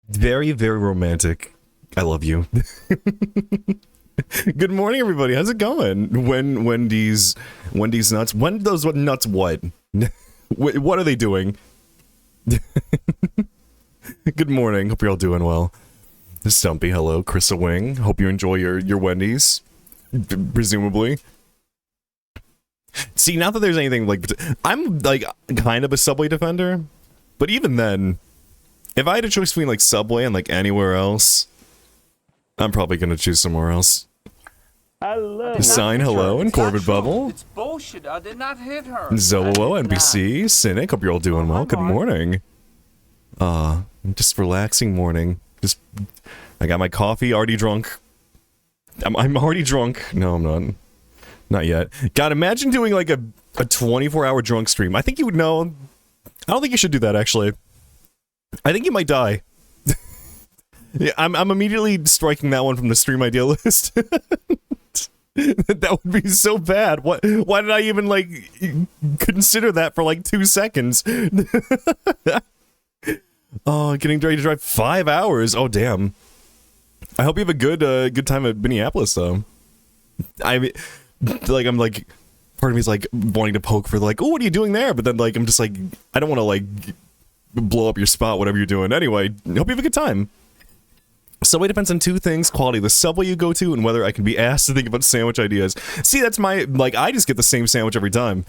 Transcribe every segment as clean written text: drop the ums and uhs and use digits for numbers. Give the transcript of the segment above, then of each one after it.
Very, very romantic. I love you. Good morning, everybody. How's it going? Wendy's nuts. When those nuts what? What are they doing? Good morning. Hope you're all doing well. Stumpy, hello. Chrisa Wing. Hope you enjoy your Wendy's. Presumably. See, not that there's anything like... I'm, like, kind of a Subway defender. But even then, if I had a choice between, like, Subway and, like, anywhere else, I'm probably gonna choose somewhere else. Hello. Sign hello and Corbett Bubble. It's bullshit. I did not hit her. Zolo, NBC, Cynic. Hope you're all doing well. Good morning. Just relaxing morning. I got my coffee, already drunk. I'm already drunk. No, I'm not. Not yet. God, imagine doing like a 24-hour drunk stream. I think you would know. I don't think you should do that, actually. I think you might die. Yeah, I'm immediately striking that one from the stream idea list. That would be so bad. Why did I even, like, consider that for, like, 2 seconds? Oh, getting ready to drive 5 hours. Oh, damn. I hope you have a good time at Minneapolis, though. I'm like, part of me is, like, wanting to poke for, like, oh, what are you doing there? But then, like, I'm just, like, I don't want to, like, blow up your spot, whatever you're doing. Anyway, hope you have a good time. Subway depends on two things: quality of the Subway you go to and whether I can be asked to think about sandwich ideas. See, that's my, like, I just get the same sandwich every time.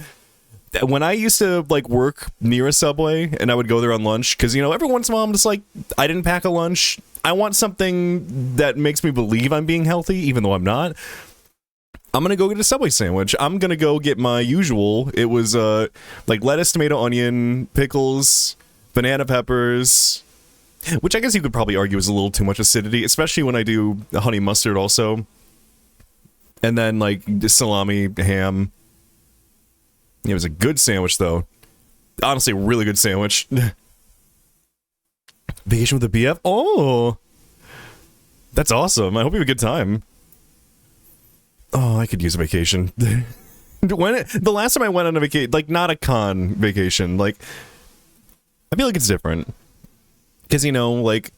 When I used to, like, work near a Subway and I would go there on lunch, because, you know, every once in a while I'm just like, I didn't pack a lunch. I want something that makes me believe I'm being healthy, even though I'm not. I'm gonna go get a Subway sandwich. I'm gonna go get my usual. It was, like, lettuce, tomato, onion, pickles, banana peppers... Which I guess you could probably argue is a little too much acidity, especially when I do honey mustard also. And then, like, salami, ham. It was a good sandwich, though. Honestly, a really good sandwich. Vacation with the BF? Oh! That's awesome. I hope you have a good time. Oh, I could use a vacation. The last time I went on a vacation, like, not a con vacation, like, I feel like it's different. Because, you know, like,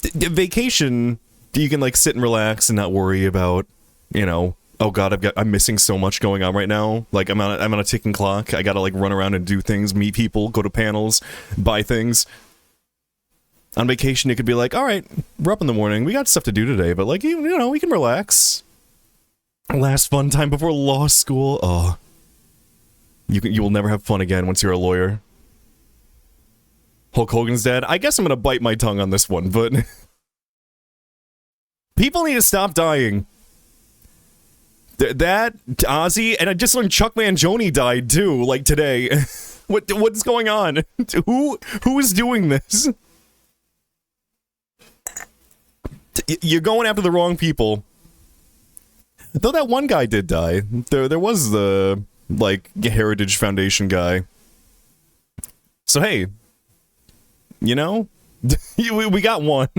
vacation, you can, like, sit and relax and not worry about, you know, oh god, I'm missing so much going on right now. Like, I'm on a ticking clock. I gotta, like, run around and do things, meet people, go to panels, buy things. On vacation, you could be like, alright, we're up in the morning, we got stuff to do today, but, like, you know, we can relax. Last fun time before law school. Oh. You will never have fun again once you're a lawyer. Hulk Hogan's dad. I guess I'm gonna bite my tongue on this one, but... People need to stop dying. That, Ozzy, and I just learned Chuck Mangione died, too, like, today. What's going on? Who is doing this? You're going after the wrong people. Though that one guy did die. There was the, like, Heritage Foundation guy. So, hey... You know? We got one.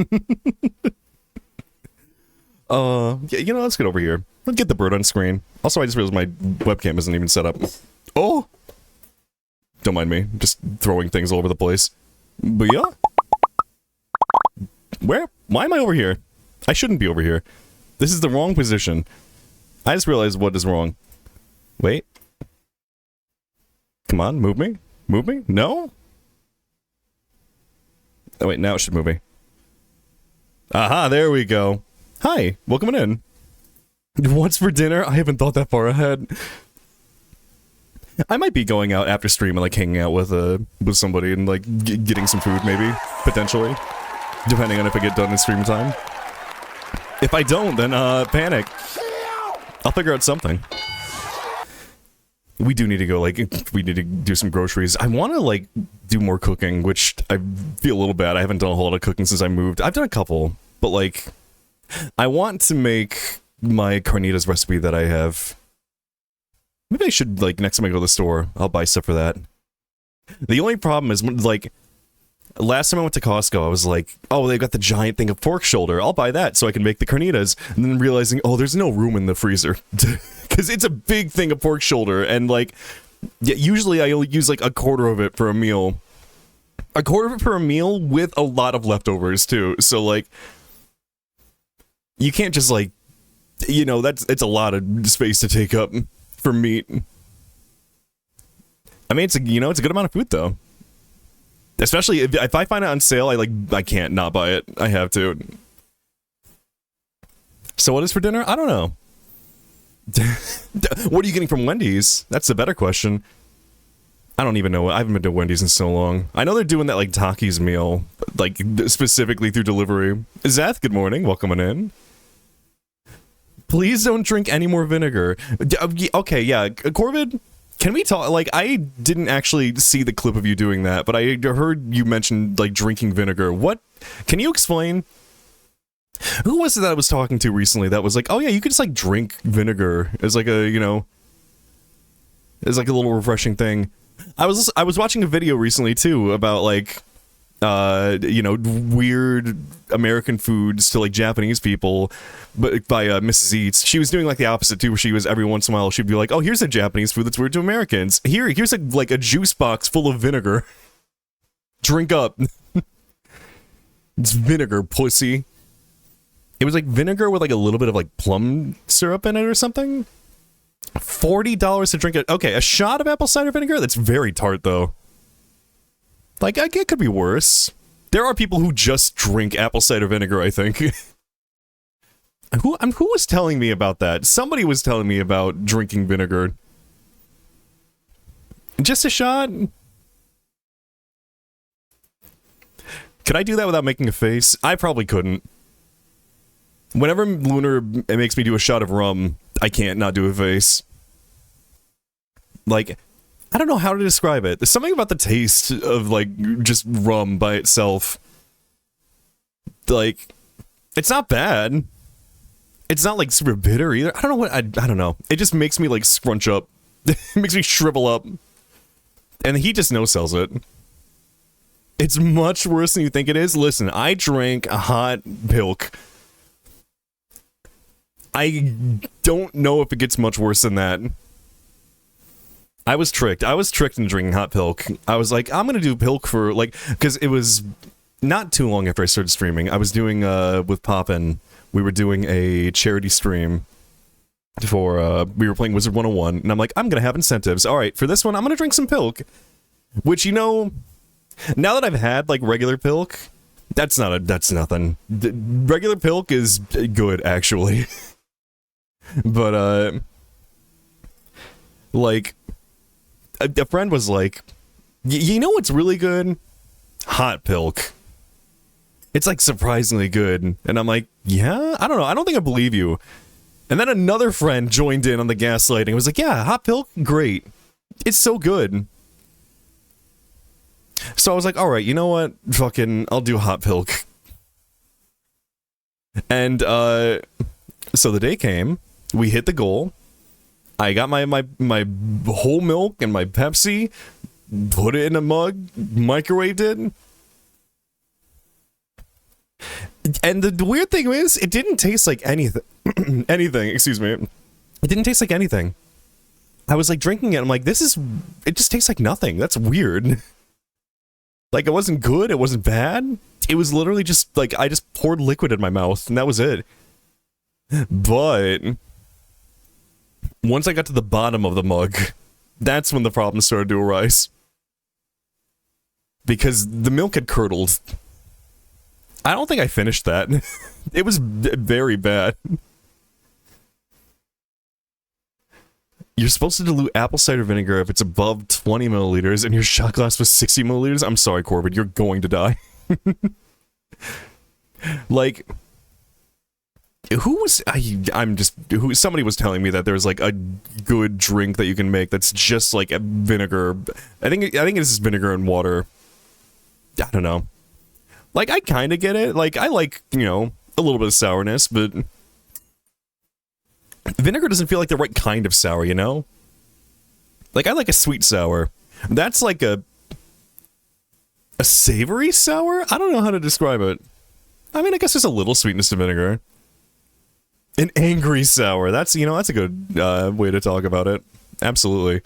Yeah, you know, let's get over here. Let's get the bird on screen. Also, I just realized my webcam isn't even set up. Oh! Don't mind me. Just throwing things all over the place. But yeah. Where? Why am I over here? I shouldn't be over here. This is the wrong position. I just realized what is wrong. Wait. Come on, move me? Move me? No? Oh wait, now it should move me. Aha, there we go. Hi, welcome in. What's for dinner? I haven't thought that far ahead. I might be going out after stream and, like, hanging out with somebody and, like, getting some food, maybe. Potentially. Depending on if I get done in stream time. If I don't, then, panic. I'll figure out something. We do need to go, like, we need to do some groceries. I want to, like, do more cooking, which I feel a little bad. I haven't done a whole lot of cooking since I moved. I've done a couple, but, like, I want to make my carnitas recipe that I have. Maybe I should, like, next time I go to the store, I'll buy stuff for that. The only problem is, like, last time I went to Costco, I was like, oh, they've got the giant thing of pork shoulder. I'll buy that so I can make the carnitas. And then realizing, oh, there's no room in the freezer. Because it's a big thing of pork shoulder. And, like, yeah, usually I'll use, like, a quarter of it for a meal. a quarter of it for a meal with a lot of leftovers too. So like, you can't just like, it's a lot of space to take up for meat. I mean, it's a good amount of food though. Especially if I find it on sale, I can't not buy it. I have to. So what is for dinner? I don't know. What are you getting from Wendy's? That's the better question. I don't even know. I haven't been to Wendy's in so long. I know they're doing that like Takis meal, like specifically through delivery. Zeth, good morning. Welcome on in. Please don't drink any more vinegar. Okay, yeah, Corvid, can we talk? Like, I didn't actually see the clip of you doing that, but I heard you mention like drinking vinegar. What? Can you explain? Who was it that I was talking to recently that was like, oh yeah, you could just like drink vinegar as like a, as like a little refreshing thing. I was watching a video recently too about like weird American foods to like Japanese people, but by Mrs. Eats. She was doing like the opposite too, where she was every once in a while she'd be like, oh, here's a Japanese food that's weird to Americans. Here's like a juice box full of vinegar. Drink up. It's vinegar, pussy. It was like vinegar with like a little bit of like plum syrup in it or something. $40 to drink it. Okay, a shot of apple cider vinegar? That's very tart though. Like, it could be worse. There are people who just drink apple cider vinegar, I think. Who was telling me about that? Somebody was telling me about drinking vinegar. Just a shot? Could I do that without making a face? I probably couldn't. Whenever Lunar makes me do a shot of rum, I can't not do a face. Like, I don't know how to describe it. There's something about the taste of, like, just rum by itself. Like, it's not bad. It's not, like, super bitter either. I don't know what, I don't know. It just makes me, like, scrunch up. It makes me shrivel up. And he just no-sells it. It's much worse than you think it is. Listen, I drank a hot pilk. I don't know if it gets much worse than that. I was tricked. I was tricked into drinking hot pilk. I was like, I'm gonna do pilk for, like, because it was not too long after I started streaming. I was doing, with Poppin', we were doing a charity stream for, we were playing Wizard 101, and I'm like, I'm gonna have incentives. Alright, for this one, I'm gonna drink some pilk. Which, now that I've had, like, regular pilk, that's nothing. Regular pilk is good, actually. But, like, a friend was like, you know what's really good? Hot pilk. It's, like, surprisingly good. And I'm like, yeah? I don't know. I don't think I believe you. And then another friend joined in on the gaslighting. Was like, yeah, hot pilk, great. It's so good. So I was like, alright, you know what? Fucking, I'll do hot pilk. And, so the day came. We hit the goal. I got my whole milk and my Pepsi, put it in a mug, microwaved it. And the weird thing is, it didn't taste like anything. Excuse me. It didn't taste like anything. I was like drinking it, I'm like, it just tastes like nothing. That's weird. Like, it wasn't good, it wasn't bad. It was literally just, like, I just poured liquid in my mouth, and that was it. But once I got to the bottom of the mug, that's when the problem started to arise. Because the milk had curdled. I don't think I finished that. It was very bad. You're supposed to dilute apple cider vinegar if it's above 20 milliliters, and your shot glass was 60 milliliters? I'm sorry, Corbin, you're going to die. Like, somebody was telling me that there's like a good drink that you can make that's just like a vinegar. I think it's just vinegar and water. I don't know. Like, I kind of get it. Like, I like, a little bit of sourness, but vinegar doesn't feel like the right kind of sour, Like, I like a sweet sour. That's like a savory sour? I don't know how to describe it. I mean, I guess there's a little sweetness to vinegar. An angry sour. That's, that's a good way to talk about it. Absolutely.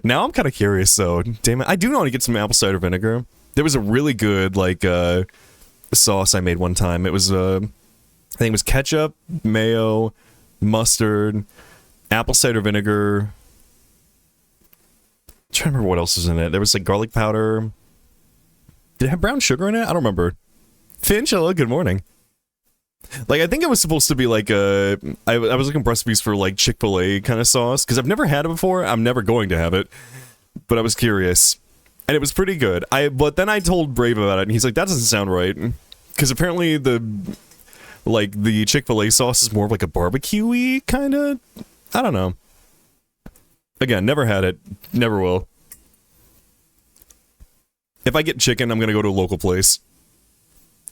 Now I'm kind of curious, though. Damn it. I do want to get some apple cider vinegar. There was a really good, like, sauce I made one time. It was, I think it was ketchup, mayo, mustard, apple cider vinegar. I'm trying to remember what else was in it. There was, like, garlic powder. Did it have brown sugar in it? I don't remember. Finch, hello, good morning. Like, I think it was supposed to be like I was looking for recipes for like Chick-fil-A kind of sauce, because I've never had it before. I'm never going to have it, but I was curious, and it was pretty good. But then I told Brave about it, and he's like, that doesn't sound right, because apparently the Chick-fil-A sauce is more of like a barbecue-y kind of. I don't know. Again, never had it, never will. If I get chicken, I'm gonna go to a local place.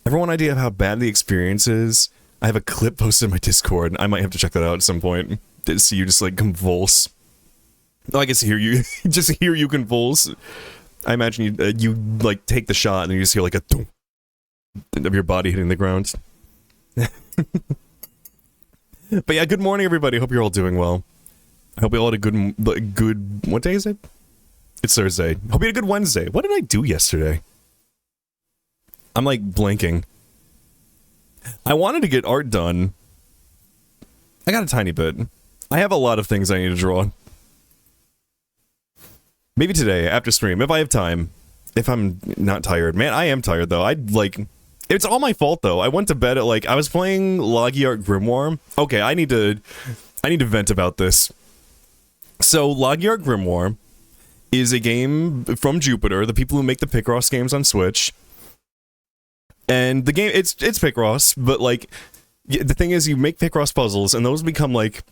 Everyone idea of how bad the experience is? I have a clip posted in my Discord. I might have to check that out at some point. To see you just like convulse. Oh, I guess hear you just hear you convulse. I imagine you like take the shot and you just hear like a thump of your body hitting the ground. But yeah, good morning everybody. Hope you're all doing well. I hope you all had a good what day is it? It's Thursday. Hope you had a good Wednesday. What did I do yesterday? I'm like blanking. I wanted to get art done. I got a tiny bit. I have a lot of things I need to draw. Maybe today, after stream, if I have time. If I'm not tired. Man, I am tired though. It's all my fault though. I went to bed at like, I was playing Logiart Grimoire. Okay, I need to vent about this. So, Logiart Grimoire is a game from Jupiter, the people who make the Picross games on Switch. And the game, it's Picross, but like, the thing is you make Picross puzzles, and those become like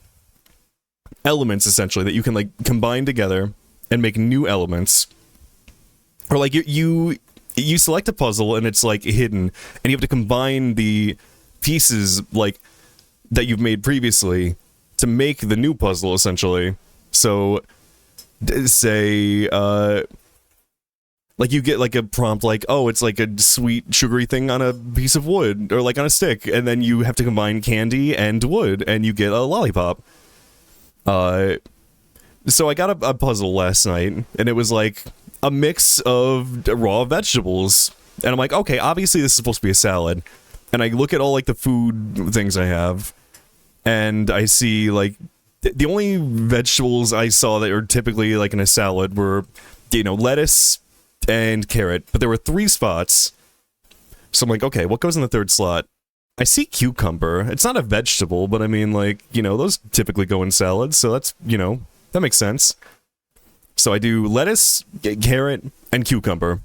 elements, essentially, that you can like combine together and make new elements. Or like, you select a puzzle, and it's like hidden, and you have to combine the pieces, like, that you've made previously to make the new puzzle, essentially. So, say, like, you get, like, a prompt like, oh, it's, like, a sweet, sugary thing on a piece of wood, or, like, on a stick, and then you have to combine candy and wood, and you get a lollipop. So I got a puzzle last night, and it was, like, a mix of raw vegetables, and I'm like, okay, obviously this is supposed to be a salad, and I look at all, like, the food things I have, and I see, like, the only vegetables I saw that are typically, like, in a salad were, you know, lettuce and carrot, but there were 3 spots. So I'm like, okay, what goes in the 3rd slot? I see cucumber. It's not a vegetable, but I mean, like, you know, those typically go in salads, so that's, you know, that makes sense. So I do lettuce, carrot, and cucumber.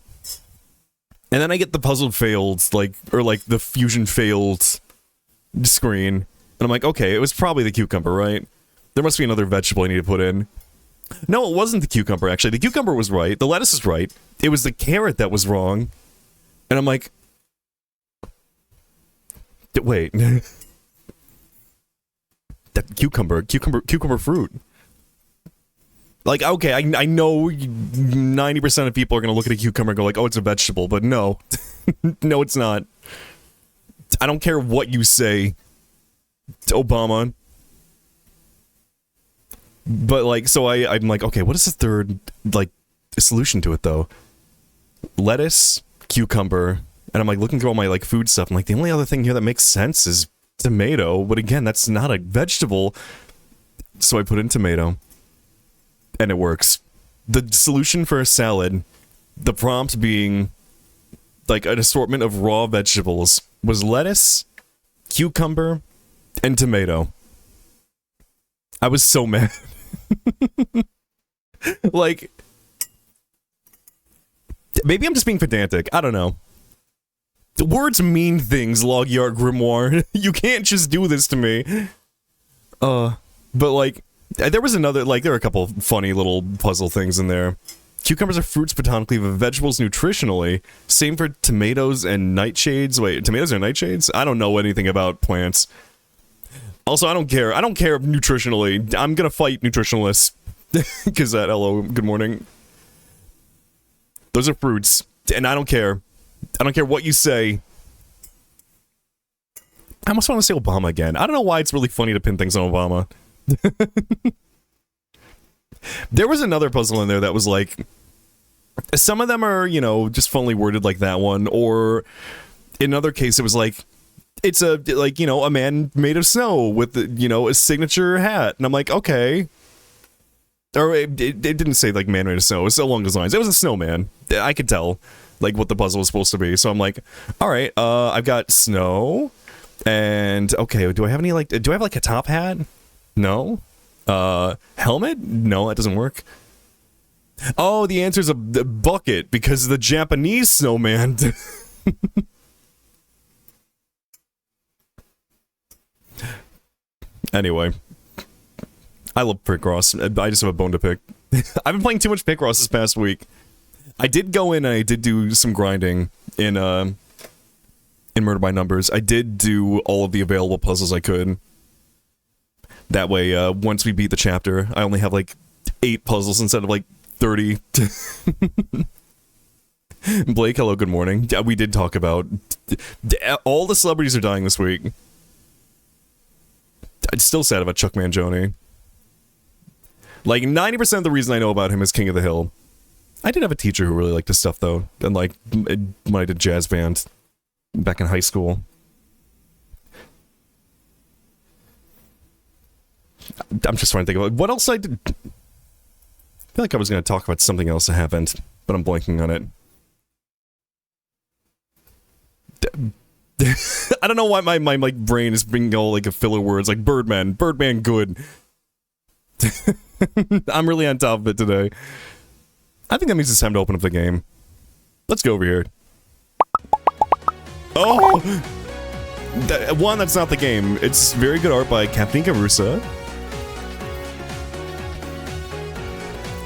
And then I get the puzzle failed, like, or like the fusion failed screen. And I'm like, okay, it was probably the cucumber, right? There must be another vegetable I need to put in. No, it wasn't the cucumber, actually. The cucumber was right. The lettuce is right. It was the carrot that was wrong. And I'm like... Wait. That cucumber fruit. Like, okay, I know 90% of people are gonna look at a cucumber and go like, oh, it's a vegetable, but no. No, it's not. I don't care what you say to Obama. But, like, so I'm like, okay, what is the 3rd, like, solution to it, though? Lettuce, cucumber, and I'm, like, looking through all my, like, food stuff. I'm like, the only other thing here that makes sense is tomato, but again, that's not a vegetable. So I put in tomato, and it works. The solution for a salad, the prompt being, like, an assortment of raw vegetables, was lettuce, cucumber, and tomato. I was so mad. Like, maybe I'm just being pedantic. I don't know. The words mean things, Logiart Grimoire. You can't just do this to me. But like, there was another, like, there are a couple funny little puzzle things in there. Cucumbers are fruits botanically, but vegetables nutritionally. Same for tomatoes and nightshades. Wait, tomatoes are nightshades? I don't know anything about plants. Also, I don't care. I don't care nutritionally. I'm gonna fight nutritionalists. Because hello, good morning. Those are fruits, and I don't care. I don't care what you say. I almost want to say Obama again. I don't know why it's really funny to pin things on Obama. There was another puzzle in there that was like, some of them are, you know, just funnily worded like that one, or in another case it was like, it's a, like, you know, a man made of snow with, you know, a signature hat, and I'm like, okay. Or it didn't say like man made of snow, it was along those lines. It was a snowman. I could tell like what the puzzle was supposed to be, so I'm like, all right, I've got snow, and okay, do I have any like, do I have like a top hat? No. Helmet? No, that doesn't work. Oh, the answer's a bucket, because the Japanese snowman. Anyway, I love Picross. I just have a bone to pick. I've been playing too much Picross this past week. I did go in and I did do some grinding in Murder by Numbers. I did do all of the available puzzles I could. That way, once we beat the chapter, I only have like 8 puzzles instead of like 30. Blake, hello, good morning. We did talk about all the celebrities are dying this week. I'm still sad about Chuck Mangione. Like 90% of the reason I know about him is King of the Hill. I did have a teacher who really liked his stuff though, and like when I did jazz band back in high school. I'm just trying to think about what else I did. I feel like I was going to talk about something else that happened, but I'm blanking on it. I don't know why my like brain is bringing all like a filler words like Birdman good. I'm really on top of it today. I think that means it's time to open up the game. Let's go over here. Oh! One, that's not the game. It's very good art by Kathleen Russa.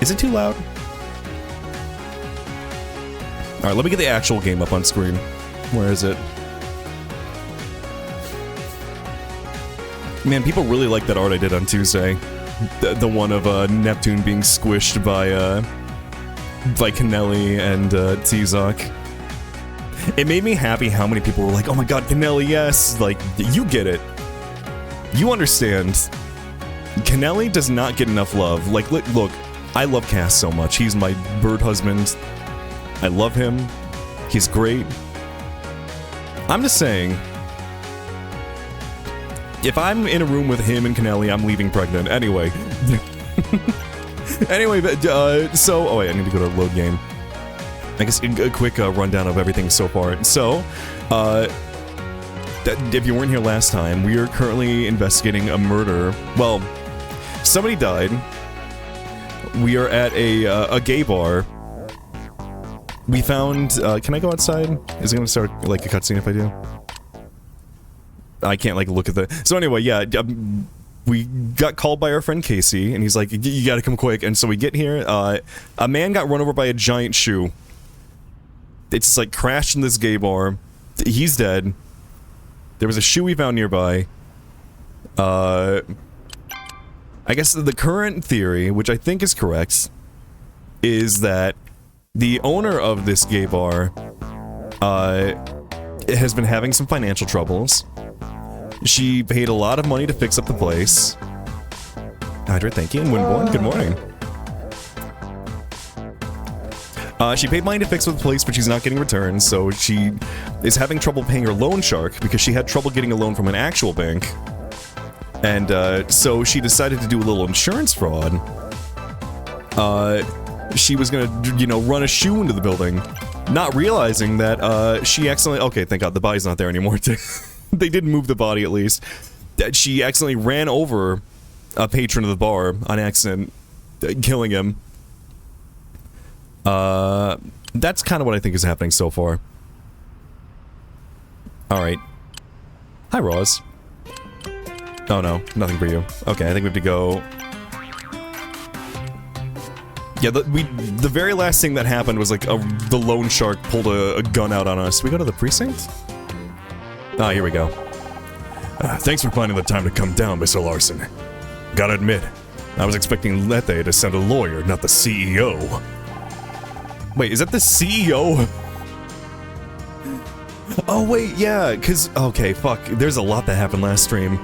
Is it too loud? Alright, let me get the actual game up on screen. Where is it? Man, people really like that art I did on Tuesday. The one of Neptune being squished by Kennelly and T-Zoc. It made me happy how many people were like, oh my god, Kennelly, yes! Like, you get it. You understand. Kennelly does not get enough love. Like, look, I love Cass so much. He's my bird husband. I love him. He's great. I'm just saying, if I'm in a room with him and Kennelly, I'm leaving pregnant. Anyway. Anyway, so... Oh wait, I need to go to load game. I guess a quick rundown of everything so far. So, if you weren't here last time, we are currently investigating a murder. Well, somebody died. We are at a gay bar. We found... can I go outside? Is it gonna start like a cutscene if I do? I can't like look at the... So anyway, yeah, we got called by our friend Casey, and he's like, you gotta come quick. And so we get here, a man got run over by a giant shoe. It's just like crashed in this gay bar. He's dead. There was a shoe we found nearby. I guess the current theory, which I think is correct, is that the owner of this gay bar, has been having some financial troubles. She paid a lot of money to fix up the place. Hydra, thank you, and Winborn, good morning. She paid money to fix up the place, but she's not getting returns, so she is having trouble paying her loan shark because she had trouble getting a loan from an actual bank. And, so she decided to do a little insurance fraud. She was gonna, you know, run a shoe into the building, not realizing that, she accidentally... Okay, thank god, the body's not there anymore. They did move the body, at least. That she accidentally ran over a patron of the bar on accident, killing him. That's kind of what I think is happening so far. Alright. Hi, Roz. Oh no, nothing for you. Okay, I think we have to go... Yeah, the very last thing that happened was like the loan shark pulled a gun out on us. We go to the precinct? Ah, here we go. Thanks for finding the time to come down, Mr. Larson. Gotta admit, I was expecting Lethe to send a lawyer, not the CEO. Wait, is that the CEO? Oh wait, yeah, cause, okay, fuck, there's a lot that happened last stream.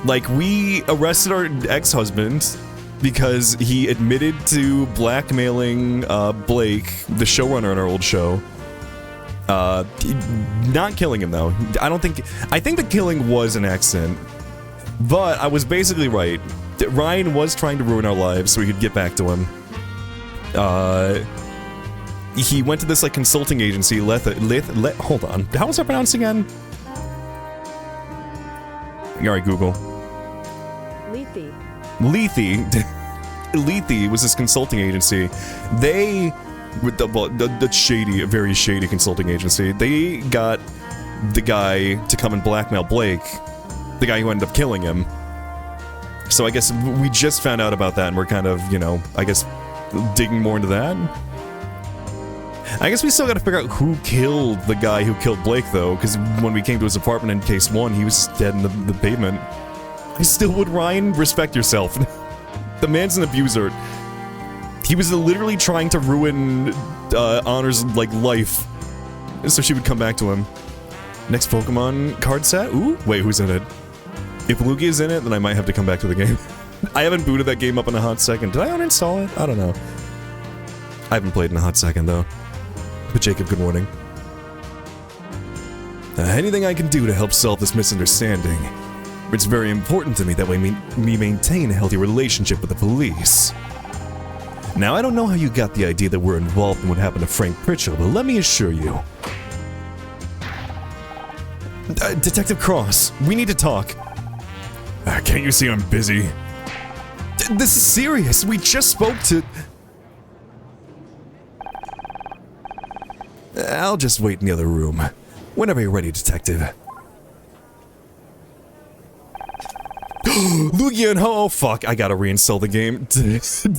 Like, we arrested our ex-husband, because he admitted to blackmailing Blake, the showrunner on our old show. Not killing him though. I think the killing was an accident, but I was basically right. Ryan was trying to ruin our lives so we could get back to him. He went to this like consulting agency. Hold on. How was that pronounced again? Alright, Google. Lethe was this consulting agency. They, with the shady, very shady consulting agency, they got the guy to come and blackmail Blake, the guy who ended up killing him. So I guess we just found out about that and we're kind of, you know, I guess digging more into that. I guess we still gotta figure out who killed the guy who killed Blake, though, because when we came to his apartment in case 1, he was dead in the pavement. I still would, Ryan, respect yourself. The man's an abuser. He was literally trying to ruin Honor's, like, life, so she would come back to him. Next Pokemon card set? Ooh, wait, who's in it? If Lugia's in it, then I might have to come back to the game. I haven't booted that game up in a hot second. Did I uninstall it? I don't know. I haven't played in a hot second, though. But Jacob, good morning. Anything I can do to help solve this misunderstanding. It's very important to me that we maintain a healthy relationship with the police. Now, I don't know how you got the idea that we're involved in what happened to Frank Pritchell, but let me assure you. Detective Cross, we need to talk. Can't you see I'm busy? This is serious. We just spoke to... I'll just wait in the other room. Whenever you're ready, Detective. Lugia and Ho! Oh, fuck, I gotta reinstall the game.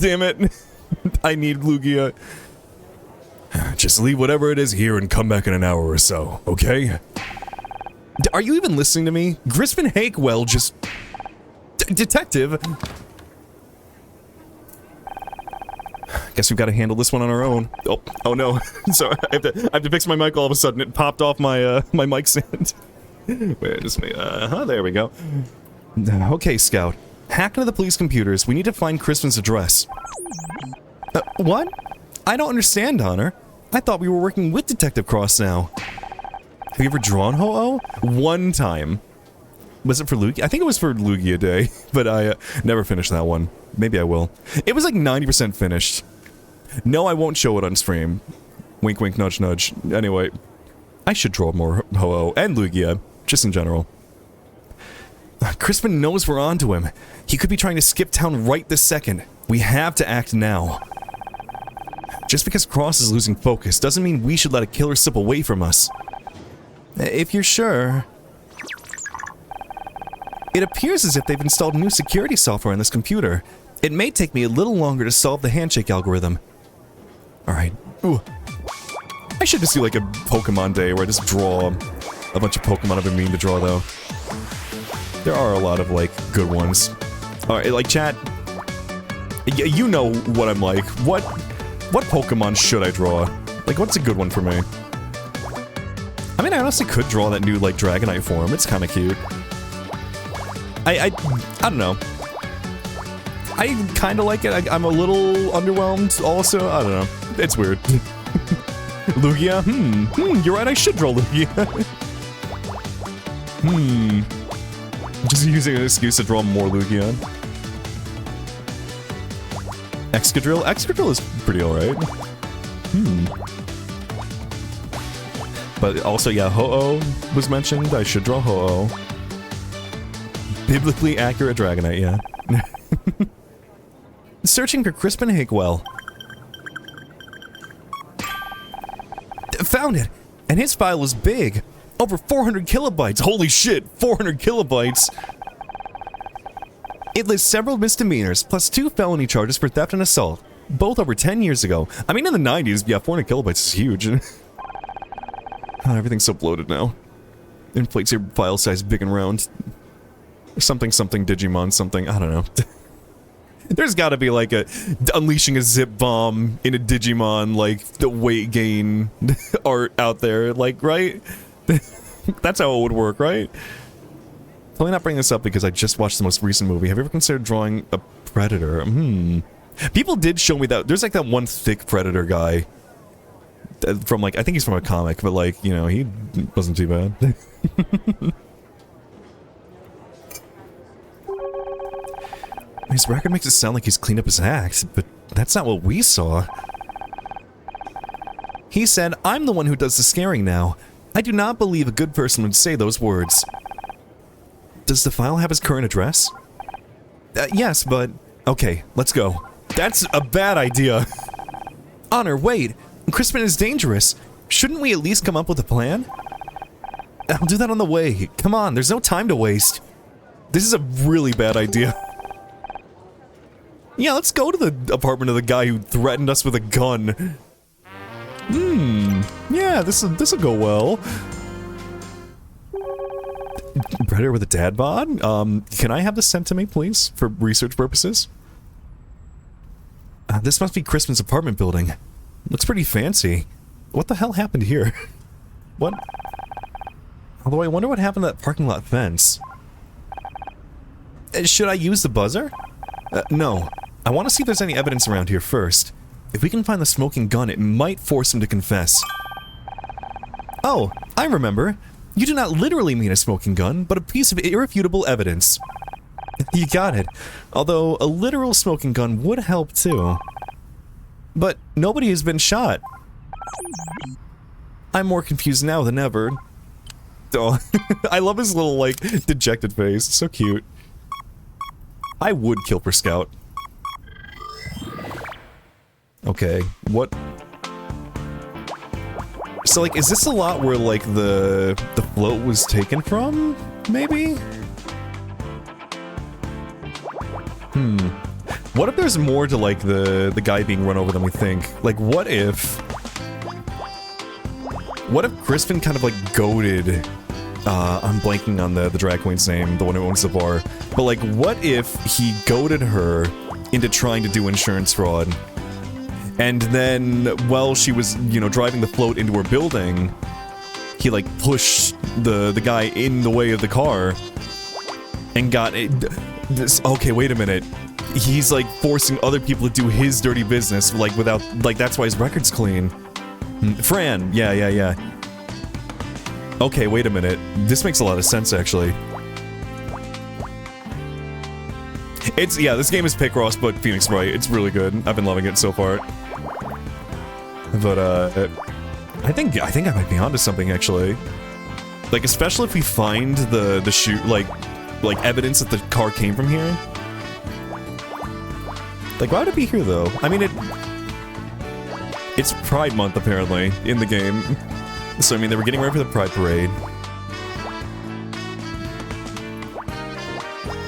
Damn it. I need Lugia. Just leave whatever it is here and come back in an hour or so, okay? Are you even listening to me? Grisman Hakewell just... Detective? Guess we've got to handle this one on our own. Oh no. Sorry, I have to fix my mic all of a sudden. It popped off my, my mic stand. Wait, just me. There we go. Okay, Scout. Hack into the police computers. We need to find Crispin's address. What? I don't understand, Honor. I thought we were working with Detective Cross now. Have you ever drawn Ho-Oh? One time. Was it for Lugia? I think it was for Lugia Day, but I never finished that one. Maybe I will. It was like 90% finished. No, I won't show it on stream. Wink, wink, nudge, nudge. Anyway, I should draw more Ho-Oh and Lugia, just in general. Crispin knows we're onto him. He could be trying to skip town right this second. We have to act now. Just because Cross is losing focus doesn't mean we should let a killer slip away from us. If you're sure... It appears as if they've installed new security software on this computer. It may take me a little longer to solve the handshake algorithm. Alright. Ooh. I should just do like a Pokemon day where I just draw a bunch of Pokemon I've been meaning to draw, though. There are a lot of, like, good ones. Alright, like, chat... You know what I'm like. What Pokemon should I draw? Like, what's a good one for me? I mean, I honestly could draw that new, like, Dragonite form. It's kinda cute. I don't know. I kinda like it. I'm a little underwhelmed also. I don't know. It's weird. Lugia? You're right, I should draw Lugia. Just using an excuse to draw more Lugia. Excadrill? Excadrill is pretty alright. But also, yeah, Ho-Oh was mentioned. I should draw Ho-Oh. Biblically accurate Dragonite, yeah. Searching for Crispin Hakewell. Found it! And his file is big. Over 400 kilobytes. Holy shit, 400 kilobytes. It lists several misdemeanors, plus 2 felony charges for theft and assault. Both over 10 years ago. I mean, in the 90s, yeah, 400 kilobytes is huge. Everything's so bloated now. Inflates your file size big and round. Something Digimon something, I don't know. There's gotta be like a unleashing a zip bomb in a Digimon, like the weight gain art out there, like, right? That's how it would work, right? Probably not bring this up because I just watched the most recent movie. Have you ever considered drawing a predator. People did show me that. There's like that one thick predator guy. From like, I think he's from a comic, but like, you know, he wasn't too bad. His record makes it sound like he's cleaned up his act, but that's not what we saw. He said, "I'm the one who does the scaring now. I do not believe a good person would say those words." Does the file have his current address? Yes, but... Okay, let's go. That's a bad idea. Honor, wait. Crispin is dangerous. Shouldn't we at least come up with a plan? I'll do that on the way. Come on, there's no time to waste. This is a really bad idea. Yeah, let's go to the apartment of the guy who threatened us with a gun. Yeah, this'll go well. Predator with a dad bod? Can I have this sent to me, please? For research purposes? This must be Crispin's apartment building. Looks pretty fancy. What the hell happened here? What? Although I wonder what happened to that parking lot fence. Should I use the buzzer? No. I want to see if there's any evidence around here first. If we can find the smoking gun, it might force him to confess. Oh, I remember. You do not literally mean a smoking gun, but a piece of irrefutable evidence. You got it. Although, a literal smoking gun would help too. But nobody has been shot. I'm more confused now than ever. Oh, I love his little, like, dejected face. It's so cute. I would kill for Scout. Okay, what? So, like, is this a lot where, like, the float was taken from? Maybe? What if there's more to, like, the guy being run over than we think? Like, what if Crispin kind of, like, goaded... I'm blanking on the drag queen's name, the one who owns the bar. But, like, what if he goaded her into trying to do insurance fraud? And then, while she was, you know, driving the float into her building, he, like, pushed the guy in the way of the car and got it. Okay, wait a minute. He's, like, forcing other people to do his dirty business, like, without, like, that's why his record's clean. Fran, yeah. Okay, wait a minute. This makes a lot of sense, actually. It's, yeah, this game is Picross, but Phoenix Wright. It's really good. I've been loving it so far. But, I think I might be onto something, actually. Like, especially if we find the shoot, like evidence that the car came from here. Like, why would it be here, though? I mean, it's Pride Month, apparently, in the game. So, I mean, they were getting ready for the Pride Parade.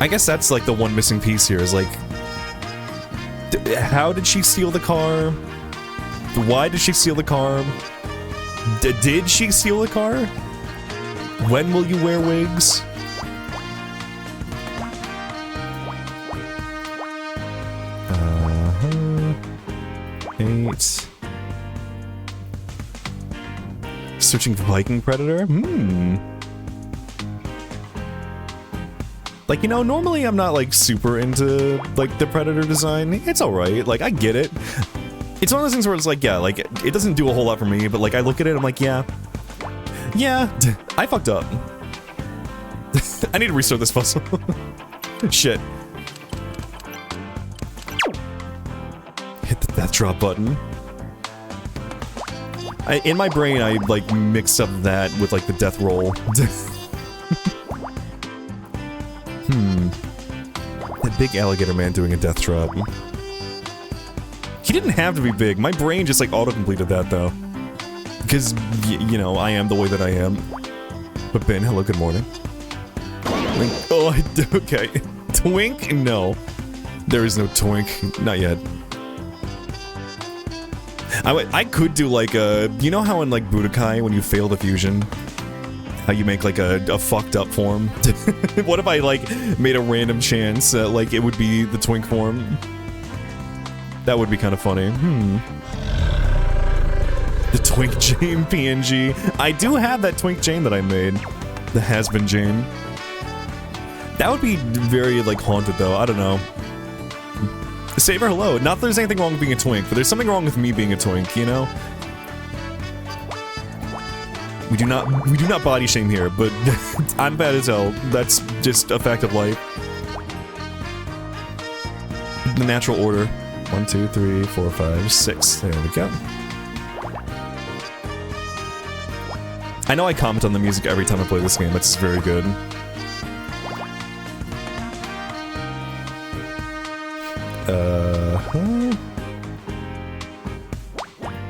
I guess that's, like, the one missing piece here, is, like... how did she steal the car? Why did she steal the car? Did she steal the car? When will you wear wigs? Eight... Searching for Viking Predator? Like, you know, normally I'm not, like, super into, like, the Predator design. It's alright, like, I get it. It's one of those things where it's like, yeah, like, it doesn't do a whole lot for me, but, like, I look at it, I'm like, yeah. Yeah, I fucked up. I need to restart this puzzle. Shit. Hit the death drop button. In my brain, I, like, mixed up that with, like, the death roll. That big alligator man doing a death drop. He didn't have to be big. My brain just, like, auto-completed that, though. Because, you know, I am the way that I am. But Ben, hello, good morning. Link, oh, okay. Twink? No. There is no twink. Not yet. I could do, like, a... You know how in, like, Budokai, when you fail the fusion, how you make, like, a fucked up form? What if I, like, made a random chance that, like, it would be the twink form? That would be kind of funny. The Twink Jane PNG. I do have that Twink Jane that I made. The Has-Been Jane. That would be very, like, haunted, though. I don't know. Saber, hello. Not that there's anything wrong with being a twink, but there's something wrong with me being a twink, you know? We do not body shame here, but I'm bad as hell. That's just a fact of life. The natural order. 1, 2, 3, 4, 5, 6. There we go. I know I comment on the music every time I play this game. It's very good.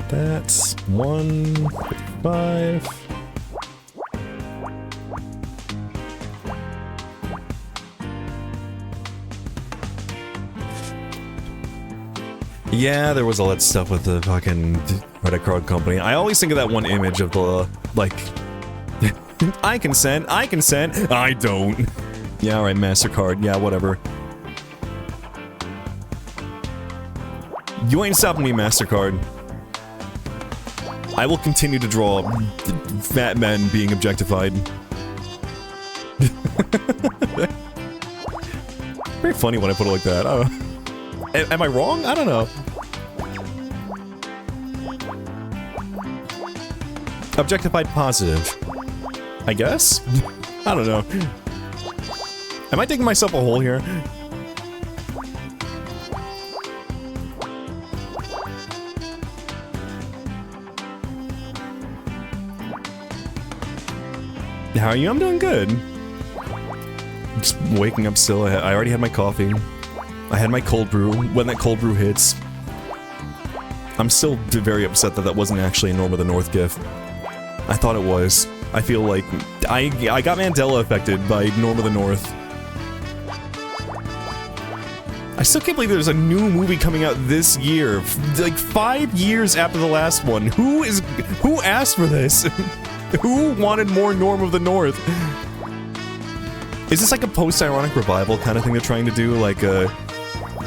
That's 155. Yeah, there was all that stuff with the fucking credit card company. I always think of that one image of the, like... I consent, I don't. Yeah, alright, MasterCard, yeah, whatever. You ain't stopping me, MasterCard. I will continue to draw fat men being objectified. Very funny when I put it like that, I don't know. Am I wrong? I don't know. Objectified positive. I guess? I don't know. Am I digging myself a hole here? How are you? I'm doing good. Just waking up still. I already had my coffee. I had my cold brew. When that cold brew hits, I'm still very upset that that wasn't actually a Norm of the North gift. I thought it was. I feel like I got Mandela affected by Norm of the North. I still can't believe there's a new movie coming out this year, like 5 years after the last one. Who asked for this? Who wanted more Norm of the North? Is this like a post-ironic revival kind of thing they're trying to do? Like,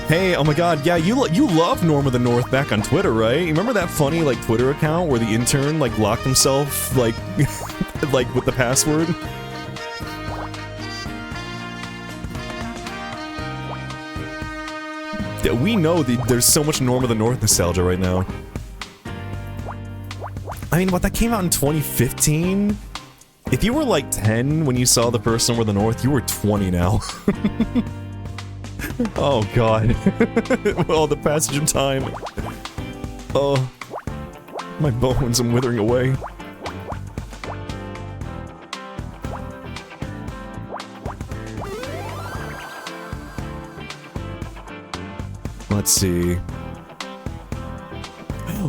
hey, oh my god, yeah, you love Norm of the North back on Twitter, right? You remember that funny, like, Twitter account where the intern, like, locked himself, like, like, with the password? Yeah, we know there's so much Norm of the North nostalgia right now. I mean, what, that came out in 2015? If you were like 10 when you saw the first Norm of the North, you were 20 now. Oh god. Well, the passage of time. Oh. My bones, I'm withering away. Let's see.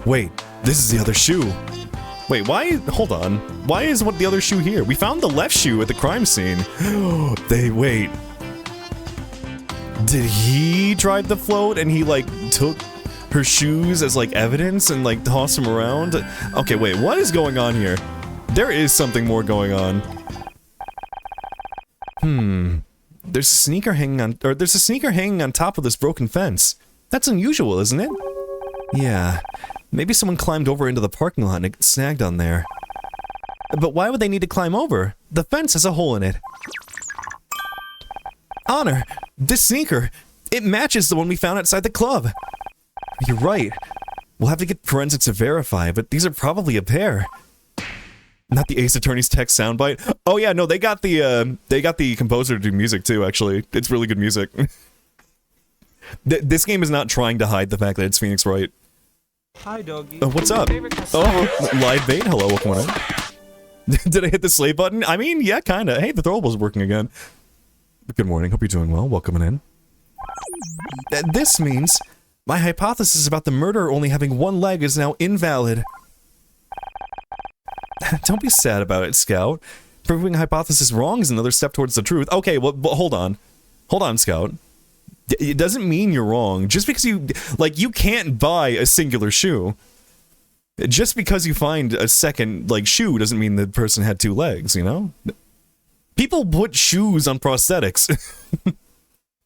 Wait, this is the other shoe. Wait, why? Hold on. Why is the other shoe here? We found the left shoe at the crime scene. Wait. Did he drive the float and he, like, took her shoes as, like, evidence and, like, tossed them around? Okay, wait, what is going on here? There is something more going on. There's a sneaker hanging on top of this broken fence. That's unusual, isn't it? Yeah. Maybe someone climbed over into the parking lot and snagged on there. But why would they need to climb over? The fence has a hole in it. Honor, this sneaker, it matches the one we found outside the club. You're right. We'll have to get forensics to verify, but these are probably a pair. Not the Ace Attorney's text soundbite. Oh yeah, no, they got the composer to do music too, actually. It's really good music. This game is not trying to hide the fact that it's Phoenix Wright. Hi, doggy. What's up? Oh, live bait? Hello, welcome on in. Did I hit the slay button? I mean, yeah, kinda. Hey, the throwable's working again. Good morning, hope you're doing well. Welcome in. This means my hypothesis about the murderer only having one leg is now invalid. Don't be sad about it, Scout. Proving a hypothesis wrong is another step towards the truth. Okay, well, hold on. Hold on, Scout. It doesn't mean you're wrong. Just because you can't buy a singular shoe. Just because you find a second, like, shoe doesn't mean the person had two legs, you know? People put shoes on prosthetics.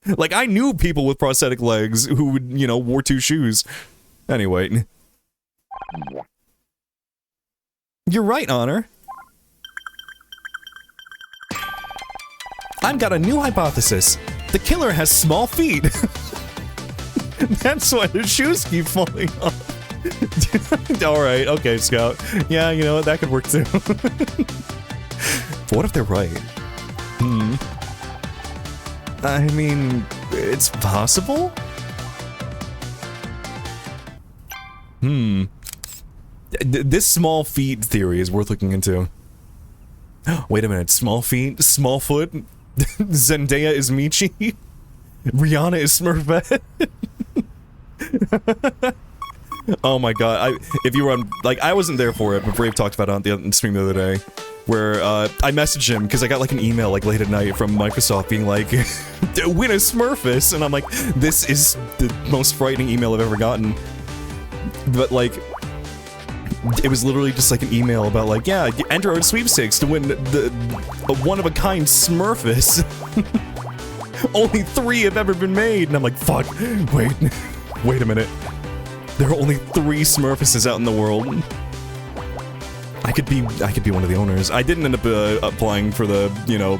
Like, I knew people with prosthetic legs who would, you know, wore two shoes. Anyway. You're right, Honor. I've got a new hypothesis. The killer has small feet. That's why the shoes keep falling off. Alright, okay, Scout. Yeah, you know what, that could work too. What if they're right? I mean, it's possible? This small feet theory is worth looking into. Wait a minute, small feet, small foot, Zendaya is Michi, Rihanna is Smurfette. Oh my god, if you were on, like, I wasn't there for it, but Brave talked about it on the stream the other day, where, I messaged him, because I got, like, an email, like, late at night from Microsoft being like, win a Smurfus, and I'm like, this is the most frightening email I've ever gotten. But, like, it was literally just, like, an email about, like, yeah, enter our sweepstakes to win a one-of-a-kind Smurfus. Only 3 have ever been made, and I'm like, fuck, wait a minute. There are only 3 Smurfuses out in the world. I could be one of the owners. I didn't end up applying for the, you know,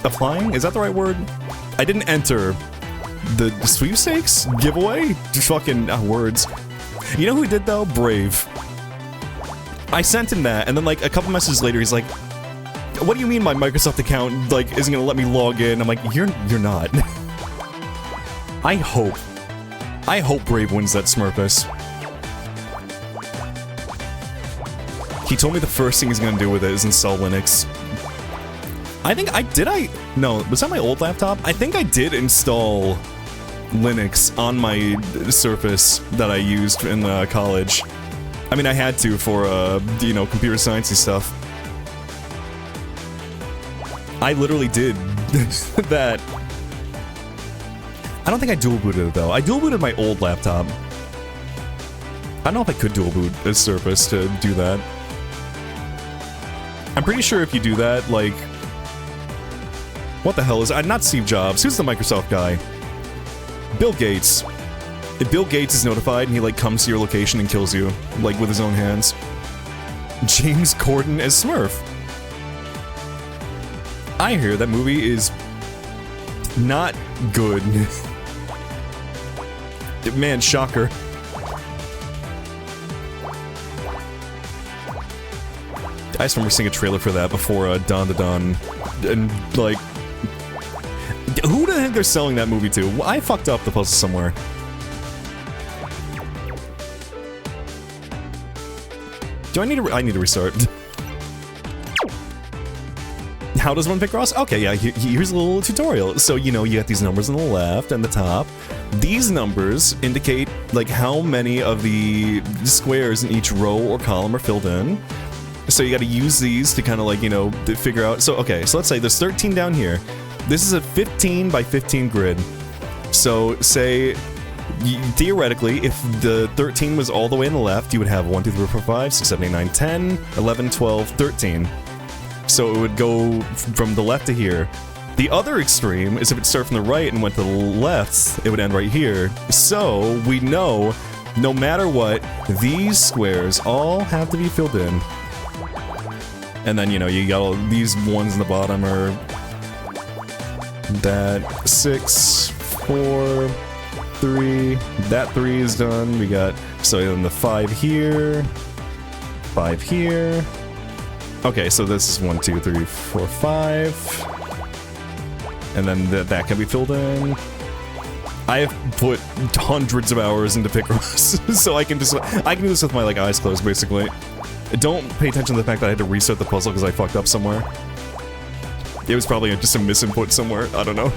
applying? Is that the right word? I didn't enter the sweepstakes giveaway. Just fucking words. You know who did though? Brave. I sent him that, and then like a couple messages later, he's like, "What do you mean my Microsoft account like isn't gonna let me log in?" I'm like, "You're not." I hope Brave wins that Smurfus. He told me the first thing he's gonna do with it is install Linux. I think no, was that my old laptop? I think I did install Linux on my Surface that I used in college. I mean, I had to for, you know, computer sciencey stuff. I literally did that. I don't think I dual booted it though. I dual booted my old laptop. I don't know if I could dual boot a Surface to do that. I'm pretty sure if you do that, like... What the hell is... not Steve Jobs. Who's the Microsoft guy? Bill Gates. If Bill Gates is notified and he, like, comes to your location and kills you, like, with his own hands. James Corden as Smurf. I hear that movie is... not good. Man, shocker. I just remember seeing a trailer for that before Dawn to Dawn, and like, who do they think they're selling that movie to? Well, I fucked up the puzzle somewhere. Do I need to? I need to restart. How does one pick Ross? Okay, yeah, here's a little tutorial. So, you know, you got these numbers on the left and the top. These numbers indicate, like, how many of the squares in each row or column are filled in. So you gotta use these to kind of, like, you know, to figure out... So, okay, so let's say there's 13 down here. This is a 15 by 15 grid. So, say... Theoretically, if the 13 was all the way on the left, you would have 1, 2, 3, 4, 5, 6, 7, 8, 9, 10, 11, 12, 13. So it would go from the left to here. The other extreme is if it started from the right and went to the left, it would end right here. So we know, no matter what, these squares all have to be filled in. And then, you know, you got all these ones in the bottom are... That 6, 4, 3, that 3 is done. We got, so then the 5 here, 5 here. Okay, so this is 1, 2, 3, 4, 5. And then that can be filled in. I have put hundreds of hours into Picross, so I can do this with my, like, eyes closed, basically. Don't pay attention to the fact that I had to reset the puzzle because I fucked up somewhere. It was probably just a misinput somewhere, I don't know.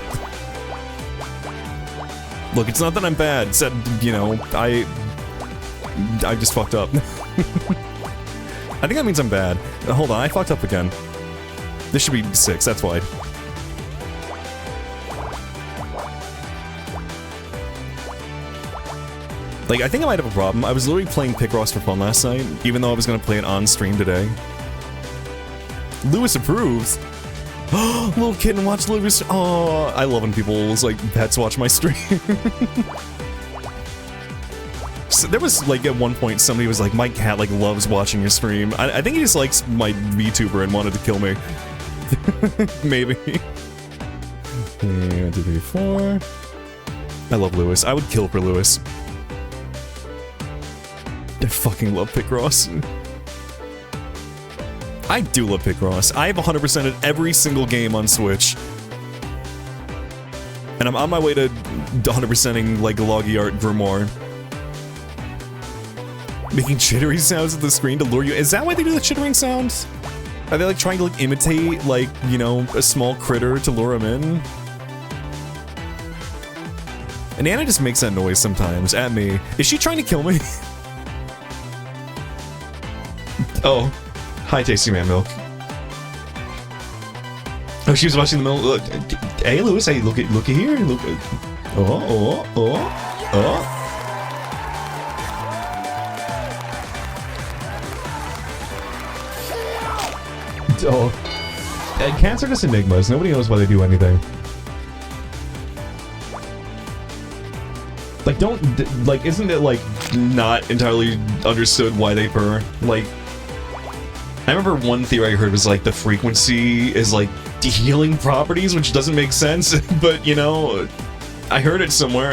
Look, it's not that I'm bad, it's that, you know, I just fucked up. I think that means I'm bad. Hold on, I fucked up again. This should be 6, that's why. Like, I think I might have a problem. I was literally playing Picross for fun last night, even though I was gonna play it on stream today. Lewis approves! Little kitten watch Lewis. Oh, I love when people's, like, pets watch my stream. So there was, like, at one point somebody was like, my cat, like, loves watching your stream. I think he just likes my VTuber and wanted to kill me. Maybe. 1, 2, 3, 4. I love Lewis. I would kill for Lewis. I fucking love Picross. I do love Picross. I have 100%ed every single game on Switch. And I'm on my way to 100%ing, like, Logiart Grimoire. Making chittering sounds at the screen to lure you. Is that why they do the chittering sounds? Are they, like, trying to, like, imitate, like, you know, a small critter to lure them in? And Anna just makes that noise sometimes at me. Is she trying to kill me? Oh. Hi, Tasty Man Milk. Oh, she was watching the middle. Look, hey, Lewis. Hey, look at here. Look. Oh. Cats are just enigmas. Nobody knows why they do anything. Like, like, isn't it, like, not entirely understood why they purr? Like, I remember one theory I heard was, like, the frequency is, like, healing properties, which doesn't make sense, but, you know, I heard it somewhere.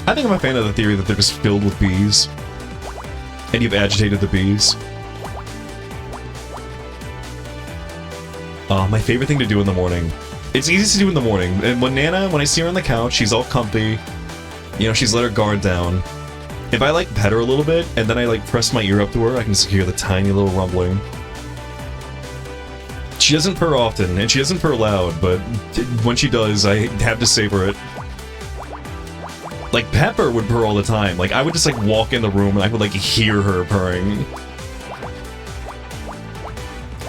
I think I'm a fan of the theory that they're just filled with bees. And you've agitated the bees. My favorite thing to do in the morning. It's easy to do in the morning. And when I see her on the couch, she's all comfy. You know, she's let her guard down. If I, like, pet her a little bit, and then I, like, press my ear up to her, I can just hear the tiny little rumbling. She doesn't purr often, and she doesn't purr loud, but when she does, I have to savor it. Like, Pepper would purr all the time. Like, I would just, like, walk in the room, and I would, like, hear her purring.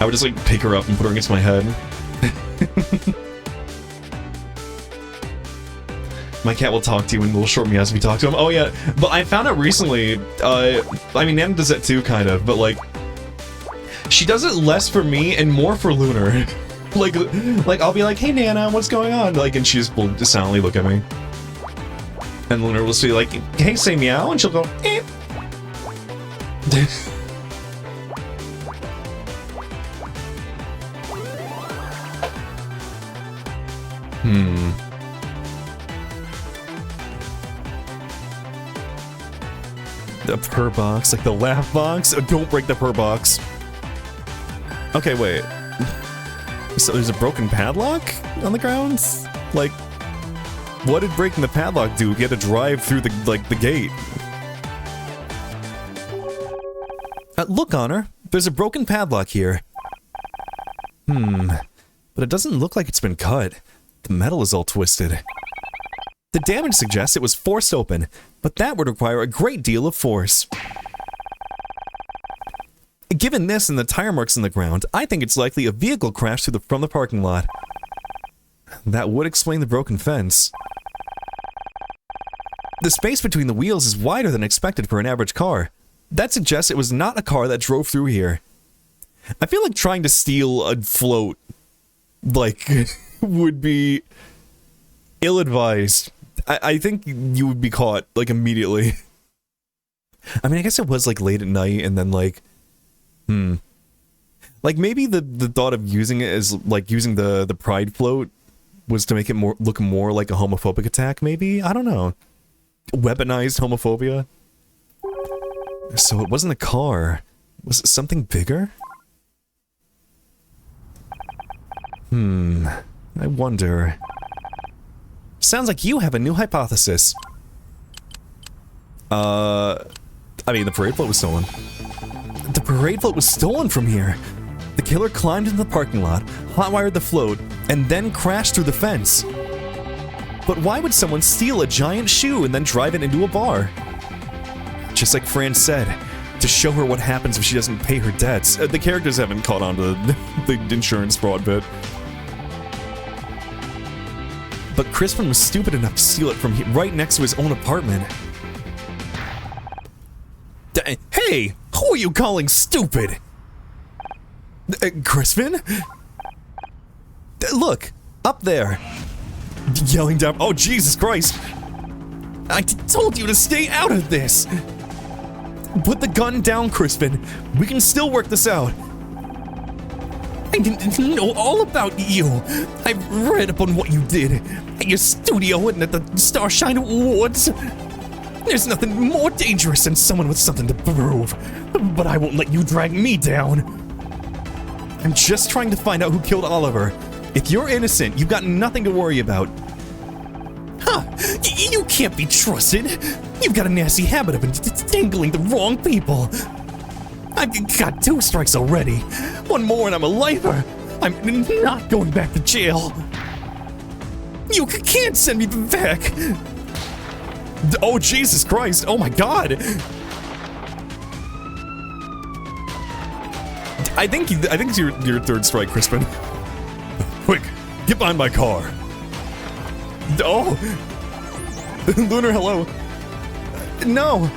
I would just, like, pick her up and put her against my head. My cat will talk to you and will short meows if you talk to him. Oh, yeah. But I found out recently, I mean, Nana does that too, kind of, but, like, she does it less for me and more for Lunar. like, I'll be like, hey, Nana, what's going on? Like, and she just will silently look at me. And Lunar will say, like, hey, say meow, and she'll go, eh. The purr box, like the laugh box? Oh, don't break the purr box. Okay, wait. So there's a broken padlock on the ground? Like, what did breaking the padlock do? You had to drive through the, like, the gate. Look, Honor. There's a broken padlock here. But it doesn't look like it's been cut. The metal is all twisted. The damage suggests it was forced open, but that would require a great deal of force. Given this and the tire marks in the ground, I think it's likely a vehicle crashed from the parking lot. That would explain the broken fence. The space between the wheels is wider than expected for an average car. That suggests it was not a car that drove through here. I feel like trying to steal a float, like, would be ill-advised. I think you would be caught, like, immediately. I mean, I guess it was, like, late at night, and then, like, like, maybe the thought of using it as, like, using the pride float was to make it look more like a homophobic attack, maybe? I don't know. Weaponized homophobia? So it wasn't a car. Was it something bigger? I wonder. Sounds like you have a new hypothesis. I mean, the parade float was stolen. The parade float was stolen from here. The killer climbed into the parking lot, hotwired the float, and then crashed through the fence. But why would someone steal a giant shoe and then drive it into a bar? Just like Fran said, to show her what happens if she doesn't pay her debts. The characters haven't caught on to the insurance fraud bit. But Crispin was stupid enough to steal it from right next to his own apartment. Hey! Who are you calling stupid? Crispin? Look! Up there! Yelling down. Oh, Jesus Christ! I told you to stay out of this! Put the gun down, Crispin. We can still work this out. know all about you. I've read up on what you did at your studio and at the Starshine Awards. There's nothing more dangerous than someone with something to prove. But I won't let you drag me down. I'm just trying to find out who killed Oliver. If you're innocent, you've got nothing to worry about. Huh, you can't be trusted. You've got a nasty habit of entangling the wrong people. I've got 2 strikes already. 1 more and I'm a lifer. I'm not going back to jail. You can't send me back. Oh, Jesus Christ. Oh, my God. I think it's your 3rd strike, Crispin. Quick, get behind my car. Oh. Lunar, hello. No.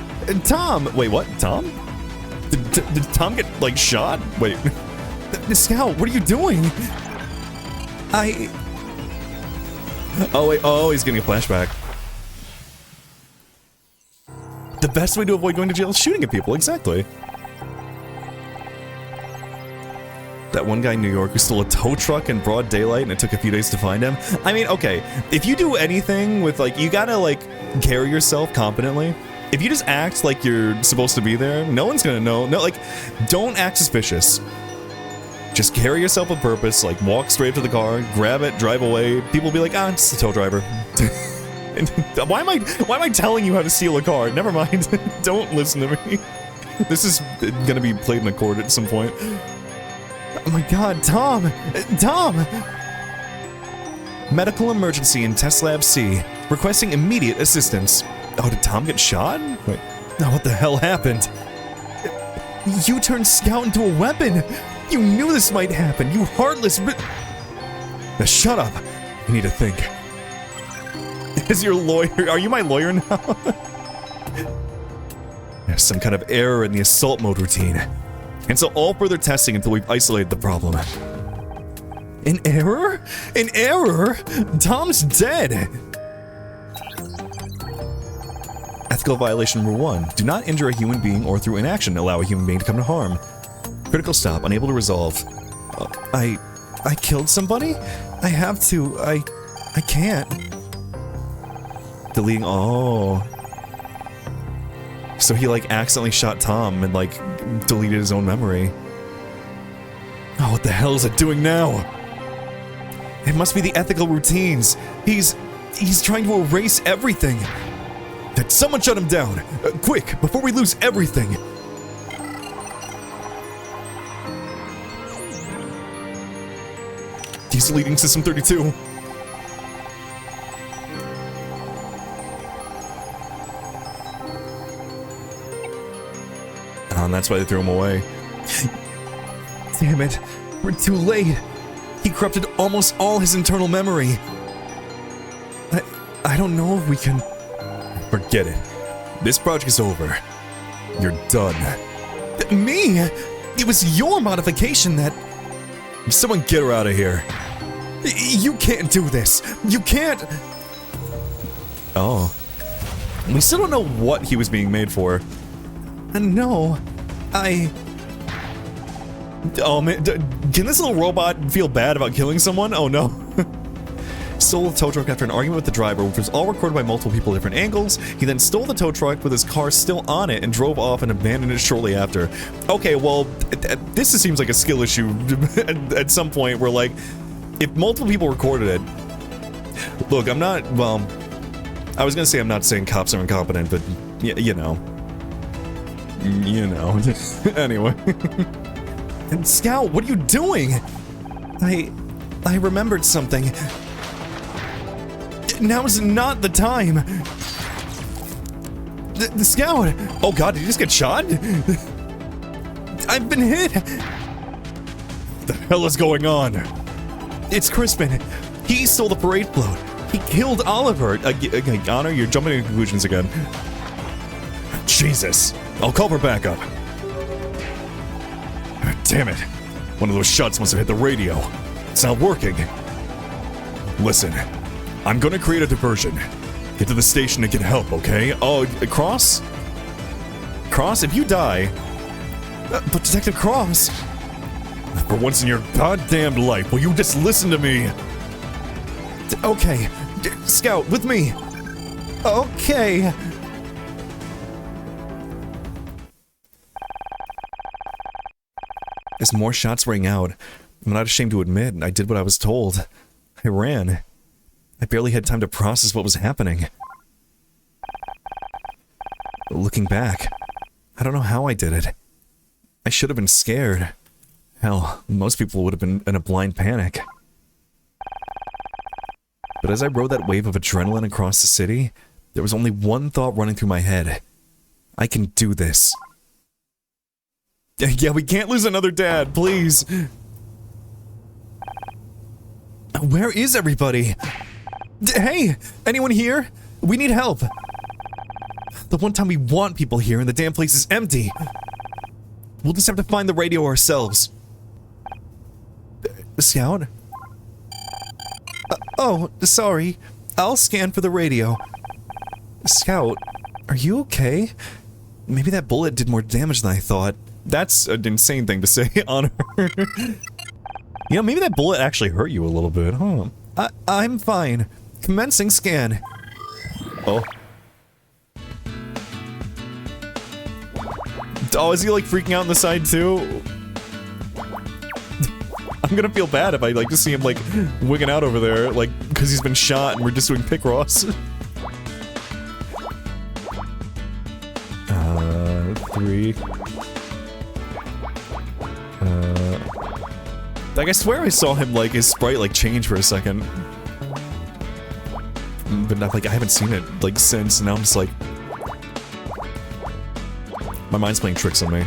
Tom. Wait, what? Tom? Did Tom get, like, shot? Wait. Scout, what are you doing? Oh, wait. Oh, he's getting a flashback. The best way to avoid going to jail is shooting at people. Exactly. That one guy in New York who stole a tow truck in broad daylight and it took a few days to find him. I mean, okay, if you do anything with, like, you gotta, like, carry yourself competently. If you just act like you're supposed to be there, no one's gonna know. No, like, don't act suspicious. Just carry yourself with purpose, like, walk straight to the car, grab it, drive away. People will be like, ah, it's the tow driver. Why am I telling you how to steal a car? Never mind. Don't listen to me. This is gonna be played in a court at some point. Oh my God, Tom! Tom! Medical emergency in Test Lab C. Requesting immediate assistance. Oh, did Tom get shot? Wait. Oh, what the hell happened? You turned Scout into a weapon! You knew this might happen, you heartless Now shut up! I need to think. Is your lawyer... Are you my lawyer now? There's some kind of error in the assault mode routine. Cancel all further testing until we've isolated the problem. An error? An error? Tom's dead! Ethical violation rule 1. Do not injure a human being or through inaction allow a human being to come to harm. Critical stop. Unable to resolve. I killed somebody? I have to. I can't. Deleting. Oh. So he, like, accidentally shot Tom and, like, deleted his own memory. Oh, what the hell is it doing now? It must be the ethical routines. He's trying to erase everything. Someone shut him down. Quick, before we lose everything. He's deleting System 32. And that's why they threw him away. Damn it, we're too late. He corrupted almost all his internal memory. I don't know if we can... Forget it. This project is over. You're done. Me? It was your modification that... Someone get her out of here. You can't do this. You can't... Oh. We still don't know what he was being made for. No, Oh man, can this little robot feel bad about killing someone? Oh no. Stole the tow truck after an argument with the driver, which was all recorded by multiple people at different angles. He then stole the tow truck with his car still on it and drove off and abandoned it shortly after. Okay, well, this seems like a skill issue at some point where, like, if multiple people recorded it... Look, I'm not, well... I was gonna say I'm not saying cops are incompetent, but, you know. You know. Anyway. And Scout, what are you doing? I remembered something. Now's not the time. The Scout! Oh god, did he just get shot? I've been hit! What the hell is going on? It's Crispin. He stole the parade float. He killed Oliver. Honor, you're jumping to conclusions again. Jesus. I'll call for backup. Damn it. One of those shots must have hit the radio. It's not working. Listen. I'm gonna create a diversion. Get to the station and get help, okay? Oh, Cross? Cross, if you die... but Detective Cross... For once in your goddamn life, will you just listen to me? Okay. Scout, with me. Okay. As more shots rang out, I'm not ashamed to admit I did what I was told. I ran. I barely had time to process what was happening. Looking back, I don't know how I did it. I should have been scared. Hell, most people would have been in a blind panic. But as I rode that wave of adrenaline across the city, there was only one thought running through my head. I can do this. Yeah, we can't lose another dad, please. Where is everybody? Hey, anyone here? We need help. The one time we want people here and the damn place is empty. We'll just have to find the radio ourselves. Scout? Oh, sorry. I'll scan for the radio. Scout, are you okay? Maybe that bullet did more damage than I thought. That's an insane thing to say on her. You know, maybe that bullet actually hurt you a little bit, huh? I'm fine. Commencing scan. Oh. Oh, is he like freaking out on the side too? I'm gonna feel bad if I like just see him like wigging out over there, like because he's been shot and we're just doing Picross. 3. Like I swear I saw him like his sprite like change for a second, but not like I haven't seen it like since. And now I'm just like, my mind's playing tricks on me.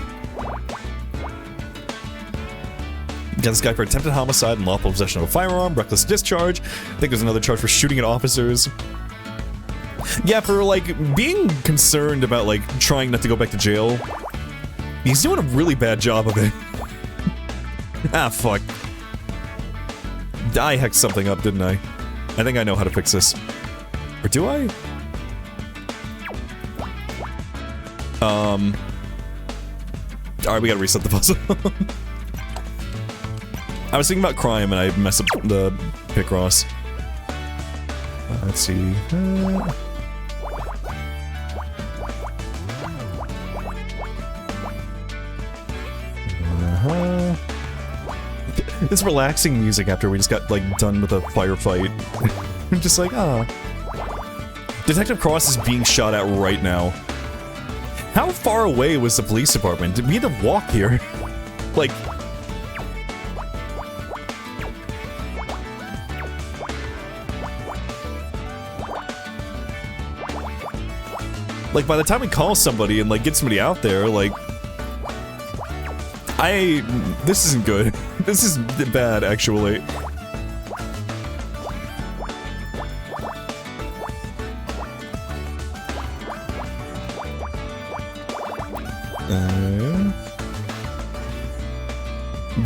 Got this guy for attempted homicide and lawful possession of a firearm, reckless discharge. I think there's another charge for shooting at officers. Yeah, for like being concerned about like trying not to go back to jail. He's doing a really bad job of it. Ah, fuck. I hacked something up, didn't I? I think I know how to fix this. Or do I? Alright, we gotta reset the puzzle. I was thinking about crime and I messed up the Picross. Let's see. This relaxing music after we just got, like, done with a firefight. I'm just like, ah. Detective Cross is being shot at right now. How far away was the police department? Did we have to walk here? Like... Like, by the time we call somebody and, like, get somebody out there, like... This isn't good. This is bad, actually.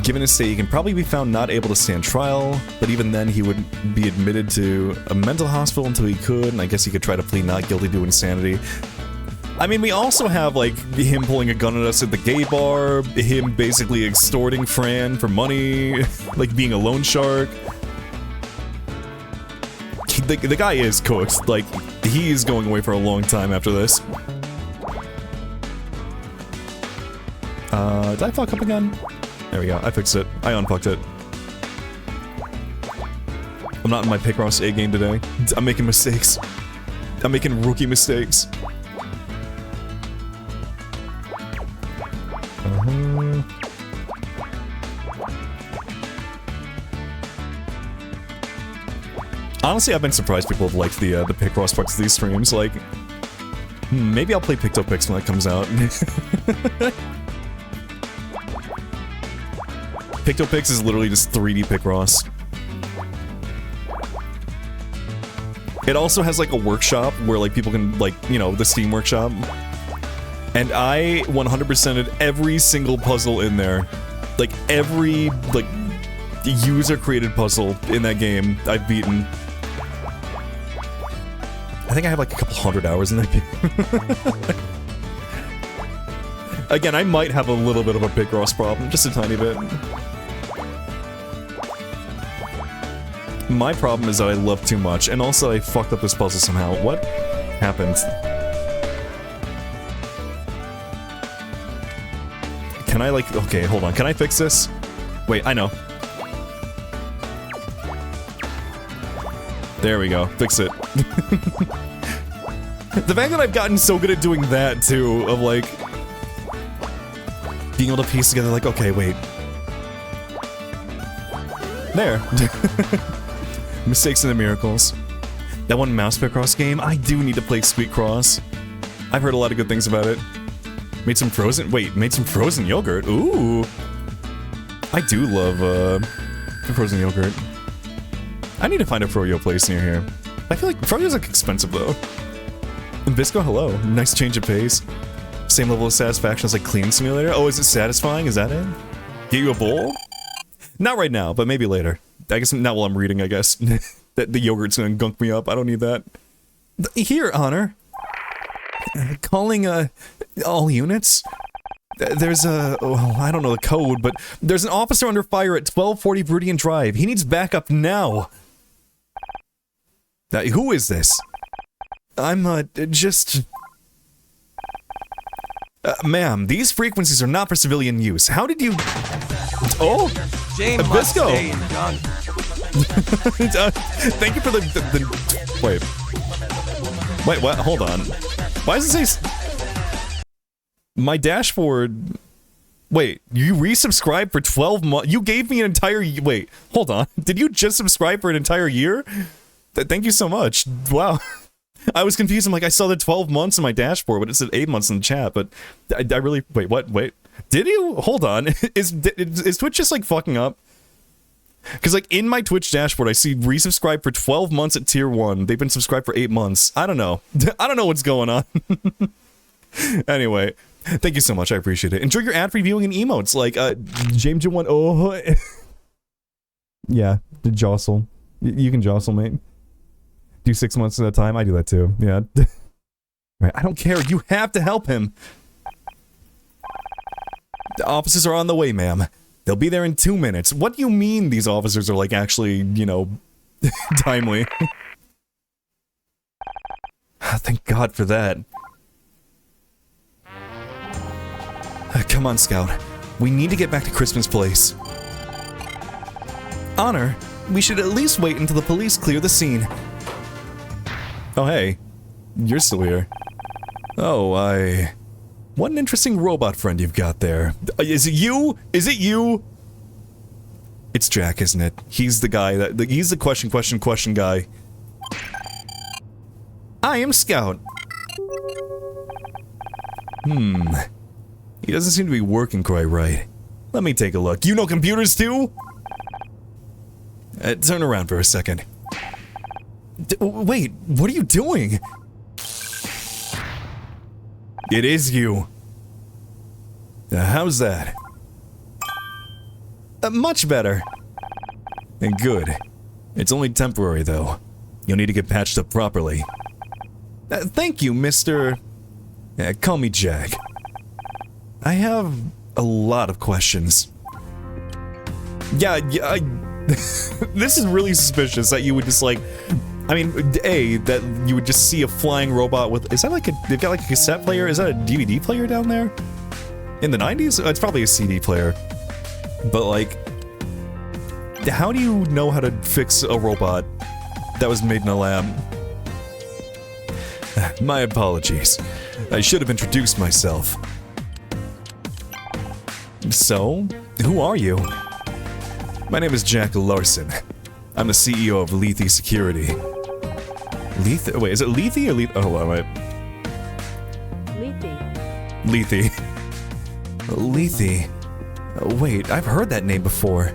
Given his state, he can probably be found not able to stand trial, but even then he would be admitted to a mental hospital until he could, and I guess he could try to plead not guilty to insanity. I mean, we also have, like, him pulling a gun at us at the gay bar, him basically extorting Fran for money, like being a loan shark. The guy is cooked, like, he is going away for a long time after this. Did I fuck up again? There we go, I fixed it. I unfucked it. I'm not in my Picross A game today. I'm making mistakes. I'm making rookie mistakes. Honestly, I've been surprised people have liked the Picross parts of these streams. Like, maybe I'll play Pictopix when that comes out. Pictopix is literally just 3D Picross. It also has like a workshop where like people can like, you know, the Steam workshop. And I 100%ed every single puzzle in there. Like every like user created puzzle in that game I've beaten. I think I have like a couple hundred hours in that game. Again, I might have a little bit of a Picross problem, just a tiny bit. My problem is that I love too much, and also I fucked up this puzzle somehow. What happened? Can I, like... Okay, hold on. Can I fix this? Wait, I know. There we go. Fix it. The fact that I've gotten so good at doing that, too, of, like... being able to piece together, like, okay, wait. There. Mistakes and the miracles. That one Mouse Picross game, I do need to play Sweet Cross. I've heard a lot of good things about it. Made some frozen yogurt. Ooh. I do love, frozen yogurt. I need to find a Froyo place near here. I feel like Froyo's, like, expensive, though. And Visco, hello. Nice change of pace. Same level of satisfaction as, like, Cleaning Simulator. Oh, is it satisfying? Is that it? Get you a bowl? Not right now, but maybe later. I guess not while I'm reading, I guess. That the yogurt's gonna gunk me up. I don't need that. Here, Honor. Calling, all units? There's a... Oh, I don't know the code, but there's an officer under fire at 1240 Viridian Drive. He needs backup now. Who is this? I'm, just... ma'am, these frequencies are not for civilian use. How did you... Oh! James Visco! John. Thank you for the... Wait. Wait, what? Hold on. Why does it say... My dashboard... Wait, you resubscribed for 12 months? You gave me an entire... Wait, hold on. Did you just subscribe for an entire year? Thank you so much. Wow. I was confused. I'm like, I saw the 12 months in my dashboard, but it said 8 months in the chat, but I really... Wait, what? Wait. Did you? Hold on. Is Twitch just, like, fucking up? Because, like, in my Twitch dashboard, I see resubscribe for 12 months at tier 1. They've been subscribed for 8 months. I don't know. I don't know what's going on. Anyway, thank you so much. I appreciate it. Enjoy your ad-free viewing and emotes, like, James J1... Oh... Yeah, the jostle. You can jostle, mate. Do 6 months at a time? I do that too, yeah. Right, I don't care. You have to help him. The officers are on the way, ma'am. They'll be there in 2 minutes. What do you mean these officers are, like, actually, you know, timely? Thank God for that. Come on, Scout. We need to get back to Crispin's place. Honor, we should at least wait until the police clear the scene. Oh, hey. You're still here. Oh, what an interesting robot friend you've got there. Is it you? Is it you? It's Jack, isn't it? He's the guy that... He's the question guy. I am Scout. He doesn't seem to be working quite right. Let me take a look. You know computers too? Turn around for a second. Wait, what are you doing? It is you. How's that? Much better. And good. It's only temporary, though. You'll need to get patched up properly. Thank you, Mr... call me Jack. I have a lot of questions. Yeah, this is really suspicious that you would just, like... I mean, that you would just see a flying robot with... Is that like a... They've got like a cassette player? Is that a DVD player down there? In the 90s? It's probably a CD player. But, like... How do you know how to fix a robot that was made in a lab? My apologies. I should have introduced myself. So, who are you? My name is Jack Larson. I'm the CEO of Lethe Security. Lethe? Wait, is it Lethe or Lethe? Oh, hold on, wait. Lethe. Lethe. Wait, I've heard that name before.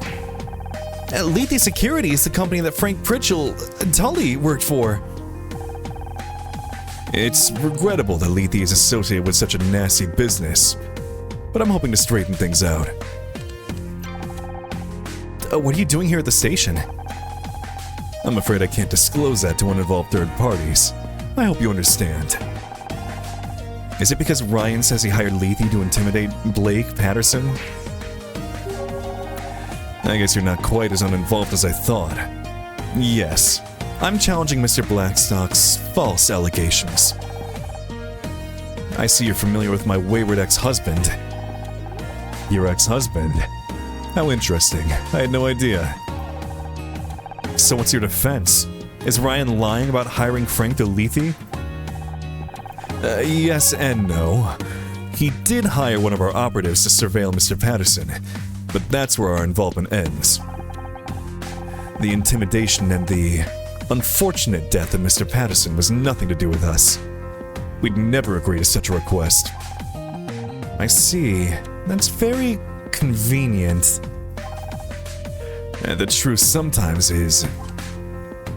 Lethe Security is the company that Frank Pritchell Tully worked for. It's regrettable that Lethe is associated with such a nasty business, but I'm hoping to straighten things out. What are you doing here at the station? I'm afraid I can't disclose that to uninvolved third parties. I hope you understand. Is it because Ryan says he hired Lethe to intimidate Blake Patterson? I guess you're not quite as uninvolved as I thought. Yes, I'm challenging Mr. Blackstock's false allegations. I see you're familiar with my wayward ex-husband. Your ex-husband? How interesting. I had no idea. So what's your defense? Is Ryan lying about hiring Frank to Lethe? Yes and no. He did hire one of our operatives to surveil Mr. Patterson, but that's where our involvement ends. The intimidation and the unfortunate death of Mr. Patterson was nothing to do with us. We'd never agree to such a request. I see. That's very convenient. The truth sometimes is...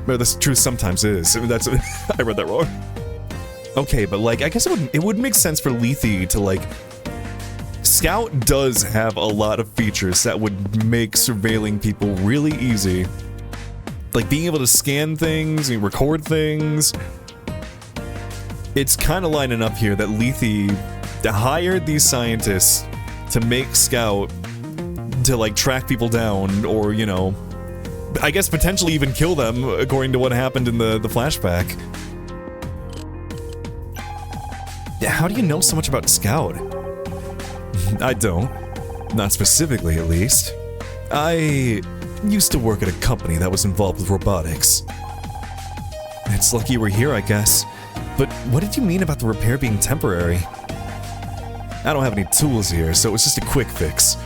Or the truth sometimes is. That's... I read that wrong. Okay, but like, I guess it would make sense for Lethe to like... Scout does have a lot of features that would make surveilling people really easy. Like being able to scan things and record things. It's kind of lining up here that Lethe hired these scientists to make Scout to like track people down, or you know, I guess potentially even kill them according to what happened in the flashback. How do you know so much about Scout? I don't. Not specifically, at least. I used to work at a company that was involved with robotics. It's lucky you were here, I guess. But what did you mean about the repair being temporary? I don't have any tools here, so it was just a quick fix.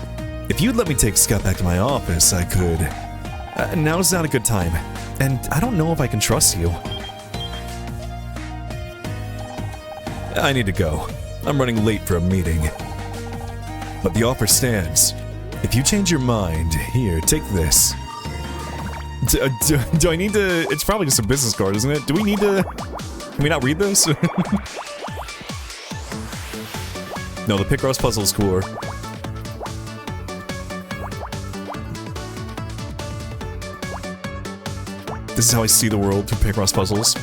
If you'd let me take Scout back to my office, I could. Now's not a good time, and I don't know if I can trust you. I need to go. I'm running late for a meeting. But the offer stands. If you change your mind, here, take this. Do I need to... It's probably just a business card, isn't it? Do we need to... Can we not read this? No, the Picross puzzle is cooler. This is how I see the world through Picross puzzles.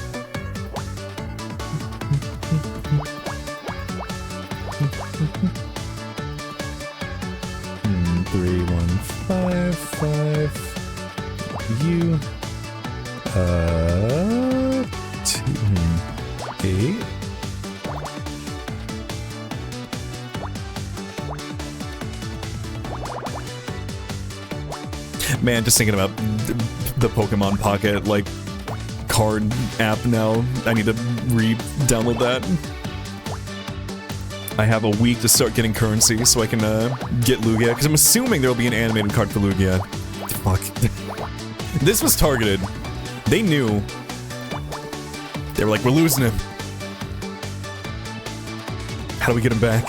Three, 1, 5, 5. You. 2, 8. Man, just thinking about the Pokemon Pocket, like, card app now. I need to re-download that. I have a week to start getting currency so I can get Lugia, because I'm assuming there'll be an animated card for Lugia. Fuck. This was targeted. They knew. They were like, we're losing him. How do we get him back?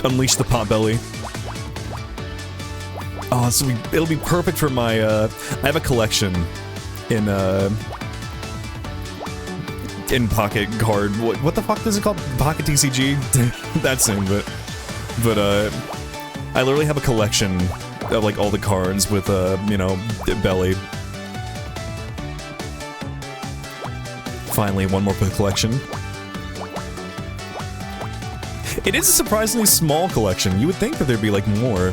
Unleash the Potbelly. Oh, so it'll be perfect for my, I have a collection in Pocket Card. What the fuck is it called? Pocket TCG? That thing, but I literally have a collection of, like, all the cards with, you know, Belly. Finally, one more for the collection. It is a surprisingly small collection. You would think that there'd be, like, more.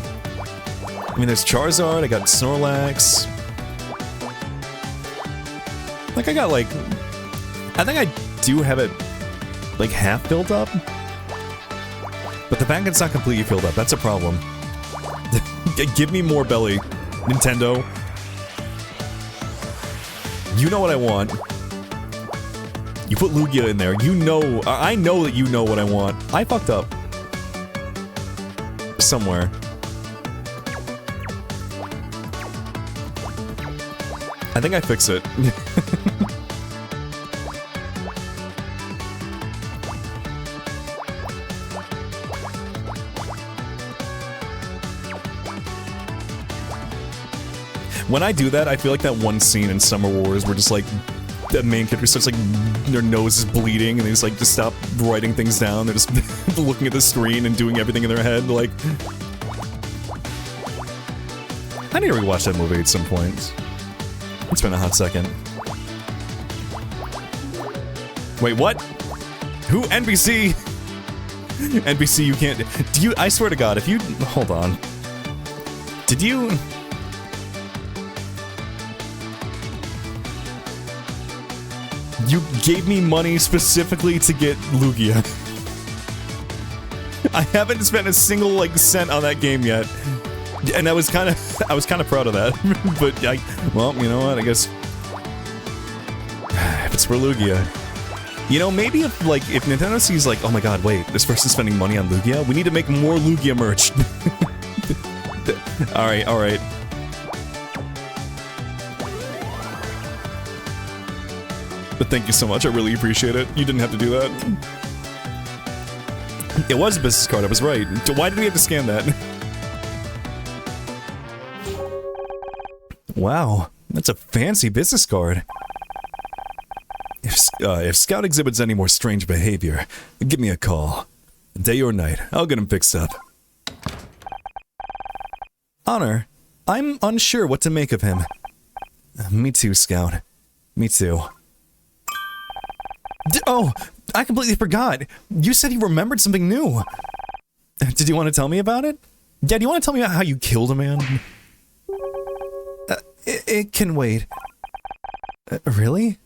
I mean, there's Charizard, I got Snorlax. Like, I got, like... I think I do have it, like, half filled up. But the fact that it's not completely filled up, that's a problem. Give me more Belly, Nintendo. You know what I want. You put Lugia in there, you know... I know that you know what I want. I fucked up. Somewhere. I think I fix it. When I do that, I feel like that one scene in Summer Wars where just like the main character starts like their nose is bleeding and they just stop writing things down. They're just looking at the screen and doing everything in their head. Like, I need to rewatch that movie at some point. It's been a hot second. Wait, what? Who? NBC? NBC, you can't... Do you... I swear to God, if you... Hold on. Did you... You gave me money specifically to get Lugia. I haven't spent a single like cent on that game yet, and I was kind of proud of that. But well, you know what? I guess if it's for Lugia, you know, maybe if Nintendo sees like, oh my god, wait, this person's spending money on Lugia, we need to make more Lugia merch. All right. But thank you so much. I really appreciate it. You didn't have to do that. It was a business card. I was right. Why did we have to scan that? Wow, that's a fancy business card. If Scout exhibits any more strange behavior, give me a call. Day or night, I'll get him fixed up. Honor, I'm unsure what to make of him. Me too, Scout. Me too. Oh, I completely forgot. You said he remembered something new. Did you want to tell me about it? Yeah, do you want to tell me how you killed a man? It can wait. Really?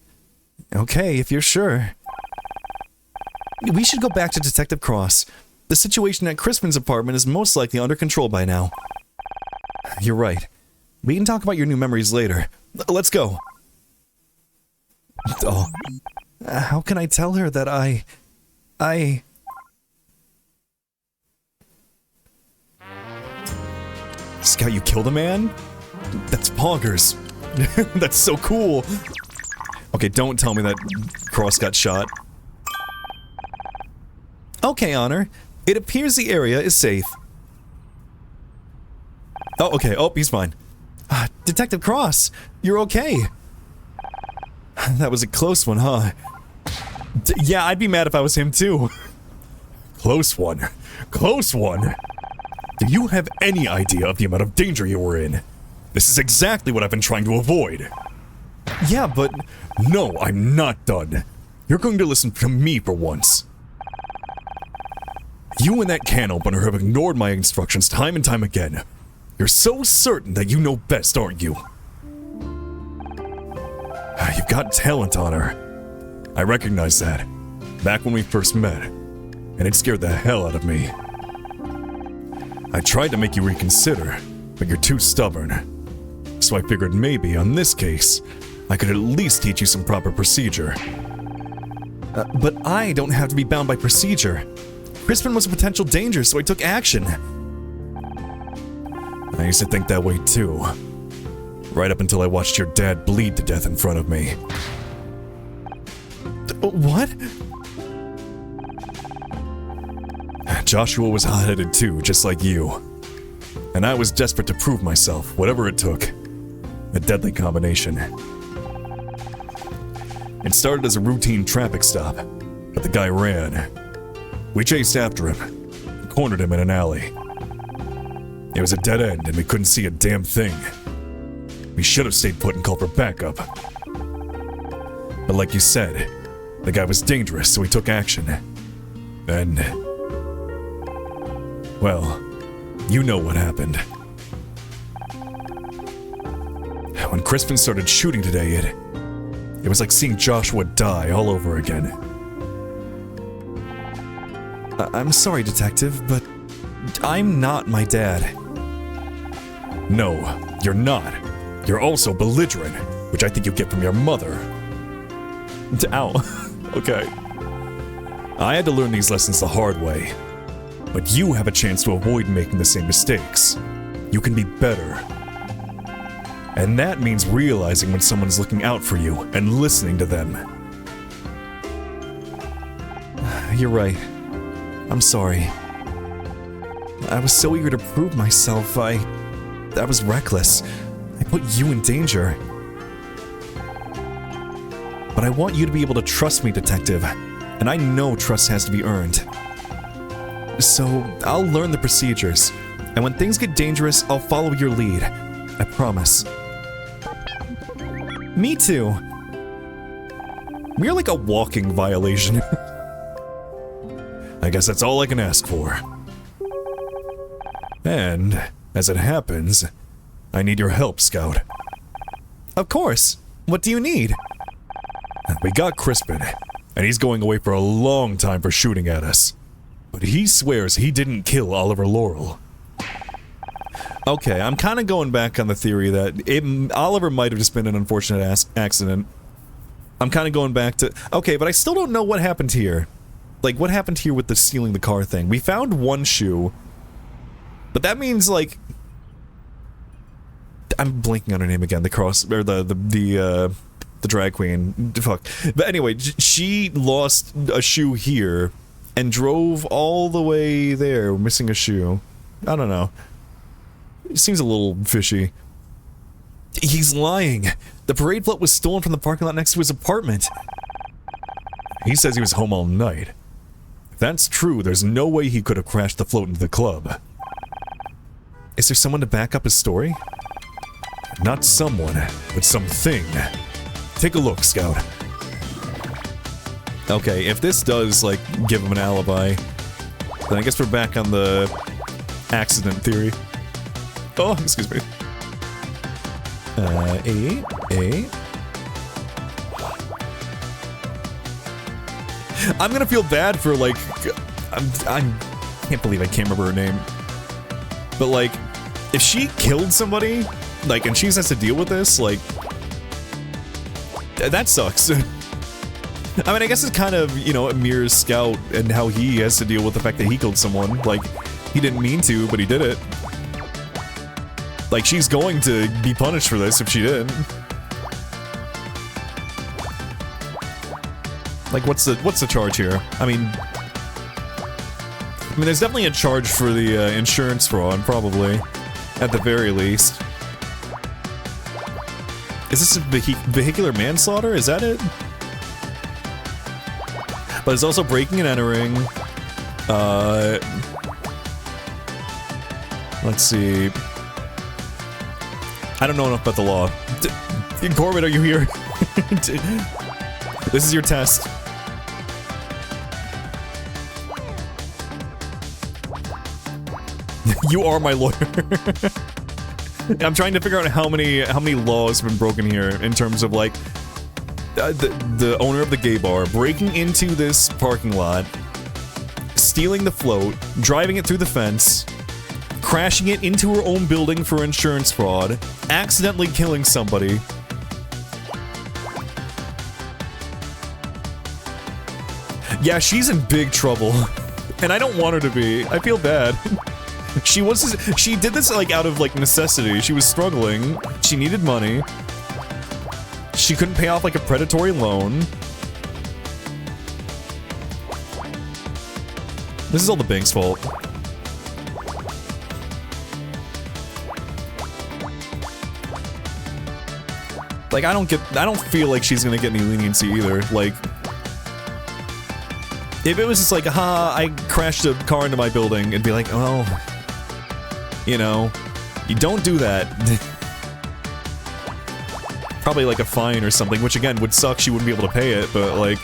Okay, if you're sure. We should go back to Detective Cross. The situation at Crispin's apartment is most likely under control by now. You're right. We can talk about your new memories later. Let's go. Oh. How can I tell her that Scout, you killed a man? That's bonkers. That's so cool. Okay, don't tell me that Cross got shot. Okay, Honor. It appears the area is safe. Oh, okay. Oh, he's fine. Detective Cross, you're okay. That was a close one, huh? Yeah, I'd be mad if I was him too. Close one. Close one. Do you have any idea of the amount of danger you were in? This is exactly what I've been trying to avoid. Yeah, but... No, I'm not done. You're going to listen to me for once. You and that can opener have ignored my instructions time and time again. You're so certain that you know best, aren't you? You've got talent, Honor. I recognize that. Back when we first met. And it scared the hell out of me. I tried to make you reconsider, but you're too stubborn. So I figured maybe, on this case, I could at least teach you some proper procedure. But I don't have to be bound by procedure. Crispin was a potential danger, so I took action. I used to think that way too. Right up until I watched your dad bleed to death in front of me. What? Joshua was hot-headed too, just like you. And I was desperate to prove myself, whatever it took. A deadly combination. It started as a routine traffic stop, but the guy ran. We chased after him, cornered him in an alley. It was a dead end and we couldn't see a damn thing. We should have stayed put and called for backup. But like you said, the guy was dangerous, so we took action. And... well, you know what happened. When Crispin started shooting today, it was like seeing Joshua die all over again. I'm sorry, Detective, but I'm not my dad. No, you're not. You're also belligerent, which I think you get from your mother. Ow. Okay. I had to learn these lessons the hard way. But you have a chance to avoid making the same mistakes. You can be better. And that means realizing when someone's looking out for you and listening to them. You're right. I'm sorry. I was so eager to prove myself, I was reckless. I put you in danger. But I want you to be able to trust me, Detective. And I know trust has to be earned. So, I'll learn the procedures. And when things get dangerous, I'll follow your lead. I promise. Me too. We're like a walking violation. I guess that's all I can ask for. And, as it happens, I need your help, Scout. Of course. What do you need? We got Crispin, and he's going away for a long time for shooting at us. But he swears he didn't kill Oliver Laurel. Okay, I'm kind of going back on the theory that Oliver might have just been an unfortunate accident. I'm kind of going back to... Okay, but I still don't know what happened here. Like, what happened here with the stealing the car thing? We found one shoe, but that means, like... I'm blanking on her name again, the drag queen. Fuck. But anyway, she lost a shoe here and drove all the way there, missing a shoe. I don't know. It seems a little fishy. He's lying. The parade float was stolen from the parking lot next to his apartment. He says he was home all night. If that's true, there's no way he could have crashed the float into the club. Is there someone to back up his story? Not someone, but something. Take a look, Scout. Okay, if this does, like, give him an alibi, then I guess we're back on the accident theory. Oh, excuse me. I'm gonna feel bad for, like, I can't believe I can't remember her name. But, like, if she killed somebody, like, and she has to deal with this, like, that sucks. I mean, I guess it's kind of, you know, it mirrors Scout and how he has to deal with the fact that he killed someone. Like, he didn't mean to, but he did it. Like, she's going to be punished for this if she did. Like, what's the charge here? I mean, there's definitely a charge for the insurance fraud, probably, at the very least. Is this a vehicular manslaughter? Is that it? But it's also breaking and entering. Let's see. I don't know enough about the law. Corbett, are you here? This is your test. You are my lawyer. I'm trying to figure out how many laws have been broken here in terms of, like, the owner of the gay bar breaking into this parking lot, stealing the float, driving it through the fence, crashing it into her own building for insurance fraud, accidentally killing somebody. Yeah, she's in big trouble, and I don't want her to be. I feel bad. She did this, like, out of, like, necessity. She was struggling. She needed money. She couldn't pay off, like, a predatory loan. This is all the bank's fault. Like, I don't feel like she's gonna get any leniency either. Like, if it was just like, I crashed a car into my building, it'd be like, oh, you know, you don't do that. Probably like a fine or something, which again would suck, she wouldn't be able to pay it, but like,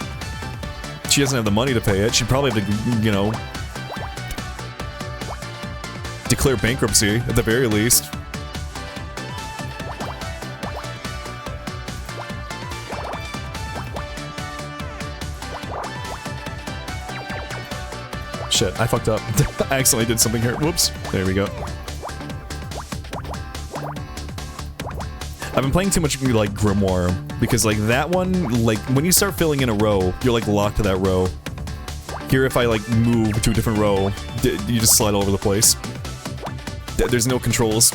she doesn't have the money to pay it, she'd probably have to, you know, declare bankruptcy, at the very least. Shit, I fucked up. I accidentally did something here. Whoops. There we go. I've been playing too much, like, Grimoire, because, like, that one, like, when you start filling in a row, you're, like, locked to that row. Here, if I, like, move to a different row, you just slide all over the place. There's no controls.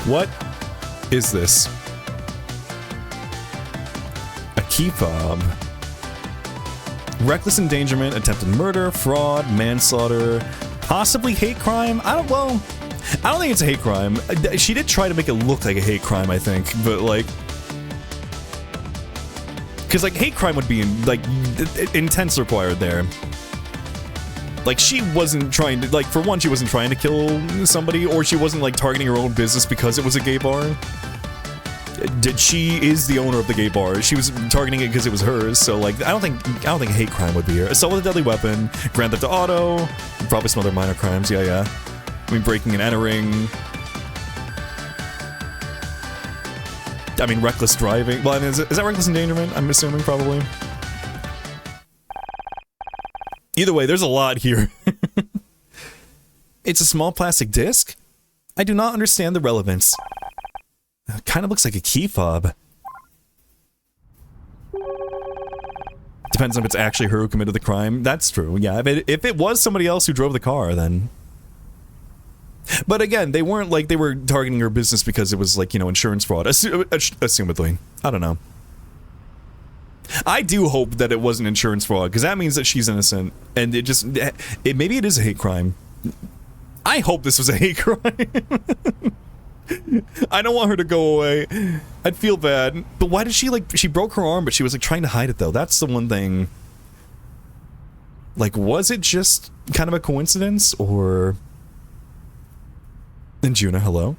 What is this? A key fob. Reckless endangerment, attempted murder, fraud, manslaughter, possibly hate crime? I don't think it's a hate crime. She did try to make it look like a hate crime, I think, but like... Because, like, hate crime would be, like, intents required there. Like, she wasn't trying to, like, for one, she wasn't trying to kill somebody, or she wasn't, like, targeting her own business because it was a gay bar. She is the owner of the gay bar. She was targeting it because it was hers. So like, I don't think hate crime would be here. Assault with a deadly weapon, Grand Theft Auto, probably some other minor crimes. Yeah. I mean, breaking and entering. I mean, reckless driving. Well, I mean, is that reckless endangerment? I'm assuming probably. Either way, there's a lot here. It's a small plastic disc? I do not understand the relevance. It kind of looks like a key fob. Depends on if it's actually her who committed the crime. That's true, yeah. If it was somebody else who drove the car, then... But again, they weren't like they were targeting her business because it was like, you know, insurance fraud. Assumedly. I don't know. I do hope that it wasn't insurance fraud, because that means that she's innocent. And maybe it is a hate crime. I hope this was a hate crime. I don't want her to go away. I'd feel bad. But why did she broke her arm, but she was like trying to hide it though. That's the one thing. Like, was it just kind of a coincidence, or... And Juna, hello?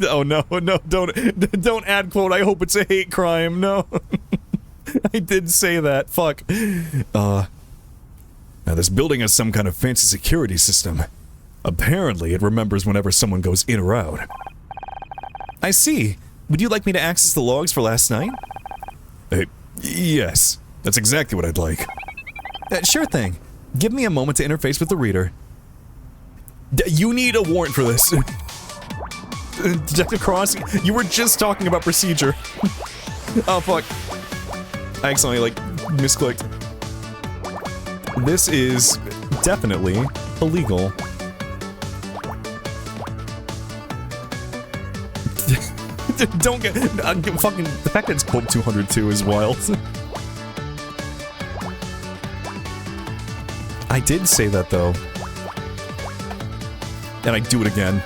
Oh no, don't add quote, I hope it's a hate crime, no. I did say that, fuck. Now this building has some kind of fancy security system. Apparently it remembers whenever someone goes in or out. I see. Would you like me to access the logs for last night? Yes. That's exactly what I'd like. Sure thing. Give me a moment to interface with the reader. You need a warrant for this. Detective Cross, you were just talking about procedure. Oh, fuck. I accidentally, like, misclicked. This is definitely illegal. Don't get... fucking... The fact that it's quote 202 is wild. I did say that, though. And I do it again.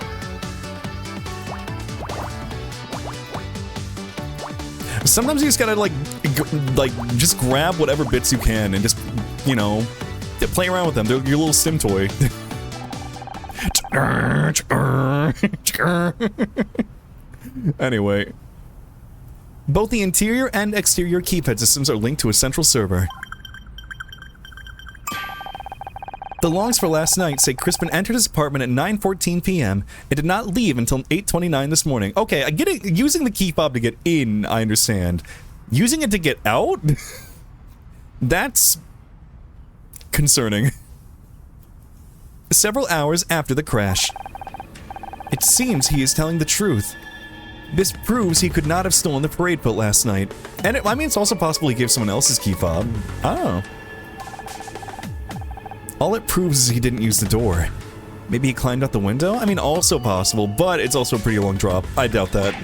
Sometimes you just gotta, like, just grab whatever bits you can and just, you know, play around with them. They're your little sim toy. Anyway. Both the interior and exterior keypad systems are linked to a central server. The logs for last night say Crispin entered his apartment at 9:14 p.m. and did not leave until 8:29 this morning. Okay, I get it. Using the key fob to get in, I understand. Using it to get out? That's concerning. Several hours after the crash. It seems he is telling the truth. This proves he could not have stolen the parade boat last night. And I mean, it's also possible he gave someone else's key fob. I don't know. All it proves is he didn't use the door. Maybe he climbed out the window? I mean, also possible, but it's also a pretty long drop. I doubt that.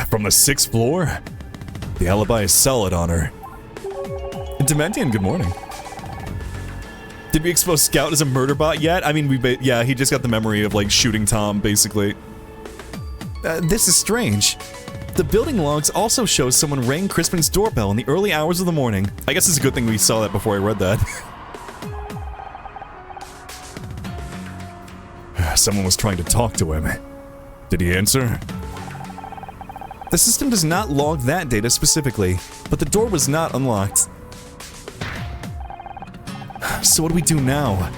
From the 6th floor? The alibi is solid, Honor. Dementian, good morning. Did we expose Scout as a murder bot yet? I mean, yeah, he just got the memory of, like, shooting Tom, basically. This is strange. The building logs also show someone rang Crispin's doorbell in the early hours of the morning. I guess it's a good thing we saw that before I read that. Someone was trying to talk to him. Did he answer? The system does not log that data specifically, but the door was not unlocked. So what do we do now?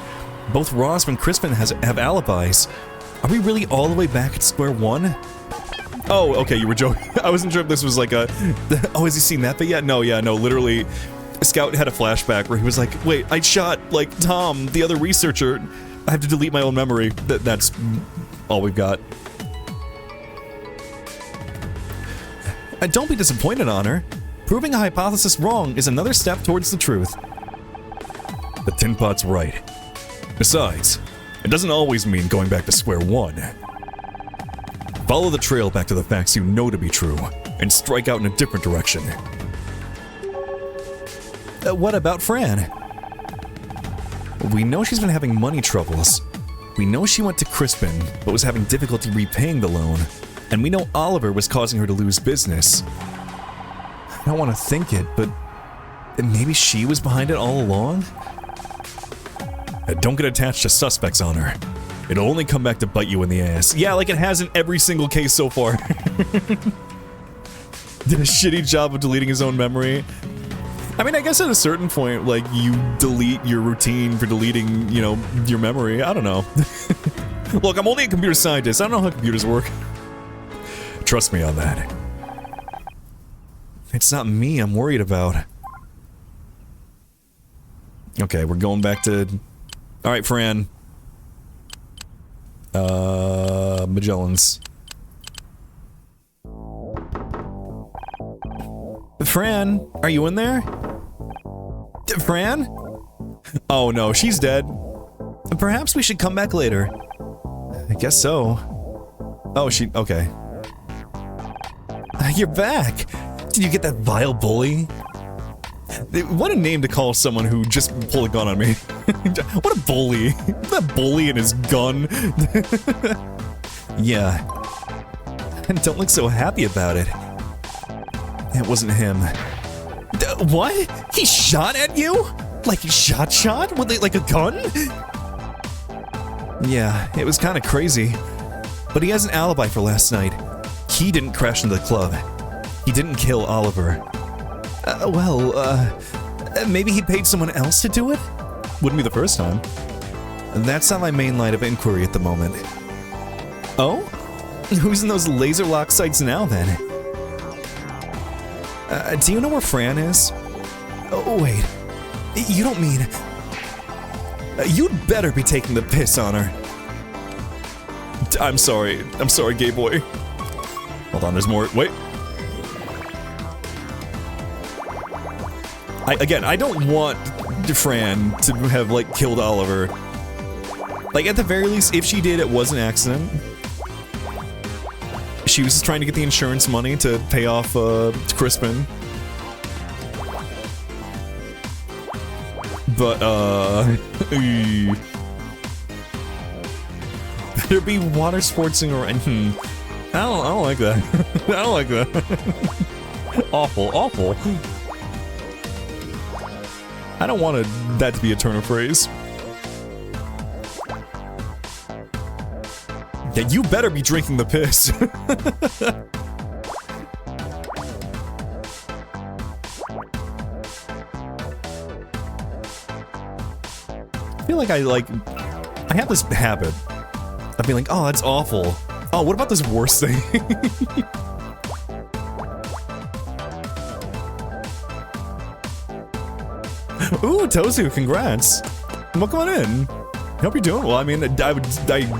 Both Ross and Crispin have alibis. Are we really all the way back at square one? Oh, okay, you were joking. I wasn't sure if this was like a... Oh, has he seen that? But yeah, no, literally... Scout had a flashback where he was like, wait, I shot, like, Tom, the other researcher. I have to delete my own memory. That's all we've got. Don't be disappointed, Honor. Proving a hypothesis wrong is another step towards the truth. The Tin Pot's right. Besides, it doesn't always mean going back to square one. Follow the trail back to the facts you know to be true, and strike out in a different direction. What about Fran? We know she's been having money troubles. We know she went to Crispin, but was having difficulty repaying the loan. And we know Oliver was causing her to lose business. I don't want to think it, but maybe she was behind it all along? Don't get attached to suspects, Honor. it'll only come back to bite you in the ass. Yeah, like it has in every single case so far. Did a shitty job of deleting his own memory. I mean, I guess at a certain point, like, you delete your routine for deleting, you know, your memory. I don't know. Look, I'm only a computer scientist. I don't know how computers work. Trust me on that. It's not me I'm worried about. Okay, we're going back to... Alright, Fran. Magellan's. Fran, are you in there? Fran? Oh no, she's dead. Perhaps we should come back later. I guess so. Oh, okay. You're back! Did you get that vile bully? What a name to call someone who just pulled a gun on me. What a bully. That bully and his gun. Yeah. Don't look so happy about it. It wasn't him. What? He shot at you? Like he shot? With like a gun? Yeah, it was kind of crazy. But he has an alibi for last night. He didn't crash into the club. He didn't kill Oliver. Maybe he paid someone else to do it? Wouldn't be the first time. That's not my main line of inquiry at the moment. Oh? Who's in those laser lock sights now, then? Do you know where Fran is? Oh, wait. You don't mean... you'd better be taking the piss on her. I'm sorry, gay boy. Hold on, there's more. Wait. I don't want Fran to have, like, killed Oliver. Like, at the very least, if she did, it was an accident. She was just trying to get the insurance money to pay off, Crispin. But, better be water sportsing or... I don't like that. I don't like that. Awful. I don't want that to be a turn of phrase. Yeah, you better be drinking the piss. I feel like I have this habit of being like, oh, that's awful. Oh, what about this worst thing? Ooh, Tozu, congrats. Welcome on in. Hope you're doing well. I mean, I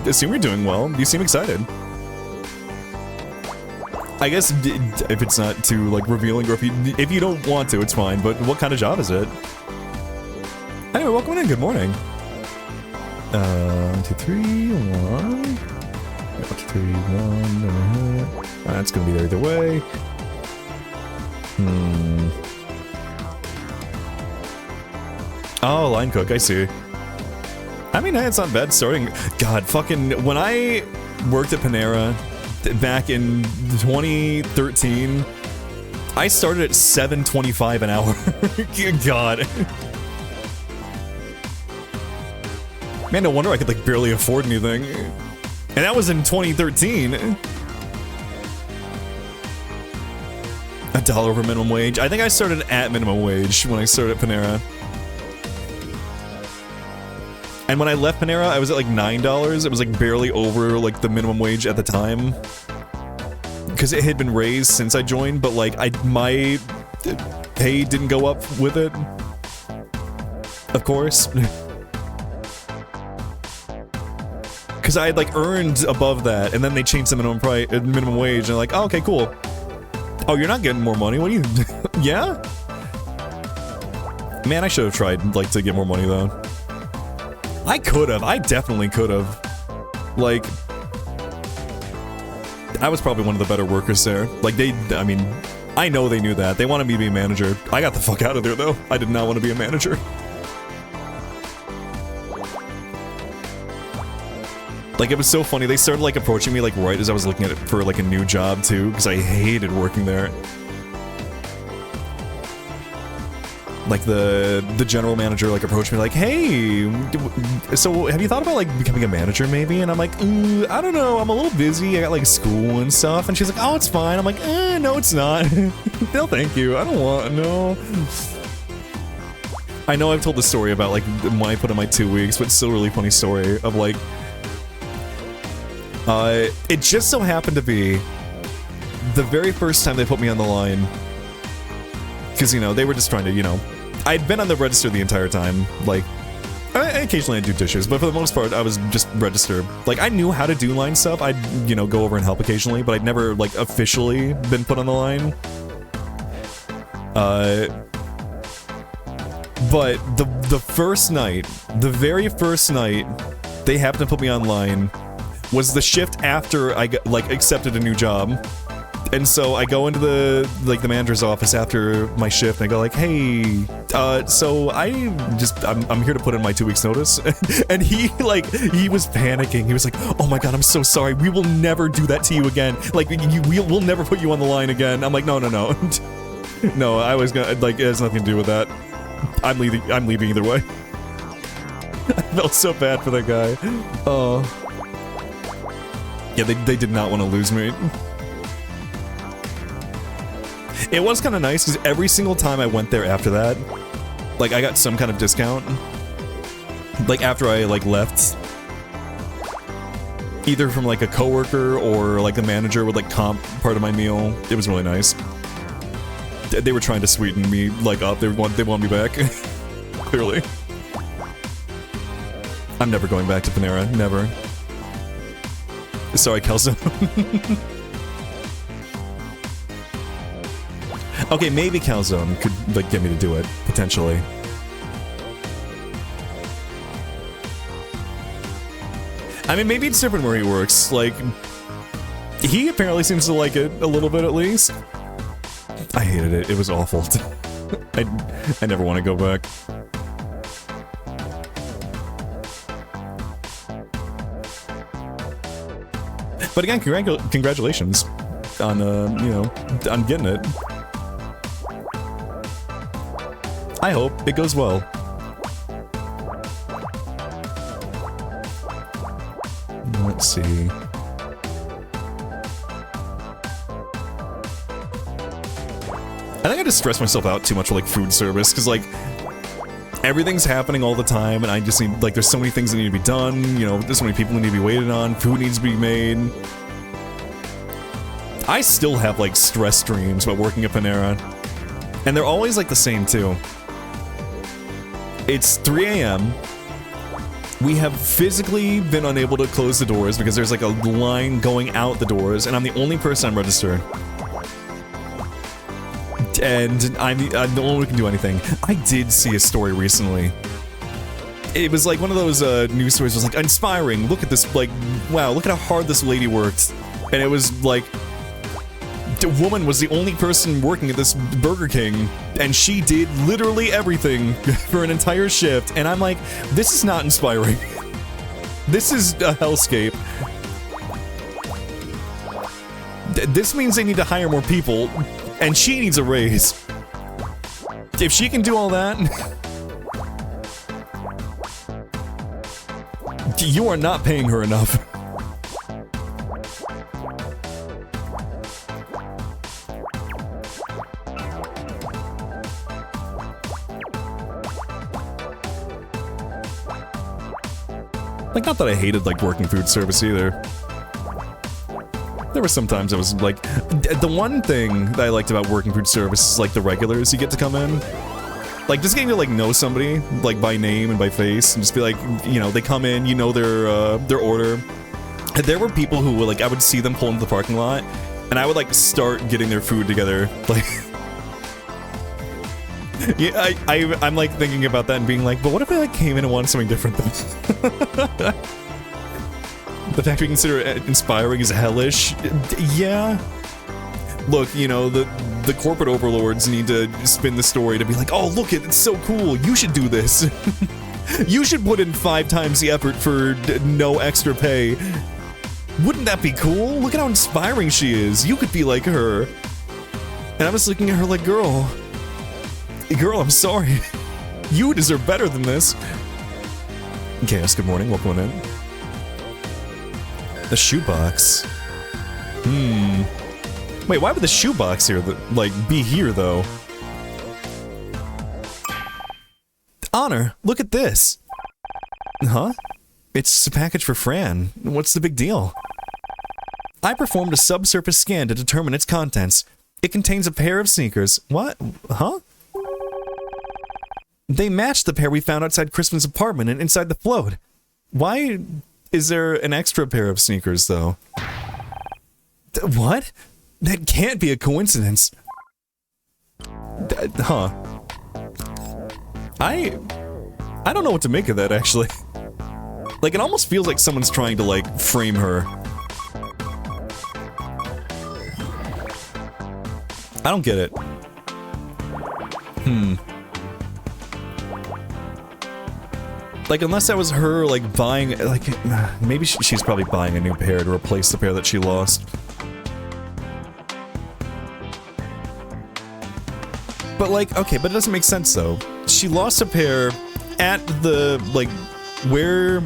assume you're doing well. You seem excited. I guess if it's not too, like, revealing, or if you don't want to, it's fine, but what kind of job is it? Anyway, welcome in, good morning. 1, 2, 3, 1. 1, 2, 3, 1. That's gonna be there either way. Oh, line cook, I see. I mean, it's not bad starting. God, fucking, when I worked at Panera back in 2013, I started at $7.25 an hour. God. Man, no wonder I could, like, barely afford anything. And that was in 2013. $1 over minimum wage. I think I started at minimum wage when I started at Panera. And when I left Panera, I was at like $9. It was like barely over like the minimum wage at the time. Because it had been raised since I joined, but like my pay didn't go up with it. Of course. Because I had like earned above that, and then they changed the minimum wage, and they're like, oh, okay, cool. Oh, you're not getting more money? What are you... Yeah? Man, I should have tried, like, to get more money, though. I could have. I definitely could have. Like... I was probably one of the better workers there. Like, I mean, I know they knew that. They wanted me to be a manager. I got the fuck out of there, though. I did not want to be a manager. Like, it was so funny, they started, like, approaching me, like, right as I was looking at it for, like, a new job, too, because I hated working there. like the general manager like approached me like, hey, so have you thought about like becoming a manager maybe? And I'm like, I don't know, I'm a little busy, I got like school and stuff. And she's like, oh, it's fine. I'm like, no, it's not. No, thank you, I don't want, no. I know I've told the story about like when I put in my 2 weeks, but it's still a really funny story of like, it just so happened to be the very first time they put me on the line, because, you know, they were just trying to, you know, I'd been on the register the entire time, like, occasionally I'd do dishes, but for the most part, I was just registered. Like, I knew how to do line stuff, I'd, you know, go over and help occasionally, but I'd never, like, officially been put on the line. But the first night, the very first night, they happened to put me on line, was the shift after I got, like, accepted a new job. And so I go into the manager's office after my shift and I go like, hey, so I'm here to put in my 2 weeks notice. And he was panicking. He was like, oh my god, I'm so sorry. We will never do that to you again. Like, we'll never put you on the line again. I'm like, no. No, I was gonna, like, it has nothing to do with that. I'm leaving either way. I felt so bad for that guy. Oh. Yeah, they did not want to lose me. It was kind of nice, because every single time I went there after that, like, I got some kind of discount. Like, after I, like, left. Either from, like, a coworker or, like, the manager would, like, comp part of my meal. It was really nice. They were trying to sweeten me, like, up. They want me back. Clearly. I'm never going back to Panera. Never. Sorry, Kelso. Okay, maybe Calzone could, like, get me to do it, potentially. I mean, maybe it's different where he works, like, he apparently seems to like it a little bit at least. I hated it, it was awful. I never want to go back. But again, congratulations on, you know, on getting it. I hope it goes well. Let's see. I think I just stress myself out too much for, like, food service, because, like, everything's happening all the time, and I just need, like, there's so many things that need to be done, you know, there's so many people that need to be waited on, food needs to be made. I still have, like, stress dreams about working at Panera, and they're always, like, the same, too. It's 3 a.m. We have physically been unable to close the doors because there's like a line going out the doors, and I'm the only person on register. And I'm the only one who can do anything. I did see a story recently. It was like one of those news stories. It was like, inspiring. Look at this, like, wow, look at how hard this lady worked. And it was like, the woman was the only person working at this Burger King, and she did literally everything for an entire shift, and I'm like, this is not inspiring. This is a hellscape. This means they need to hire more people, and she needs a raise. If she can do all that, you are not paying her enough. Like, not that I hated, like, working food service either. There were some times I was, like... The one thing that I liked about working food service is, like, the regulars you get to come in. Like, just getting to, like, know somebody, like, by name and by face, and just be like, you know, they come in, you know their order. And there were people who were, like, I would see them pull into the parking lot, and I would, like, start getting their food together, like... Yeah, I'm like thinking about that and being like, but what if I like came in and wanted something different then? The fact we consider it inspiring is hellish. Yeah. Look, you know, the corporate overlords need to spin the story to be like, oh, look, it's so cool, you should do this. You should put in 5 times the effort for no extra pay. Wouldn't that be cool? Look at how inspiring she is. You could be like her. And I was looking at her like, girl, Girl, I'm sorry. You deserve better than this. Okay, yes, good morning. Welcome on in. The shoebox. Wait, why would the shoebox here, like, be here, though? Honor, look at this. Huh? It's a package for Fran. What's the big deal? I performed a subsurface scan to determine its contents. It contains a pair of sneakers. What? Huh? They matched the pair we found outside Crispin's apartment and inside the float. Why is there an extra pair of sneakers, though? What? That can't be a coincidence. Huh. I don't know what to make of that, actually. Like, it almost feels like someone's trying to, like, frame her. I don't get it. Like, unless that was her, like, buying, like, maybe she's probably buying a new pair to replace the pair that she lost. But, like, okay, but it doesn't make sense, though. She lost a pair at the, like, where...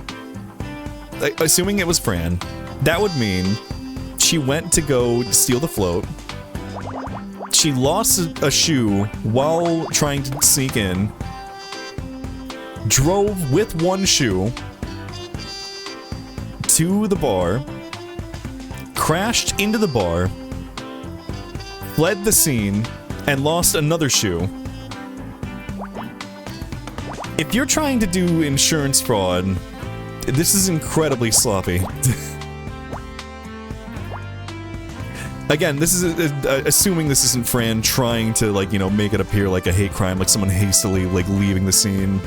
Like, assuming it was Fran, that would mean she went to go steal the float. She lost a shoe while trying to sneak in. Drove with one shoe to the bar. Crashed into the bar. Fled the scene. And lost another shoe. If you're trying to do insurance fraud, this is incredibly sloppy. Again, this is assuming this isn't Fran trying to, like, you know, make it appear like a hate crime, like someone hastily, like, leaving the scene.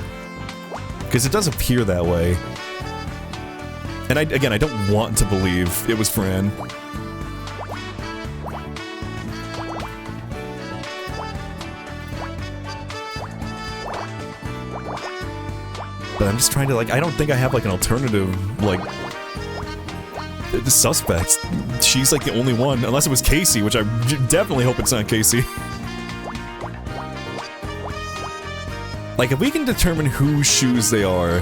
Because it does appear that way. And again, I don't want to believe it was Fran. But I'm just trying to, like, I don't think I have, like, an alternative, like, suspect. She's, like, the only one, unless it was Casey, which I definitely hope it's not Casey. Like, if we can determine whose shoes they are,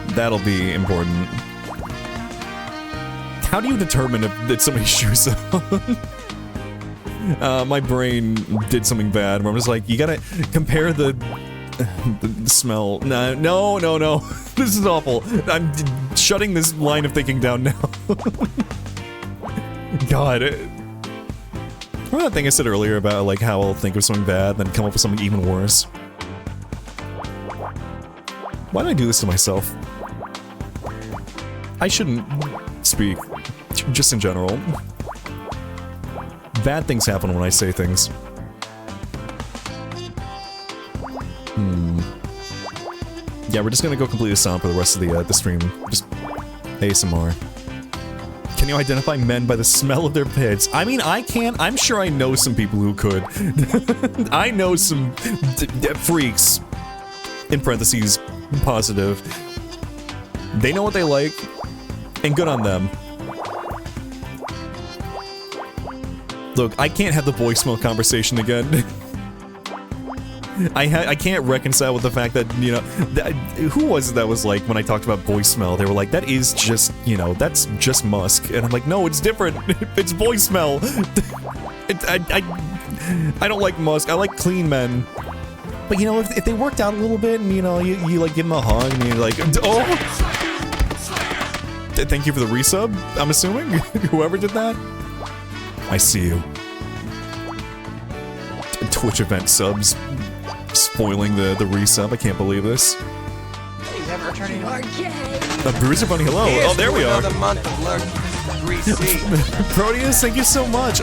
that'll be important. How do you determine if it's somebody's shoes? My brain did something bad, where I'm just like, you gotta compare the smell. No. This is awful. I'm shutting this line of thinking down now. God. Remember that thing I said earlier about, like, how I'll think of something bad, then come up with something even worse? Why do I do this to myself? I shouldn't speak. Just in general. Bad things happen when I say things. Yeah, we're just gonna go completely silent for the rest of the stream. Just ASMR. Can you identify men by the smell of their pits? I mean, I can't. I'm sure I know some people who could. I know some freaks. In parentheses, positive. They know what they like, and good on them. Look, I can't have the voicemail conversation again. I can't reconcile with the fact that, you know, who was it that was like, when I talked about voicemail, they were like, that is just, you know, that's just Musk. And I'm like, no, it's different. It's voicemail. I don't like Musk. I like clean men. But, you know, if they worked out a little bit and, you know, you like, give them a hug and you're like, oh! Thank you for the resub, I'm assuming? Whoever did that? I see you. Twitch event subs. Spoiling the resub. I can't believe this. Bruiser Bunny, hello. Oh, there we are. Proteus, thank you so much.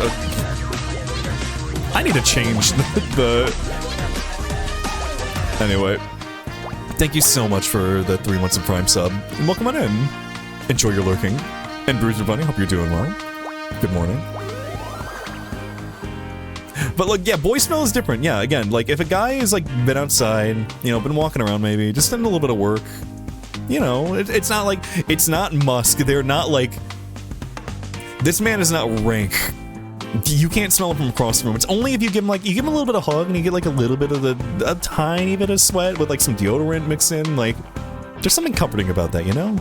I need to change the... Anyway. Thank you so much for the 3 months of Prime sub. And welcome on in. Enjoy your lurking. And Bruiser Bunny, hope you're doing well. Good morning. But look, yeah, voicemail is different. Yeah, again, like, if a guy is, like, been outside, you know, been walking around maybe, just done a little bit of work, you know, it's not like, it's not Musk. They're not, like, this man is not rank. You can't smell it from across the room. It's only if you give him like, you give him a little bit of hug and you get like a little bit of a tiny bit of sweat with like some deodorant mixed in. Like, there's something comforting about that, you know?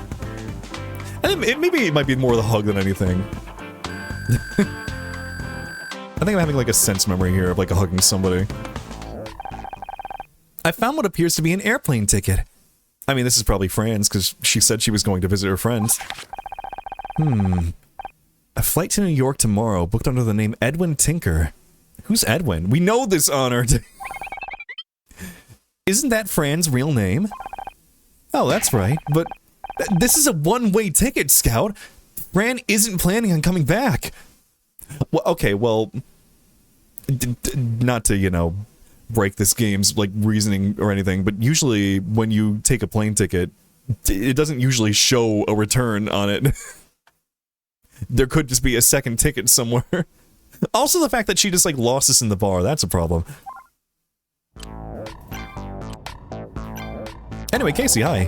And maybe it might be more of the hug than anything. I think I'm having like a sense memory here of like hugging somebody. I found what appears to be an airplane ticket. I mean, this is probably Fran's because she said she was going to visit her friends. A flight to New York tomorrow, booked under the name Edwin Tinker. Who's Edwin? We know this honor. Isn't that Fran's real name? Oh, that's right, but this is a one-way ticket, Scout. Fran isn't planning on coming back. Well, okay, well, not to, you know, break this game's, like, reasoning or anything, but usually when you take a plane ticket, it doesn't usually show a return on it. There could just be a second ticket somewhere. Also, the fact that she just, like, lost us in the bar, that's a problem. Anyway, Casey, hi.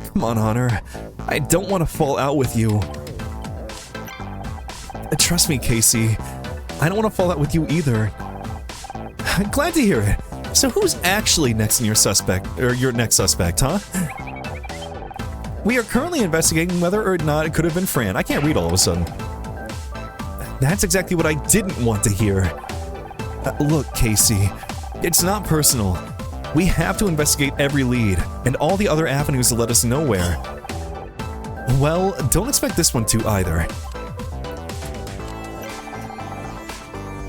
Come on, Honor. I don't want to fall out with you. Trust me, Casey. I don't want to fall out with you either. Glad to hear it. So who's actually next in your suspect, or your next suspect, huh? We are currently investigating whether or not it could have been Fran. I can't read all of a sudden. That's exactly what I didn't want to hear. Look, Casey, it's not personal. We have to investigate every lead, and all the other avenues that let us nowhere. Well, don't expect this one to either.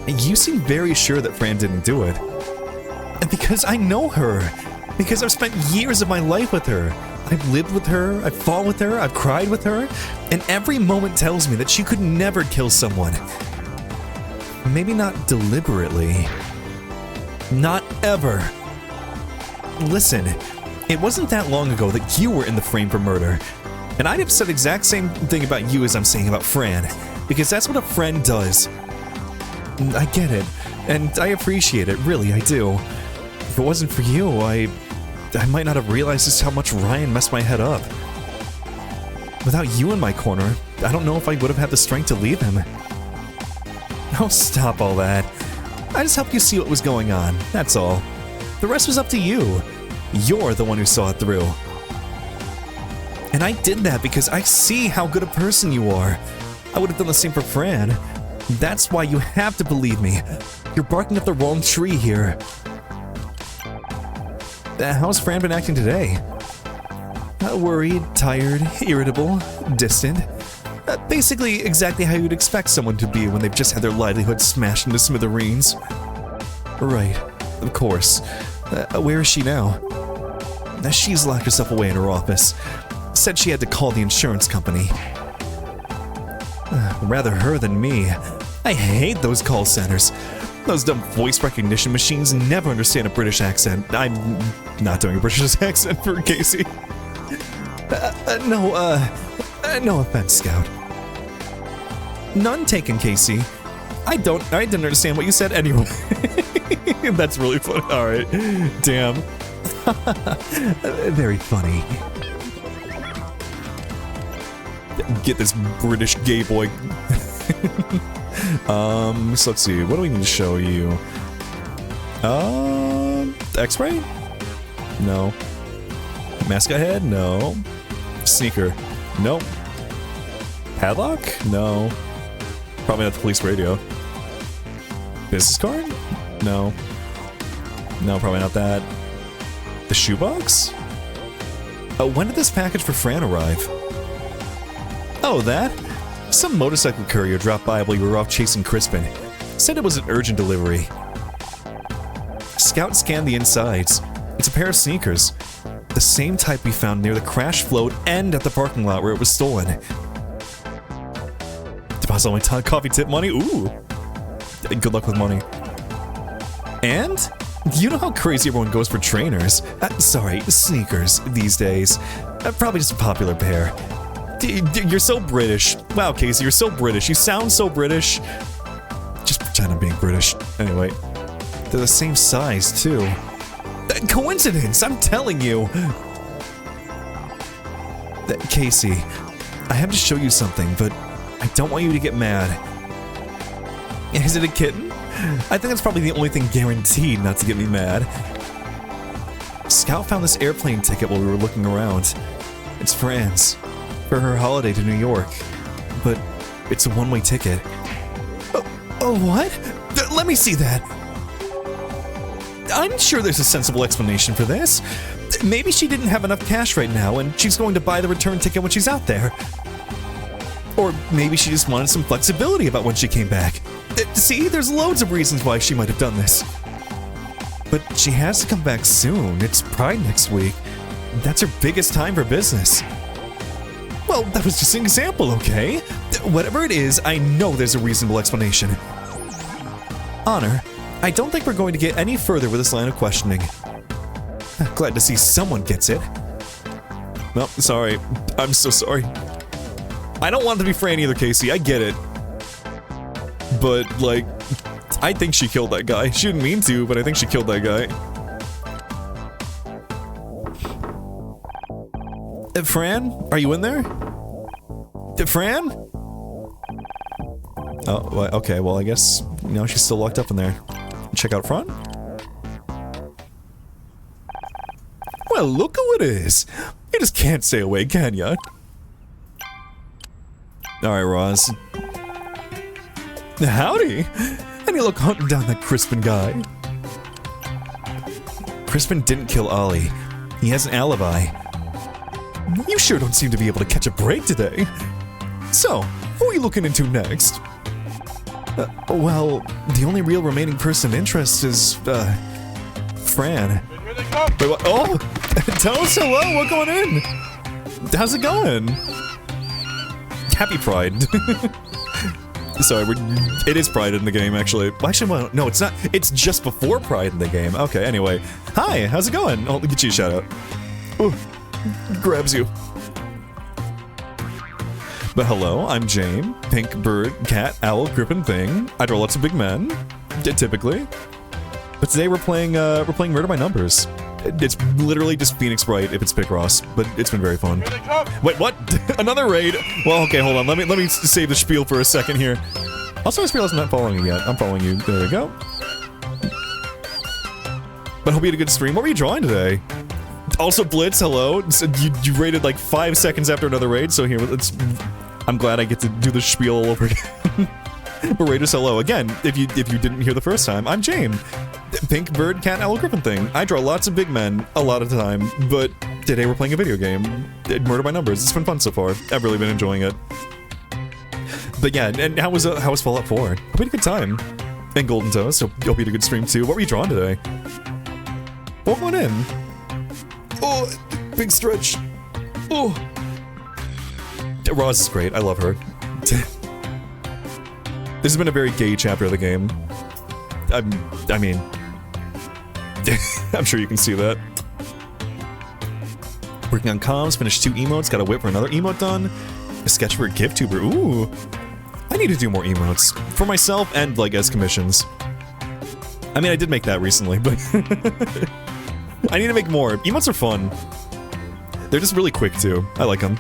You seem very sure that Fran didn't do it. Because I know her. Because I've spent years of my life with her. I've lived with her, I've fought with her, I've cried with her, and every moment tells me that she could never kill someone. Maybe not deliberately. Not ever. Listen, it wasn't that long ago that you were in the frame for murder. And I'd have said the exact same thing about you as I'm saying about Fran, because that's what a friend does. I get it, and I appreciate it, really, I do. If it wasn't for you, I might not have realized just how much Ryan messed my head up. Without you in my corner, I don't know if I would have had the strength to leave him. Oh, stop all that. I just helped you see what was going on, that's all. The rest was up to you. You're the one who saw it through. And I did that because I see how good a person you are. I would have done the same for Fran. That's why you have to believe me. You're barking up the wrong tree here. How's Fran been acting today? Worried, tired, irritable, distant. Basically exactly how you'd expect someone to be when they've just had their livelihood smashed into smithereens. Right, of course. Where is she now? She's locked herself away in her office. Said she had to call the insurance company. Rather her than me. I hate those call centers. Those dumb voice recognition machines never understand a British accent. I'm not doing a British accent for Casey. No offense, Scout. None taken, Casey. I didn't understand what you said anyway. That's really funny. Alright. Damn. Very funny. Get this British gay boy. So let's see. What do we need to show you? X-ray? No. Mascot head? No. Sneaker? Nope. Padlock? No. Probably not the police radio. Business card? No. No, probably not that. The shoebox? When did this package for Fran arrive? Oh, that? Some motorcycle courier dropped by while you were off chasing Crispin. Said it was an urgent delivery. Scout scanned the insides. It's a pair of sneakers. The same type we found near the crash float and at the parking lot where it was stolen. Deposit only coffee tip money? Ooh. Good luck with money. And? You know how crazy everyone goes for trainers? Sorry, sneakers these days. Probably just a popular pair. You're so British. Wow, Casey, you're so British. You sound so British. Just pretend I'm being British. Anyway, they're the same size, too. Coincidence, I'm telling you. Casey, I have to show you something, but I don't want you to get mad. Is it a kitten? I think that's probably the only thing guaranteed not to get me mad. Scout found this airplane ticket while we were looking around. It's Fran's, for her holiday to New York. But it's a one-way ticket. Oh, what? Let me see that. I'm sure there's a sensible explanation for this. Maybe she didn't have enough cash right now and she's going to buy the return ticket when she's out there. Or maybe she just wanted some flexibility about when she came back. See, there's loads of reasons why she might have done this. But she has to come back soon. It's Pride next week. That's her biggest time for business. Well, that was just an example, okay? Whatever it is, I know there's a reasonable explanation. Honor, I don't think we're going to get any further with this line of questioning. Glad to see someone gets it. Well, sorry. I'm so sorry. I don't want it to be Fran either, Casey. I get it. But, like, I think she killed that guy. She didn't mean to, but I think she killed that guy. Fran? Are you in there? Fran? Oh, well, okay, well, I guess, you know, she's still locked up in there. Check out front? Well, look who it is! You just can't stay away, can ya? Alright, Roz. Howdy! Any luck hunting down that Crispin guy? Crispin didn't kill Ollie. He has an alibi. You sure don't seem to be able to catch a break today. So, who are you looking into next? Well, the only real remaining person of interest is, Fran. Wait, what? Oh! Tell us hello, welcome in! How's it going? Happy Pride. Sorry, it is Pride in the game, actually. Actually, well, no, it's not. It's just before Pride in the game. Okay, anyway. Hi, how's it going? I'll get you a shout out. Ooh, grabs you. But hello, I'm Jane. Pink, bird, cat, owl, griffin, thing. I draw lots of big men, typically. But today we're playing Murder by Numbers. It's literally just Phoenix Wright if it's Picross, but it's been very fun. Wait, what? Another raid? Well, okay, hold on. Let me save the spiel for a second here. Also, I just realized I'm not following you yet. I'm following you. There we go. But I hope you had a good stream. What were you drawing today? Also, Blitz, hello. So you raided like 5 seconds after another raid, so here, I'm glad I get to do the spiel all over again. But Raiders, hello. Again, if you didn't hear the first time, I'm James. Pink, bird, cat, owl, griffin thing. I draw lots of big men a lot of the time, but today we're playing a video game. Murder by Numbers. It's been fun so far. I've really been enjoying it. But yeah, and how was Fallout 4? Hope you had a good time. And Golden Toast. Hope you had a good stream too. What were you drawing today? Welcome on in. Oh, big stretch. Oh. Roz is great. I love her. This has been a very gay chapter of the game. I mean, I'm sure you can see that. Working on comms, finished 2 emotes, got a whip for another emote done. A sketch for a GiftTuber, ooh. I need to do more emotes. For myself and, like, as commissions. I mean, I did make that recently, but... I need to make more. Emotes are fun. They're just really quick, too. I like them.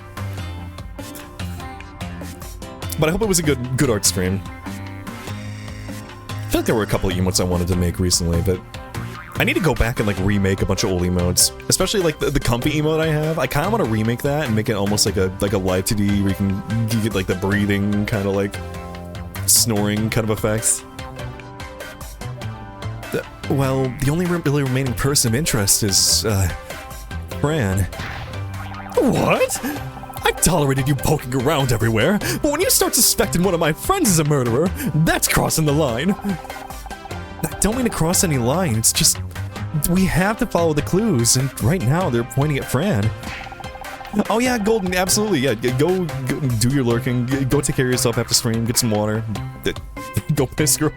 But I hope it was a good art stream. I feel like there were a couple of emotes I wanted to make recently, but I need to go back and like remake a bunch of old emotes, especially like the comfy emote I have. I kind of want to remake that and make it almost like a live 2D where you get like the breathing kind of like snoring kind of effects. Well, the only really remaining person of interest is Fran. What? I've tolerated you poking around everywhere, but when you start suspecting one of my friends is a murderer, that's crossing the line. I don't mean to cross any line, it's just... we have to follow the clues, and right now they're pointing at Fran. Oh yeah, Golden, absolutely, yeah, go do your lurking, go take care of yourself after stream, get some water, go piss, girl.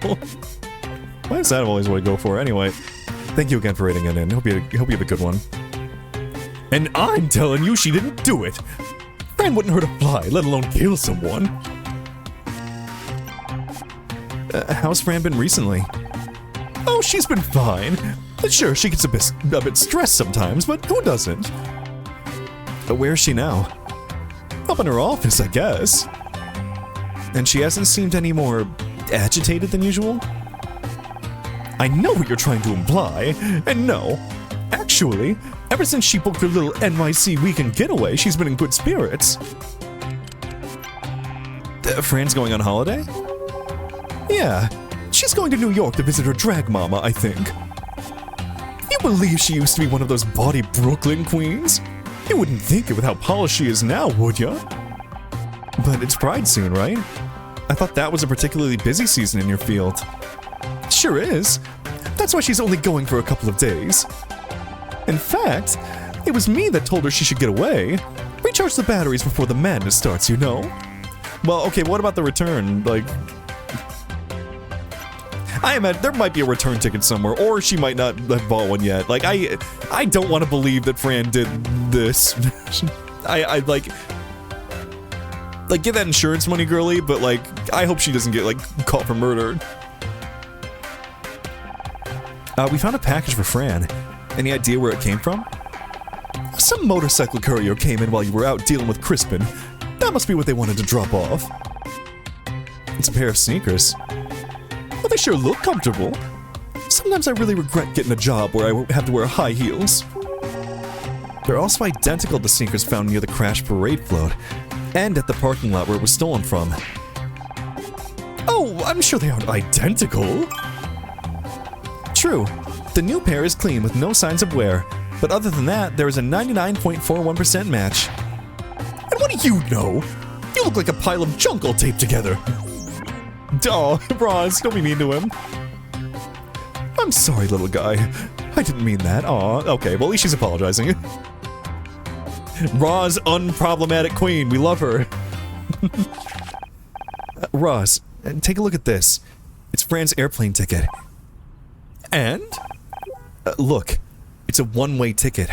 Why is that always what I go for? Anyway, thank you again for rating it in, hope you have a good one. And I'm telling you she didn't do it! Fran wouldn't hurt a fly, let alone kill someone. How's Fran been recently? Oh, she's been fine. Sure, she gets a bit stressed sometimes, but who doesn't? Where is she now? Up in her office, I guess. And she hasn't seemed any more agitated than usual? I know what you're trying to imply, and no. Actually, ever since she booked her little NYC weekend getaway, she's been in good spirits. Fran's going on holiday? Yeah, she's going to New York to visit her drag mama, I think. You believe she used to be one of those bawdy Brooklyn queens? You wouldn't think it with how polished she is now, would ya? But it's Pride soon, right? I thought that was a particularly busy season in your field. Sure is. That's why she's only going for a couple of days. In fact, it was me that told her she should get away. Recharge the batteries before the madness starts, you know? Well, okay, what about the return? Like, I imagine there might be a return ticket somewhere, or she might not have bought one yet. Like, I don't want to believe that Fran did this. I like get that insurance money, girly, but like, I hope she doesn't get like caught for murder. We found a package for Fran. Any idea where it came from? Some motorcycle courier came in while you were out dealing with Crispin. That must be what they wanted to drop off. It's a pair of sneakers. Well, they sure look comfortable. Sometimes I really regret getting a job where I have to wear high heels. They're also identical to sneakers found near the crash parade float, and at the parking lot where it was stolen from. Oh, I'm sure they aren't identical. True, the new pair is clean with no signs of wear, but other than that, there is a 99.41% match. And what do you know? You look like a pile of junk all taped together. Aw, Roz, don't be mean to him. I'm sorry, little guy. I didn't mean that. Aw, okay, well at least she's apologizing. Roz, unproblematic queen, we love her. Roz, take a look at this. It's Fran's airplane ticket. And? Look, it's a one-way ticket.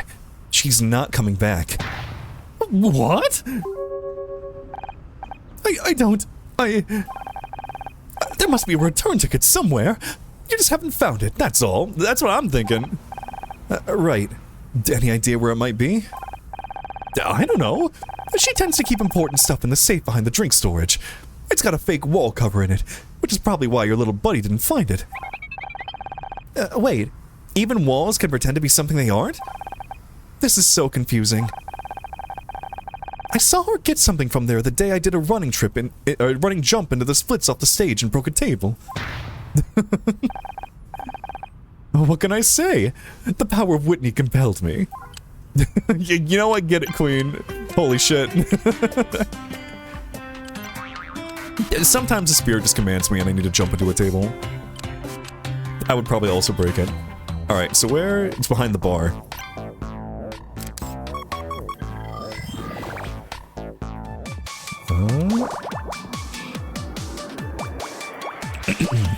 She's not coming back. What? There must be a return ticket somewhere. You just haven't found it, that's all. That's what I'm thinking. Right. Any idea where it might be? I don't know. She tends to keep important stuff in the safe behind the drink storage. It's got a fake wall cover in it, which is probably why your little buddy didn't find it. Wait, even walls can pretend to be something they aren't? This is so confusing. I saw her get something from there the day I did a running jump into the splits off the stage and broke a table. What can I say? The power of Whitney compelled me. You know, I get it, Queen. Holy shit. Sometimes the spirit just commands me and I need to jump into a table. I would probably also break it. Alright, so where? It's behind the bar.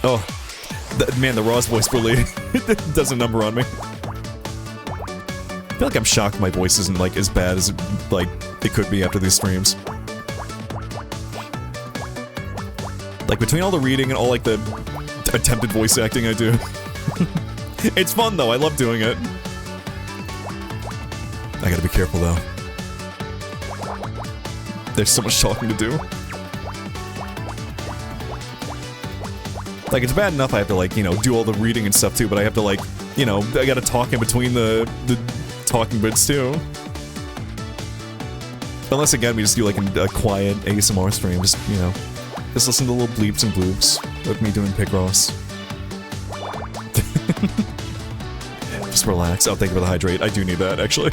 Oh. Man, the Roz voice really does a number on me. I feel like I'm shocked my voice isn't, like, as bad as, like, it could be after these streams. Like, between all the reading and all, like, the attempted voice acting I do. It's fun, though. I love doing it. I gotta be careful, though. There's so much talking to do. Like, it's bad enough I have to, like, you know, do all the reading and stuff, too, but I have to, like, you know, I gotta talk in between the talking bits, too. Unless, again, we just do, like, a quiet ASMR stream, just, you know, just listen to little bleeps and bloops of me doing Picross. Just relax. Oh, thank you for the hydrate. I do need that, actually.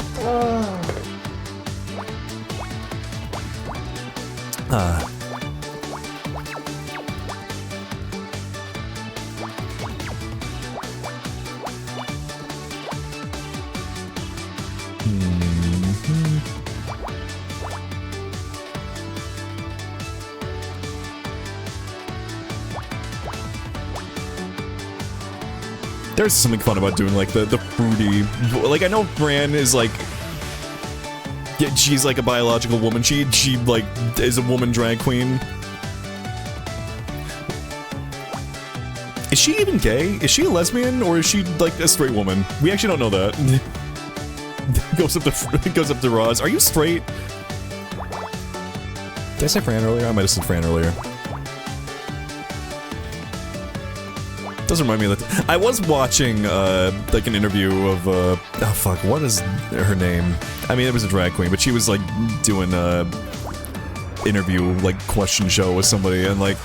There's something fun about doing, like, the fruity... Like, I know Fran is, like... Yeah, she's, like, a biological woman. She, like, is a woman drag queen. Is she even gay? Is she a lesbian, or is she, like, a straight woman? We actually don't know that. goes up to Roz. Are you straight? Did I say Fran earlier? I might have said Fran earlier. Doesn't remind me of that. I was watching, like an interview of, oh fuck, what is her name? I mean, it was a drag queen, but she was, like, doing a interview, like, question show with somebody, and, like,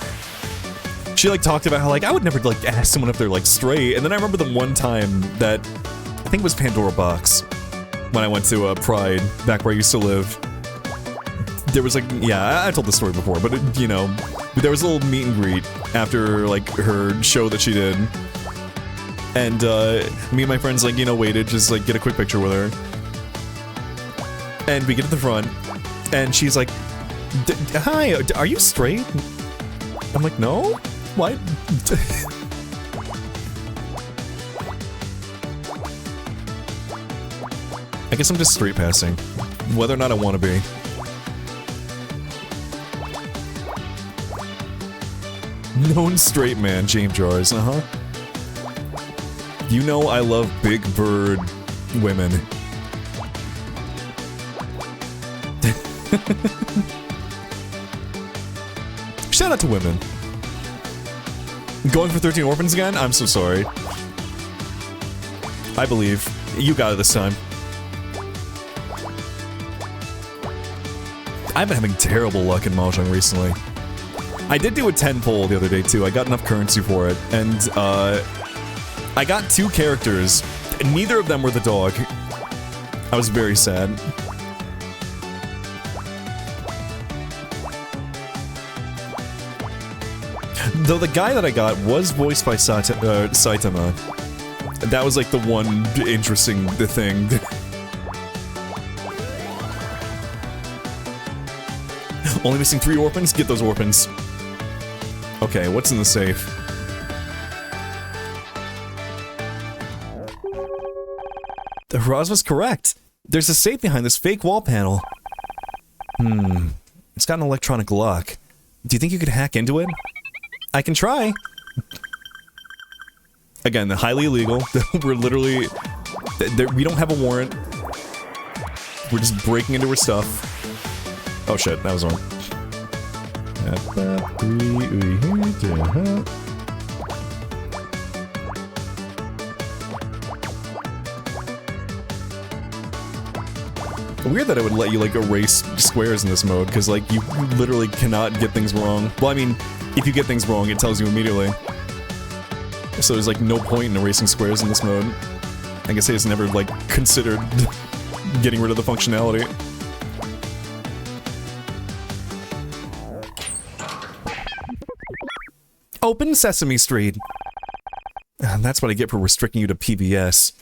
she, like, talked about how, like, I would never, like, ask someone if they're, like, straight, and then I remember the one time that, I think it was Pandora Box, when I went to, Pride, back where I used to live. There was, like, yeah, I told the story before, but, you know, there was a little meet and greet after, like, her show that she did. And, me and my friends, like, you know, waited, just, like, get a quick picture with her. And we get to the front, and she's like, hi, are you straight? I'm like, no? What? I guess I'm just straight passing. Whether or not I want to be. Known straight man, James Jars, You know I love big bird women. Shout out to women. Going for 13 orphans again? I'm so sorry. I believe. You got it this time. I've been having terrible luck in Mahjong recently. I did do a 10 pull the other day too. I got enough currency for it, and I got 2 characters, and neither of them were the dog. I was very sad. Though the guy that I got was voiced by Saitama. That was like the one interesting thing. Only missing 3 orphans? Get those orphans. Okay, what's in the safe? Roz was correct. There's a safe behind this fake wall panel. It's got an electronic lock. Do you think you could hack into it? I can try. Again, highly illegal. We're literally... we don't have a warrant. We're just breaking into her stuff. Oh shit, that was wrong. Weird that it would let you, like, erase squares in this mode, because, like, you literally cannot get things wrong. Well, I mean, if you get things wrong, it tells you immediately. So there's, like, no point in erasing squares in this mode. I guess they just never, like, considered getting rid of the functionality. Open Sesame Street. That's what I get for restricting you to PBS.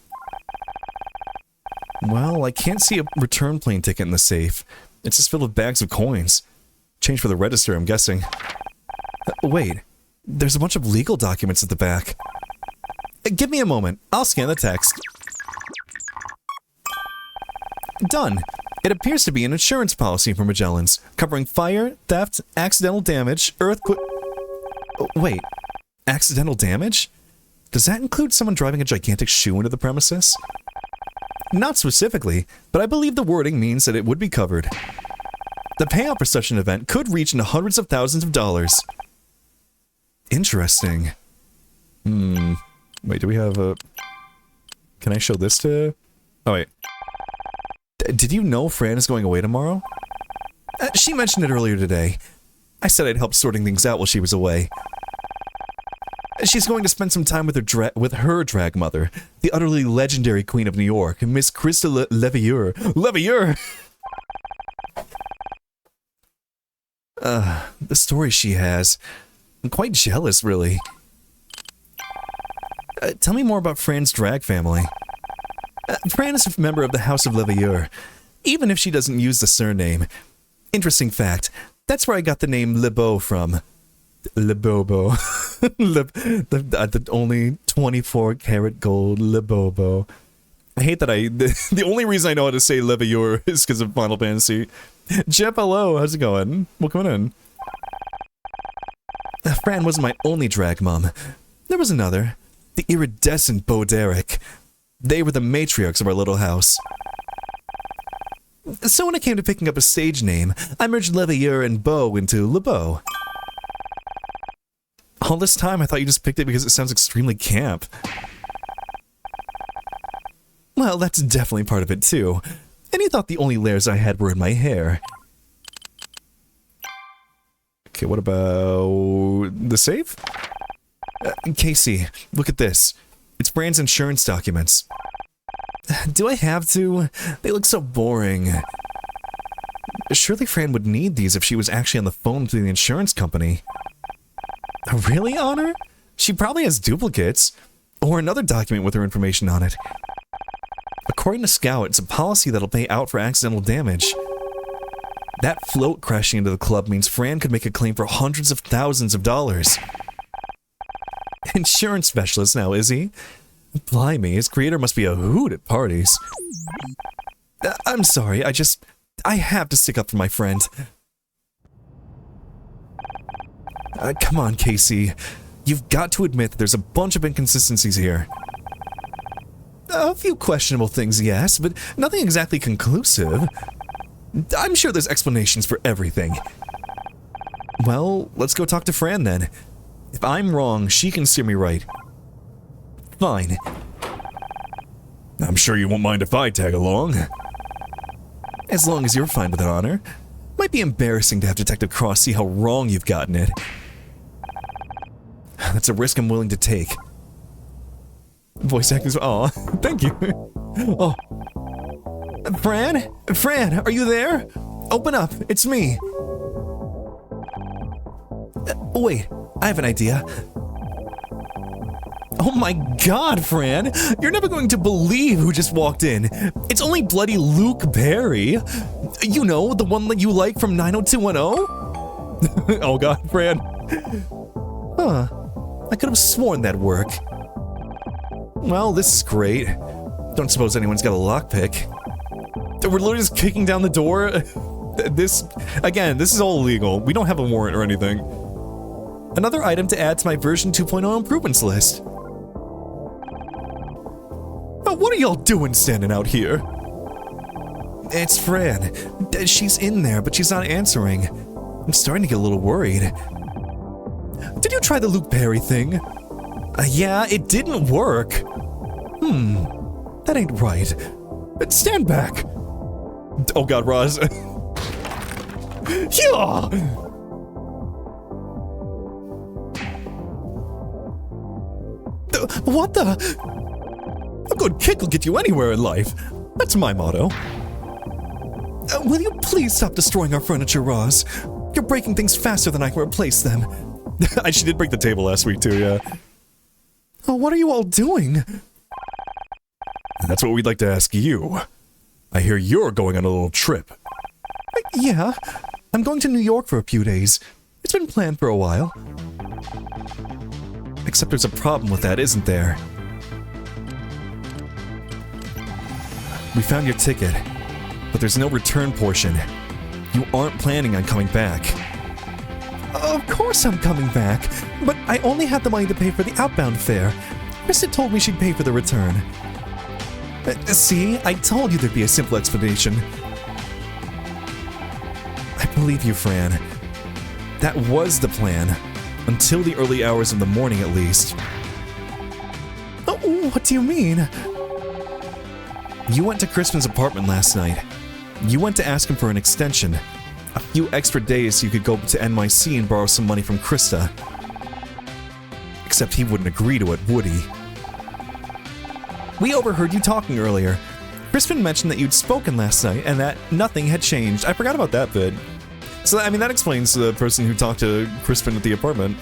Well, I can't see a return plane ticket in the safe. It's just filled with bags of coins. Change for the register, I'm guessing. Wait, there's a bunch of legal documents at the back. Give me a moment, I'll scan the text. Done. It appears to be an insurance policy for Magellan's, covering fire, theft, accidental damage, earthquake... Wait, accidental damage? Does that include someone driving a gigantic shoe into the premises? Not specifically, but I believe the wording means that it would be covered. The payout for such an event could reach into hundreds of thousands of dollars. Interesting. Wait, do we have a... Can I show this to... Oh, wait. Did you know Fran is going away tomorrow? She mentioned it earlier today. I said I'd help sorting things out while she was away. She's going to spend some time with her drag mother, the utterly legendary Queen of New York, Miss Krista Leveilleur. Leveilleur! The story she has. I'm quite jealous, really. Tell me more about Fran's drag family. Fran is a member of the House of Leveilleur, even if she doesn't use the surname. Interesting fact, that's where I got the name LeBeau from. LeBobo. The only 24-karat gold LeBobo. I hate that the only reason I know how to say Leveilleur is because of Final Fantasy. Jeff, hello, how's it going? Welcome in. Fran wasn't my only drag mom. There was another. The iridescent Bo Derek. They were the matriarchs of our little house. So when it came to picking up a stage name, I merged Leveilleur and Beau into LeBeau. All this time, I thought you just picked it because it sounds extremely camp. Well, that's definitely part of it, too. And you thought the only layers I had were in my hair. Okay, what about the safe? Casey, look at this. It's Fran's insurance documents. Do I have to? They look so boring. Surely Fran would need these if she was actually on the phone to the insurance company. Really, Honor? She probably has duplicates. Or another document with her information on it. According to Scout, it's a policy that'll pay out for accidental damage. That float crashing into the club means Fran could make a claim for hundreds of thousands of dollars. Insurance specialist now, is he? Blimey, his creator must be a hoot at parties. I'm sorry, I have to stick up for my friend. Come on, Casey. You've got to admit that there's a bunch of inconsistencies here. A few questionable things, yes, but nothing exactly conclusive. I'm sure there's explanations for everything. Well, let's go talk to Fran then. If I'm wrong, she can steer me right. Fine. I'm sure you won't mind if I tag along. As long as you're fine with it, Honor. Might be embarrassing to have Detective Cross see how wrong you've gotten it. That's a risk I'm willing to take. Voice acting. Aw, thank you. Oh. Fran? Fran, are you there? Open up, it's me. Wait, I have an idea. Oh my god, Fran! You're never going to believe who just walked in. It's only bloody Luke Perry. You know, the one that you like from 90210? Oh god, Fran. Huh. I could have sworn that'd work. Well, this is great. Don't suppose anyone's got a lockpick. We're literally just kicking down the door. This is all illegal. We don't have a warrant or anything. Another item to add to my version 2.0 improvements list. What are y'all doing standing out here? It's Fran. She's in there, but she's not answering. I'm starting to get a little worried. Did you try the Luke Perry thing? Yeah, it didn't work. That ain't right. Stand back. Oh god, Roz. Yeah! What the? A good kick will get you anywhere in life. That's my motto. Will you please stop destroying our furniture, Roz? You're breaking things faster than I can replace them. She did break the table last week too, yeah. What are you all doing? That's what we'd like to ask you. I hear you're going on a little trip. Yeah, I'm going to New York for a few days. It's been planned for a while. Except there's a problem with that, isn't there? We found your ticket, but there's no return portion. You aren't planning on coming back. Of course I'm coming back, but I only had the money to pay for the outbound fare. Krista told me she'd pay for the return. See, I told you there'd be a simple explanation. I believe you, Fran. That was the plan. Until the early hours of the morning, at least. Oh, what do you mean? You went to Crispin's apartment last night. You went to ask him for an extension. A few extra days so you could go to NYC and borrow some money from Krista. Except he wouldn't agree to it, would he? We overheard you talking earlier. Crispin mentioned that you'd spoken last night and that nothing had changed. I forgot about that bit. So, I mean, that explains the person who talked to Crispin at the apartment.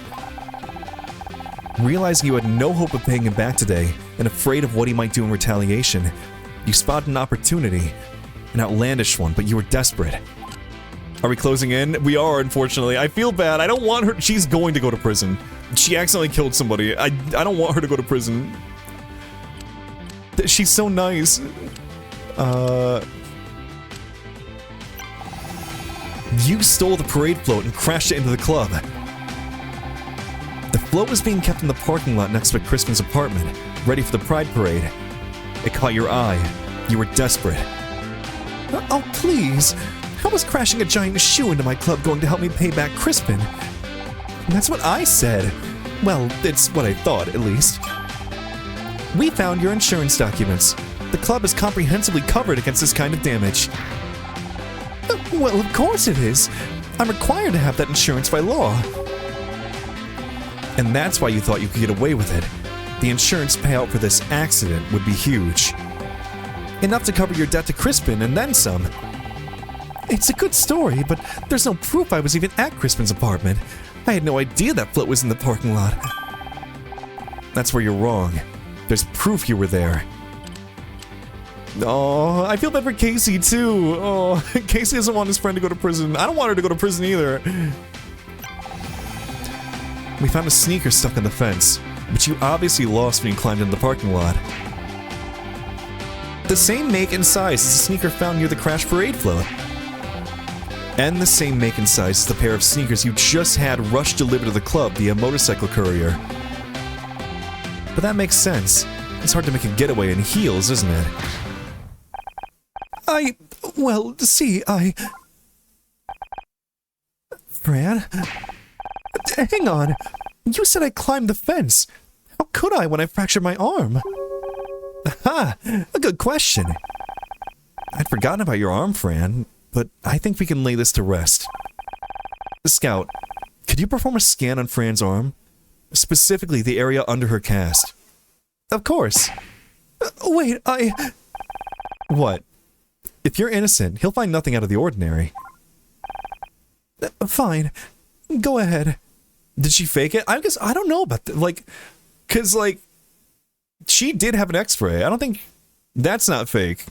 Realizing you had no hope of paying him back today, and afraid of what he might do in retaliation, you spotted an opportunity. An outlandish one, but you were desperate. Are we closing in? We are, unfortunately. I feel bad. I don't want her. She's going to go to prison. She accidentally killed somebody. I don't want her to go to prison. She's so nice. You stole the parade float and crashed it into the club. The float was being kept in the parking lot next to Crispin's apartment, ready for the Pride Parade. It caught your eye. You were desperate. Oh, please. How was crashing a giant shoe into my club going to help me pay back Crispin? That's what I said. Well, it's what I thought, at least. We found your insurance documents. The club is comprehensively covered against this kind of damage. Well, of course it is. I'm required to have that insurance by law. And that's why you thought you could get away with it. The insurance payout for this accident would be huge. Enough to cover your debt to Crispin and then some. It's a good story, but there's no proof I was even at Crispin's apartment. I had no idea that float was in the parking lot. That's where you're wrong. There's proof you were there. Oh, I feel bad for Casey too. Oh, Casey doesn't want his friend to go to prison. I don't want her to go to prison either. We found a sneaker stuck on the fence, but you obviously lost when you climbed into the parking lot. The same make and size as the sneaker found near the crash parade float. And the same make and size as the pair of sneakers you just had rushed delivered to the club via motorcycle courier. But that makes sense. It's hard to make a getaway in heels, isn't it? Well, see, Fran? Hang on. You said I climbed the fence. How could I when I fractured my arm? Aha! A good question. I'd forgotten about your arm, Fran, but I think we can lay this to rest. Scout, could you perform a scan on Fran's arm? Specifically the area under her cast. Of course. Wait, What? If you're innocent, he'll find nothing out of the ordinary. Fine. Go ahead. Did she fake it? I guess I don't know about that. Cause she did have an X-ray. I don't think that's not fake.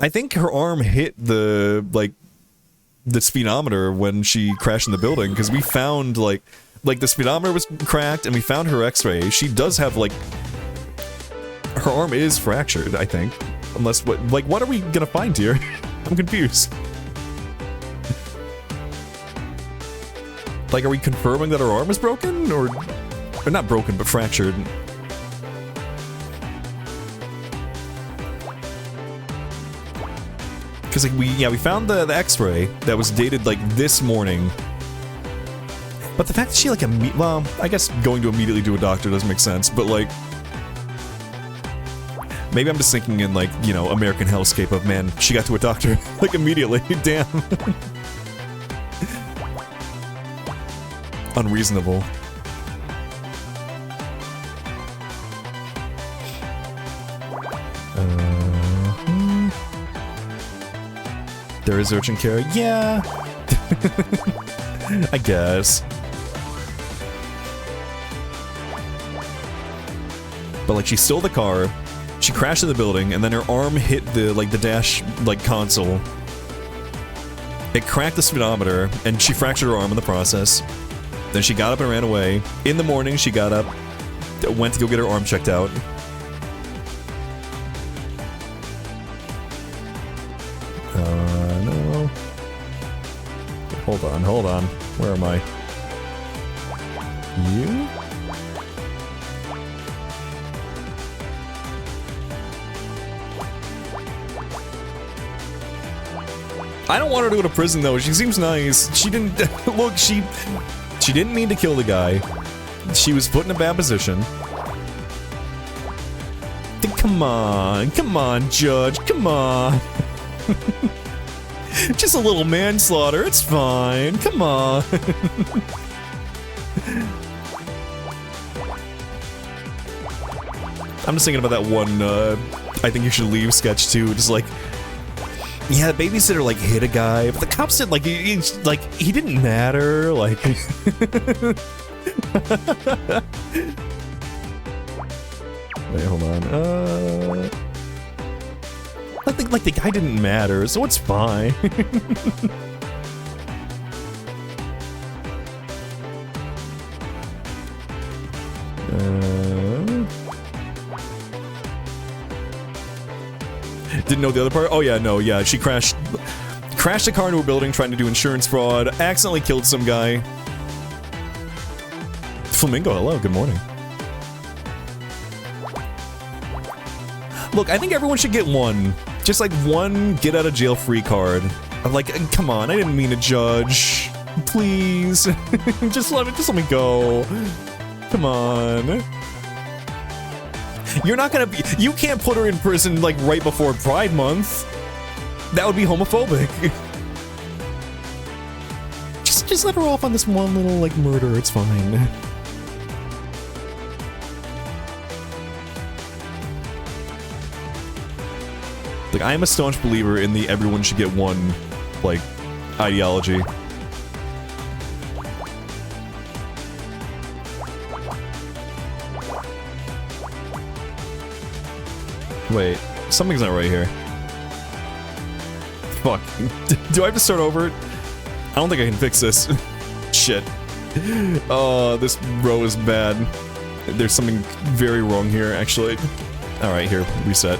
I think her arm hit the speedometer when she crashed in the building, because we found the speedometer was cracked and we found her X-ray. She does have her arm is fractured, I think. Unless what are we gonna find here? I'm confused. Are we confirming that her arm is broken? Or not broken, but fractured? Because we found the X-ray that was dated this morning. But the fact that she well, I guess going to immediately do a doctor doesn't make sense, but maybe I'm just thinking in American Hellscape of, man, she got to a doctor immediately. Damn. Unreasonable. There is urgent care. Yeah. I guess. But she stole the car. She crashed in the building, and then her arm hit the dash console. It cracked the speedometer, and she fractured her arm in the process. Then she got up and ran away. In the morning, she got up, went to go get her arm checked out. No. Hold on. Where am I? You? I don't want her to go to prison though. She seems nice. She didn't look. She didn't mean to kill the guy. She was put in a bad position. Come on, Judge. Come on. Just a little manslaughter. It's fine. Come on. I'm just thinking about that one. I think you should leave sketch too. Just yeah, the babysitter hit a guy, but the cops said he didn't matter. Wait, hold on. I think the guy didn't matter, so it's fine. Didn't know the other part? Oh yeah, no, yeah, she crashed a car into a building trying to do insurance fraud, accidentally killed some guy. Flamingo, hello, good morning. Look, I think everyone should get one. Just one get out of jail free card. Of come on, I didn't mean to judge. Please. just let me go. Come on. You're not gonna be. You can't put her in prison like right before Pride Month. That would be homophobic. Just let her off on this one little like murder. It's fine. Like, I am a staunch believer in the everyone should get one, like, ideology. Wait, something's not right here. Fuck. Do I have to start over? I don't think I can fix this. Shit. Oh, this row is bad. There's something very wrong here, actually. Alright, here, reset.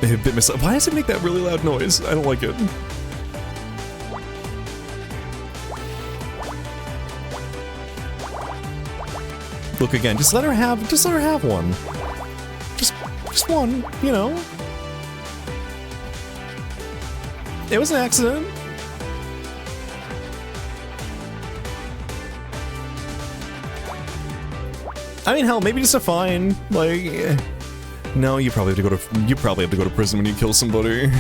Why does it make that really loud noise? I don't like it. Look again, just let her have one. Just one, you know. It was an accident. I mean, hell, maybe just a fine, like... No, you probably have to go to prison when you kill somebody.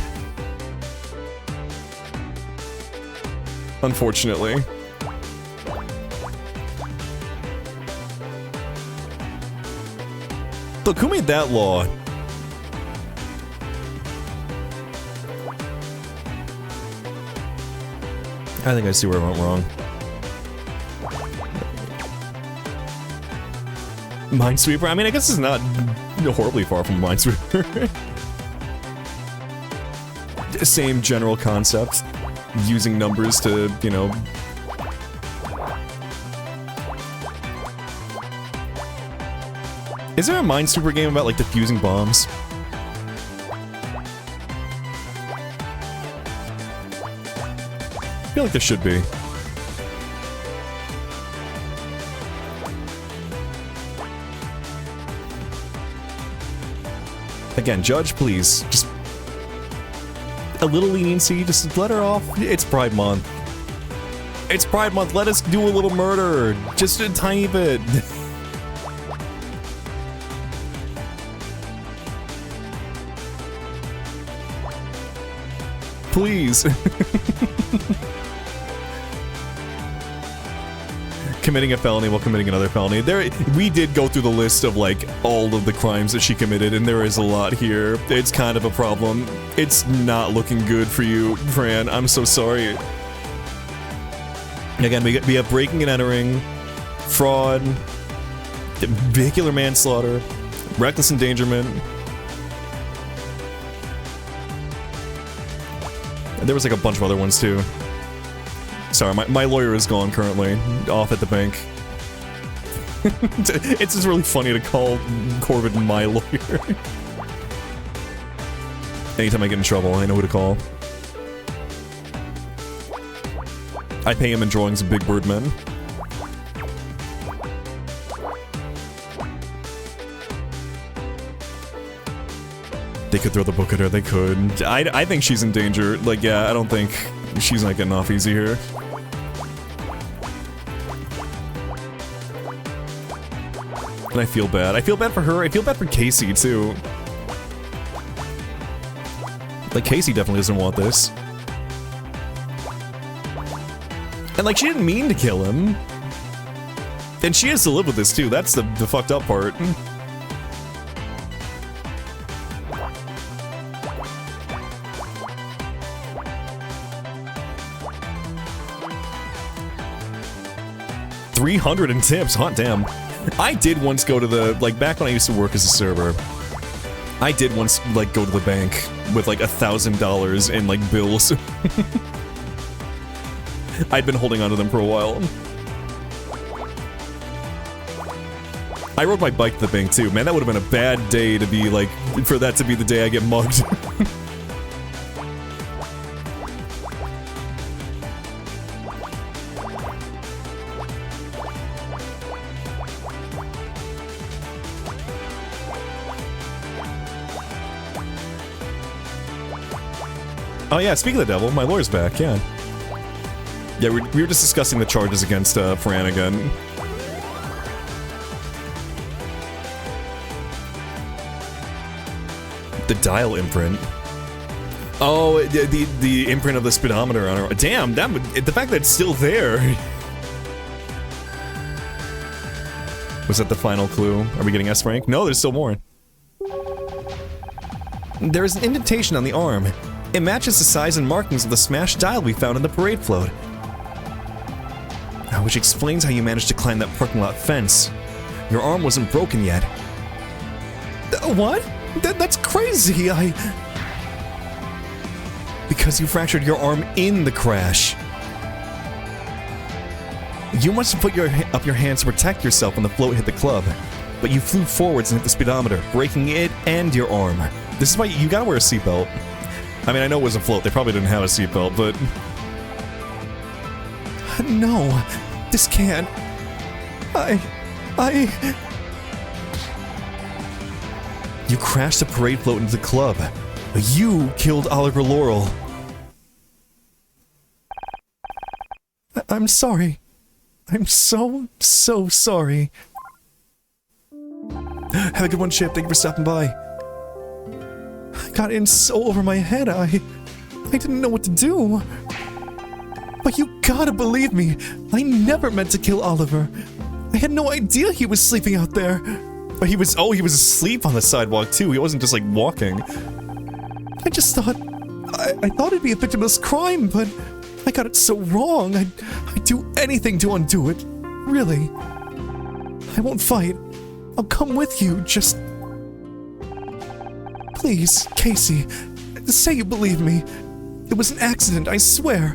Unfortunately. Look, who made that law? I think I see where I went wrong. Minesweeper? I mean, I guess it's not horribly far from Minesweeper. Same general concept. Using numbers to, you know... Is there a Minesweeper game about, like, defusing bombs? I feel like there should be. Again, Judge, please, just a little leniency, just let her off. It's Pride Month. It's Pride Month, let us do a little murder. Just a tiny bit. Please. Committing a felony while committing another felony. We did go through the list of, like, all of the crimes that she committed, and there is a lot here. It's kind of a problem. It's not looking good for you, Fran. I'm so sorry. Again, we have breaking and entering, fraud, vehicular manslaughter, reckless endangerment. And there was, like, a bunch of other ones, too. Sorry, my lawyer is gone currently, off at the bank. It's just really funny to call Corbin my lawyer. Anytime I get in trouble, I know who to call. I pay him in drawings of Big Bird Men. They could throw the book at her, they could. I think she's in danger. Like, yeah, I don't think she's not getting off easy here. And I feel bad. I feel bad for her. I feel bad for Casey, too. Like, Casey definitely doesn't want this. And, like, she didn't mean to kill him. And she has to live with this, too. That's the fucked up part. $300 in tips, hot damn. I did once go to the, like, back when I used to work as a server, I did once, like, go to the bank with, like, $1,000 in, like, bills. I'd been holding onto them for a while. I rode my bike to the bank, too. Man, that would have been a bad day to be, like, for that to be the day I get mugged. Oh yeah, speaking of the devil, my lawyer's back, yeah. Yeah, we were just discussing the charges against Fran again. The dial imprint. Oh, the imprint of the speedometer on her. Damn, that would, the fact that it's still there. Was that the final clue? Are we getting S rank? No, there's still more. There is an indentation on the arm. It matches the size and markings of the smashed dial we found in the parade float. Which explains how you managed to climb that parking lot fence. Your arm wasn't broken yet. What? That's crazy. Because you fractured your arm in the crash. You must have put up your hands to protect yourself when the float hit the club, but you flew forwards and hit the speedometer, breaking it and your arm. This is why you gotta wear a seatbelt. I mean, I know it was a float, they probably didn't have a seatbelt, but... No, this can't. You crashed the parade float into the club. You killed Oliver Laurel. I'm sorry. I'm so sorry. Have a good one, Chip. Thank you for stopping by. I got in so over my head, I didn't know what to do. But you gotta believe me, I never meant to kill Oliver. I had no idea he was sleeping out there. But he was asleep on the sidewalk too. He wasn't just like walking. I just thought, I thought it'd be a victimless crime, but I got it so wrong. I'd do anything to undo it. Really. I won't fight. I'll come with you, just... Please, Casey, say you believe me. It was an accident, I swear.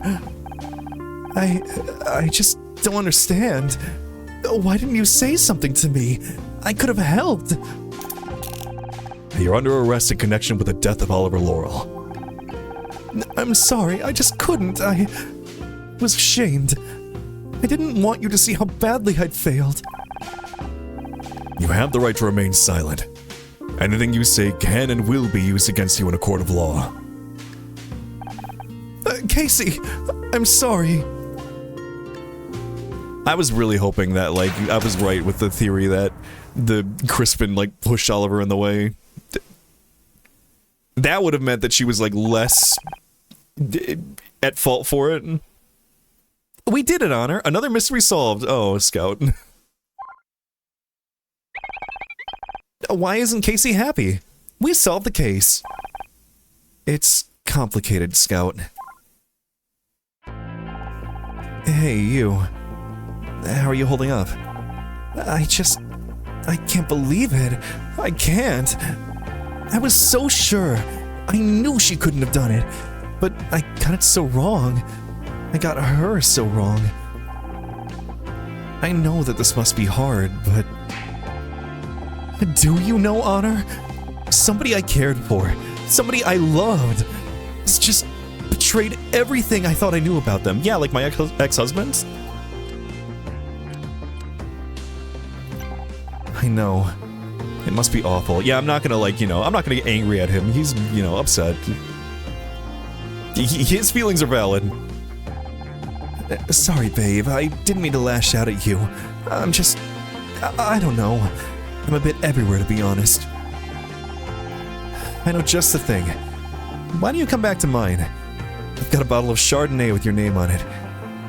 I just don't understand. Why didn't you say something to me? I could have helped. You're under arrest in connection with the death of Oliver Laurel. I'm sorry, I just couldn't. I was ashamed. I didn't want you to see how badly I'd failed. You have the right to remain silent. Anything you say can and will be used against you in a court of law. Casey, I'm sorry. I was really hoping that, like, I was right with the theory that the Crispin, like, pushed Oliver in the way. That would have meant that she was, like, less at fault for it. We did it, Honor. Another mystery solved. Oh, Scout. Why isn't Casey happy? We solved the case. It's complicated, Scout. Hey, you. How are you holding up? I can't believe it. I can't. I was so sure. I knew she couldn't have done it. But I got it so wrong. I got her so wrong. I know that this must be hard, but... Do you know, Honor? Somebody I cared for, somebody I loved, has just betrayed everything I thought I knew about them. Yeah, like my ex-husband? I know. It must be awful. Yeah, I'm not gonna, like, I'm not gonna get angry at him. He's, upset. His feelings are valid. Sorry, babe. I didn't mean to lash out at you. I'm just... I don't know. I'm a bit everywhere, to be honest. I know just the thing. Why don't you come back to mine? I've got a bottle of Chardonnay with your name on it.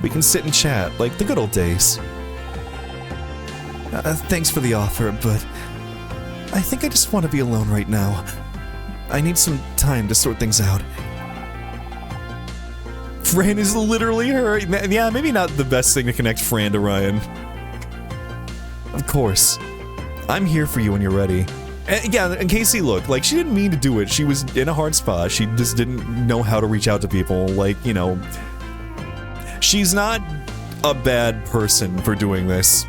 We can sit and chat, like the good old days. Thanks for the offer, but... I think I just want to be alone right now. I need some time to sort things out. Fran is literally her. Yeah, maybe not the best thing to connect Fran to Ryan. Of course. I'm here for you when you're ready. Yeah, and Casey, look, like, she didn't mean to do it. She was in a hard spot. She just didn't know how to reach out to people. Like, she's not a bad person for doing this.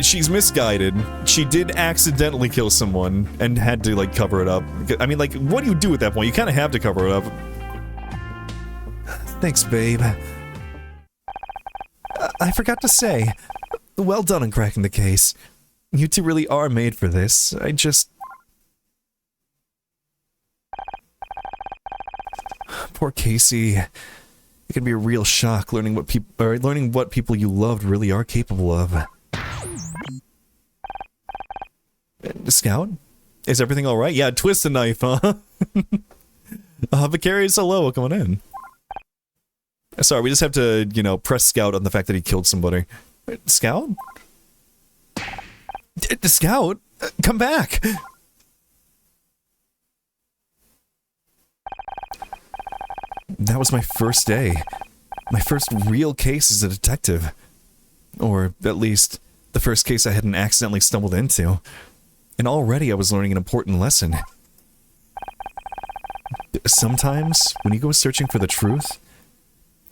She's misguided. She did accidentally kill someone and had to, like, cover it up. I mean, like, what do you do at that point? You kind of have to cover it up. Thanks, babe. I forgot to say, well done on cracking the case. You two really are made for this. I just... Poor Casey. It can be a real shock learning what people you loved really are capable of. Scout? Is everything alright? Yeah, twist the knife, huh? Vicarious, hello, welcome on in. Sorry, we just have to, you know, press Scout on the fact that he killed somebody. Scout? Scout? Come back! That was my first day. My first real case as a detective. Or, at least, the first case I hadn't accidentally stumbled into. And already I was learning an important lesson. Sometimes, when you go searching for the truth,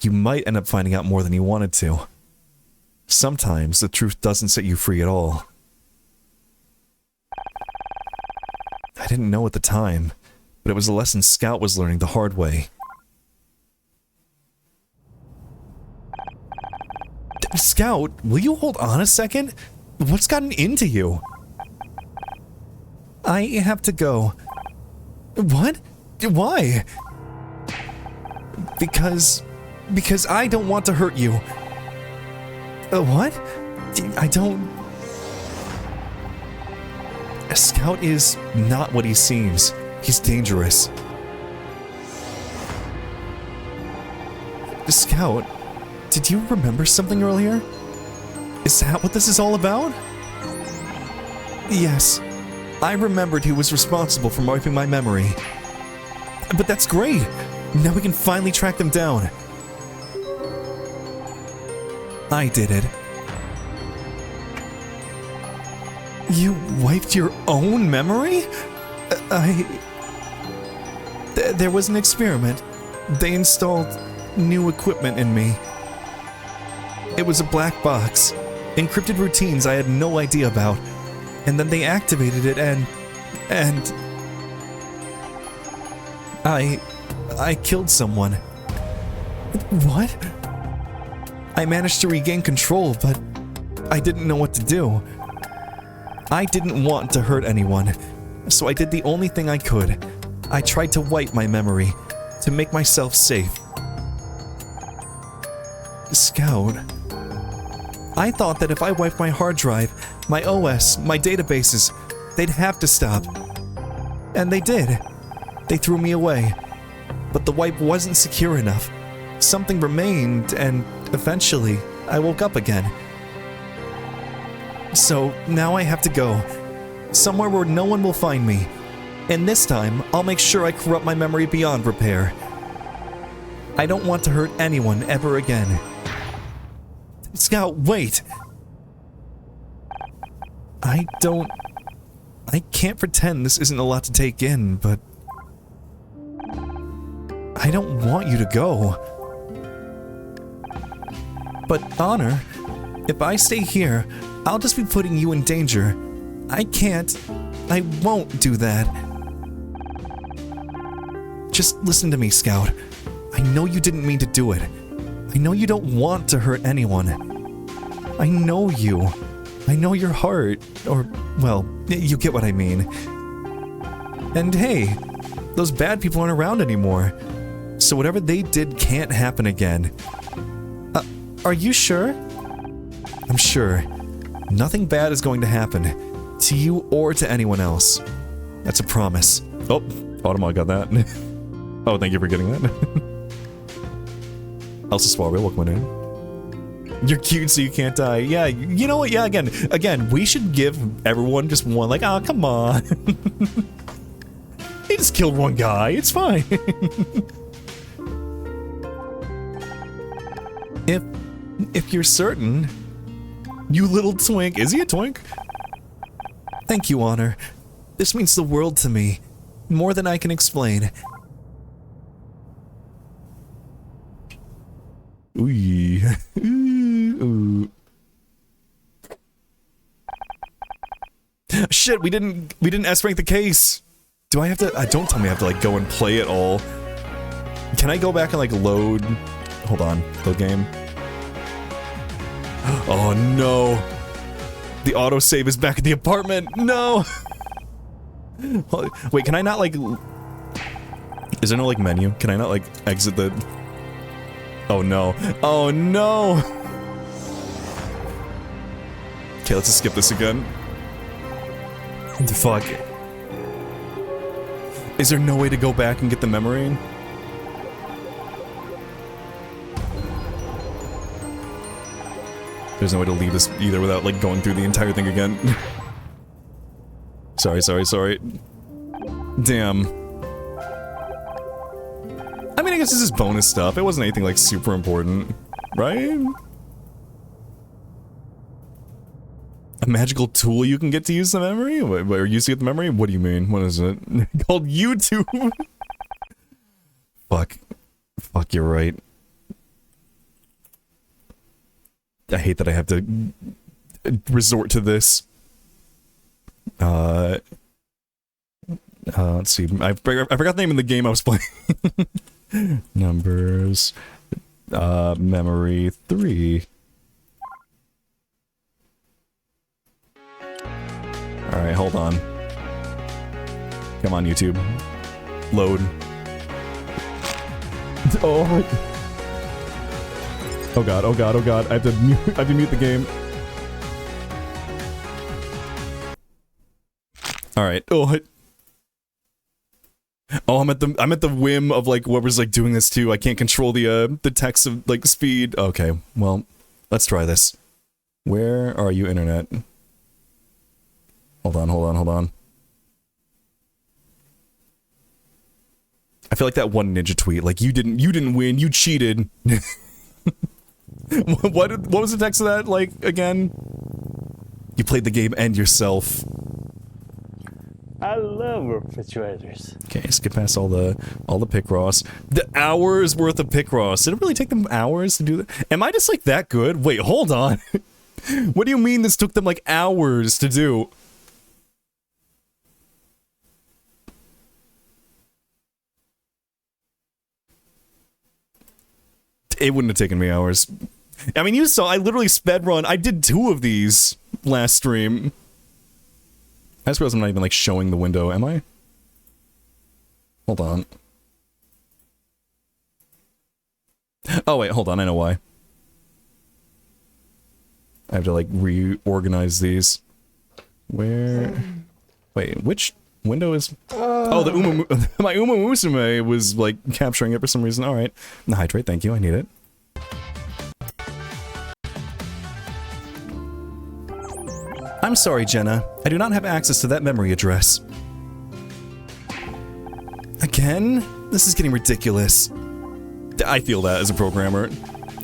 you might end up finding out more than you wanted to. Sometimes the truth doesn't set you free at all. I didn't know at the time, but it was a lesson Scout was learning the hard way. Scout, will you hold on a second? What's gotten into you? I have to go. What? Why? Because I don't want to hurt you. What? I don't... Scout is not what he seems. He's dangerous. Scout, did you remember something earlier? Is that what this is all about? Yes. I remembered who was responsible for wiping my memory. But that's great! Now we can finally track them down. I did it. You wiped your own memory? There was an experiment. They installed new equipment in me. It was a black box. Encrypted routines I had no idea about. And then they activated it and... I killed someone. What? I managed to regain control, but I didn't know what to do. I didn't want to hurt anyone, so I did the only thing I could. I tried to wipe my memory, to make myself safe. Scout, I thought that if I wiped my hard drive, my OS, my databases, they'd have to stop. And they did. They threw me away. But the wipe wasn't secure enough. Something remained, and eventually, I woke up again. So, now I have to go. Somewhere where no one will find me. And this time, I'll make sure I corrupt my memory beyond repair. I don't want to hurt anyone ever again. Scout, wait! I can't pretend this isn't a lot to take in, but... I don't want you to go. But, Honor, if I stay here, I'll just be putting you in danger. I won't do that. Just listen to me, Scout. I know you didn't mean to do it. I know you don't want to hurt anyone. I know you. I know your heart, or, well, you get what I mean. And hey, those bad people aren't around anymore. So whatever they did can't happen again. Are you sure? I'm sure. Nothing bad is going to happen. To you or to anyone else. That's a promise. Oh, Automod got that. Oh, thank you for getting that. Elsa Swallow, welcome in. You're cute so you can't die. Yeah, you know what? Yeah, again, we should give everyone just one, like, oh, come on. He just killed one guy, it's fine. If you're certain, you little twink. Is he a twink? Thank you, Honor. This means the world to me. More than I can explain. Ooh. Ooh. Shit, we didn't S-rank the case. Do I have to? Don't tell me I have to like go and play it all. Can I go back and like load? Hold on, load game. Oh no. The autosave is back at the apartment. No. Wait, can I not like? Is there no like menu? Can I not like exit the? Oh no. Oh no. Okay, let's just skip this again. Fuck. Is there no way to go back and get the memory? There's no way to leave this either without, like, going through the entire thing again. Sorry. Damn. I mean, I guess this is bonus stuff. It wasn't anything, like, super important. Right? A magical tool you can get to use the memory? Or use to get the memory? What do you mean? What is it? Called YouTube? Fuck. Fuck, you're right. I hate that I have to resort to this. Let's see. I forgot the name of the game I was playing. Numbers. Memory 3. Alright, hold on. Come on, YouTube. Load. Oh. Oh god, oh god, oh god. I have to mute the game. Alright. Oh, I'm at the whim of, like, whoever's, like, doing this too. I can't control the text of, like, speed. Okay, well, let's try this. Where are you, internet? Hold on. I feel like that one ninja tweet, like, you didn't win, you cheated. What was the text of that, like, again? You played the game and yourself. I love refrigerators. Okay, skip past all the Picross. The hours worth of Picross. Did it really take them hours to do that? Am I just, like, that good? Wait, hold on. What do you mean this took them, like, hours to do? It wouldn't have taken me hours. I mean, you saw, I literally sped run. I did 2 of these last stream. I suppose I'm not even, like, showing the window, am I? Hold on. Oh, wait, hold on, I know why. I have to, like, reorganize these. Where... Wait, which window is... Oh, the my Uma Musume was, like, capturing it for some reason. Alright. The hydrate, thank you, I need it. I'm sorry, Jenna. I do not have access to that memory address. Again? This is getting ridiculous. I feel that as a programmer.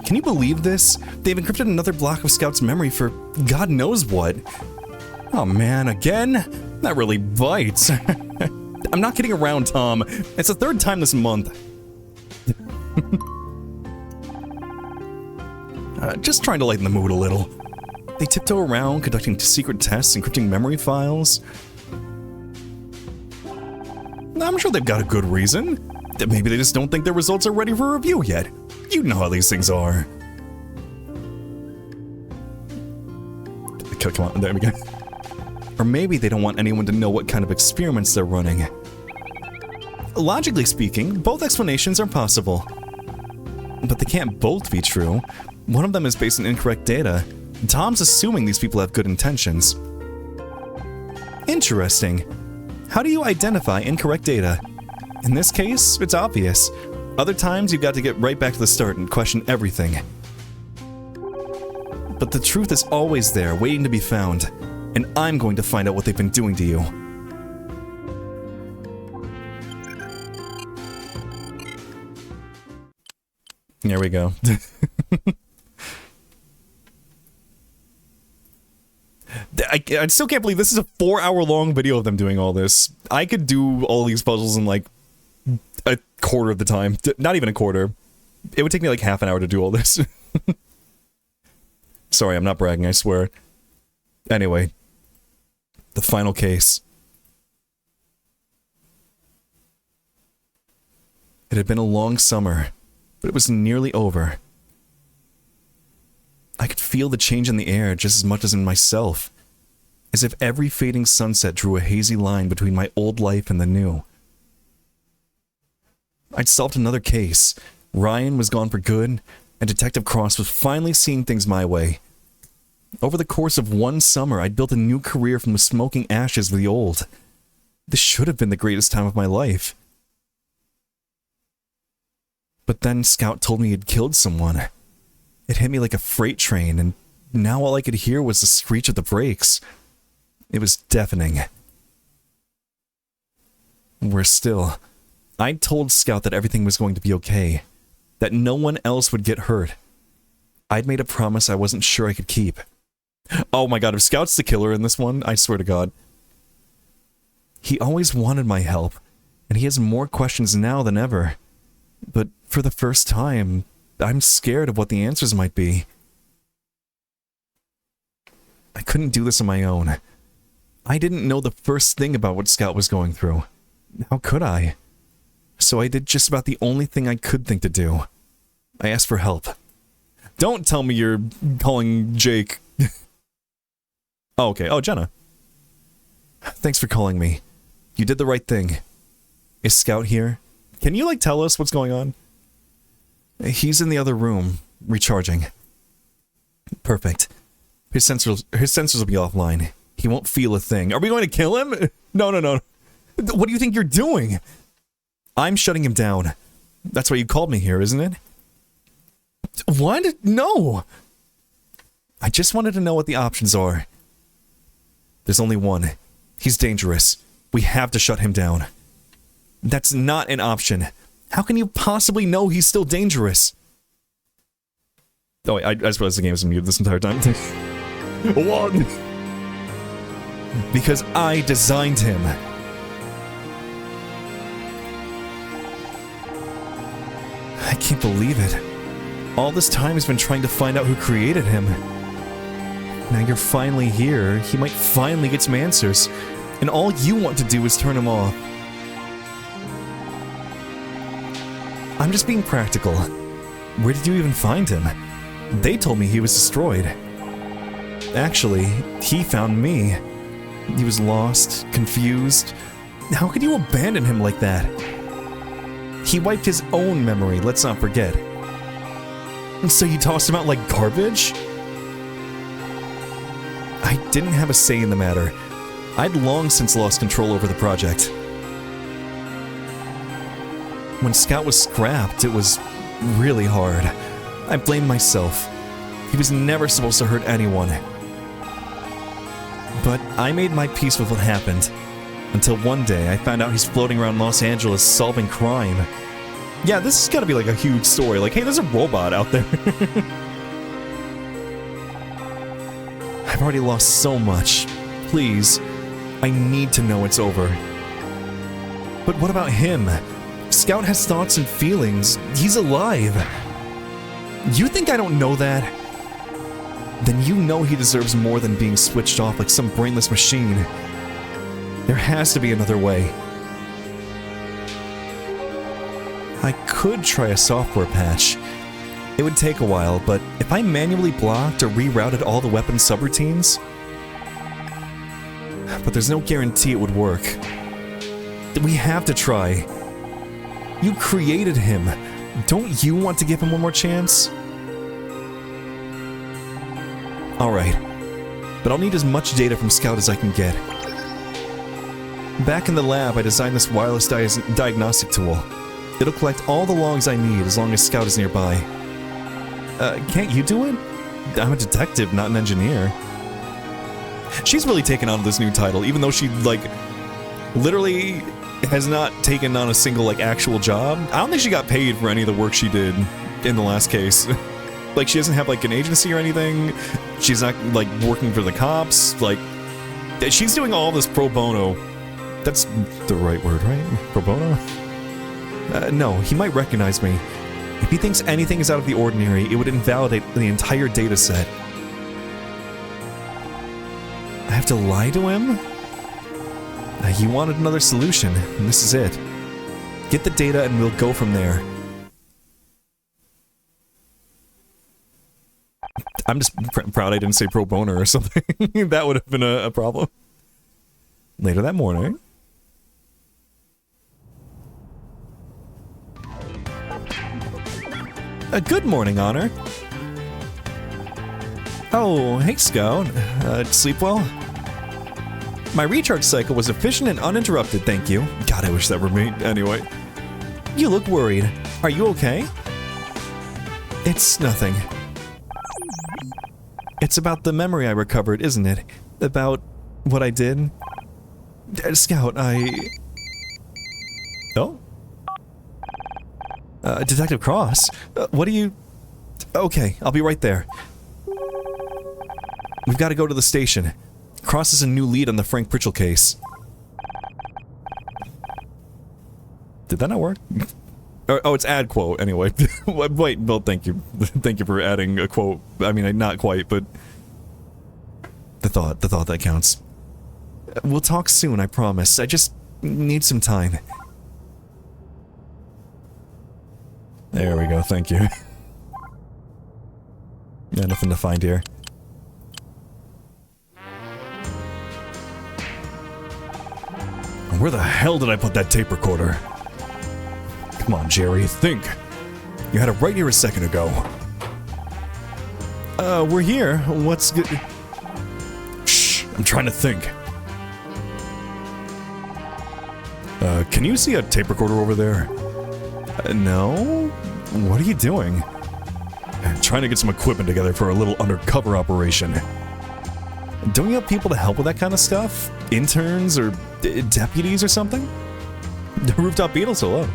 Can you believe this? They've encrypted another block of Scout's memory for God knows what. Oh man, again? That really bites. I'm not kidding around, Tom. It's the 3rd time this month. Just trying to lighten the mood a little. They tiptoe around, conducting secret tests, encrypting memory files. I'm sure they've got a good reason. Maybe they just don't think their results are ready for review yet. You know how these things are. Come on, there we go. Or maybe they don't want anyone to know what kind of experiments they're running. Logically speaking, both explanations are possible. But they can't both be true. One of them is based on incorrect data. Tom's assuming these people have good intentions. Interesting. How do you identify incorrect data? In this case, it's obvious. Other times, you've got to get right back to the start and question everything. But the truth is always there, waiting to be found. And I'm going to find out what they've been doing to you. There we go. I still can't believe this is a 4-hour-long video of them doing all this. I could do all these puzzles in, like, a quarter of the time. Not even a quarter. It would take me, like, half an hour to do all this. Sorry, I'm not bragging, I swear. Anyway. The final case. It had been a long summer, but it was nearly over. I could feel the change in the air just as much as in myself. As if every fading sunset drew a hazy line between my old life and the new. I'd solved another case. Ryan was gone for good, and Detective Cross was finally seeing things my way. Over the course of one summer, I'd built a new career from the smoking ashes of the old. This should have been the greatest time of my life. But then Scout told me he'd killed someone. It hit me like a freight train, and now all I could hear was the screech of the brakes. It was deafening. Worse still, I told Scout that everything was going to be okay, that no one else would get hurt. I'd made a promise I wasn't sure I could keep. Oh my god, if Scout's the killer in this one, I swear to god. He always wanted my help, and he has more questions now than ever. But for the first time, I'm scared of what the answers might be. I couldn't do this on my own. I didn't know the first thing about what Scout was going through. How could I? So I did just about the only thing I could think to do. I asked for help. Don't tell me you're calling Jake. Oh, okay. Oh, Jenna. Thanks for calling me. You did the right thing. Is Scout here? Can you, like, tell us what's going on? He's in the other room, recharging. Perfect. His sensors will be offline. He won't feel a thing. Are we going to kill him? No, no, no. What do you think you're doing? I'm shutting him down. That's why you called me here, isn't it? What? No! I just wanted to know what the options are. There's only one. He's dangerous. We have to shut him down. That's not an option. How can you possibly know he's still dangerous? Oh, wait, I suppose the game is muted this entire time. One! Because I designed him. I can't believe it. All this time he's been trying to find out who created him. Now you're finally here, he might finally get some answers, and all you want to do is turn him off. I'm just being practical. Where did you even find him? They told me he was destroyed. Actually, he found me. He was lost, confused. How could you abandon him like that? He wiped his own memory, let's not forget. So you tossed him out like garbage? I didn't have a say in the matter. I'd long since lost control over the project. When Scout was scrapped, it was really hard. I blamed myself. He was never supposed to hurt anyone. But I made my peace with what happened. Until one day, I found out he's floating around Los Angeles solving crime. Yeah, this has gotta be like a huge story. Like, hey, there's a robot out there. I've already lost so much. Please, I need to know it's over. But what about him? Scout has thoughts and feelings. He's alive. You think I don't know that? Then you know he deserves more than being switched off like some brainless machine. There has to be another way. I could try a software patch. It would take a while, but if I manually blocked or rerouted all the weapon subroutines... But there's no guarantee it would work. We have to try. You created him. Don't you want to give him one more chance? Alright. But I'll need as much data from Scout as I can get. Back in the lab, I designed this wireless diagnostic tool. It'll collect all the logs I need as long as Scout is nearby. Can't you do it? I'm a detective, not an engineer. She's really taken on this new title, even though she, like, literally has not taken on a single, like, actual job. I don't think she got paid for any of the work she did in the last case. Like, she doesn't have, like, an agency or anything. She's not, like, working for the cops. Like, she's doing all this pro bono. That's the right word, right? Pro bono? No, he might recognize me. If he thinks anything is out of the ordinary, it would invalidate the entire data set. I have to lie to him? He wanted another solution, and this is it. Get the data and we'll go from there. I'm just proud I didn't say pro bono or something. That would have been a problem. Later that morning. Good morning, Honor. Oh, hey, Scout. Sleep well? My recharge cycle was efficient and uninterrupted, thank you. God, I wish that were me. Anyway. You look worried. Are you okay? It's nothing. It's about the memory I recovered, isn't it? About what I did? Scout, Oh? Detective Cross? What do you... Okay, I'll be right there. We've got to go to the station. Cross is a new lead on the Frank Pritchell case. Did that not work? Oh, it's add quote, anyway. Wait, well, thank you. Thank you for adding a quote. I mean, not quite, but... The thought that counts. We'll talk soon, I promise. I just need some time. There we go, thank you. Yeah, nothing to find here. Where the hell did I put that tape recorder? Come on, Jerry, think. You had it right here a second ago. We're here. What's good? Shh, I'm trying to think. Can you see a tape recorder over there? No? What are you doing? Trying to get some equipment together for a little undercover operation. Don't you have people to help with that kind of stuff? Interns or deputies or something? The Rooftop Beatles, hello.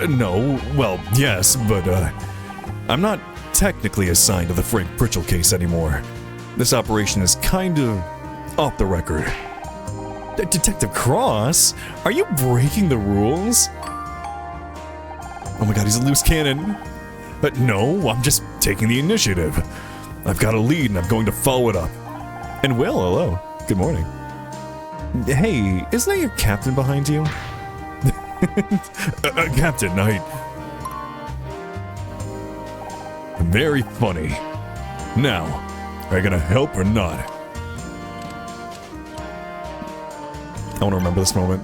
No, well, yes, but, I'm not technically assigned to the Frank Pritchell case anymore. This operation is kind of off the record. Detective Cross? Are you breaking the rules? Oh my god, he's a loose cannon. But no, I'm just taking the initiative. I've got a lead and I'm going to follow it up. And Will, hello. Good morning. Hey, isn't that your captain behind you? Captain Knight. Very funny. Now, are you gonna help or not? I want to remember this moment.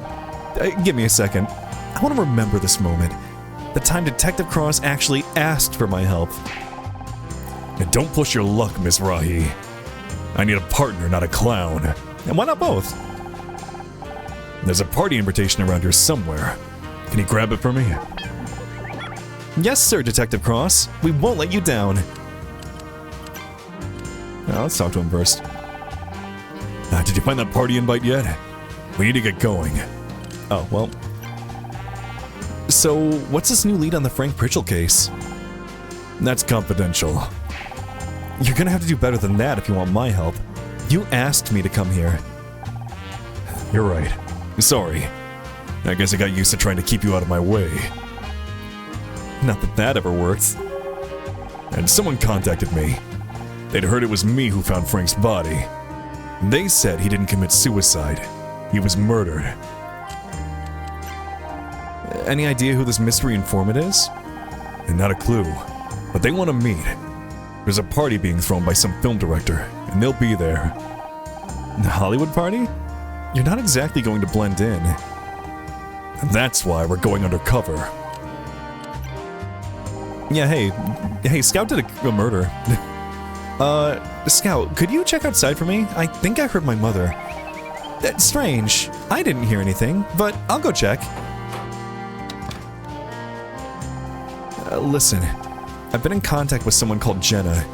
Give me a second. I want to remember this moment. The time Detective Cross actually asked for my help. And don't push your luck, Miss Rahi. I need a partner, not a clown. And why not both? There's a party invitation around here somewhere. Can you grab it for me? Yes, sir, Detective Cross. We won't let you down. Now, let's talk to him first. Did you find that party invite yet? We need to get going. Oh, well. So, what's this new lead on the Frank Pritchell case? That's confidential. You're gonna have to do better than that if you want my help. You asked me to come here. You're right. Sorry. I guess I got used to trying to keep you out of my way. Not that that ever worked. And someone contacted me. They'd heard it was me who found Frank's body. They said he didn't commit suicide. He was murdered. Any idea who this mystery informant is? And not a clue. But they want to meet. There's a party being thrown by some film director, and they'll be there. The Hollywood party? You're not exactly going to blend in. And that's why we're going undercover. Yeah, hey, Scout did a murder. Scout, could you check outside for me? I think I heard my mother. That's strange. I didn't hear anything, but I'll go check. Listen, I've been in contact with someone called Jenna.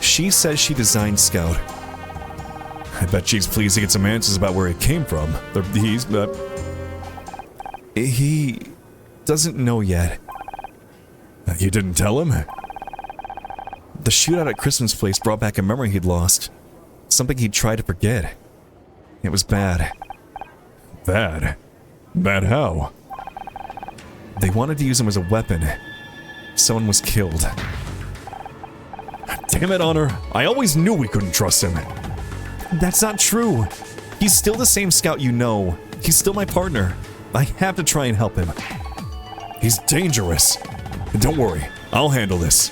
She says she designed Scout. I bet she's pleased to get some answers about where he came from. He doesn't know yet. You didn't tell him? The shootout at Christmas Place brought back a memory he'd lost. Something he'd tried to forget. It was bad. Bad? Bad how? They wanted to use him as a weapon. Someone was killed. Damn it, Honor. I always knew we couldn't trust him. That's not true. He's still the same Scout you know. He's still my partner. I have to try and help him. He's dangerous. Don't worry, I'll handle this.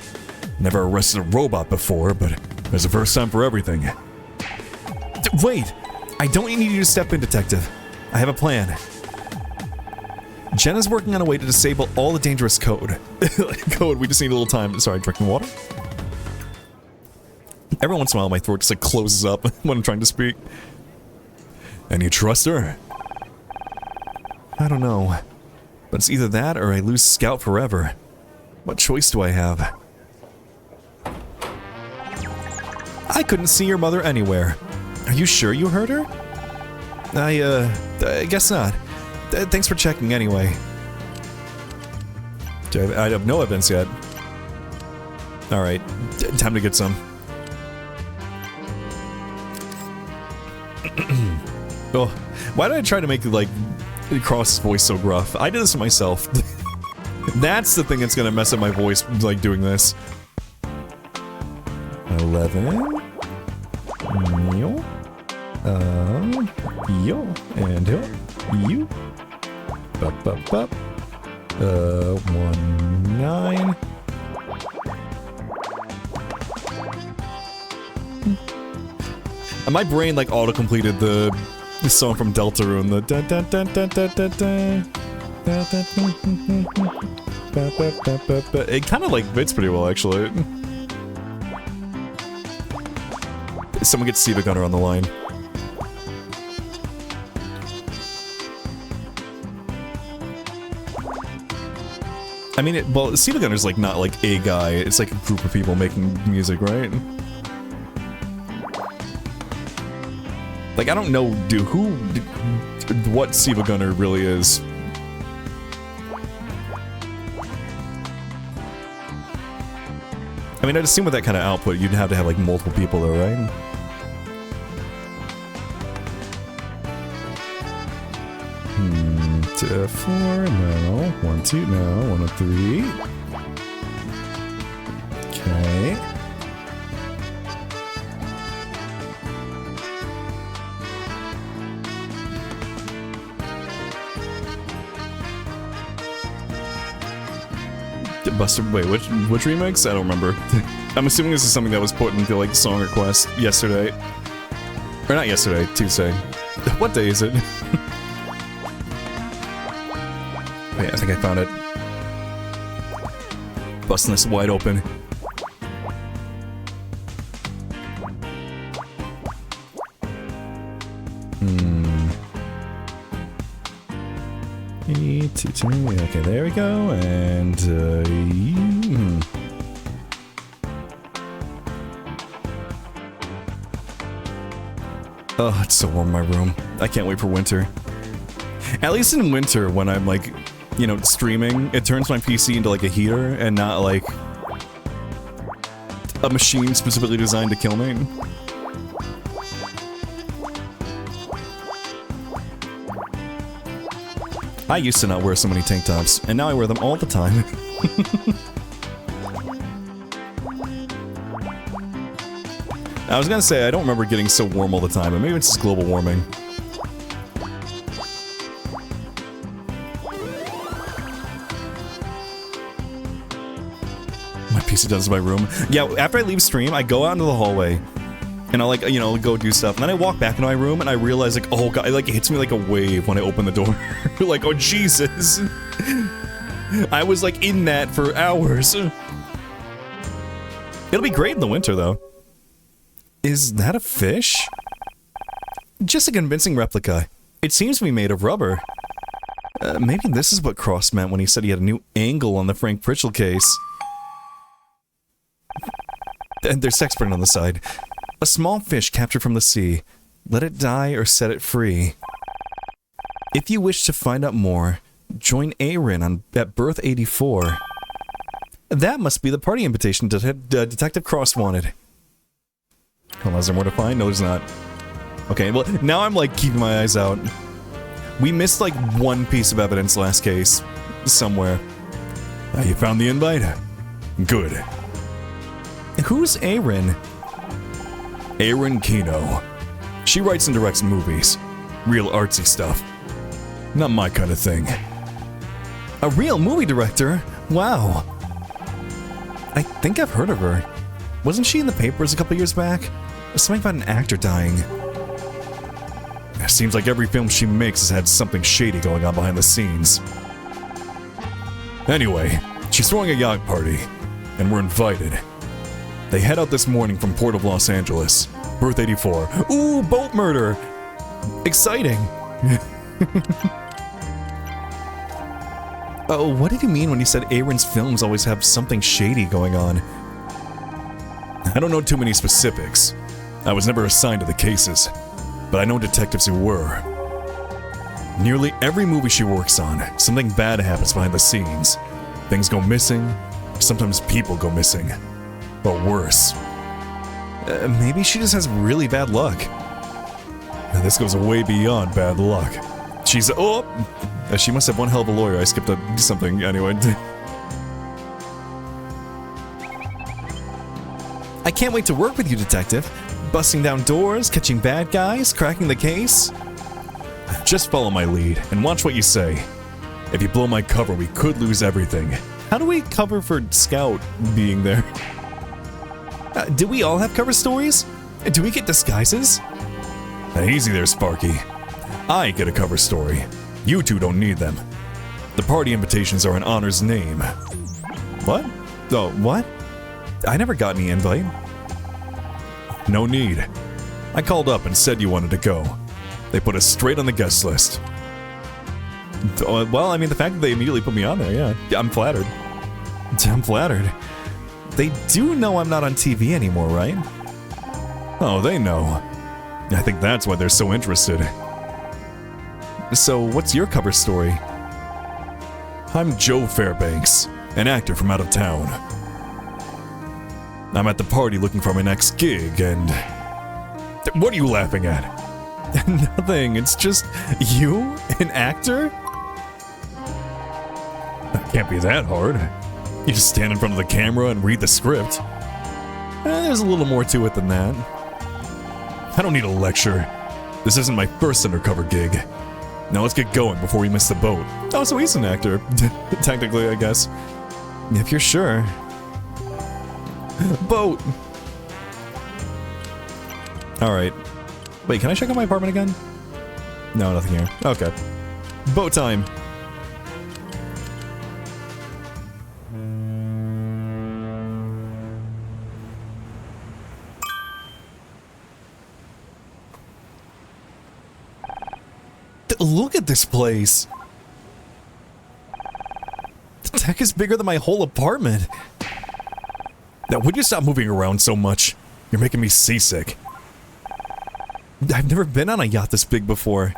Never arrested a robot before, but there's a first time for everything. Wait! I don't need you to step in, Detective. I have a plan. Jenna's working on a way to disable all the dangerous code. Code, we just need a little time. Sorry, drinking water? Every once in a while my throat just like closes up when I'm trying to speak. And you trust her? I don't know. But it's either that or I lose Scout forever. What choice do I have? I couldn't see your mother anywhere. Are you sure you heard her? I guess not. Thanks for checking anyway. I have no evidence yet. Alright, time to get some. Oh, why did I try to make, like, Cross's voice so gruff? I did this to myself. That's the thing that's gonna mess up my voice, like, doing this. 11. Yo. Yo. And yo. You. Bup, bup, bup. 19. And my brain, like, auto-completed the song from Deltarune, the da da da da da da da. It kind of, like, fits pretty well, actually. Someone gets Siva Gunner on the line. I mean, well, Siva Gunner's, like, not, like, a guy. It's, like, a group of people making music, right? Like, I don't know, what Siva Gunner really is. I mean, I'd assume with that kind of output, you'd have to have, like, multiple people, though, right? F4, no. 1, 2, no. 1, 3. Okay. Buster, wait, which remix? I don't remember. I'm assuming this is something that was put into, like, song request yesterday. Or not yesterday, Tuesday. What day is it? Wait, I think I found it. Busting this wide open. Okay, there we go, and, Oh, it's so warm in my room. I can't wait for winter. At least in winter, when I'm, like, you know, streaming, it turns my PC into, like, a heater, and not, like, a machine specifically designed to kill me. I used to not wear so many tank tops, and now I wear them all the time. I was gonna say, I don't remember getting so warm all the time, but maybe it's just global warming. My PC does my room. Yeah, after I leave stream, I go out into the hallway. And I'll, like, you know, go do stuff. And then I walk back into my room and I realize, like, oh god, it, like, hits me like a wave when I open the door. Like, oh Jesus. I was, like, in that for hours. It'll be great in the winter, though. Is that a fish? Just a convincing replica. It seems to be made of rubber. Maybe this is what Cross meant when he said he had a new angle on the Frank Pritchell case. And there's text printed on the side. A small fish captured from the sea. Let it die or set it free. If you wish to find out more, join Aaron at Berth 84. That must be the party invitation Detective Cross wanted. Well, is there more to find? No, there's not. Okay, well, now I'm, like, keeping my eyes out. We missed, like, one piece of evidence last case. Somewhere. You found the invite? Good. Who's Aaron? Aaron Kino. She writes and directs movies. Real artsy stuff. Not my kind of thing. A real movie director? Wow. I think I've heard of her. Wasn't she in the papers a couple years back? Something about an actor dying. It seems like every film she makes has had something shady going on behind the scenes. Anyway, she's throwing a yacht party, and we're invited. They head out this morning from Port of Los Angeles. Berth 84. Ooh, boat murder! Exciting. Oh, what did you mean when you said Aaron's films always have something shady going on? I don't know too many specifics. I was never assigned to the cases, but I know detectives who were. Nearly every movie she works on, something bad happens behind the scenes. Things go missing, sometimes people go missing. Or worse. Maybe she just has really bad luck. And this goes way beyond bad luck. She's... Oh! She must have one hell of a lawyer. I skipped something anyway. I can't wait to work with you, Detective. Busting down doors, catching bad guys, cracking the case. Just follow my lead and watch what you say. If you blow my cover, we could lose everything. How do we cover for Scout being there? Do we all have cover stories? Do we get disguises? Easy there, Sparky. I get a cover story. You two don't need them. The party invitations are in Honor's name. What? Oh, what? I never got any invite. No need. I called up and said you wanted to go. They put us straight on the guest list. Well, I mean, the fact that they immediately put me on there, yeah, I'm flattered. I'm flattered. They do know I'm not on TV anymore, right? Oh, they know. I think that's why they're so interested. So, what's your cover story? I'm Joe Fairbanks, an actor from out of town. I'm at the party looking for my next gig, and... What are you laughing at? Nothing, it's just you, an actor? That can't be that hard. You just stand in front of the camera and read the script. There's a little more to it than that. I don't need a lecture. This isn't my first undercover gig. Now let's get going before we miss the boat. Oh, so he's an actor. Technically, I guess. If you're sure. Boat! Alright. Wait, can I check out my apartment again? No, nothing here. Okay. Boat time! Look at this place! The deck is bigger than my whole apartment! Now, would you stop moving around so much? You're making me seasick. I've never been on a yacht this big before.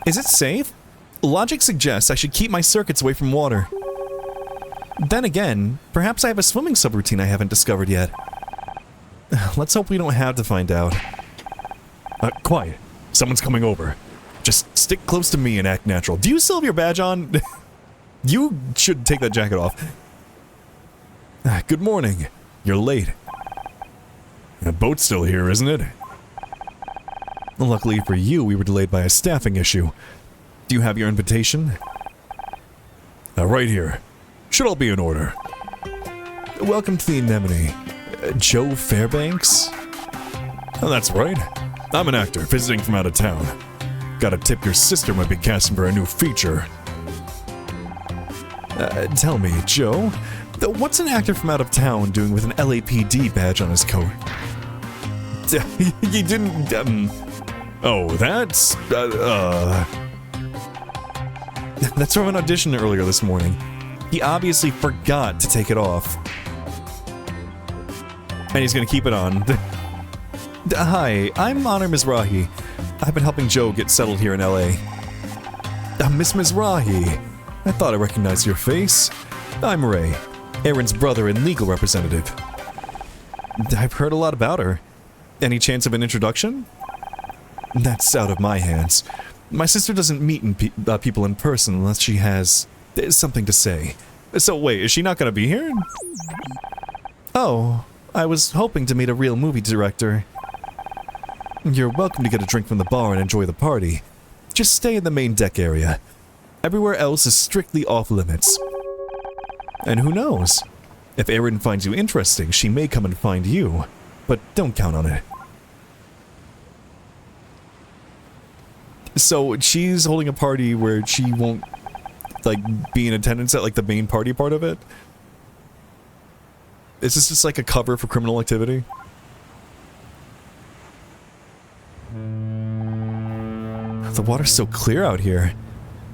Is it safe? Logic suggests I should keep my circuits away from water. Then again, perhaps I have a swimming subroutine I haven't discovered yet. Let's hope we don't have to find out. Quiet. Someone's coming over. Just stick close to me and act natural. Do you still have your badge on? You should take that jacket off. Good morning. You're late. The boat's still here, isn't it? Luckily for you, we were delayed by a staffing issue. Do you have your invitation? Right here. Should all be in order. Welcome to the Anemone. Joe Fairbanks? Oh, that's right. I'm an actor visiting from out of town. Gotta tip your sister might be casting for a new feature. Tell me, Joe, what's an actor from out of town doing with an LAPD badge on his coat? You didn't, Oh, that's, That's from an audition earlier this morning. He obviously forgot to take it off. And he's gonna keep it on. Hi, I'm Honor Mizrahi. I've been helping Joe get settled here in LA. Miss Mizrahi. I thought I recognized your face. I'm Ray, Aaron's brother and legal representative. I've heard a lot about her. Any chance of an introduction? That's out of my hands. My sister doesn't meet people in person unless she has something to say. So wait, is she not gonna be here? Oh, I was hoping to meet a real movie director. You're welcome to get a drink from the bar and enjoy the party. Just stay in the main deck area. Everywhere else is strictly off limits. And who knows? If Erin finds you interesting, she may come and find you. But don't count on it. So she's holding a party where she won't, like, be in attendance at, like, the main party part of it? Is this just like a cover for criminal activity? The water's so clear out here.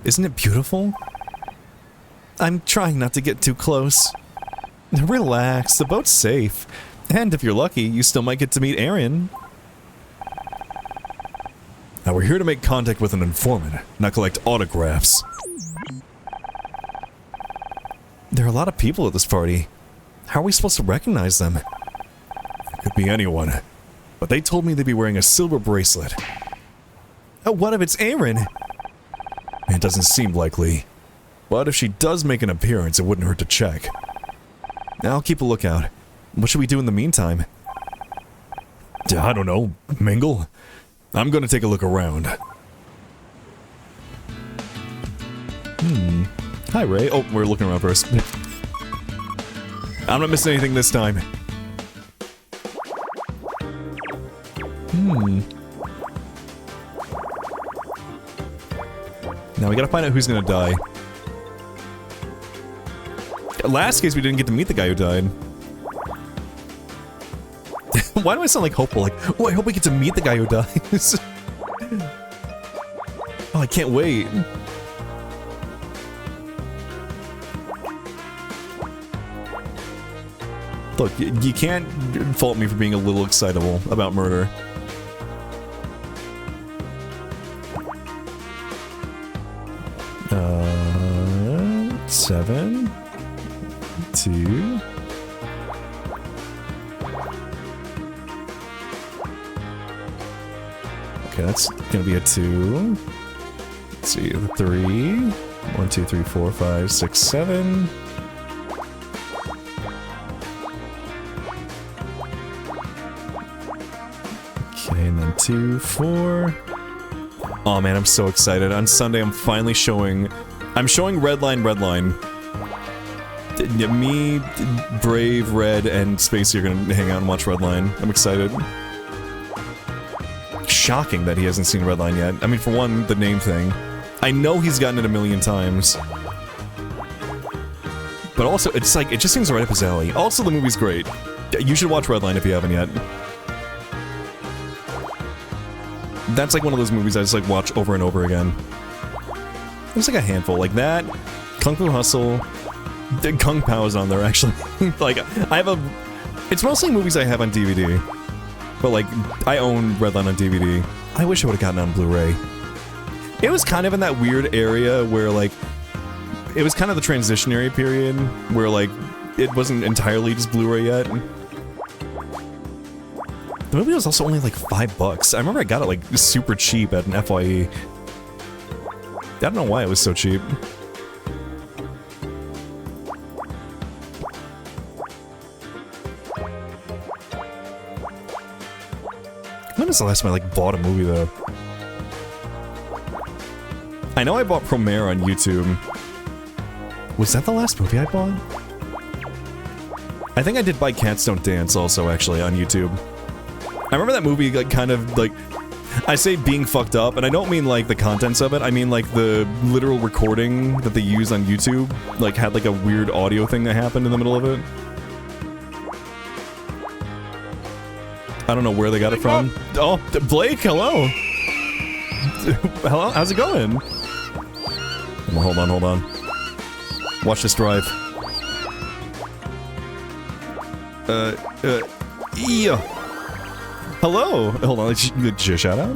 Isn't it beautiful? I'm trying not to get too close. Relax, the boat's safe. And if you're lucky, you still might get to meet Aaron. Now we're here to make contact with an informant, not collect autographs. There are a lot of people at this party. How are we supposed to recognize them? It could be anyone. But they told me they'd be wearing a silver bracelet. What if it's Aaron? It doesn't seem likely. But if she does make an appearance, it wouldn't hurt to check. I'll keep a lookout. What should we do in the meantime? I don't know. Mingle? I'm gonna take a look around. Hi, Ray. Oh, we're looking around first. I'm not missing anything this time. Now we gotta find out who's gonna die. Last case, we didn't get to meet the guy who died. Why do I sound like hopeful? Like, oh, I hope we get to meet the guy who dies. Oh, I can't wait. Look, you can't fault me for being a little excitable about murder. Seven. 2. Okay, that's gonna be a 2. Let's see, 3. 1, 2, 3, 4, 5, 6, 7. Okay, and then 2, 4. Oh man, I'm so excited. On Sunday, I'm finally showing... I'm showing Redline. Me, Brave, Red, and Spacey are gonna hang out and watch Redline. I'm excited. Shocking that he hasn't seen Redline yet. I mean, for one, the name thing. I know he's gotten it a million times. But also, it's like, it just seems right up his alley. Also, the movie's great. You should watch Redline if you haven't yet. That's like one of those movies I just like watch over and over again. There's like a handful, like that, Kung Fu Hustle, Kung Pao is on there actually. Like, I have a... It's mostly movies I have on DVD. But like, I own Redline on DVD. I wish I would've gotten it on Blu-ray. It was kind of in that weird area where like... It was kind of the transitionary period, where like, it wasn't entirely just Blu-ray yet. The movie was also only like $5. I remember I got it like super cheap at an FYE. I don't know why it was so cheap. When was the last time I like bought a movie though? I know I bought Promare on YouTube. Was that the last movie I bought? I think I did buy Cats Don't Dance also actually on YouTube. I remember that movie like kind of like... I say being fucked up, and I don't mean like the contents of it, I mean like the literal recording that they use on YouTube, like had like a weird audio thing that happened in the middle of it. I don't know where they got it from. Oh, Blake, hello! Hello, how's it going? Hold on. Watch this drive. Yeah. Hello! Hold on, did you shout out?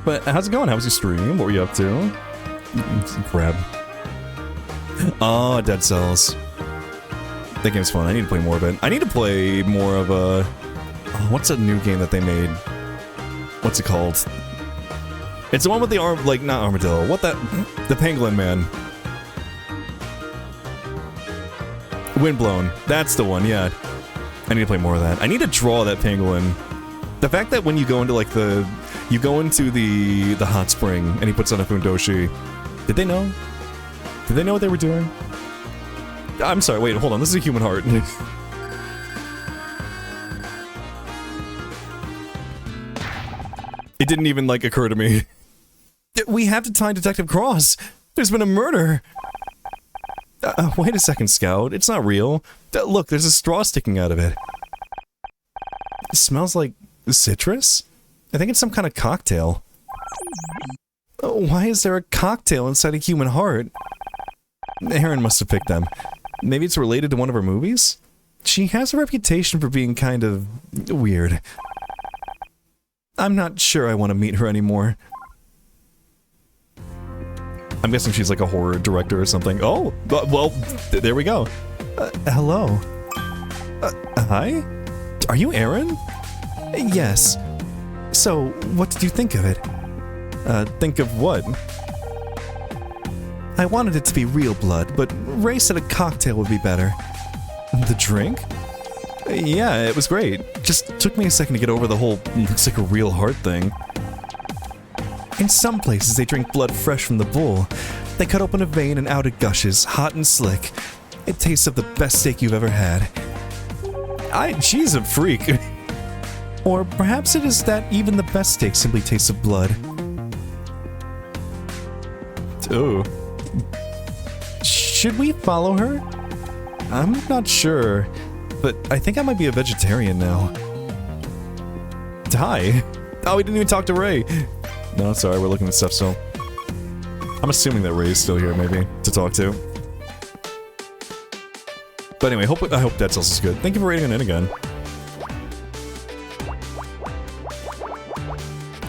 But how's it going? How was your stream? What were you up to? Crab. Oh, Dead Cells. That game's fun. I need to play more of it. I need to play more of a... Oh, what's a new game that they made? What's it called? It's the one with the arm... Like, not armadillo. What that... The Pangolin Man. Windblown. That's the one, yeah. I need to play more of that. I need to draw that pangolin. The fact that when you go into like the... You go into the hot spring and he puts on a fundoshi. Did they know? Did they know what they were doing? I'm sorry, wait, hold on. This is a human heart. It didn't even like occur to me. We have to find Detective Cross. There's been a murder. Wait a second, Scout. It's not real. Look, there's a straw sticking out of it. It smells like citrus? I think it's some kind of cocktail. Oh, why is there a cocktail inside a human heart? Erin must have picked them. Maybe it's related to one of her movies? She has a reputation for being kind of weird. I'm not sure I want to meet her anymore. I'm guessing she's like a horror director or something. Oh, well, there we go. Hello. Hi? Are you Erin? Yes. So, what did you think of it? Think of what? I wanted it to be real blood, but Ray said a cocktail would be better. The drink? Yeah, it was great. Just took me a second to get over the whole looks like a real heart thing. In some places, they drink blood fresh from the bull. They cut open a vein and out it gushes, hot and slick. It tastes of the best steak you've ever had. She's a freak. Or perhaps it is that even the best steak simply tastes of blood. Ooh. Should we follow her? I'm not sure, but I think I might be a vegetarian now. Hi. Oh, we didn't even talk to Ray. No, sorry, we're looking at stuff still. I'm assuming that Ray's still here, maybe, to talk to. But anyway, I hope Dead Cells is good. Thank you for rating it in again.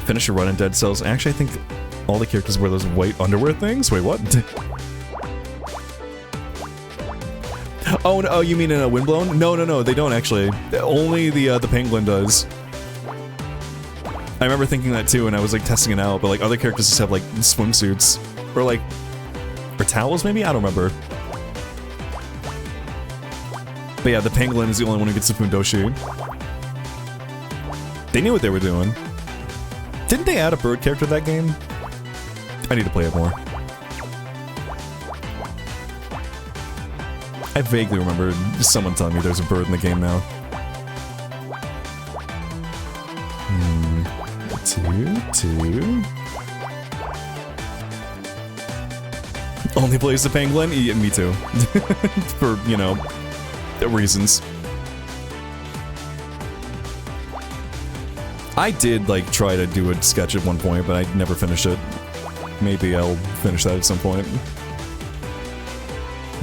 Finish your run in Dead Cells. Actually, I think all the characters wear those white underwear things? Wait, what? Oh, no, you mean in a Windblown? No, they don't actually. Only the Penguin does. I remember thinking that too, and I was like testing it out, but like other characters just have like swimsuits. Or like... Or towels maybe? I don't remember. But yeah, the Penguin is the only one who gets the Fundoshi. They knew what they were doing. Didn't they add a bird character to that game? I need to play it more. I vaguely remember someone telling me there's a bird in the game now. Two. Only plays the Penguin? Yeah, me too. For, you know, reasons. I did, like, try to do a sketch at one point, but I never finished it. Maybe I'll finish that at some point.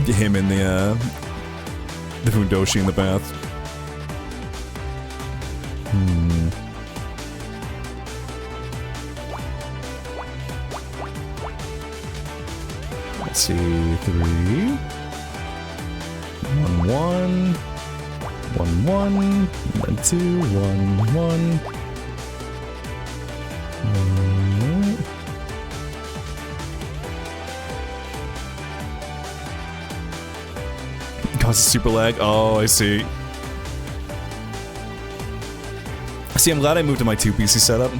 Him in the Fundoshi in the bath. Let's see, 3. 1, 1. 1, 1. Then 2, 1, 1. Causes super lag? Oh, I see. See, I'm glad I moved to my 2 PC setup.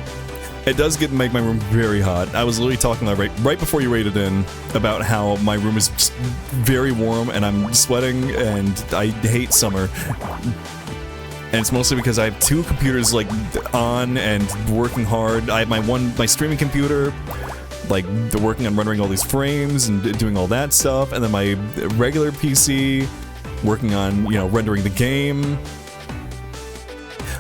It does make my room very hot. I was literally talking about right before you raided in about how my room is just very warm and I'm sweating and I hate summer. And it's mostly because I have 2 computers like on and working hard. I have my streaming computer, like working on rendering all these frames and doing all that stuff, and then my regular PC working on, you know, rendering the game.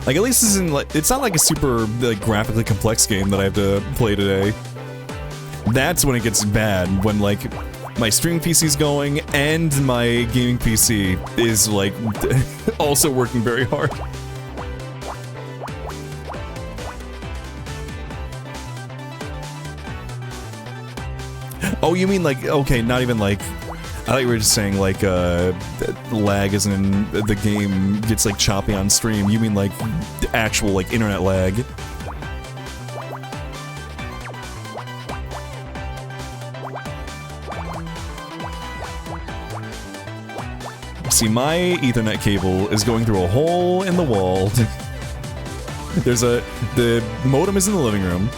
Like, at least this isn't like, it's not like a super like graphically complex game that I have to play today. That's when it gets bad, when like my streaming PC's going and my gaming PC is like also working very hard. Oh, you mean like, okay, not even like, I thought you were just saying like lag isn't in the game gets like choppy on stream. You mean like actual like internet lag. See, my Ethernet cable is going through a hole in the wall. The modem is in the living room.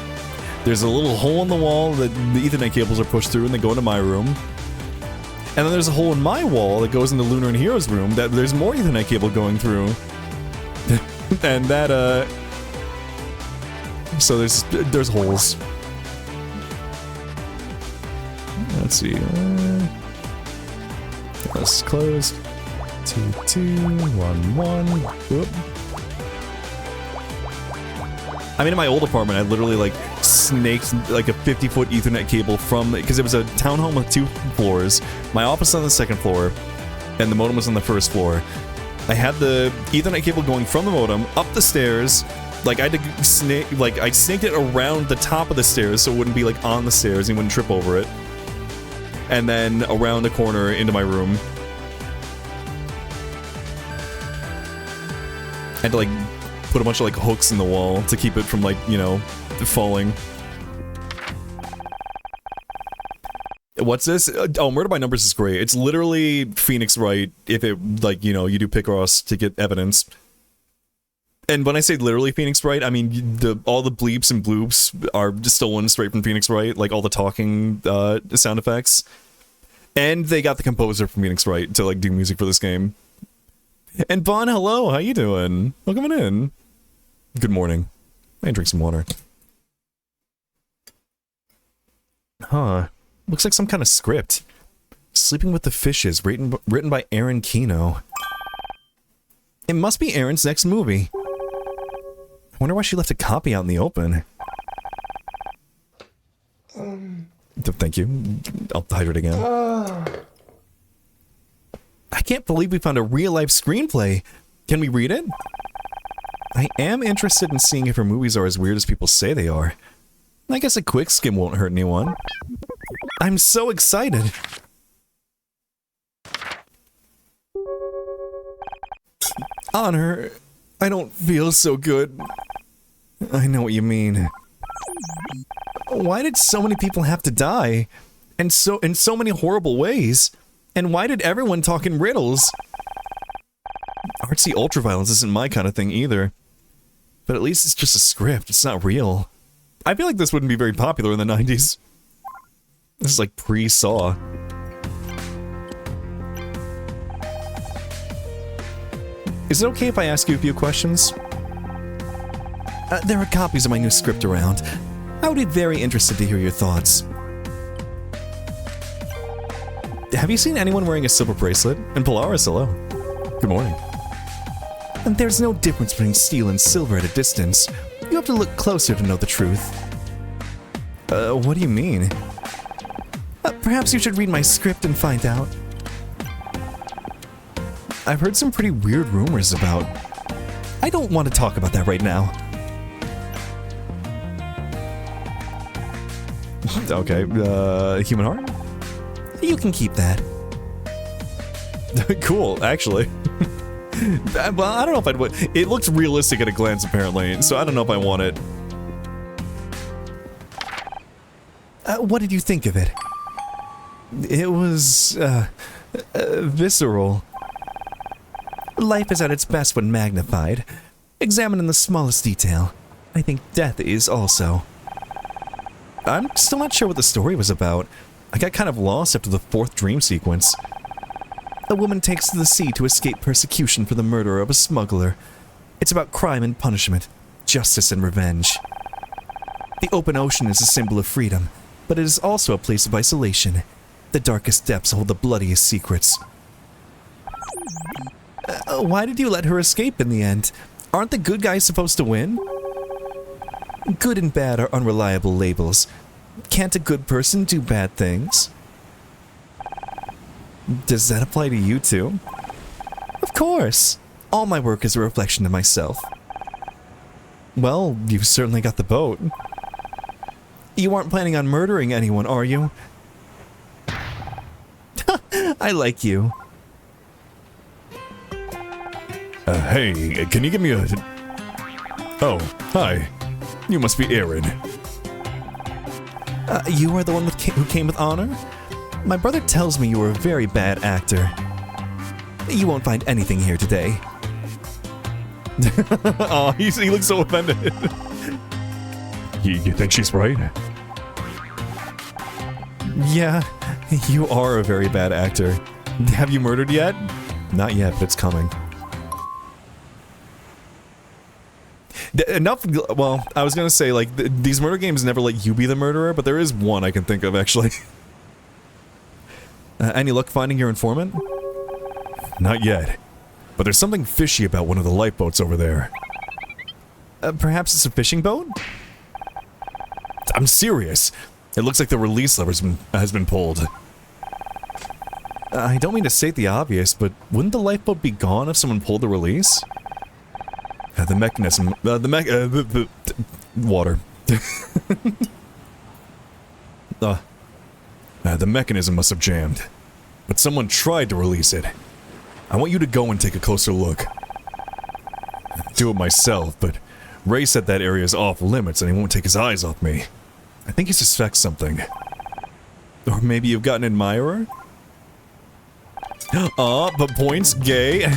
There's a little hole in the wall that the Ethernet cables are pushed through and they go into my room. And then there's a hole in my wall that goes into Lunar and Hero's room that there's more Ethernet cable going through. And that, so there's holes. Let's see. That's closed. 2, 2, 1, 1. Whoop. I mean, in my old apartment, I literally, like, snaked, like, a 50-foot Ethernet cable from... Because it was a townhome with 2 floors. My office on the 2nd floor, and the modem was on the 1st floor. I had the Ethernet cable going from the modem up the stairs. Like, I had to snake... Like, I snaked it around the top of the stairs so it wouldn't be, like, on the stairs and you wouldn't trip over it. And then around the corner into my room. I had to, like... put a bunch of, like, hooks in the wall to keep it from, like, you know, falling. What's this? Oh, Murder by Numbers is great. It's literally Phoenix Wright if it, like, you know, you do Picross to get evidence. And when I say literally Phoenix Wright, I mean all the bleeps and bloops are stolen straight from Phoenix Wright, like all the talking sound effects. And they got the composer from Phoenix Wright to, like, do music for this game. And Bon, hello, how you doing? Welcome in. Good morning. I can drink some water. Huh. Looks like some kind of script. Sleeping with the Fishes, written by Aaron Kino. It must be Aaron's next movie. I wonder why she left a copy out in the open. Thank you. I'll hydrate again. I can't believe we found a real-life screenplay. Can we read it? I am interested in seeing if her movies are as weird as people say they are. I guess a quick skim won't hurt anyone. I'm so excited! Honor, I don't feel so good. I know what you mean. Why did so many people have to die? And in so many horrible ways? And why did everyone talk in riddles? Artsy ultraviolence isn't my kind of thing either. But at least it's just a script, it's not real. I feel like this wouldn't be very popular in the 90s. This is like pre-Saw. Is it okay if I ask you a few questions? There are copies of my new script around. I would be very interested to hear your thoughts. Have you seen anyone wearing a silver bracelet? And Polaris, hello. Good morning. And there's no difference between steel and silver at a distance. You have to look closer to know the truth. What do you mean? Perhaps you should read my script and find out. I've heard some pretty weird rumors about... I don't want to talk about that right now. Okay, human heart? You can keep that. Cool, actually. Well, I don't know if I'd... It looks realistic at a glance, apparently, so I don't know if I want it. What did you think of it? It was, visceral. Life is at its best when magnified. Examined in the smallest detail. I think death is also. I'm still not sure what the story was about. I got kind of lost after the 4th dream sequence. A woman takes to the sea to escape persecution for the murder of a smuggler. It's about crime and punishment, justice and revenge. The open ocean is a symbol of freedom, but it is also a place of isolation. The darkest depths hold the bloodiest secrets. Why did you let her escape in the end? Aren't the good guys supposed to win? Good and bad are unreliable labels. Can't a good person do bad things? Does that apply to you too? Of course! All my work is a reflection of myself. Well, you've certainly got the boat. You aren't planning on murdering anyone, are you? I like you. Hey, can you give me a... Oh, hi. You must be Aaron. You are the one who came with honor? My brother tells me you were a very bad actor. You won't find anything here today. Oh, he looks so offended. You think she's right? Yeah, you are a very bad actor. Have you murdered yet? Not yet, but it's coming. Enough, well, I was gonna say, like, these murder games never let you be the murderer, but there is one I can think of, actually. Any luck finding your informant? Not yet. But there's something fishy about one of the lifeboats over there. Perhaps it's a fishing boat? I'm serious. It looks like the release lever has been pulled. I don't mean to state the obvious, but wouldn't the lifeboat be gone if someone pulled the release? The mechanism... water. The mechanism must have jammed. But someone tried to release it. I want you to go and take a closer look. I'd do it myself, but Ray said that area is off limits and he won't take his eyes off me. I think he suspects something. Or maybe you've got an admirer? But points, gay.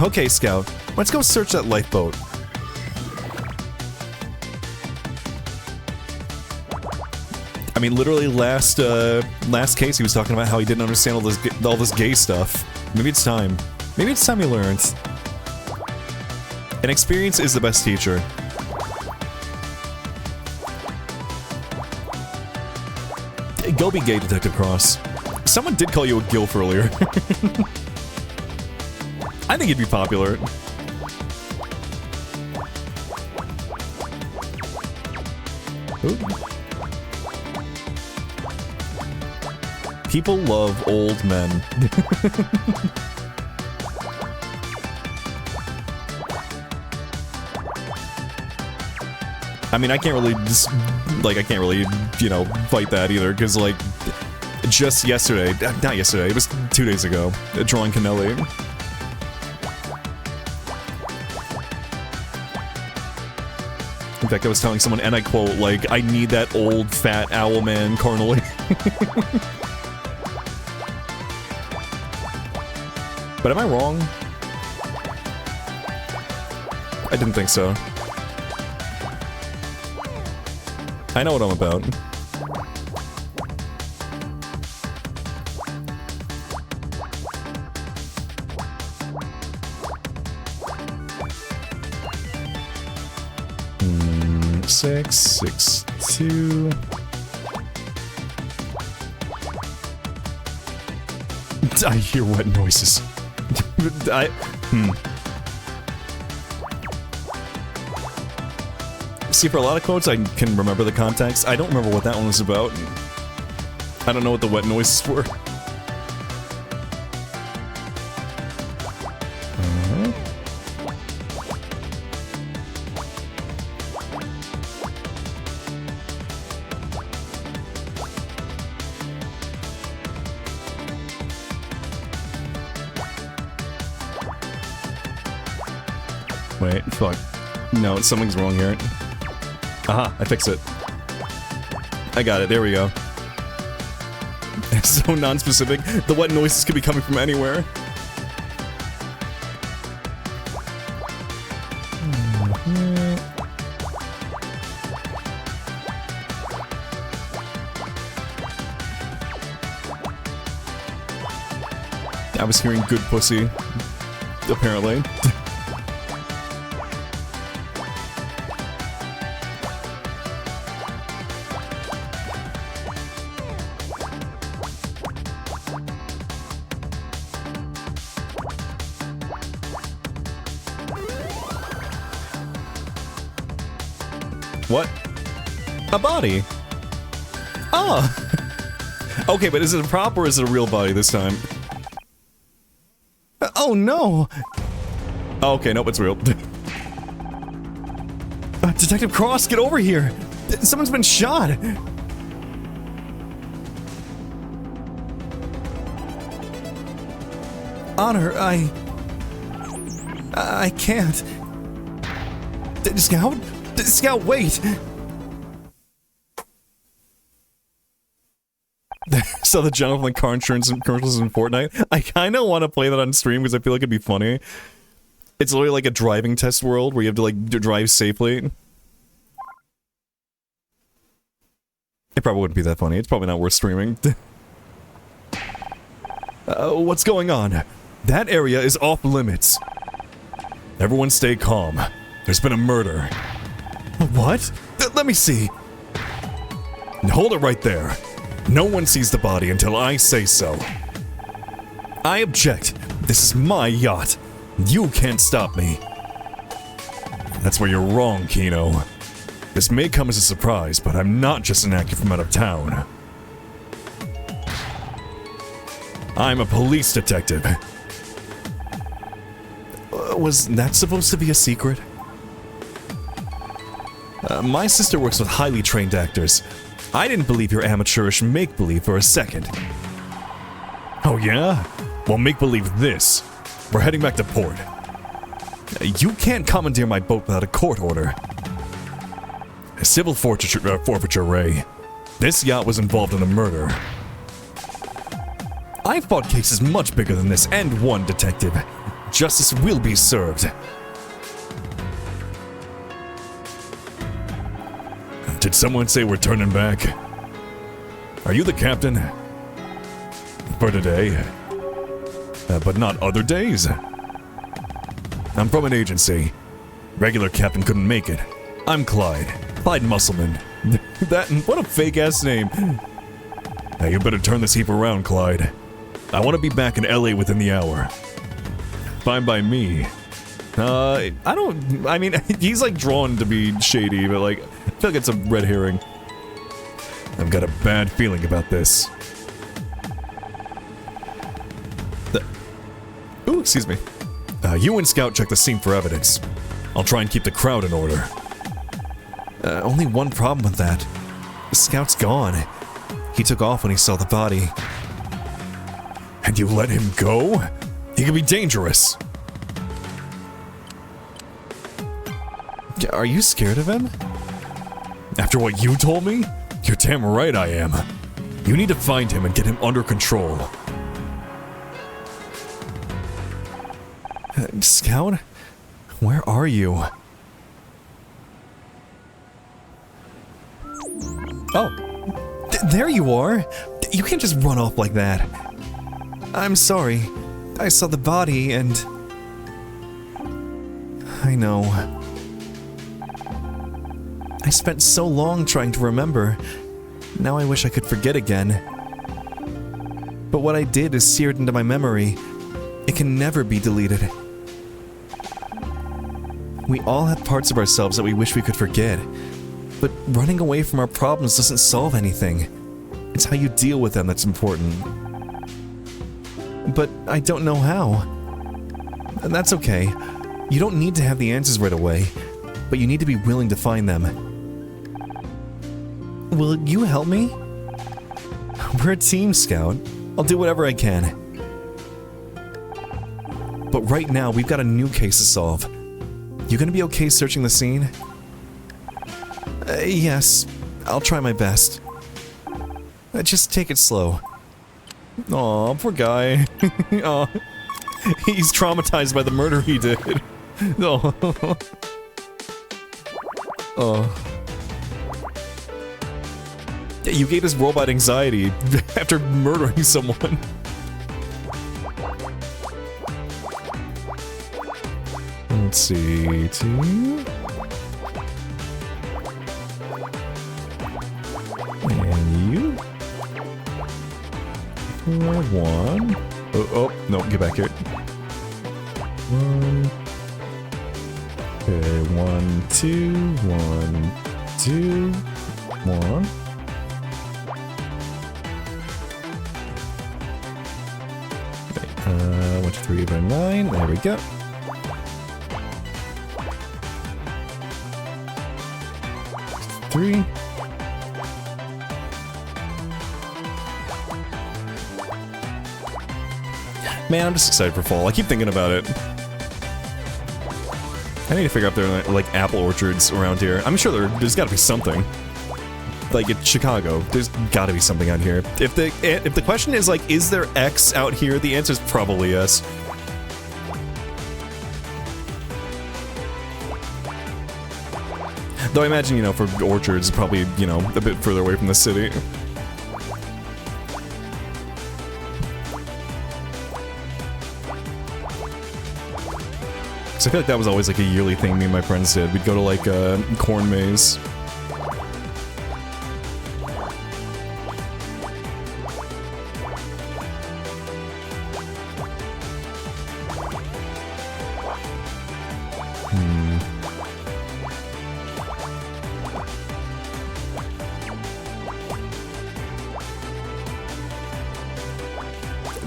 Okay, Scout. Let's go search that lifeboat. I mean, literally last case he was talking about how he didn't understand all this gay stuff. Maybe it's time. Maybe it's time he learns. And experience is the best teacher. Go be gay, Detective Cross. Someone did call you a gilf earlier. I think he'd be popular. Ooh. People love old men. I mean, I can't really you know, fight that either, because, like, just yesterday, not yesterday, it was 2 days ago, drawing Kennelly. In fact, I was telling someone, and I quote, like, I need that old, fat owl man carnally. But am I wrong? I didn't think so. I know what I'm about. Six, 2. I hear wet noises. See, for a lot of quotes, I can remember the context. I don't remember what that one was about. I don't know what the wet noises were. Wait, fuck. No, something's wrong here. Aha, I fixed it. I got it, there we go. It's so non-specific. The wet noises could be coming from anywhere. I was hearing good pussy. Apparently. What? A body? Oh! Okay, but is it a prop or is it a real body this time? Oh no! Oh, okay, nope, it's real. Detective Cross, get over here! Someone's been shot! Honor, I can't. Scout? Scout, wait! So the general from the car insurance commercials in Fortnite. I kind of want to play that on stream because I feel like it'd be funny. It's literally like a driving test world where you have to like drive safely. It probably wouldn't be that funny. It's probably not worth streaming. What's going on? That area is off limits. Everyone stay calm. There's been a murder. What? Let me see. Hold it right there. No one sees the body until I say so. I object. This is my yacht. You can't stop me. That's where you're wrong, Kino. This may come as a surprise, but I'm not just an actor from out of town. I'm a police detective. Was that supposed to be a secret? My sister works with highly trained actors. I didn't believe your amateurish make-believe for a second. Oh yeah? Well, make-believe this. We're heading back to port. You can't commandeer my boat without a court order. A civil forfeiture, Ray. This yacht was involved in a murder. I've fought cases much bigger than this and won, detective. Justice will be served. Did someone say we're turning back? Are you the captain? For today? But not other days? I'm from an agency. Regular captain couldn't make it. I'm Clyde. Clyde Musselman. What a fake-ass name. Hey, you better turn this heap around, Clyde. I want to be back in LA within the hour. Fine by me. I mean, he's like drawn to be shady, but like, I feel like it's a red herring. I've got a bad feeling about this. Ooh, excuse me. You and Scout check the scene for evidence. I'll try and keep the crowd in order. Only one problem with that. Scout's gone. He took off when he saw the body. And you let him go? He could be dangerous. Are you scared of him? After what you told me? You're damn right I am. You need to find him and get him under control. Scout? Where are you? Oh. There you are! You can't just run off like that. I'm sorry. I saw the body and... I know. I spent so long trying to remember. Now I wish I could forget again. But what I did is seared into my memory. It can never be deleted. We all have parts of ourselves that we wish we could forget. But running away from our problems doesn't solve anything. It's how you deal with them that's important. But I don't know how. And that's okay. You don't need to have the answers right away, but you need to be willing to find them. Will you help me? We're a team, Scout. I'll do whatever I can. But right now, we've got a new case to solve. You gonna be okay searching the scene? Yes. I'll try my best. Just take it slow. Aw, poor guy. Aw. He's traumatized by the murder he did. Oh. Oh. You gave this robot anxiety after murdering someone. Let's see, 2. And you. 1. Oh, no, get back here. 1. Okay, 1, 2, 1, 2, 1. Okay, 1, 2, 3, 4, 9. There we go. Three. Man, I'm just excited for fall. I keep thinking about it. I need to figure out if there are like apple orchards around here. I'm sure there's got to be something. Like in Chicago, there's got to be something out here. If the question is like, is there X out here? The answer is probably yes. Though I imagine, you know, for orchards, probably, you know, a bit further away from the city. So I feel like that was always like a yearly thing me and my friends did. We'd go to like a corn maze.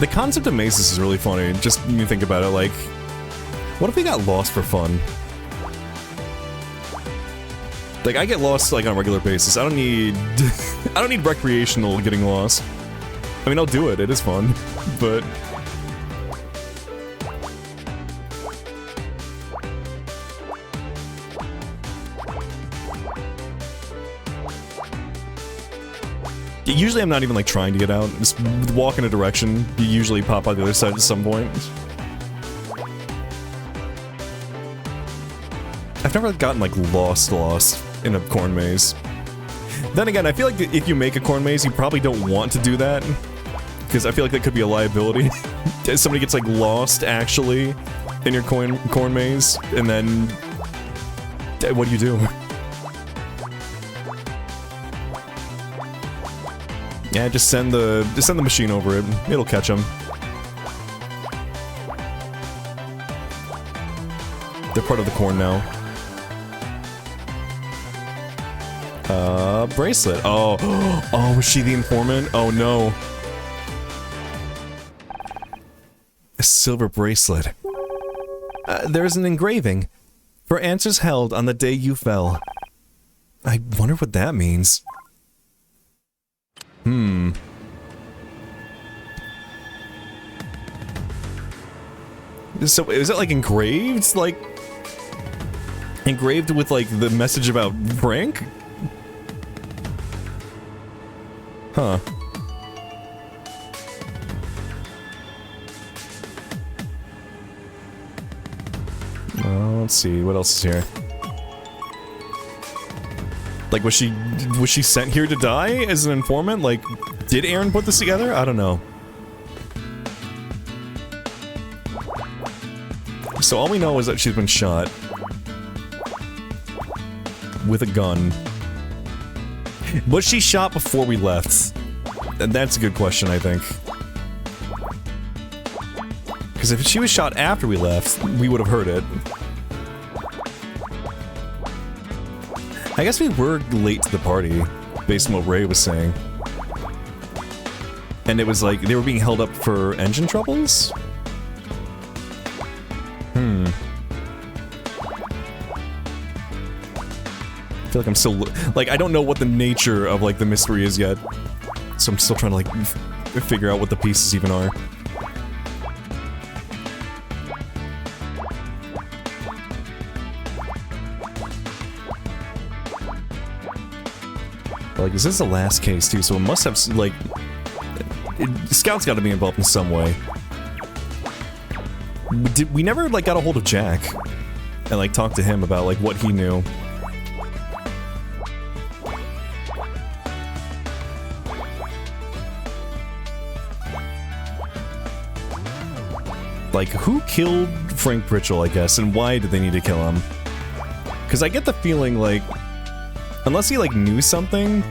The concept of mazes is really funny, just when you think about it, like, what if we got lost for fun? Like, I get lost, like, on a regular basis. I don't need... I don't need recreational getting lost. I mean, I'll do it, it is fun, but... Usually I'm not even, like, trying to get out. Just walk in a direction. You usually pop on the other side at some point. I've never gotten, like, lost in a corn maze. Then again, I feel like if you make a corn maze, you probably don't want to do that. Because I feel like that could be a liability. Somebody gets, like, lost, actually, in your corn maze, and then... what do you do? Yeah, just send the machine over it. It'll catch them. They're part of the corn now. Bracelet. Oh. Oh, was she the informant? Oh no. A silver bracelet. There's an engraving. For answers held on the day you fell. I wonder what that means. So, is it, like, engraved? Like... engraved with, like, the message about Frank? Huh. Let's see, what else is here? Like, was she sent here to die as an informant? Like, did Aaron put this together? I don't know. So all we know is that she's been shot. With a gun. Was she shot before we left? And that's a good question, I think. Because if she was shot after we left, we would have heard it. I guess we were late to the party, based on what Ray was saying. And it was like, they were being held up for engine troubles? I feel like I'm still... like, I don't know what the nature of, like, the mystery is yet. So I'm still trying to, like, figure out what the pieces even are. Like, this is the last case, too, so it must have, like... Scout's gotta be involved in some way. We never, like, got a hold of Jack. And, like, talked to him about, like, what he knew. Like, who killed Frank Pritchell, I guess, and why did they need to kill him? Because I get the feeling, like... unless he, like, knew something,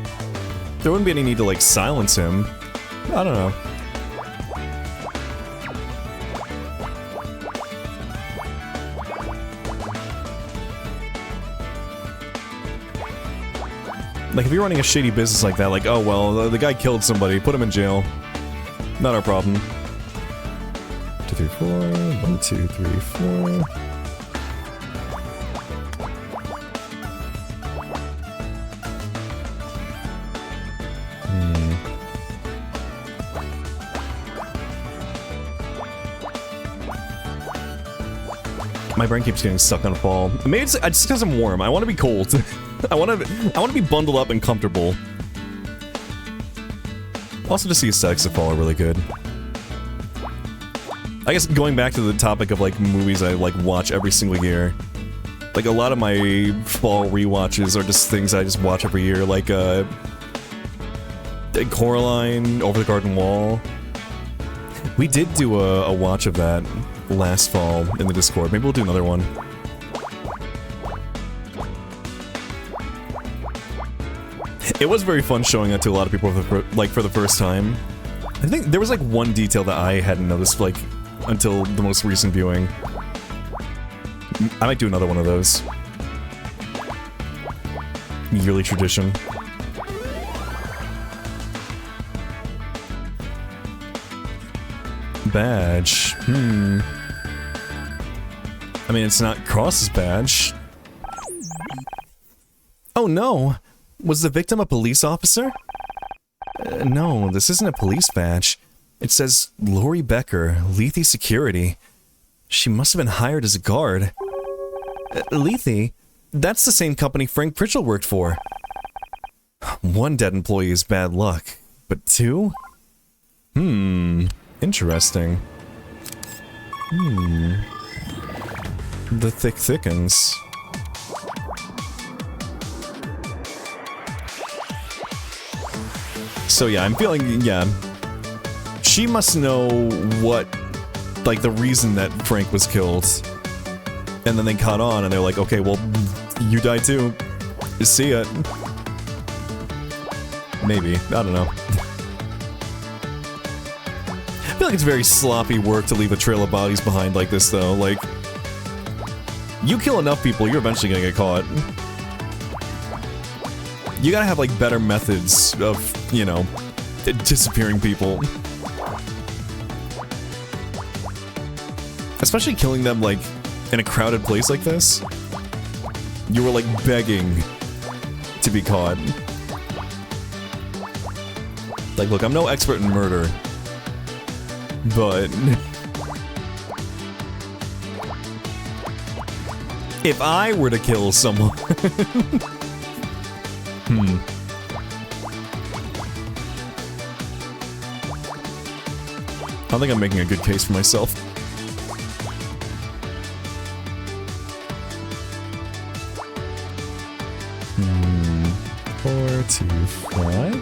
there wouldn't be any need to, like, silence him. I don't know. Like, if you're running a shady business like that, like, oh, well, the guy killed somebody, put him in jail. Not our problem. 2, 3, 4. 1, 2, 3, 4. My brain keeps getting stuck on a ball. Maybe it's just because I'm warm. I want to be cold. I want to be bundled up and comfortable. Also, to see aesthetics of fall are really good. I guess going back to the topic of, like, movies I, like, watch every single year. Like, a lot of my fall rewatches are just things I just watch every year, like, Coraline, Over the Garden Wall. We did do a watch of that last fall in the Discord. Maybe we'll do another one. It was very fun showing that to a lot of people for the first time. I think there was, like, one detail that I hadn't noticed, like, until the most recent viewing. I might do another one of those. Yearly tradition. Badge. I mean, it's not Cross's badge. Oh no! Was the victim a police officer? No, this isn't a police badge. It says Lori Becker, Lethe Security. She must have been hired as a guard. Lethe? That's the same company Frank Pritchell worked for. One dead employee is bad luck, but two? Interesting. The thick thickens. So yeah, I'm feeling, yeah. She must know what, like, the reason that Frank was killed. And then they caught on and they're like, okay, well, you die too. See ya. Maybe. I don't know. I feel like it's very sloppy work to leave a trail of bodies behind like this, though. Like, you kill enough people, you're eventually gonna get caught. You gotta have, like, better methods of, you know, disappearing people. Especially killing them, like, in a crowded place like this. You were, like, begging to be caught. Like, look, I'm no expert in murder. But... if I were to kill someone... I think I'm making a good case for myself. 4, 2, 5.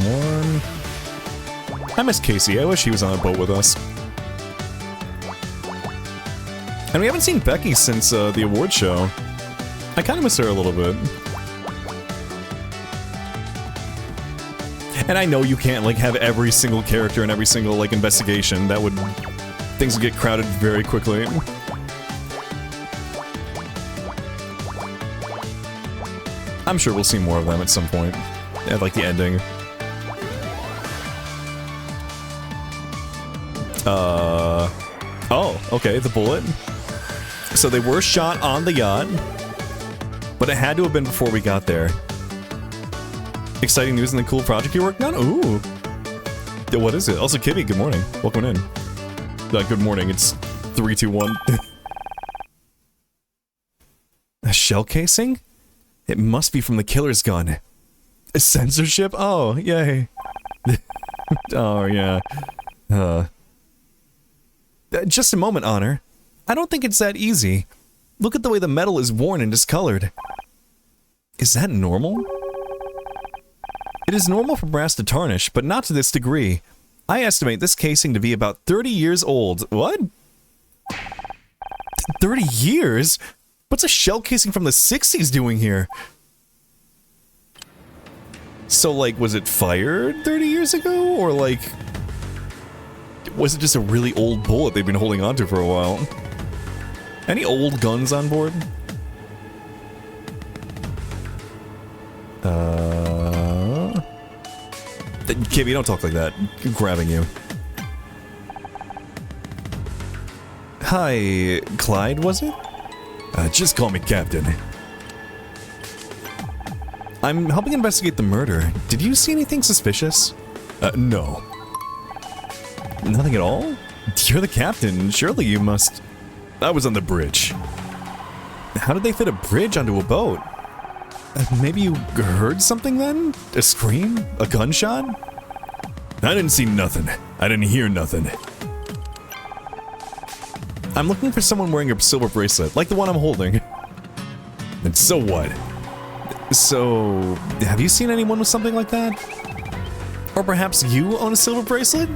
1. I miss Casey. I wish he was on a boat with us. And we haven't seen Becky since the award show. I kind of miss her a little bit. And I know you can't, like, have every single character in every single, like, investigation. That would... things would get crowded very quickly. I'm sure we'll see more of them at some point. At, like, the ending. Oh, okay, the bullet. So they were shot on the yacht. But it had to have been before we got there. Exciting news in the cool project you're working on? Ooh. Yeah, what is it? Also, Kibby, good morning. Welcome in. Good morning, it's 3, 2, 1. A shell casing? It must be from the killer's gun. A censorship? Oh, yay. Oh, yeah. Just a moment, Honor. I don't think it's that easy. Look at the way the metal is worn and discolored. Is that normal? It is normal for brass to tarnish, but not to this degree. I estimate this casing to be about 30 years old. What? 30 years? What's a shell casing from the 60s doing here? So, like, was it fired 30 years ago? Or, like... was it just a really old bullet they've been holding onto for a while? Any old guns on board? Kibby, don't talk like that. I'm grabbing you. Hi, Clyde, was it? Just call me Captain. I'm helping investigate the murder. Did you see anything suspicious? No. Nothing at all? You're the captain. Surely you must... I was on the bridge. How did they fit a bridge onto a boat? Maybe you heard something then? A scream? A gunshot? I didn't see nothing. I didn't hear nothing. I'm looking for someone wearing a silver bracelet, like the one I'm holding. And so what? So, have you seen anyone with something like that? Or perhaps you own a silver bracelet?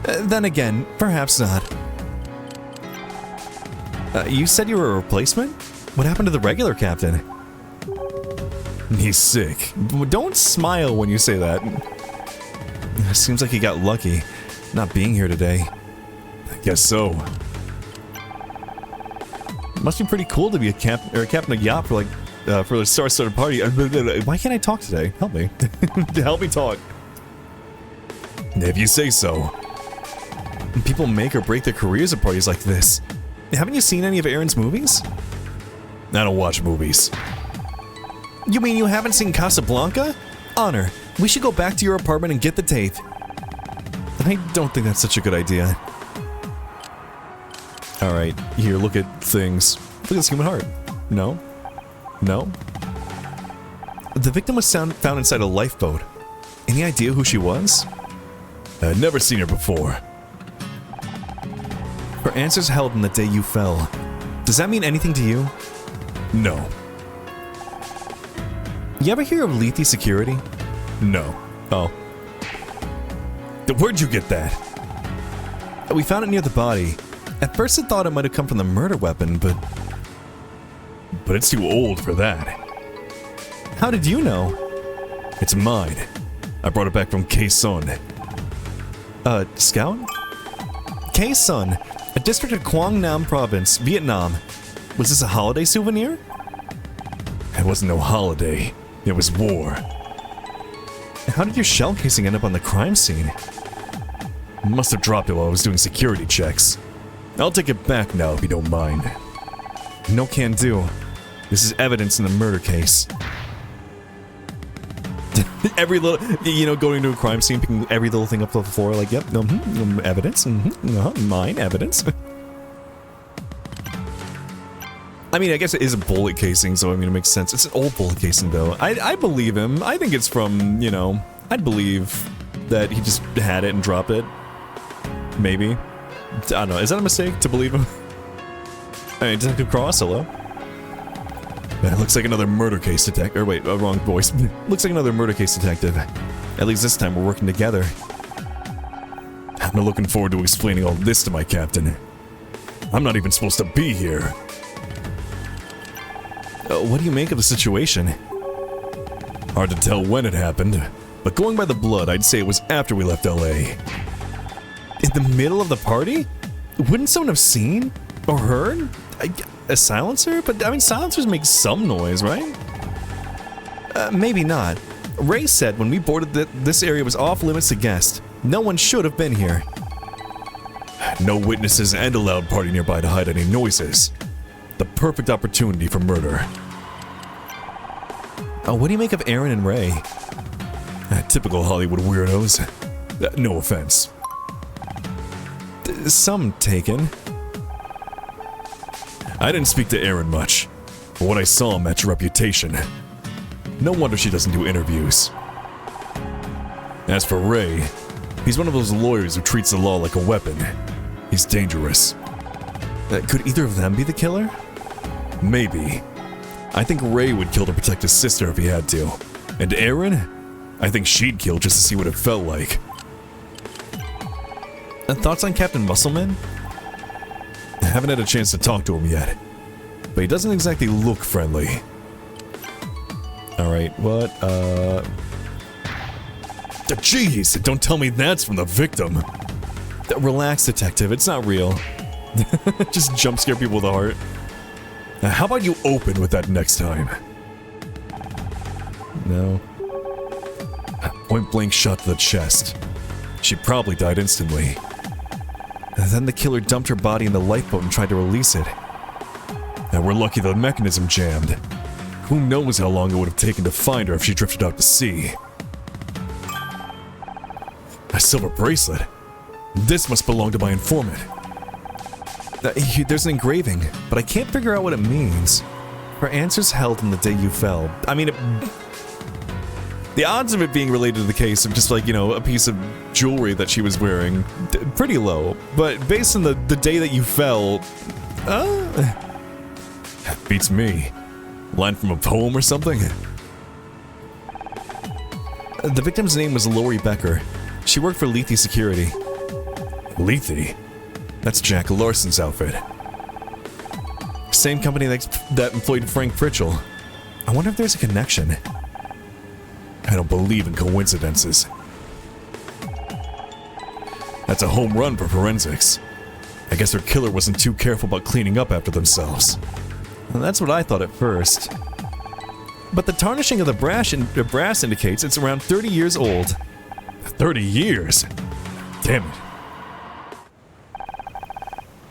Then again, perhaps not. You said you were a replacement? What happened to the regular captain? He's sick. Don't smile when you say that. Seems like he got lucky, not being here today. I guess so. Must be pretty cool to be a captain of yacht for like for the star-studded party. Why can't I talk today? Help me. Help me talk. If you say so. People make or break their careers at parties like this. Haven't you seen any of Aaron's movies? I don't watch movies. You mean you haven't seen Casablanca? Honor, we should go back to your apartment and get the tape. I don't think that's such a good idea. Alright, here, look at things. Look at this human heart. No. No. The victim was found inside a lifeboat. Any idea who she was? I'd never seen her before. Her answers held on the day you fell. Does that mean anything to you? No. You ever hear of Lethe Security? No. Oh. Where'd you get that? We found it near the body. At first I thought it might have come from the murder weapon, but it's too old for that. How did you know? It's mine. I brought it back from Quezon. Scout? Quezon, a district of Quang Nam Province, Vietnam. Was this a holiday souvenir? It wasn't no holiday. It was war. How did your shell casing end up on the crime scene? Must have dropped it while I was doing security checks. I'll take it back now if you don't mind. No can do. This is evidence in the murder case. Every little, you know, going to a crime scene, picking every little thing up off the floor, like, yep, evidence, mine, evidence. I mean, I guess it is a bullet casing, so I mean, it makes sense. It's an old bullet casing, though. I believe him. I think it's from, you know, I'd believe that he just had it and dropped it. Maybe. I don't know. Is that a mistake to believe him? Hey, Detective Cross, hello. It looks like another murder case detective. Or wait, wrong voice. Looks like another murder case detective. At least this time we're working together. I'm not looking forward to explaining all this to my captain. I'm not even supposed to be here. What do you make of the situation? Hard to tell when it happened, but going by the blood, I'd say it was after we left LA. In the middle of the party? Wouldn't someone have seen? Or heard? A silencer? But, I mean, silencers make some noise, right? Maybe not. Ray said when we boarded that this area was off limits to guests. No one should have been here. No witnesses and a loud party nearby to hide any noises. The perfect opportunity for murder. What do you make of Aaron and Ray? Typical Hollywood weirdos. No offense. Some taken. I didn't speak to Aaron much, but what I saw matched reputation. No wonder she doesn't do interviews. As for Ray, he's one of those lawyers who treats the law like a weapon. He's dangerous. Could either of them be the killer? Maybe. I think Ray would kill to protect his sister if he had to. And Aaron? I think she'd kill just to see what it felt like. Thoughts on Captain Musselman? I haven't had a chance to talk to him yet, but he doesn't exactly look friendly. Alright, what, Jeez, don't tell me that's from the victim. Relax, detective, it's not real. Just jump scare people with a heart. Now, how about you open with that next time? No. Point blank shot to the chest. She probably died instantly. And then the killer dumped her body in the lifeboat and tried to release it. And we're lucky the mechanism jammed. Who knows how long it would have taken to find her if she drifted out to sea. A silver bracelet? This must belong to my informant. There's an engraving, but I can't figure out what it means. Her answers held on the day you fell. I mean, the odds of it being related to the case of just like, you know, a piece of jewelry that she was wearing, pretty low. But based on the day that you fell, beats me. Line from a poem or something? The victim's name was Lori Becker. She worked for Lethe Security. Lethe? That's Jack Larson's outfit. Same company that employed Frank Pritchell. I wonder if there's a connection. I don't believe in coincidences. That's a home run for forensics. I guess her killer wasn't too careful about cleaning up after themselves. Well, that's what I thought at first. but the tarnishing of the brass indicates it's around 30 years old. 30 years? Damn it.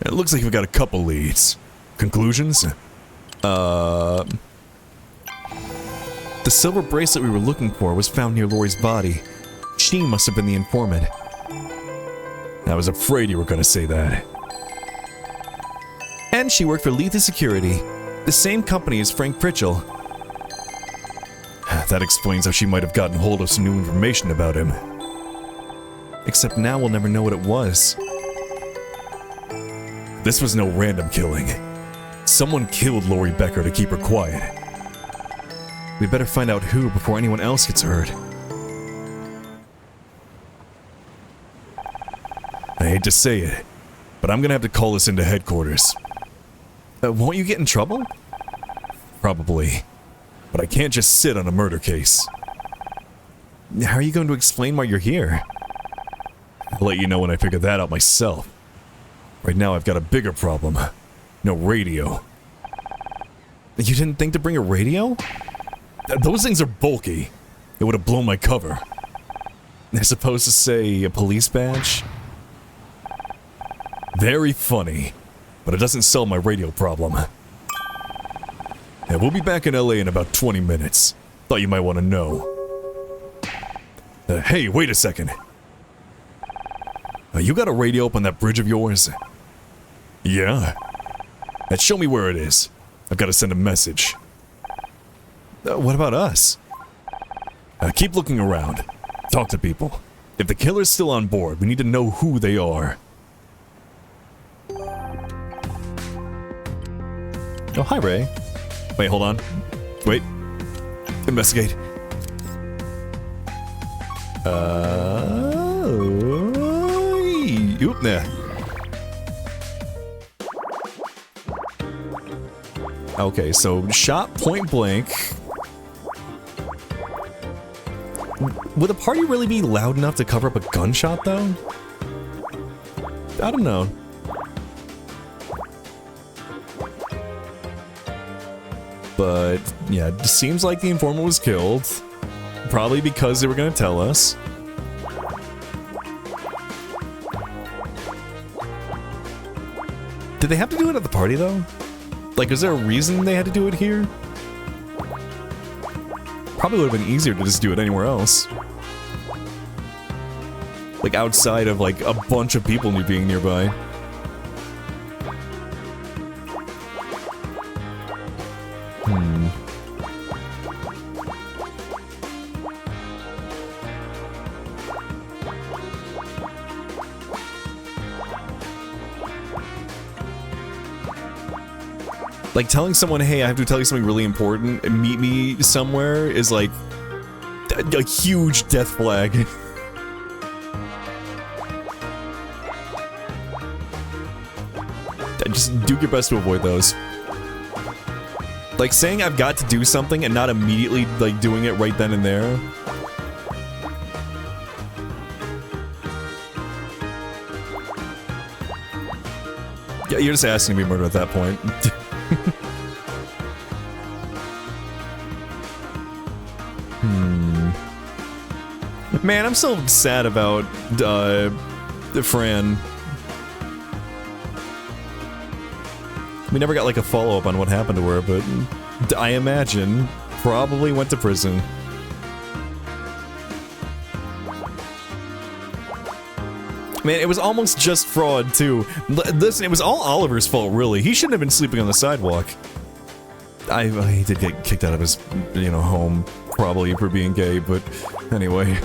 It looks like we've got a couple leads. Conclusions? The silver bracelet we were looking for was found near Lori's body. She must have been the informant. I was afraid you were gonna say that. And she worked for Letha Security, the same company as Frank Pritchell. That explains how she might have gotten hold of some new information about him. Except now we'll never know what it was. This was no random killing. Someone killed Lori Becker to keep her quiet. We better find out who before anyone else gets hurt. I hate to say it, but I'm gonna have to call this into headquarters. Won't you get in trouble? Probably. But I can't just sit on a murder case. How are you going to explain why you're here? I'll let you know when I figure that out myself. Right now I've got a bigger problem. No radio. You didn't think to bring a radio? Those things are bulky. It would have blown my cover. They're supposed to say a police badge? Very funny, but it doesn't solve my radio problem. Yeah, we'll be back in LA in about 20 minutes. Thought you might want to know. Hey, wait a second. You got a radio up on that bridge of yours? Yeah. Show me where it is. I've got to send a message. What about us? Keep looking around. Talk to people. If the killer's still on board, we need to know who they are. Oh, hi, Ray. Wait, hold on. Wait. Investigate. Oop, there. Okay, so shot point blank. Would a party really be loud enough to cover up a gunshot, though? I don't know. But, yeah, it seems like the informant was killed. Probably because they were gonna tell us. Did they have to do it at the party, though? Like, is there a reason they had to do it here? Probably would have been easier to just do it anywhere else. Like, outside of, like, a bunch of people being nearby. Like, telling someone, hey, I have to tell you something really important and meet me somewhere is like a huge death flag. Just do your best to avoid those. Like, saying I've got to do something and not immediately, like, doing it right then and there. Yeah, you're just asking to be murdered at that point. Man, I'm so sad about, Fran. We never got, like, a follow-up on what happened to her, but I imagine probably went to prison. Man, it was almost just fraud, too. Listen, it was all Oliver's fault, really. He shouldn't have been sleeping on the sidewalk. He did get kicked out of his, you know, home, probably for being gay, but anyway.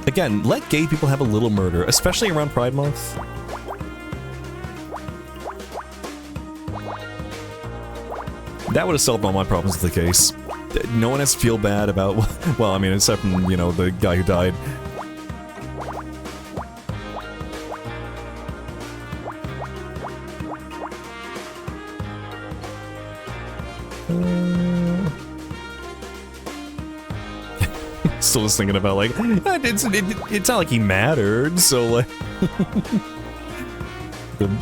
Again, let gay people have a little murder, especially around Pride Month. That would have solved all my problems with the case. No one has to feel bad about, well, I mean, except from, you know, the guy who died. also was thinking about, like, it's not like he mattered, so, like...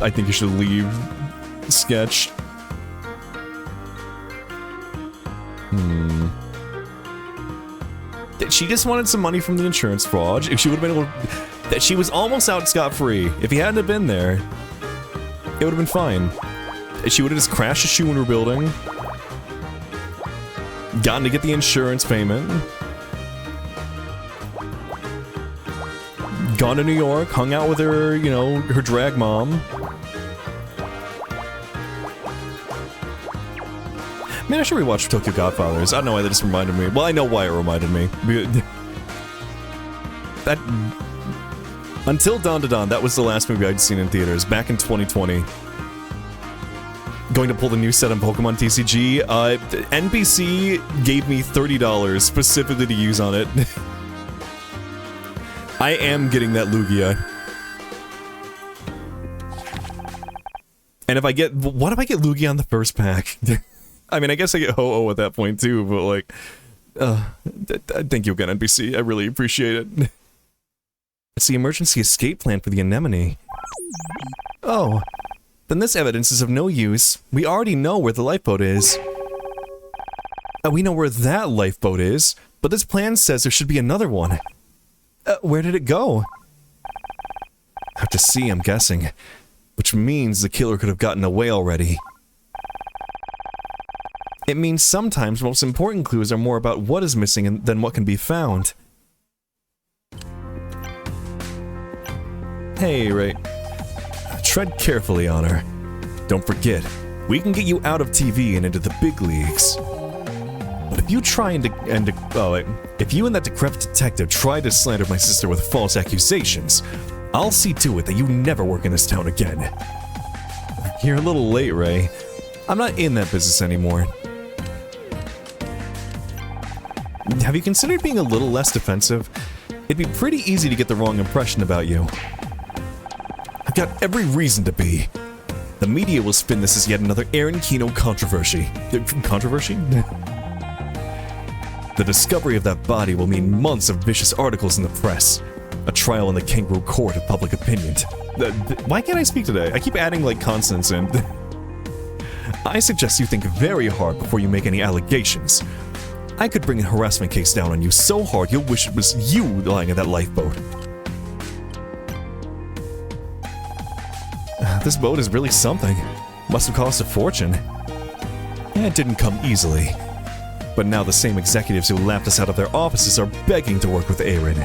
I think you should leave sketch. She just wanted some money from the insurance fraud. If she would have been able to... That she was almost out scot-free. If he hadn't have been there, it would have been fine. She would have just crashed a shoe in her building. Gotten to get the insurance payment. Gone to New York, hung out with her, you know, her drag mom. Man, I should rewatch Tokyo Godfathers. I don't know why that just reminded me. Well, I know why it reminded me. That... Until Dawn to Dawn, that was the last movie I'd seen in theaters, back in 2020. Going to pull the new set on Pokemon TCG. NPC gave me $30 specifically to use on it. I am getting that Lugia. And if I get... What if I get Lugia on the first pack? I mean, I guess I get Ho-Oh at that point too, but like... thank you again, NPC. I really appreciate it. It's the emergency escape plan for the Anemone. Oh. Then this evidence is of no use. We already know where the lifeboat is. We know where that lifeboat is, but this plan says there should be another one. Where did it go? Have to see, I'm guessing. Which means the killer could have gotten away already. It means sometimes most important clues are more about what is missing than what can be found. Hey, Ray. Tread carefully on her. Don't forget, we can get you out of TV and into the big leagues. But if you try if you and that decrepit detective try to slander my sister with false accusations, I'll see to it that you never work in this town again. You're a little late, Ray. I'm not in that business anymore. Have you considered being a little less defensive? It'd be pretty easy to get the wrong impression about you. I've got every reason to be. The media will spin this as yet another Aaron Kino controversy. Controversy? The discovery of that body will mean months of vicious articles in the press. A trial in the kangaroo court of public opinion. Why can't I speak today? I keep adding, like, consonants in. I suggest you think very hard before you make any allegations. I could bring a harassment case down on you so hard you'll wish it was you lying in that lifeboat. This boat is really something. Must have cost a fortune. It didn't come easily. But now the same executives who laughed us out of their offices are begging to work with Aaron.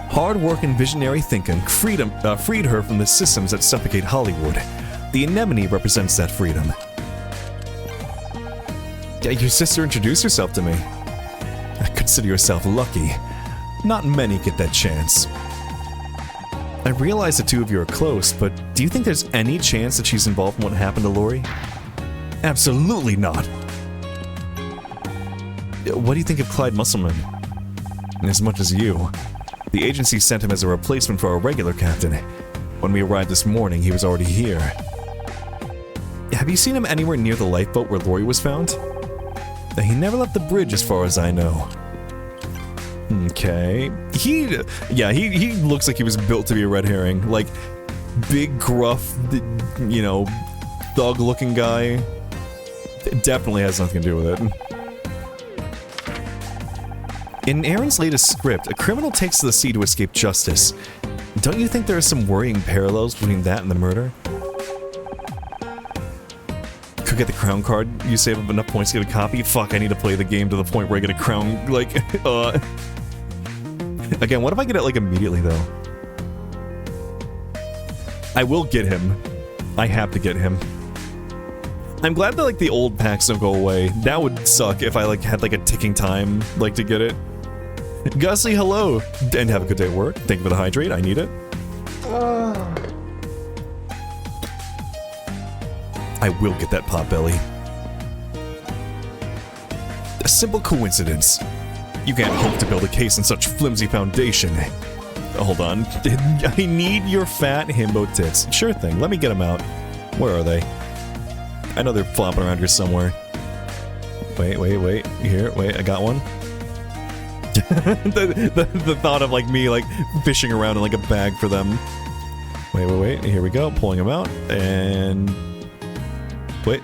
Hard work and visionary thinking freed her from the systems that suffocate Hollywood. The Anemone represents that freedom. Your sister introduced herself to me. Consider yourself lucky. Not many get that chance. I realize the two of you are close, but do you think there's any chance that she's involved in what happened to Lori? Absolutely not. What do you think of Clyde Musselman? As much as you. The agency sent him as a replacement for our regular captain. When we arrived this morning, he was already here. Have you seen him anywhere near the lifeboat where Lori was found? He never left the bridge as far as I know. Okay. He looks like he was built to be a red herring. Like, big, gruff, you know, thug-looking guy. It definitely has nothing to do with it. In Aaron's latest script, a criminal takes to the sea to escape justice. Don't you think there are some worrying parallels between that and the murder? Could get the crown card, you save up enough points to get a copy? Fuck, I need to play the game to the point where I get a crown, like, Again, what if I get it, like, immediately, though? I will get him. I have to get him. I'm glad that, like, the old packs don't go away. That would suck if I, like, had, like, a ticking time, like, to get it. Gussie, hello! And have a good day at work. Thank you for the hydrate, I need it. I will get that Potbelly. A simple coincidence. You can't hope to build a case on such flimsy foundation. Hold on. I need your fat himbo tits. Sure thing, let me get them out. Where are they? I know they're flopping around here somewhere. Wait. Here, wait, I got one. the thought of like me like fishing around in like a bag for them. Wait. Here we go. Pulling them out and wait.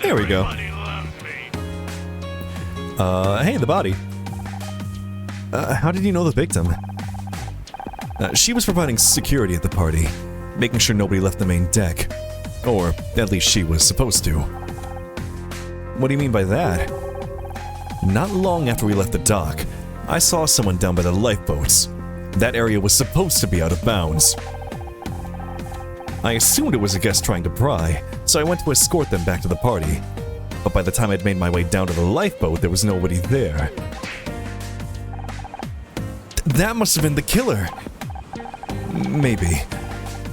There we go. Hey, the body. How did you know the victim? She was providing security at the party, making sure nobody left the main deck. Or, at least she was supposed to. What do you mean by that? Not long after we left the dock, I saw someone down by the lifeboats. That area was supposed to be out of bounds. I assumed it was a guest trying to pry, so I went to escort them back to the party. But by the time I'd made my way down to the lifeboat, there was nobody there. That must have been the killer. Maybe.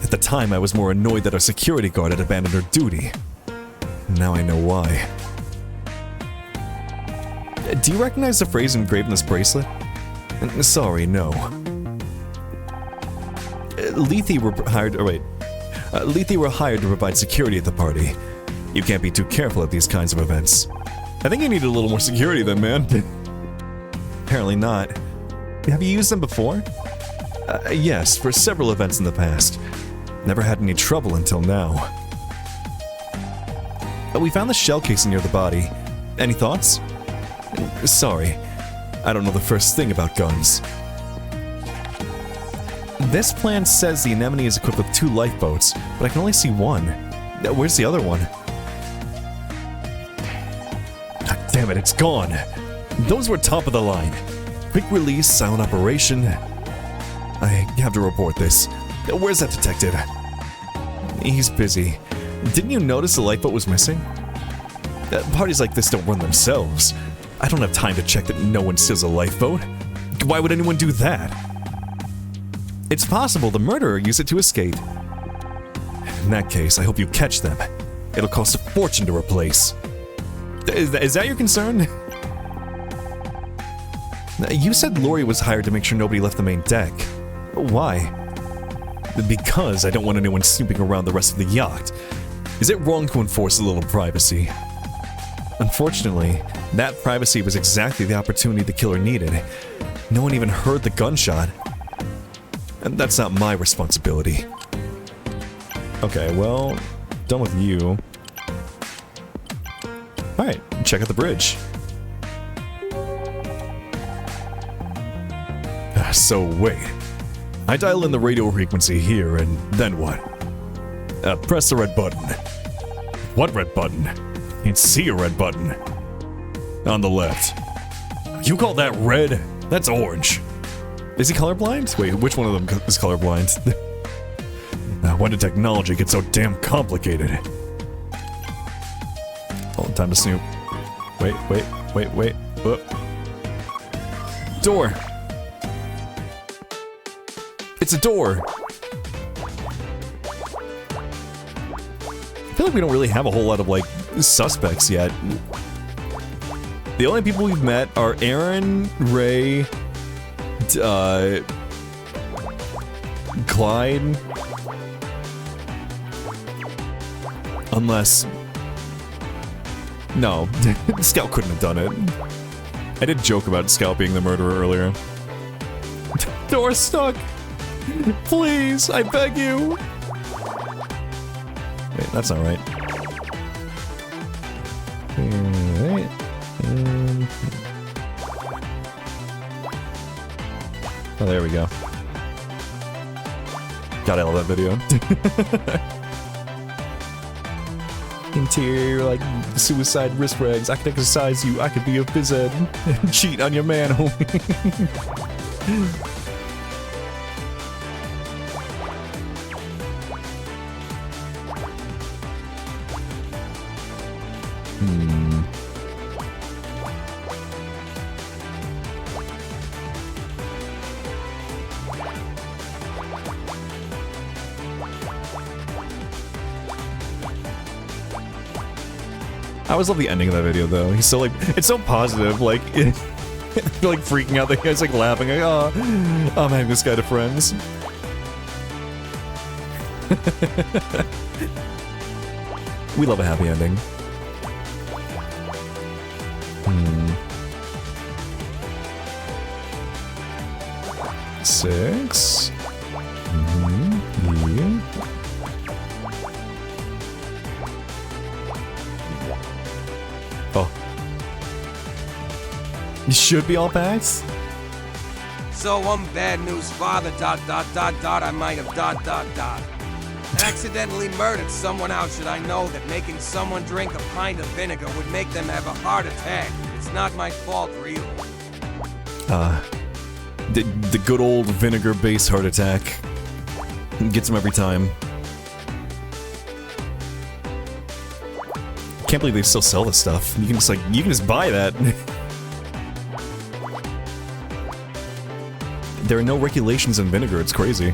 At the time, I was more annoyed that our security guard had abandoned her duty. Now I know why. Do you recognize the phrase engraved in this bracelet? Sorry, no. Lethe were hired to provide security at the party. You can't be too careful at these kinds of events. I think you need a little more security then, man. Apparently not. Have you used them before? Yes, for several events in the past. Never had any trouble until now. We found the shell casing near the body. Any thoughts? Sorry, I don't know the first thing about guns. This plan says the Anemone is equipped with 2 lifeboats, but I can only see one. Where's the other one? God damn it, it's gone. Those were top of the line. Quick release, silent operation. I have to report this. Where's that detective? He's busy. Didn't you notice the lifeboat was missing? Parties like this don't run themselves. I don't have time to check that no one steals a lifeboat. Why would anyone do that? It's possible the murderer used it to escape. In that case, I hope you catch them. It'll cost a fortune to replace. Is that your concern? You said Lori was hired to make sure nobody left the main deck. Why? Because I don't want anyone snooping around the rest of the yacht. Is it wrong to enforce a little privacy? Unfortunately, that privacy was exactly the opportunity the killer needed. No one even heard the gunshot. And that's not my responsibility. Okay, well, done with you. Alright, check out the bridge. So wait. I dial in the radio frequency here, and then what? Press the red button. What red button? Can't see a red button. On the left. You call that red? That's orange. Is he colorblind? Wait, which one of them is colorblind? When did technology get so damn complicated? Oh, time to snoop. Wait. Door! It's a door! I feel like we don't really have a whole lot of, like, suspects yet. The only people we've met are Aaron, Ray, Clyde. Unless... No, Scout couldn't have done it. I did joke about Scout being the murderer earlier. Door's stuck! Please, I beg you! Wait, that's not right. Alright. Oh, there we go. God, I love that video. Interior, like, suicide wrist rags. I could exercise you, I could be a phys ed. Cheat on your man, homie. I always love the ending of that video, though. He's so, like, it's so positive, like, you're, like, freaking out. The guy's, like, laughing, like, oh, I'm having this guy to friends. We love a happy ending. 6. Yeah. Oh. You should be all packed? So I'm bad news father, I might have, accidentally murdered someone else. Should I know that making someone drink a pint of vinegar would make them have a heart attack? It's not my fault, really. The good old vinegar-based heart attack. Gets him every time. Can't believe they still sell this stuff. You can just buy that. There are no regulations on vinegar, it's crazy.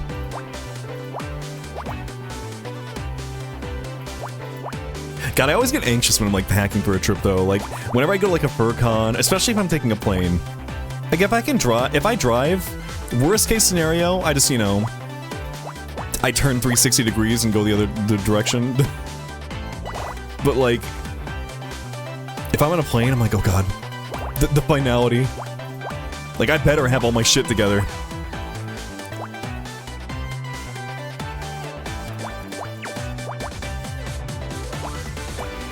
God, I always get anxious when I'm like packing for a trip though. Like, whenever I go to like a fur con, especially if I'm taking a plane. Like if I drive, worst case scenario, I just, you know, I turn 360 degrees and go the other direction. But like, if I'm on a plane, I'm like, oh god, the finality. Like, I better have all my shit together.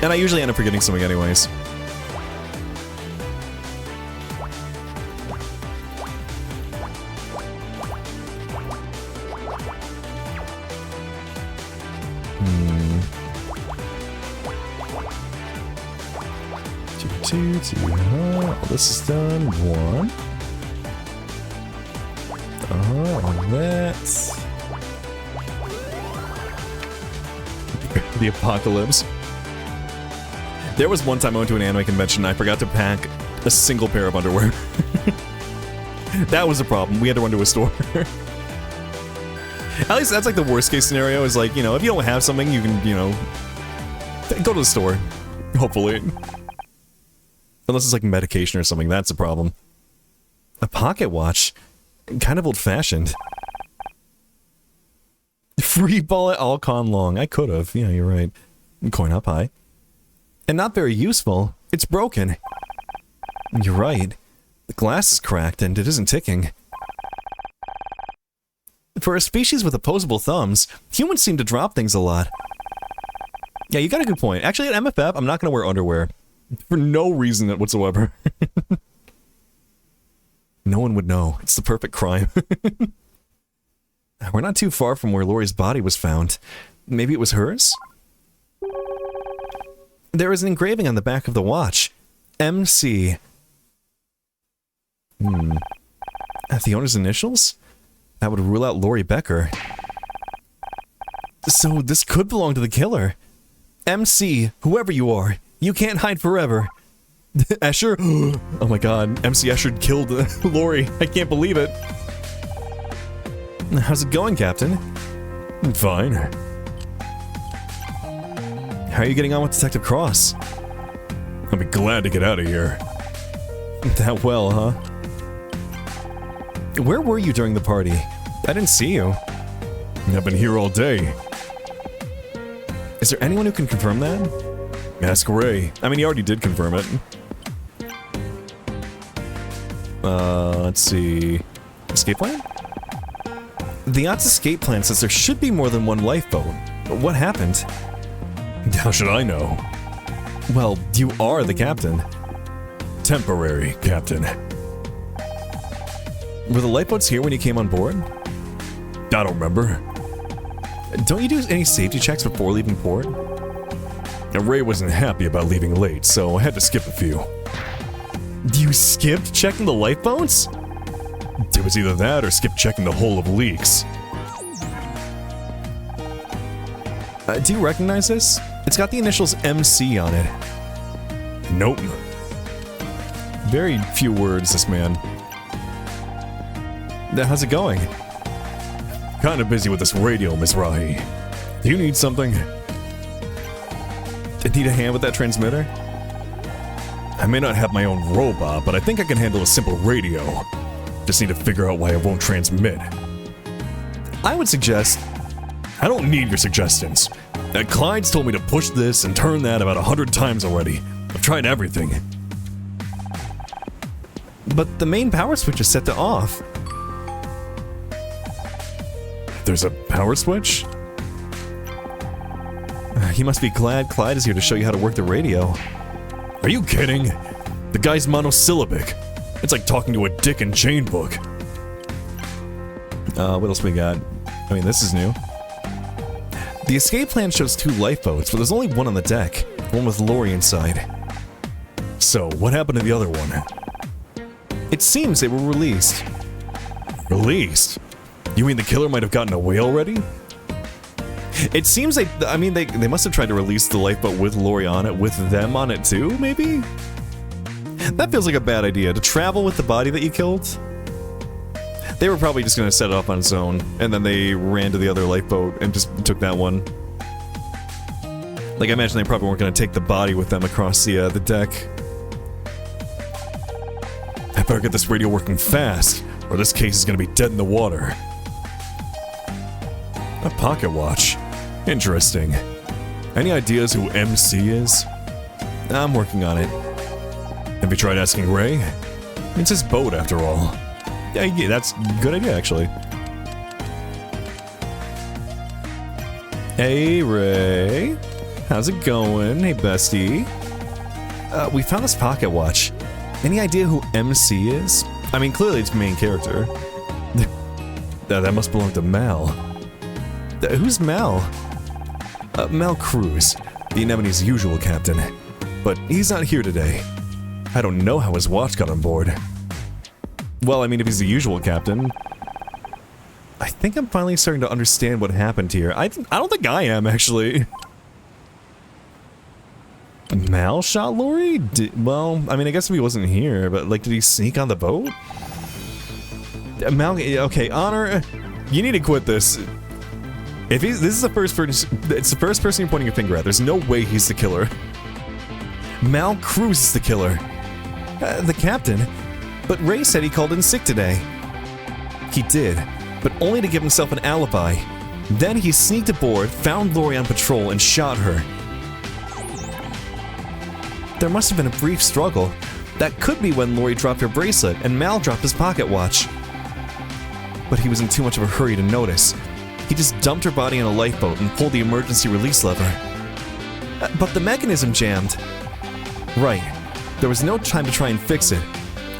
And I usually end up forgetting something anyways. Two, this is done. 1. That's the apocalypse. There was one time I went to an anime convention and I forgot to pack a single pair of underwear. That was a problem. We had to run to a store. At least that's like the worst case scenario is like, you know, if you don't have something, you can, you know, go to the store. Hopefully. Unless it's like medication or something, that's a problem. A pocket watch? Kind of old-fashioned. Free ball at all con long. I could have. Yeah, you're right. Coin up high. And not very useful. It's broken. You're right. The glass is cracked and it isn't ticking. For a species with opposable thumbs, humans seem to drop things a lot. Yeah, you got a good point. Actually, at MFF, I'm not going to wear underwear. For no reason whatsoever. No one would know. It's the perfect crime. We're not too far from where Lori's body was found. Maybe it was hers? There is an engraving on the back of the watch. MC. The owner's initials? That would rule out Lori Becker. So this could belong to the killer. MC, whoever you are, you can't hide forever. Escher? Oh my god, MC Escher killed Lori. I can't believe it. How's it going, Captain? Fine. How are you getting on with Detective Cross? I'll be glad to get out of here. That well, huh? Where were you during the party? I didn't see you. I've been here all day. Is there anyone who can confirm that? Ask Ray. I mean, he already did confirm it. Let's see... Escape plan? The Yacht's escape plan says there should be more than one lifeboat. What happened? How should I know? Well, you are the captain. Temporary captain. Were the lifeboats here when you came on board? I don't remember. Don't you do any safety checks before leaving port? Ray wasn't happy about leaving late, so I had to skip a few. You skipped checking the lifeboats? It was either that or skip checking the whole of leaks. Do you recognize this? It's got the initials MC on it. Nope. Very few words, this man. How's it going? Kinda busy with this radio, Miss Rahi. Do you need something? Need a hand with that transmitter? I may not have my own robot, but I think I can handle a simple radio. Just need to figure out why it won't transmit. I would suggest... I don't need your suggestions. Clyde's told me to push this and turn that about 100 times already. I've tried everything. But the main power switch is set to off. There's a power switch? You must be glad Clyde is here to show you how to work the radio. Are you kidding? The guy's monosyllabic. It's like talking to a Dick and Jane book. What else we got? I mean, this is new. The escape plan shows 2 lifeboats, but there's only one on the deck. One with Lori inside. So, what happened to the other one? It seems they were released. Released? You mean the killer might have gotten away already? It seems they must have tried to release the lifeboat with Lori on it, with them on it too, maybe? That feels like a bad idea, to travel with the body that you killed. They were probably just gonna set it up on its own, and then they ran to the other lifeboat and just took that one. Like, I imagine they probably weren't gonna take the body with them across the deck. I better get this radio working fast, or this case is gonna be dead in the water. A pocket watch. Interesting. Any ideas who MC is? I'm working on it. Have you tried asking Ray? It's his boat, after all. Yeah, that's a good idea, actually. Hey, Ray. How's it going? Hey, bestie. We found this pocket watch. Any idea who MC is? I mean, clearly it's main character. That must belong to Mal. Who's Mal? Mal Cruz, the Anemone's usual captain. But he's not here today. I don't know how his watch got on board. Well, I mean, if he's the usual captain... I think I'm finally starting to understand what happened here. I don't think I am, actually. Mal shot Lori? Well, I mean, I guess if he wasn't here, but, like, did he sneak on the boat? Mal... Okay, Honor... You need to quit this. If he's... This is the first person... It's the first person you're pointing your finger at. There's no way he's the killer. Mal Cruz is the killer. The captain? But Ray said he called in sick today. He did, but only to give himself an alibi. Then he sneaked aboard, found Lori on patrol, and shot her. There must have been a brief struggle. That could be when Lori dropped her bracelet and Mal dropped his pocket watch. But he was in too much of a hurry to notice. He just dumped her body in a lifeboat and pulled the emergency release lever. But the mechanism jammed. Right. There was no time to try and fix it.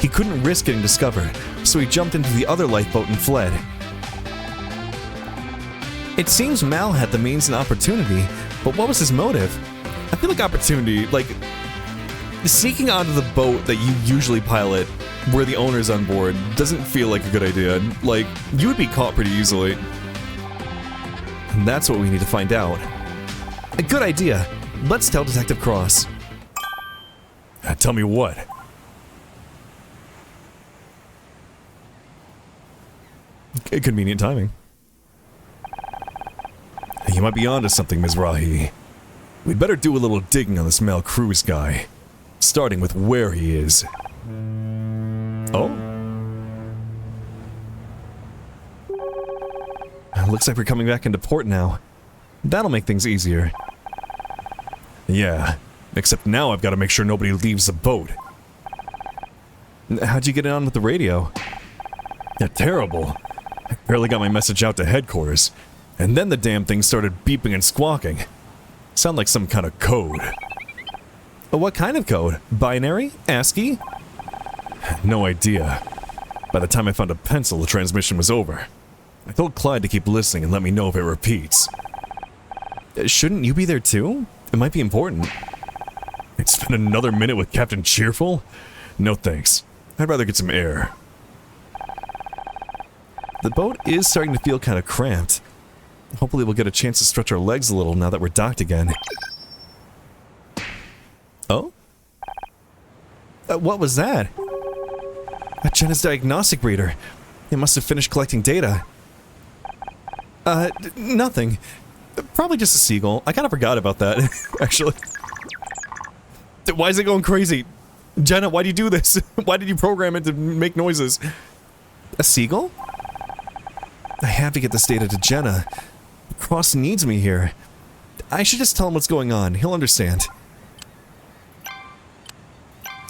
He couldn't risk getting discovered, so he jumped into the other lifeboat and fled. It seems Mal had the means and opportunity, but what was his motive? I feel like opportunity, like, sneaking onto the boat that you usually pilot, where the owner's on board, doesn't feel like a good idea. Like, you would be caught pretty easily. And that's what we need to find out. A good idea. Let's tell Detective Cross. Tell me what? Convenient timing. You might be onto something, Mizrahi. We'd better do a little digging on this Mal Cruz guy, starting with where he is. Oh? Looks like we're coming back into port now. That'll make things easier. Yeah, except now I've got to make sure nobody leaves the boat. How'd you get on with the radio? Yeah, terrible. I barely got my message out to headquarters, and then the damn thing started beeping and squawking. Sound like some kind of code. What kind of code? Binary? ASCII? No idea. By the time I found a pencil, the transmission was over. I told Clyde to keep listening and let me know if it repeats. Shouldn't you be there too? It might be important. I'd spend another minute with Captain Cheerful? No thanks. I'd rather get some air. The boat is starting to feel kind of cramped. Hopefully we'll get a chance to stretch our legs a little now that we're docked again. Oh? What was that? A Jenna's diagnostic reader. It must have finished collecting data. Nothing. Probably just a seagull. I kind of forgot about that, actually. Why is it going crazy? Jenna, why do you do this? Why did you program it to make noises? A seagull? I have to get this data to Jenna. Cross needs me here. I should just tell him what's going on. He'll understand.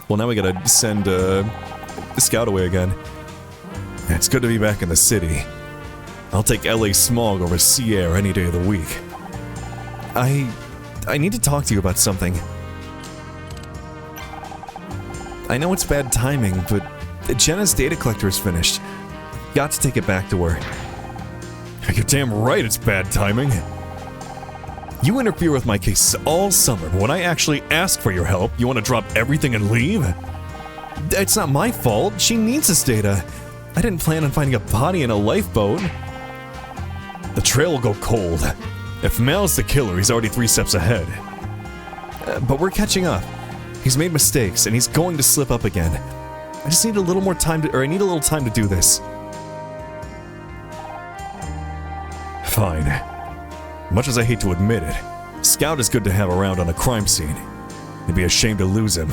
Well, now we gotta send, the scout away again. It's good to be back in the city. I'll take LA smog over sea air any day of the week. I need to talk to you about something. I know it's bad timing, but Jenna's data collector is finished. Got to take it back to her. You're damn right it's bad timing. You interfere with my case all summer, but when I actually ask for your help, you want to drop everything and leave? It's not my fault. She needs this data. I didn't plan on finding a body in a lifeboat. The trail will go cold. If Mal's the killer, he's already 3 steps ahead. But we're catching up. He's made mistakes, and he's going to slip up again. I just need a little more time I need a little time to do this. Fine. Much as I hate to admit it, Scout is good to have around on a crime scene. It'd be a shame to lose him.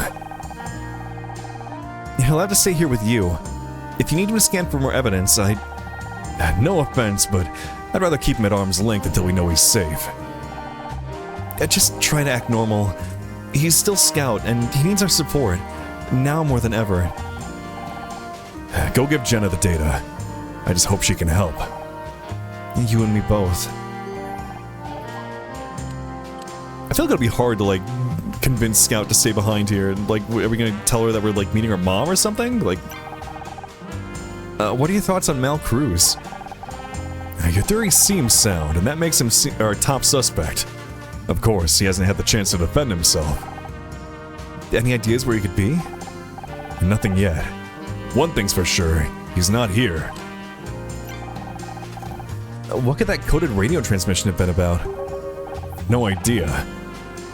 He'll have to stay here with you. If you need him to scan for more evidence, no offense, but I'd rather keep him at arm's length until we know he's safe. Just try to act normal. He's still Scout, and he needs our support, now more than ever. Go give Jenna the data. I just hope she can help. You and me both. I feel like it'll be hard to, like, convince Scout to stay behind here. Like, are we gonna tell her that we're, like, meeting her mom or something? Like, what are your thoughts on Mal Cruz? Your theory seems sound, and that makes him our top suspect. Of course, he hasn't had the chance to defend himself. Any ideas where he could be? Nothing yet. One thing's for sure, he's not here. What could that coded radio transmission have been about? No idea.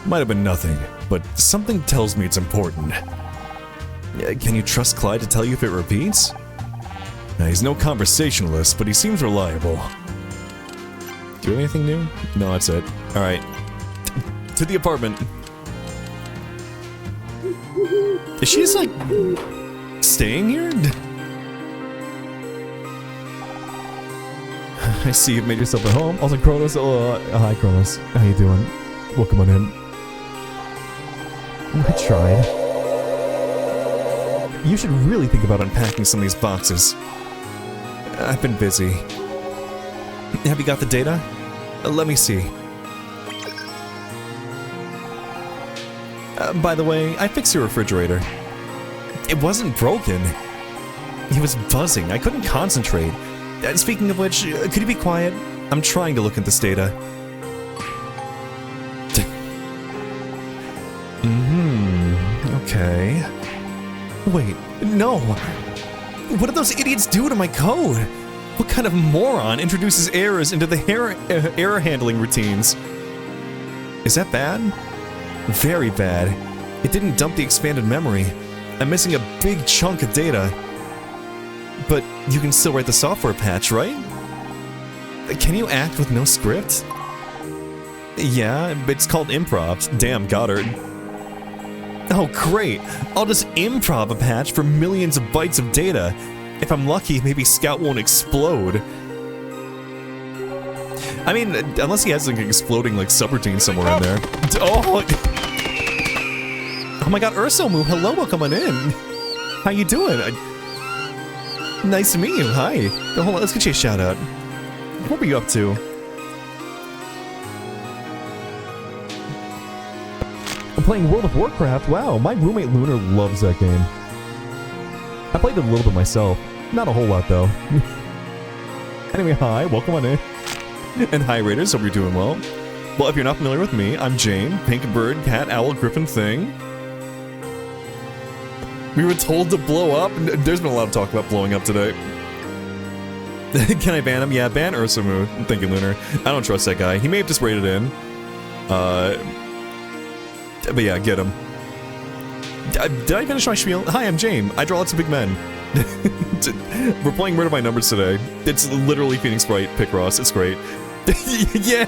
Might have been nothing, but something tells me it's important. Can you trust Clyde to tell you if it repeats? He's no conversationalist, but he seems reliable. Do you have anything new? No, that's it. Alright. To the apartment. Is she just, like, staying here? I see you've made yourself at home. Also, Kronos. Hi, Kronos. How you doing? Welcome on in. I tried. You should really think about unpacking some of these boxes. I've been busy. Have you got the data? Let me see. By the way, I fixed your refrigerator. It wasn't broken. It was buzzing. I couldn't concentrate. Speaking of which, could you be quiet? I'm trying to look at this data. Okay. Wait, no! What did those idiots do to my code? What kind of moron introduces errors into the error handling routines? Is that bad? Very bad. It didn't dump the expanded memory. I'm missing a big chunk of data. But you can still write the software patch, right? Can you act with no script? Yeah, it's called improv. Damn, Goddard. Oh, great. I'll just improv a patch for millions of bytes of data. If I'm lucky, maybe Scout won't explode. I mean, unless he has like an exploding like subroutine somewhere in there. Oh my god, Ursomu, hello, welcome on in. How you doing? Nice to meet you, hi. Oh, hold on, let's get you a shout out. What were you up to? I'm playing World of Warcraft. Wow, my roommate Lunar loves that game. I played it a little bit myself. Not a whole lot, though. Anyway, hi, welcome on in. And hi, Raiders, hope you're doing well. Well, if you're not familiar with me, I'm Jane, pink bird, cat, owl, griffin thing. We were told to blow up. There's been a lot of talk about blowing up today. Can I ban him? Yeah, ban Ursamu. Thank you, Lunar. I don't trust that guy. He may have just raided in. But yeah, get him. Did I finish my spiel? Hi, I'm Jane. I draw lots of big men. We're playing Murder by Numbers today. It's literally Phoenix Bright, Picross. It's great. Yeah!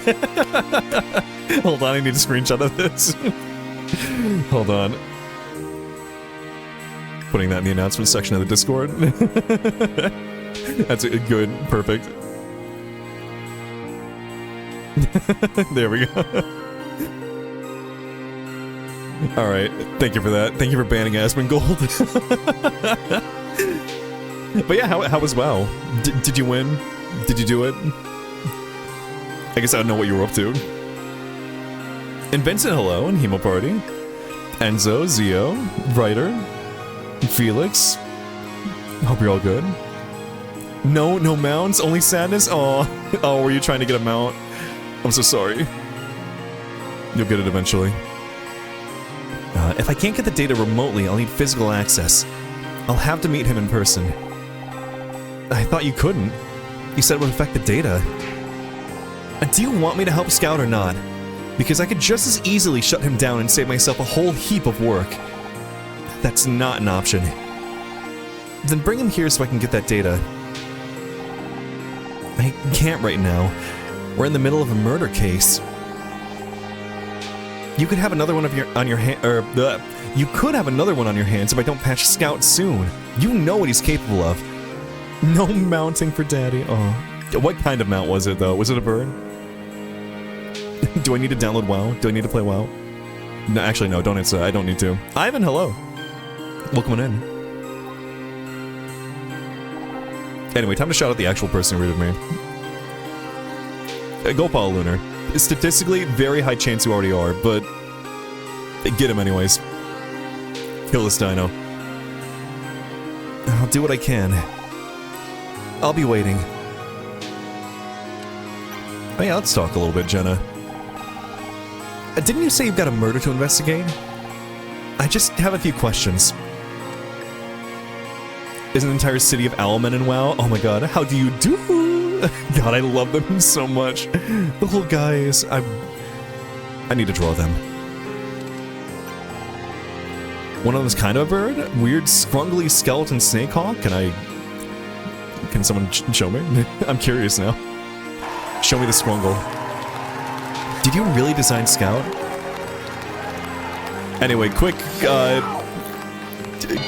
Hold on, I need a screenshot of this. Hold on. Putting that in the announcement section of the Discord. That's good. Perfect. There we go. Alright, thank you for that. Thank you for banning Asmongold. But yeah, how was WoW? Did you win? Did you do it? I guess I don't know what you were up to. And Vincent, hello, and Hemo Party. Enzo, Zio, Ryder, Felix. Hope you're all good. No mounts, only sadness? Oh, were you trying to get a mount? I'm so sorry. You'll get it eventually. If I can't get the data remotely, I'll need physical access. I'll have to meet him in person. I thought you couldn't. You said it would affect the data. Do you want me to help Scout or not? Because I could just as easily shut him down and save myself a whole heap of work. That's not an option. Then bring him here so I can get that data. I can't right now. We're in the middle of a murder case. You could have another one on your hands if I don't patch Scout soon. You know what he's capable of. No mounting for Daddy. Oh, what kind of mount was it though? Was it a bird? Do I need to download WoW? Do I need to play WoW? No, actually no. Don't answer. I don't need to. Ivan, hello. Welcome in. Anyway, time to shout out the actual person who rated me. Go Paul Lunar. Statistically, very high chance you already are, but get him anyways. Kill this dino. I'll do what I can. I'll be waiting. Oh yeah, let's talk a little bit, Jenna. Didn't you say you've got a murder to investigate? I just have a few questions. Is an entire city of owlmen in WoW? Oh my god, how do you do? God, I love them so much. The little guys, I need to draw them. One of them is kind of a bird. Weird, scrungly skeleton snakehawk. Can someone show me? I'm curious now. Show me the scrungle. Did you really design Scout? Anyway, quick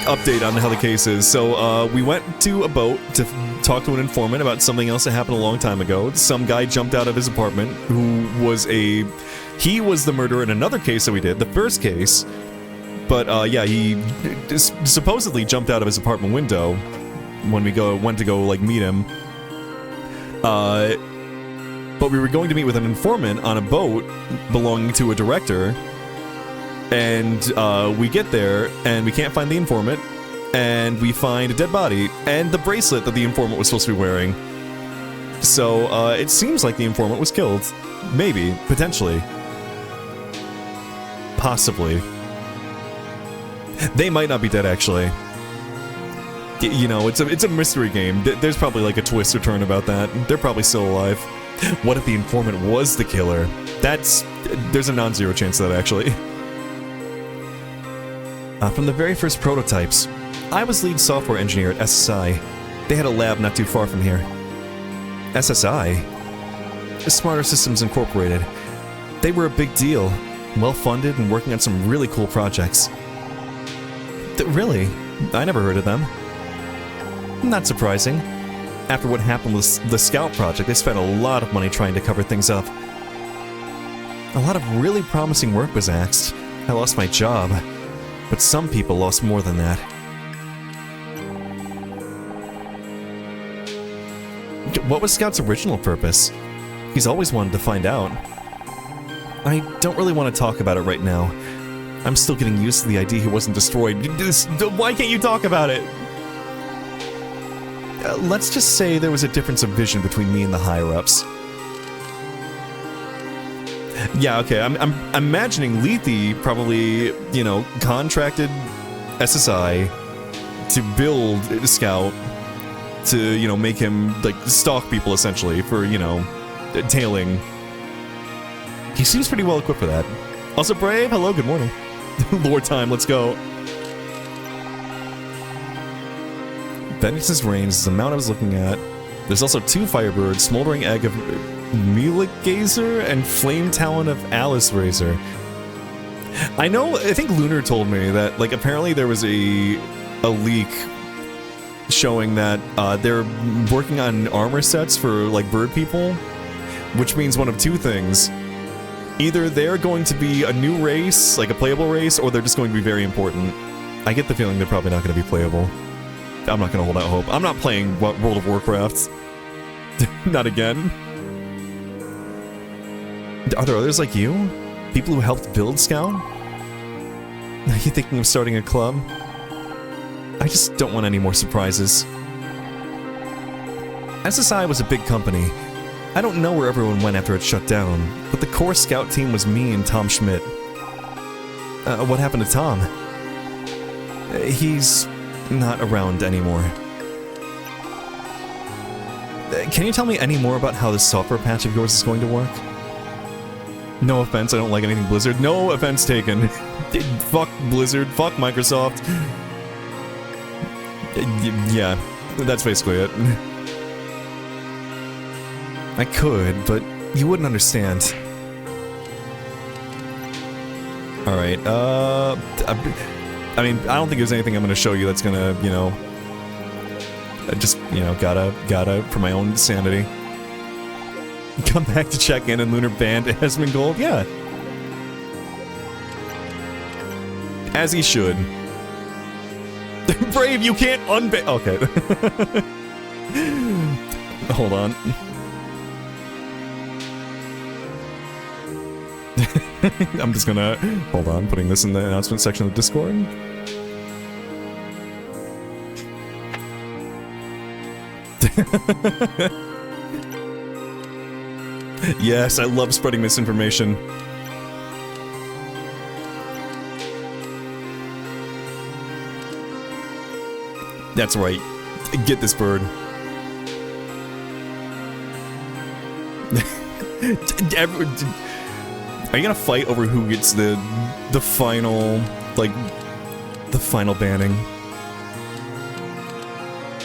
update on how the case is. So, we went to a boat to talk to an informant about something else that happened a long time ago. Some guy jumped out of his apartment who was he was the murderer in another case that we did, the first case. But, yeah, he supposedly jumped out of his apartment window when we went to go, like, meet him. But we were going to meet with an informant on a boat belonging to a director. And we get there, and we can't find the informant, and we find a dead body, and the bracelet that the informant was supposed to be wearing. So, it seems like the informant was killed. Maybe. Potentially. Possibly. They might not be dead, actually. You know, it's a mystery game. There's probably, like, a twist or turn about that. They're probably still alive. What if the informant was the killer? There's a non-zero chance of that, actually. From the very first prototypes, I was lead software engineer at SSI. They had a lab not too far from here. SSI? Smarter Systems Incorporated. They were a big deal, well-funded and working on some really cool projects. Really? I never heard of them. Not surprising. After what happened with the Scout project, they spent a lot of money trying to cover things up. A lot of really promising work was axed. I lost my job. But some people lost more than that. What was Scout's original purpose? He's always wanted to find out. I don't really want to talk about it right now. I'm still getting used to the idea he wasn't destroyed. Why can't you talk about it? Let's just say there was a difference of vision between me and the higher-ups. Yeah, okay, I'm imagining Lethe probably, you know, contracted SSI to build Scout to, you know, make him, like, stalk people, essentially, for, you know, tailing. He seems pretty well equipped for that. Also, Brave, hello, good morning. Lore time, let's go. Vengeance's Reigns is the mount I was looking at. There's also 2 Firebirds, Smoldering Egg of Mulagazer and Flame Talon of Alice Razor. I think Lunar told me that, like, apparently there was a leak showing that they're working on armor sets for, like, bird people, which means one of 2 things. Either they're going to be a new race, like a playable race, or they're just going to be very important. I get the feeling they're probably not going to be playable. I'm not going to hold out hope. I'm not playing World of Warcraft. Not again. Are there others like you? People who helped build Scout? Are you thinking of starting a club? I just don't want any more surprises. SSI was a big company. I don't know where everyone went after it shut down, but the core Scout team was me and Tom Schmidt. What happened to Tom? He's not around anymore. Can you tell me any more about how this software patch of yours is going to work? No offense, I don't like anything Blizzard. No offense taken. Fuck Blizzard, fuck Microsoft. Yeah, that's basically it. I could, but you wouldn't understand. Alright, I mean, I don't think there's anything I'm gonna show you that's gonna, you know... just, you know, gotta, for my own sanity. Come back to check in and Lunar Band Esmond Gold? Yeah. As he should. Brave, you can't unban- okay. Hold on. I'm just gonna... hold on, putting this in the announcement section of Discord. Yes, I love spreading misinformation. That's right. Get this bird. Are you gonna fight over who gets the final, like, the final banning?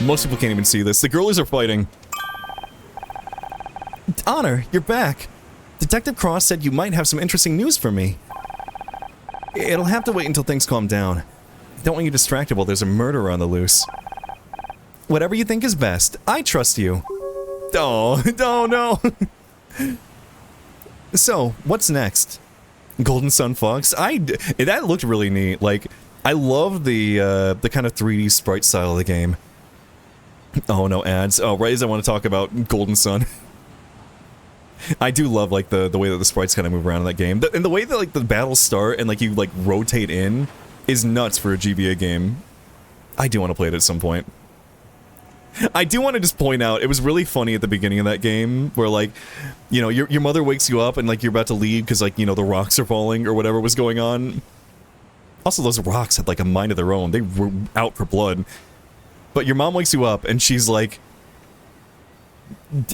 Most people can't even see this. The girlies are fighting. Honor, you're back. Detective Cross said you might have some interesting news for me. It'll have to wait until things calm down. Don't want you distracted while there's a murderer on the loose. Whatever you think is best. I trust you. Oh, no. So, what's next? Golden Sun Fox? That looked really neat. Like, I love the kind of 3D sprite style of the game. Oh, no ads. Oh, right as I want to talk about Golden Sun. I do love, like, the way that the sprites kind of move around in that game. And the way that, like, the battles start and, like, you, like, rotate in is nuts for a GBA game. I do want to play it at some point. I do want to just point out, it was really funny at the beginning of that game, where, like, you know, your mother wakes you up and, like, you're about to leave because, like, you know, the rocks are falling or whatever was going on. Also, those rocks had, like, a mind of their own. They were out for blood. But your mom wakes you up and she's like,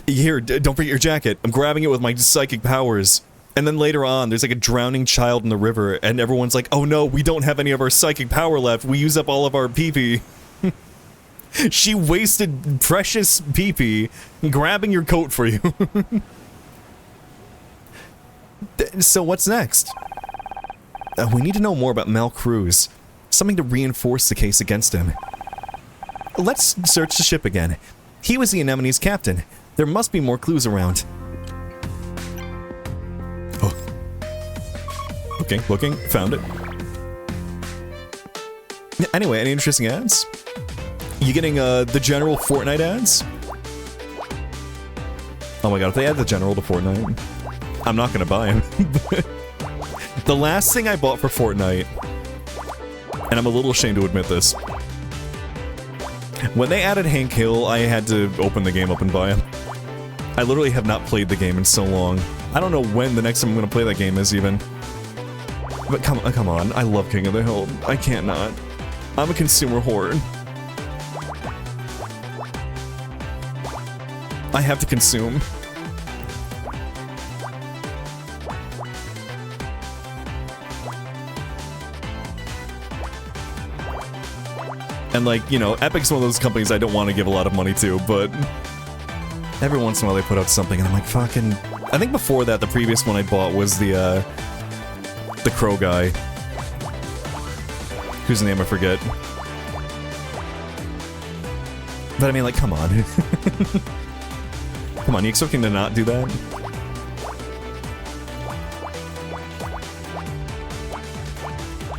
here, don't forget your jacket. I'm grabbing it with my psychic powers. And then later on, there's like a drowning child in the river, and everyone's like, oh no, we don't have any of our psychic power left. We use up all of our pee-pee. She wasted precious pee-pee grabbing your coat for you. So what's next? We need to know more about Mel Cruz. Something to reinforce the case against him. Let's search the ship again. He was the Anemone's captain. There must be more clues around. Oh. Okay, looking. Found it. Anyway, any interesting ads? You getting the general Fortnite ads? Oh my god, if they add the general to Fortnite, I'm not gonna buy him. The last thing I bought for Fortnite, and I'm a little ashamed to admit this, when they added Hank Hill, I had to open the game up and buy him. I literally have not played the game in so long. I don't know when the next time I'm gonna play that game is even. But come on, I love King of the Hill. I can't not. I'm a consumer whore. I have to consume. And like, you know, Epic's one of those companies I don't want to give a lot of money to, but every once in a while they put out something and I'm like, fucking... I think before that, the previous one I bought was the Crow guy. Whose name I forget. But I mean, like, come on. Come on, you expecting to not do that?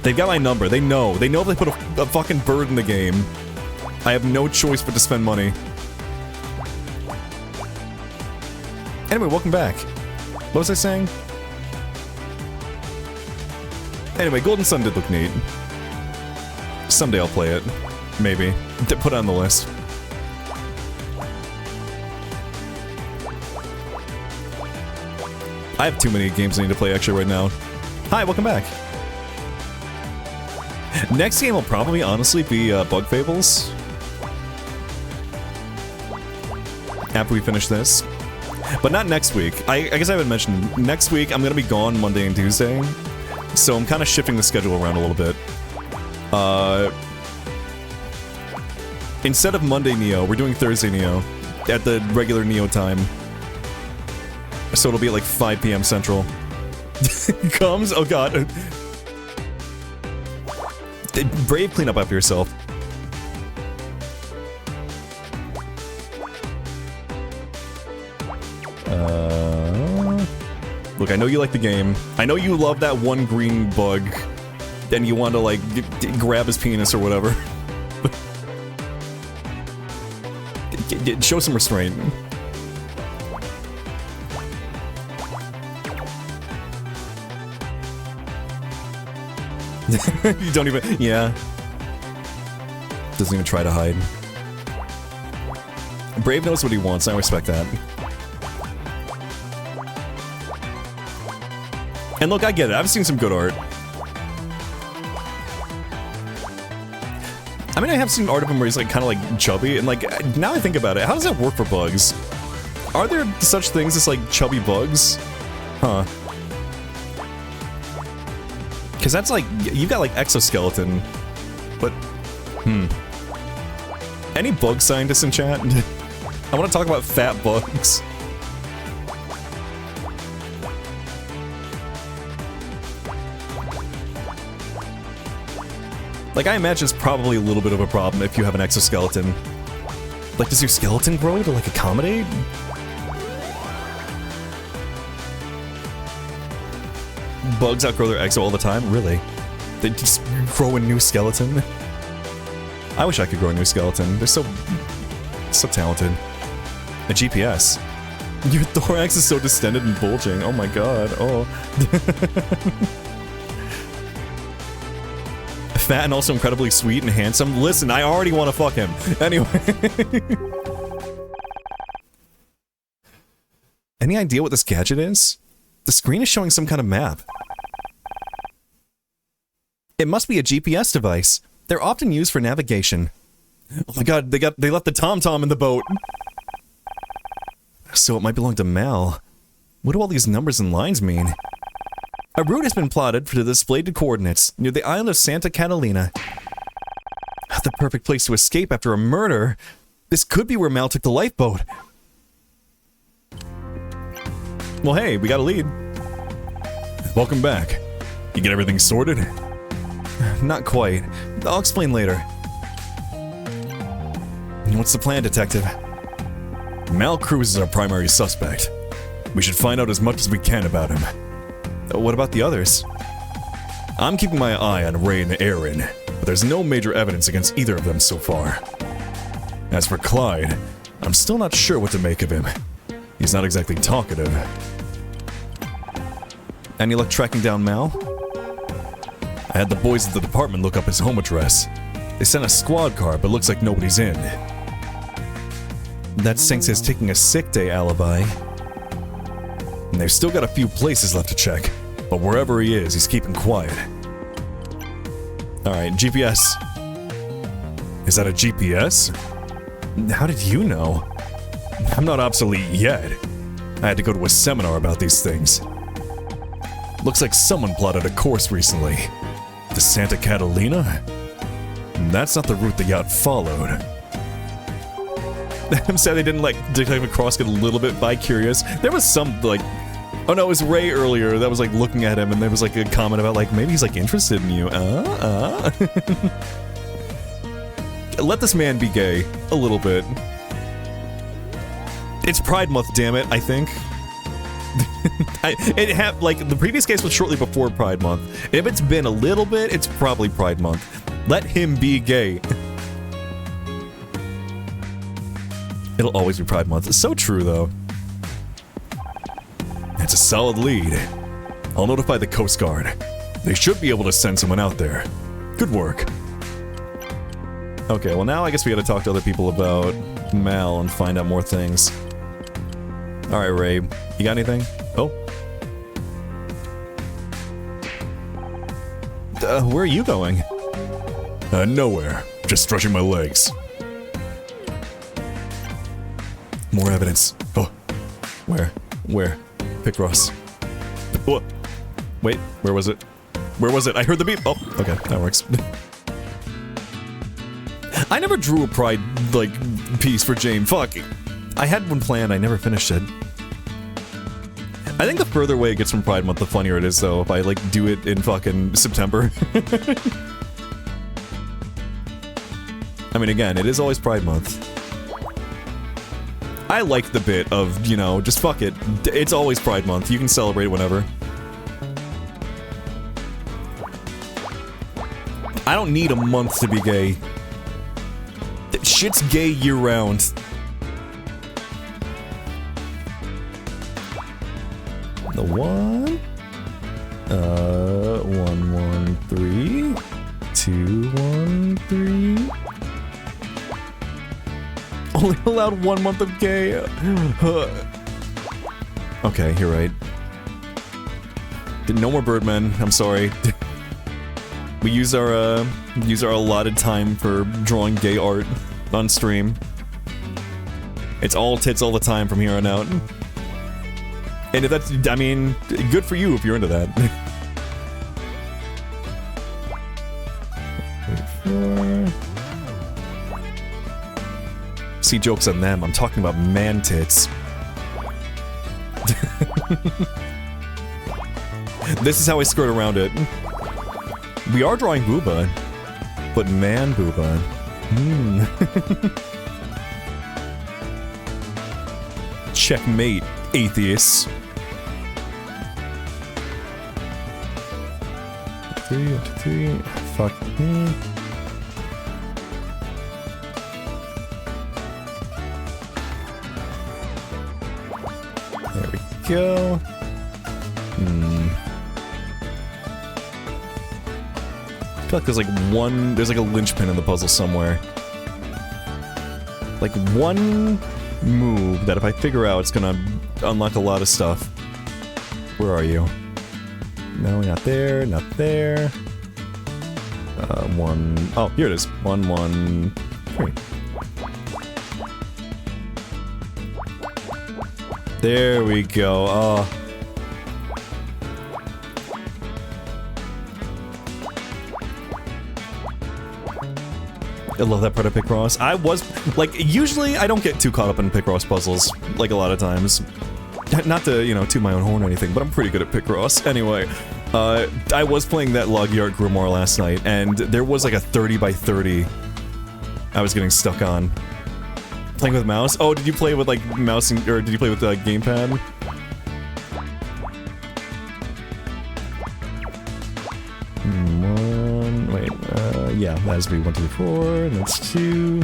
They've got my number. They know. They know if they put a fucking bird in the game, I have no choice but to spend money. Anyway, welcome back. What was I saying? Anyway, Golden Sun did look neat. Someday I'll play it. Maybe. Put it on the list. I have too many games I need to play actually right now. Hi, welcome back. Next game will probably honestly be Bug Fables. After we finish this. But not next week. I guess I haven't mentioned. Next week I'm going to be gone Monday and Tuesday. So I'm kind of shifting the schedule around a little bit. Instead of Monday Neo, we're doing Thursday Neo. At the regular Neo time. So it'll be at like 5 PM Central. Comes? Oh god. Brave, clean up after yourself. Look, I know you like the game. I know you love that one green bug. And you want to, like, grab his penis or whatever. Show some restraint. You don't even... Yeah. Doesn't even try to hide. Brave knows what he wants, I respect that. And look, I get it, I've seen some good art. I mean, I have seen art of him where he's like kind of like chubby, and like, now I think about it, how does that work for bugs? Are there such things as like chubby bugs? Huh. Because that's like, you've got like exoskeleton, but, Any bug scientists in chat? I want to talk about fat bugs. Like, I imagine it's probably a little bit of a problem if you have an exoskeleton. Like, does your skeleton grow to, like, accommodate? Bugs outgrow their exo all the time? Really? They just grow a new skeleton? I wish I could grow a new skeleton. They're so talented. A GPS. Your thorax is so distended and bulging. Oh my god. Oh. Fat and also incredibly sweet and handsome. Listen, I already want to fuck him. Anyway. Any idea what this gadget is? The screen is showing some kind of map. It must be a GPS device. They're often used for navigation. Oh my god, they left the TomTom in the boat. So it might belong to Mal. What do all these numbers and lines mean? A route has been plotted for the displayed coordinates near the island of Santa Catalina. The perfect place to escape after a murder. This could be where Mal took the lifeboat. Well, hey, we got a lead. Welcome back. You get everything sorted? Not quite. I'll explain later. What's the plan, Detective? Mal Cruz is our primary suspect. We should find out as much as we can about him. What about the others? I'm keeping my eye on Ray and Aaron, but there's no major evidence against either of them so far. As for Clyde, I'm still not sure what to make of him. He's not exactly talkative. Any luck tracking down Mal? I had the boys at the department look up his home address. They sent a squad car, but looks like nobody's in. That sinks his taking a sick day alibi. And they've still got a few places left to check, but wherever he is, he's keeping quiet. Alright, GPS. Is that a GPS? How did you know? I'm not obsolete yet. I had to go to a seminar about these things. Looks like someone plotted a course recently. The Santa Catalina? That's not the route the yacht followed. I'm sad they didn't let Detective Cross get a little bit bi-curious. There was some, like... Oh no, it was Ray earlier that was, like, looking at him, and there was, like, a comment about, like, maybe he's, like, interested in you. Let this man be gay. A little bit. It's Pride Month, damn it, I think. Like, the previous case was shortly before Pride Month. If it's been a little bit, it's probably Pride Month. Let him be gay. It'll always be Pride Month. It's so true, though. That's a solid lead. I'll notify the Coast Guard. They should be able to send someone out there. Good work. Okay, well now I guess we gotta talk to other people about Mal and find out more things. Alright, Ray. You got anything? Oh. Where are you going? Nowhere. Just stretching my legs. More evidence. Oh. Where? Picross. What? Wait, where was it? Where was it? I heard the beep. Oh, okay, that works. I never drew a Pride, like, piece for Jane. Fuck. I had one planned, I never finished it. I think the further away it gets from Pride Month, the funnier it is, though, if I, like, do it in fucking September. I mean, again, it is always Pride Month. I like the bit of, you know, just fuck it. It's always Pride Month. You can celebrate whenever. I don't need a month to be gay. Shit's gay year-round. The one? 113. 213. Only allowed 1 month of gay. Okay, you're right. No more Birdmen. I'm sorry. We use our allotted time for drawing gay art on stream. It's all tits all the time from here on out. And if that's, I mean, good for you if you're into that. See, jokes on them. I'm talking about man tits. This is how I skirt around it. We are drawing booba, but man booba. Checkmate, atheists. 3, fuck me. There we go. I feel like there's like a linchpin in the puzzle somewhere. Like one move that if I figure out, it's gonna unlock a lot of stuff. Where are you? No, not there, not there. Oh, here it is. 1, 1, 3. There we go. Oh. I love that part of Picross. I was, like, usually I don't get too caught up in Picross puzzles, like a lot of times. Not to, you know, toot my own horn or anything, but I'm pretty good at Picross. Anyway, I was playing that Loggy Art Grimoire last night, and there was like a 30 by 30 I was getting stuck on. Playing with mouse? Oh, did you play with, like, mouse, or did you play with the gamepad? Yeah, that has to be 1, 2, 4, and that's 2.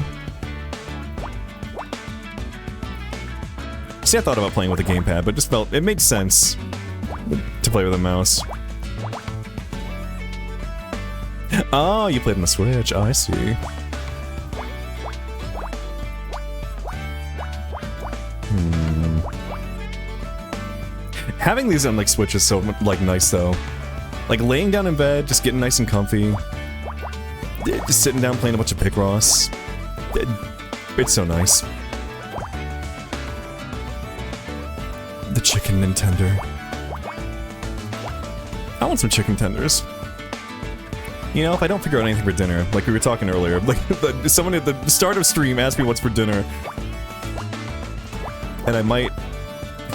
See, I thought about playing with a gamepad, but just felt it made sense to play with a mouse. Oh, you played on the Switch. Oh, I see. Having these on, like, Switch is so, like, nice, though. Like, laying down in bed, just getting nice and comfy. Just sitting down playing a bunch of Picross. It's so nice. The chicken Nintendo. I want some chicken tenders. You know, if I don't figure out anything for dinner, like we were talking earlier, like someone at the start of stream asked me what's for dinner. And I might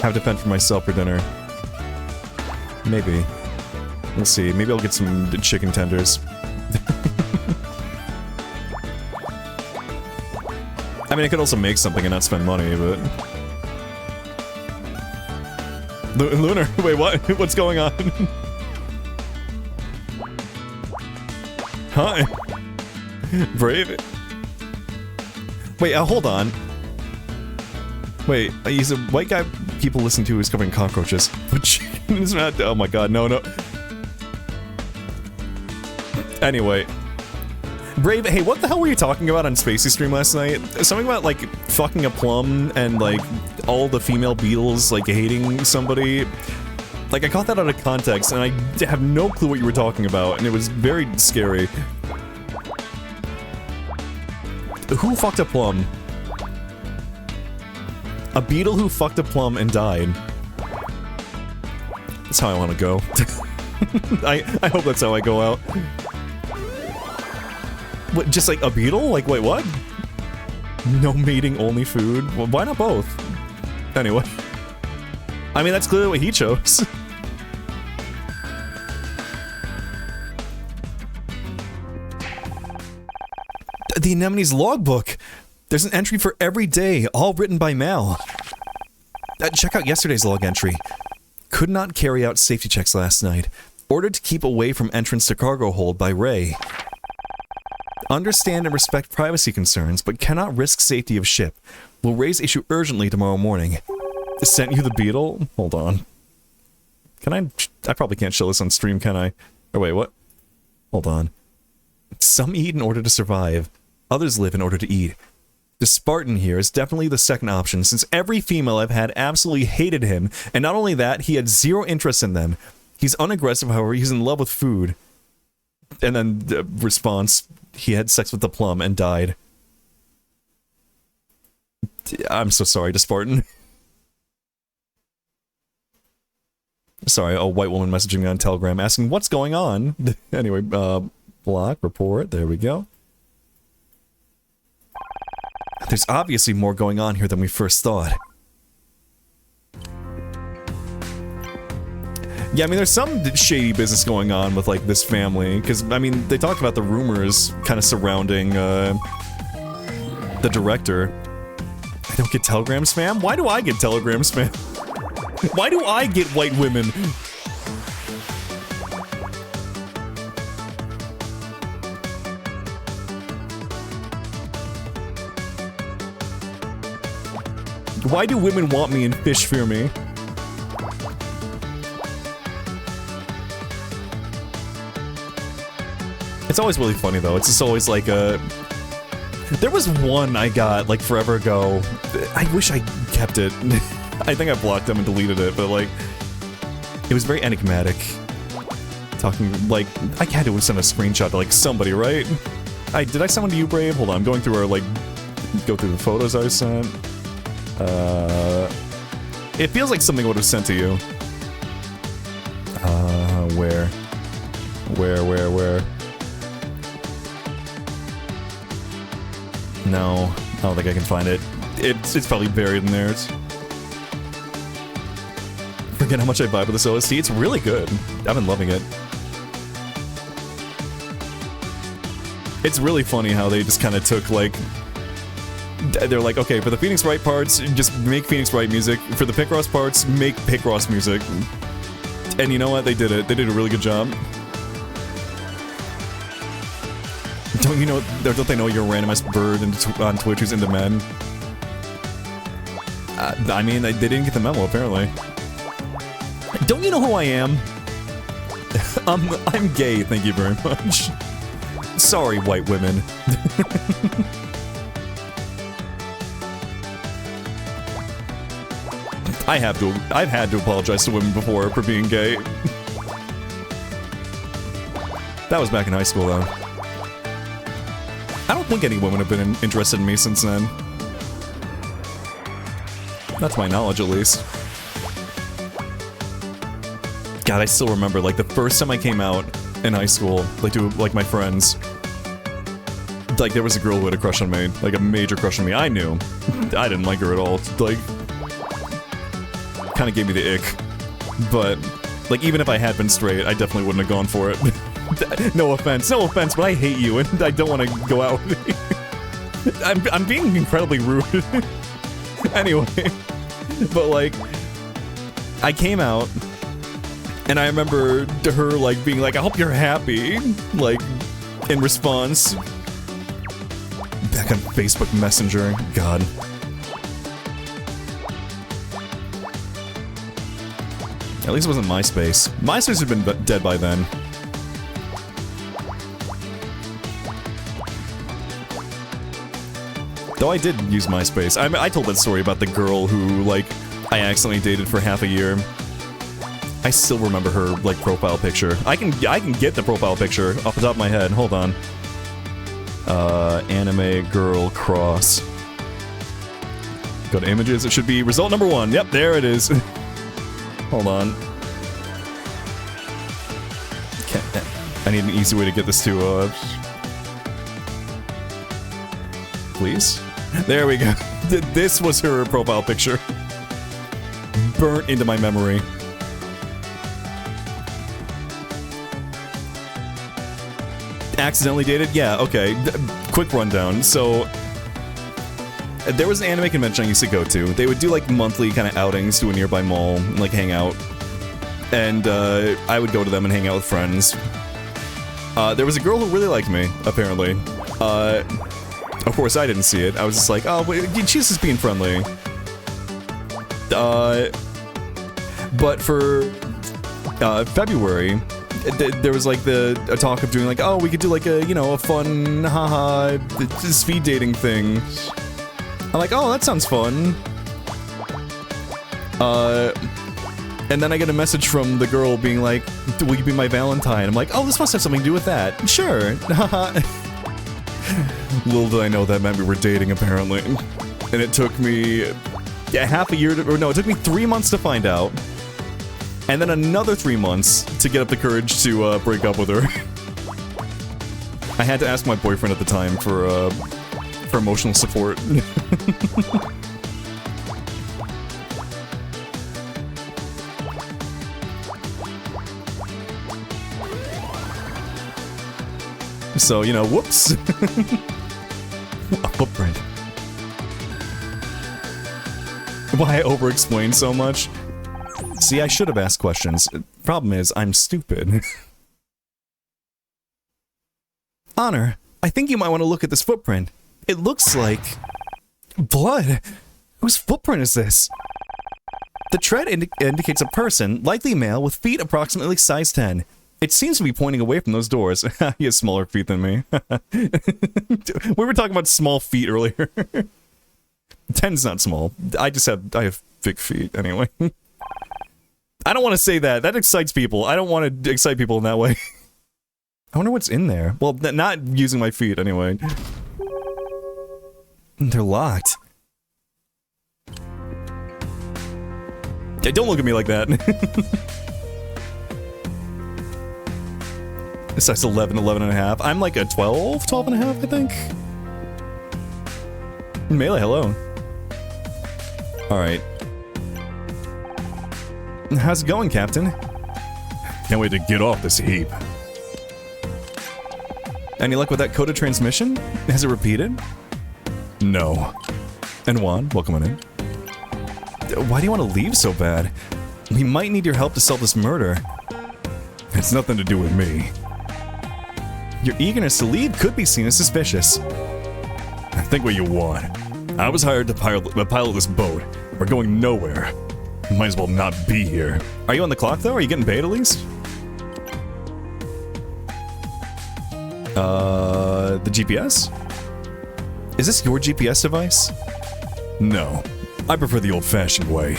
have to fend for myself for dinner. Maybe. We'll see. Maybe I'll get some chicken tenders. I mean, I could also make something and not spend money, but... Lunar, wait, what? What's going on? Hi. Brave. Wait, hold on. Wait, he's a white guy people listen to who's covering cockroaches. Which is not. Oh my god, no. Anyway. Brave, hey, what the hell were you talking about on Spacey Stream last night? Something about, like, fucking a plum and, like, all the female beetles, like, hating somebody. Like, I caught that out of context, and I have no clue what you were talking about, and it was very scary. Who fucked a plum? A beetle who fucked a plum and died. That's how I want to go. I hope that's how I go out. What, just like a beetle? Like, wait, what? No mating, only food? Well, why not both? Anyway. I mean, that's clearly what he chose. The Anemone's logbook! There's an entry for every day, all written by Mal. Check out yesterday's log entry. Could not carry out safety checks last night. Ordered to keep away from entrance to cargo hold by Ray. Understand and respect privacy concerns, but cannot risk safety of ship. Will raise issue urgently tomorrow morning. Sent you the beetle? Hold on. Can I probably can't show this on stream, can I? Or wait, what? Hold on. Some eat in order to survive. Others live in order to eat. The Spartan here is definitely the second option, since every female I've had absolutely hated him, and not only that, he had zero interest in them. He's unaggressive, however, he's in love with food. And then the response, he had sex with the plum and died. I'm so sorry to Spartan. Sorry, a white woman messaging me on Telegram asking what's going on. Anyway, block, report, there we go. There's obviously more going on here than we first thought. Yeah, I mean, there's some shady business going on with, like, this family, because, I mean, they talked about the rumors kind of surrounding, the director. I don't get telegram spam? Why do I get telegram spam? Why do I get white women? Why do women want me and fish fear me? It's always really funny though, it's just always like a... There was one I got, like, forever ago. I wish I kept it. I think I blocked them and deleted it, but, like... It was very enigmatic. Talking, like... I had to send a screenshot to, like, somebody, right? Did I send one to you, Brave? Hold on, I'm going through our, like... Go through the photos I sent. It feels like something I would have sent to you. Where? Where? No, I don't think I can find it. It's probably buried in there. Forget how much I vibe with this OST. It's really good. I've been loving it. It's really funny how they just kind of took, like... They're like, okay, for the Phoenix Wright parts, just make Phoenix Wright music. For the Picross parts, make Picross music. And you know what? They did it. They did a really good job. Don't you know, don't they know you're a random-ass bird on Twitch who's into men? I mean, they didn't get the memo, apparently. Don't you know who I am? I'm gay, thank you very much. Sorry, white women. I've had to apologize to women before for being gay. That was back in high school, though. I don't think any women have been interested in me since then. That's my knowledge, at least. God, I still remember, like, the first time I came out in high school, like, to, like, my friends. Like, there was a girl who had a crush on me. Like, a major crush on me. I knew. I didn't like her at all. Like... Kind of gave me the ick. But, like, even if I had been straight, I definitely wouldn't have gone for it. No offense, but I hate you and I don't want to go out with you. I'm being incredibly rude. Anyway, but, like, I came out, and I remember her, like, being like, I hope you're happy, like, in response. Back on Facebook Messenger, God. At least it wasn't MySpace. MySpace had been dead by then. Though I did use MySpace. I told that story about the girl who, like, I accidentally dated for half a year. I still remember her, like, profile picture. I can get the profile picture off the top of my head. Hold on. Anime girl cross. Go to images. It should be result number 1. Yep, there it is. Hold on. Okay. I need an easy way to get this to, please? There we go. This was her profile picture. Burnt into my memory. Accidentally dated? Yeah, okay. Quick rundown. So, there was an anime convention I used to go to. They would do, like, monthly kind of outings to a nearby mall and, like, hang out. And, I would go to them and hang out with friends. There was a girl who really liked me, apparently. Of course, I didn't see it. I was just like, oh, she's just being friendly. But for February, there was like a talk of doing like, oh, we could do like a, you know, a fun, haha, speed dating thing. I'm like, oh, that sounds fun. And then I get a message from the girl being like, will you be my Valentine? I'm like, oh, this must have something to do with that. Sure. Little did I know that meant we were dating, apparently. And it took me half a year to, or no, it took me 3 months to find out. And then another 3 months to get up the courage to break up with her. I had to ask my boyfriend at the time for emotional support. So, you know, whoops. A footprint. Why I over-explain so much? See, I should have asked questions. Problem is, I'm stupid. Honor, I think you might want to look at this footprint. It looks like... blood! Whose footprint is this? The tread indicates a person, likely male, with feet approximately size 10. It seems to be pointing away from those doors. He has smaller feet than me. We were talking about small feet earlier. 10's not small. I have big feet, anyway. I don't want to say that. That excites people. I don't want to excite people in that way. I wonder what's in there. Well, not using my feet, anyway. They're locked. Yeah, don't look at me like that. Size 11, 11 and a half. I'm like a 12, 12 and a half, I think. Melee, hello. Alright. How's it going, Captain? Can't wait to get off this heap. Any luck with that coded transmission? Has it repeated? No. And Juan, welcome on in. Why do you want to leave so bad? We might need your help to solve this murder. It's nothing to do with me. Your eagerness to leave could be seen as suspicious. Think what you want. I was hired to pilot this boat. We're going nowhere. Might as well not be here. Are you on the clock, though? Are you getting paid, at least? The GPS? Is this your GPS device? No. I prefer the old-fashioned way.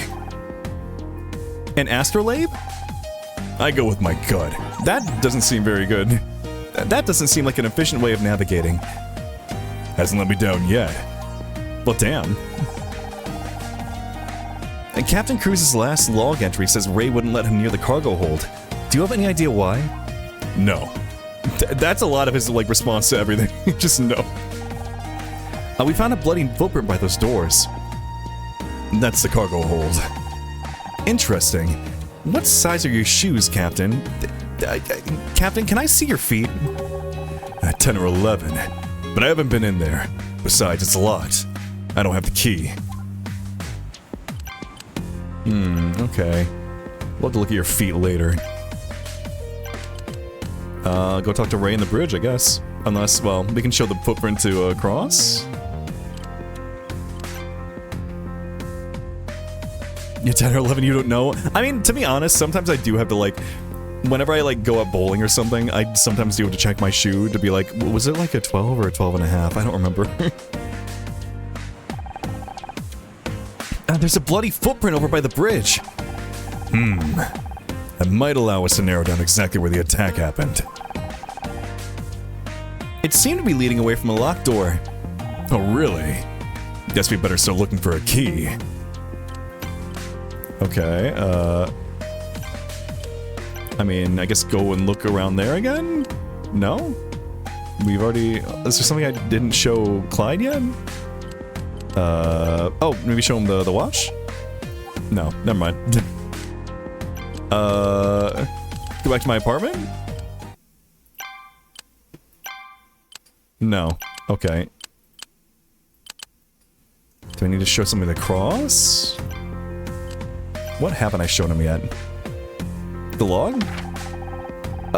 An astrolabe? I go with my gut. That doesn't seem very good. That doesn't seem like an efficient way of navigating. Hasn't let me down yet. Well, damn. And Captain Cruz's last log entry says Ray wouldn't let him near the cargo hold. Do you have any idea why? No. That's a lot of his, like, response to everything. Just no. We found a bloody footprint by those doors. That's the cargo hold. Interesting. What size are your shoes, Captain? Captain, can I see your feet? 10 or 11. But I haven't been in there. Besides, it's locked. I don't have the key. Okay. We'll have to look at your feet later. Go talk to Ray in the bridge, I guess. Unless, well, we can show the footprint to Cross? You're 10 or 11, you don't know? I mean, to be honest, sometimes I do have to, like, whenever I, like, go out bowling or something, I sometimes do have to check my shoe to be like, was it like a 12 or a 12 and a half? I don't remember. There's a bloody footprint over by the bridge. That might allow us to narrow down exactly where the attack happened. It seemed to be leading away from a locked door. Oh, really? Guess we better start looking for a key. Okay, I mean, I guess go and look around there again? No? We've already... Is there something I didn't show Clyde yet? Oh, maybe show him the watch? No, never mind. Go back to my apartment? No. Okay. Do I need to show something the cross? What haven't I shown him yet? The log?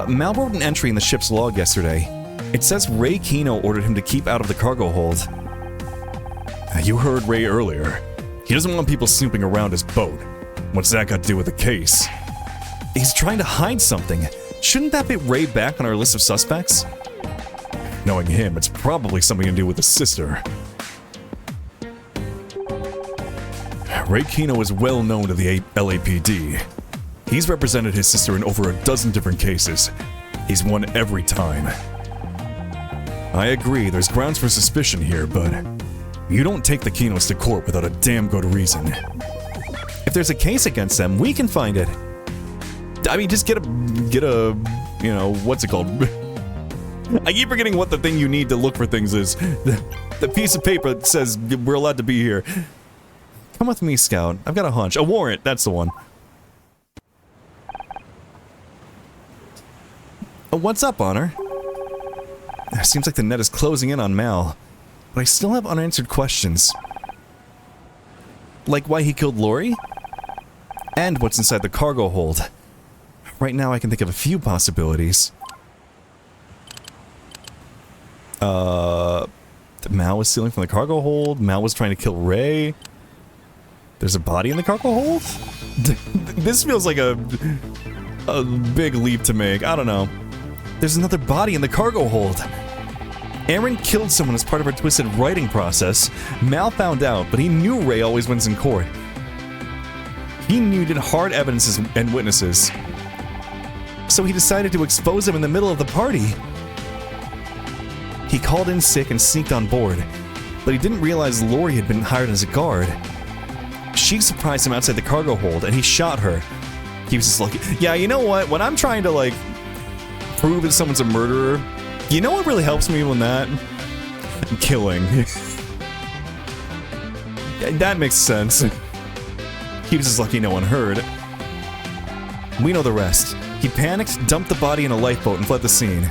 Mal wrote an entry in the ship's log yesterday. It says Ray Kino ordered him to keep out of the cargo hold. You heard Ray earlier. He doesn't want people snooping around his boat. What's that got to do with the case? He's trying to hide something. Shouldn't that put Ray back on our list of suspects? Knowing him, it's probably something to do with his sister. Ray Kino is well known to the LAPD. He's represented his sister in over a dozen different cases. He's won every time. I agree, there's grounds for suspicion here, but you don't take the Kinos to court without a damn good reason. If there's a case against them, we can find it. I mean, just get a, you know, what's it called? I keep forgetting what the thing you need to look for things is. The piece of paper that says we're allowed to be here. Come with me, Scout. I've got a hunch. A warrant, that's the one. What's up, Honor? Seems like the net is closing in on Mal, but I still have unanswered questions. Like why he killed Lori? And what's inside the cargo hold. Right now I can think of a few possibilities. Mal was stealing from the cargo hold, Mal was trying to kill Ray. There's a body in the cargo hold? This feels like a big leap to make, I don't know. There's another body in the cargo hold. Erin killed someone as part of her twisted writing process. Mal found out, but he knew Ray always wins in court. He needed hard evidences and witnesses. So he decided to expose them in the middle of the party. He called in sick and sneaked on board, but he didn't realize Lori had been hired as a guard. She surprised him outside the cargo hold, and he shot her. He was just like, yeah, you know what? When I'm trying to, like, prove that someone's a murderer, you know what really helps me when that? Killing. That makes sense. He was just lucky no one heard. We know the rest. He panicked, dumped the body in a lifeboat, and fled the scene.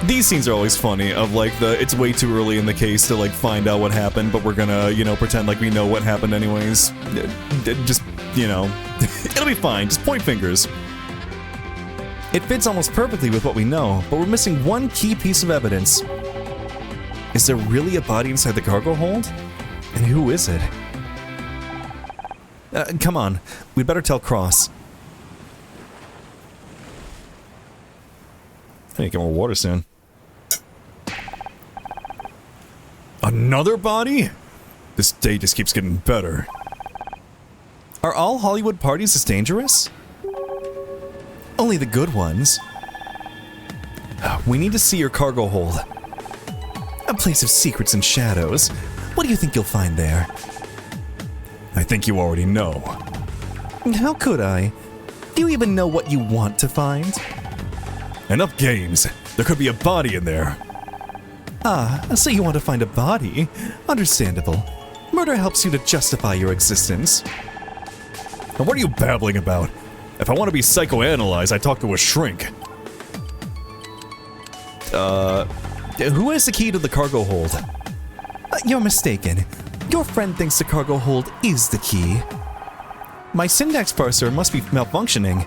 These scenes are always funny, of like it's way too early in the case to like find out what happened, but we're gonna, you know, pretend like we know what happened anyways. Just, you know, it'll be fine, just point fingers. It fits almost perfectly with what we know, but we're missing one key piece of evidence. Is there really a body inside the cargo hold? And who is it? Come on, we'd better tell Cross. I need to get more water soon. Another body? This day just keeps getting better. Are all Hollywood parties as dangerous? Only the good ones. We need to see your cargo hold. A place of secrets and shadows. What do you think you'll find there? I think you already know. How could I? Do you even know what you want to find? Enough games. There could be a body in there. Ah, so you want to find a body? Understandable. Murder helps you to justify your existence. Now what are you babbling about? If I want to be psychoanalyzed, I talk to a shrink. Who has the key to the cargo hold? You're mistaken. Your friend thinks the cargo hold is the key. My syntax parser must be malfunctioning.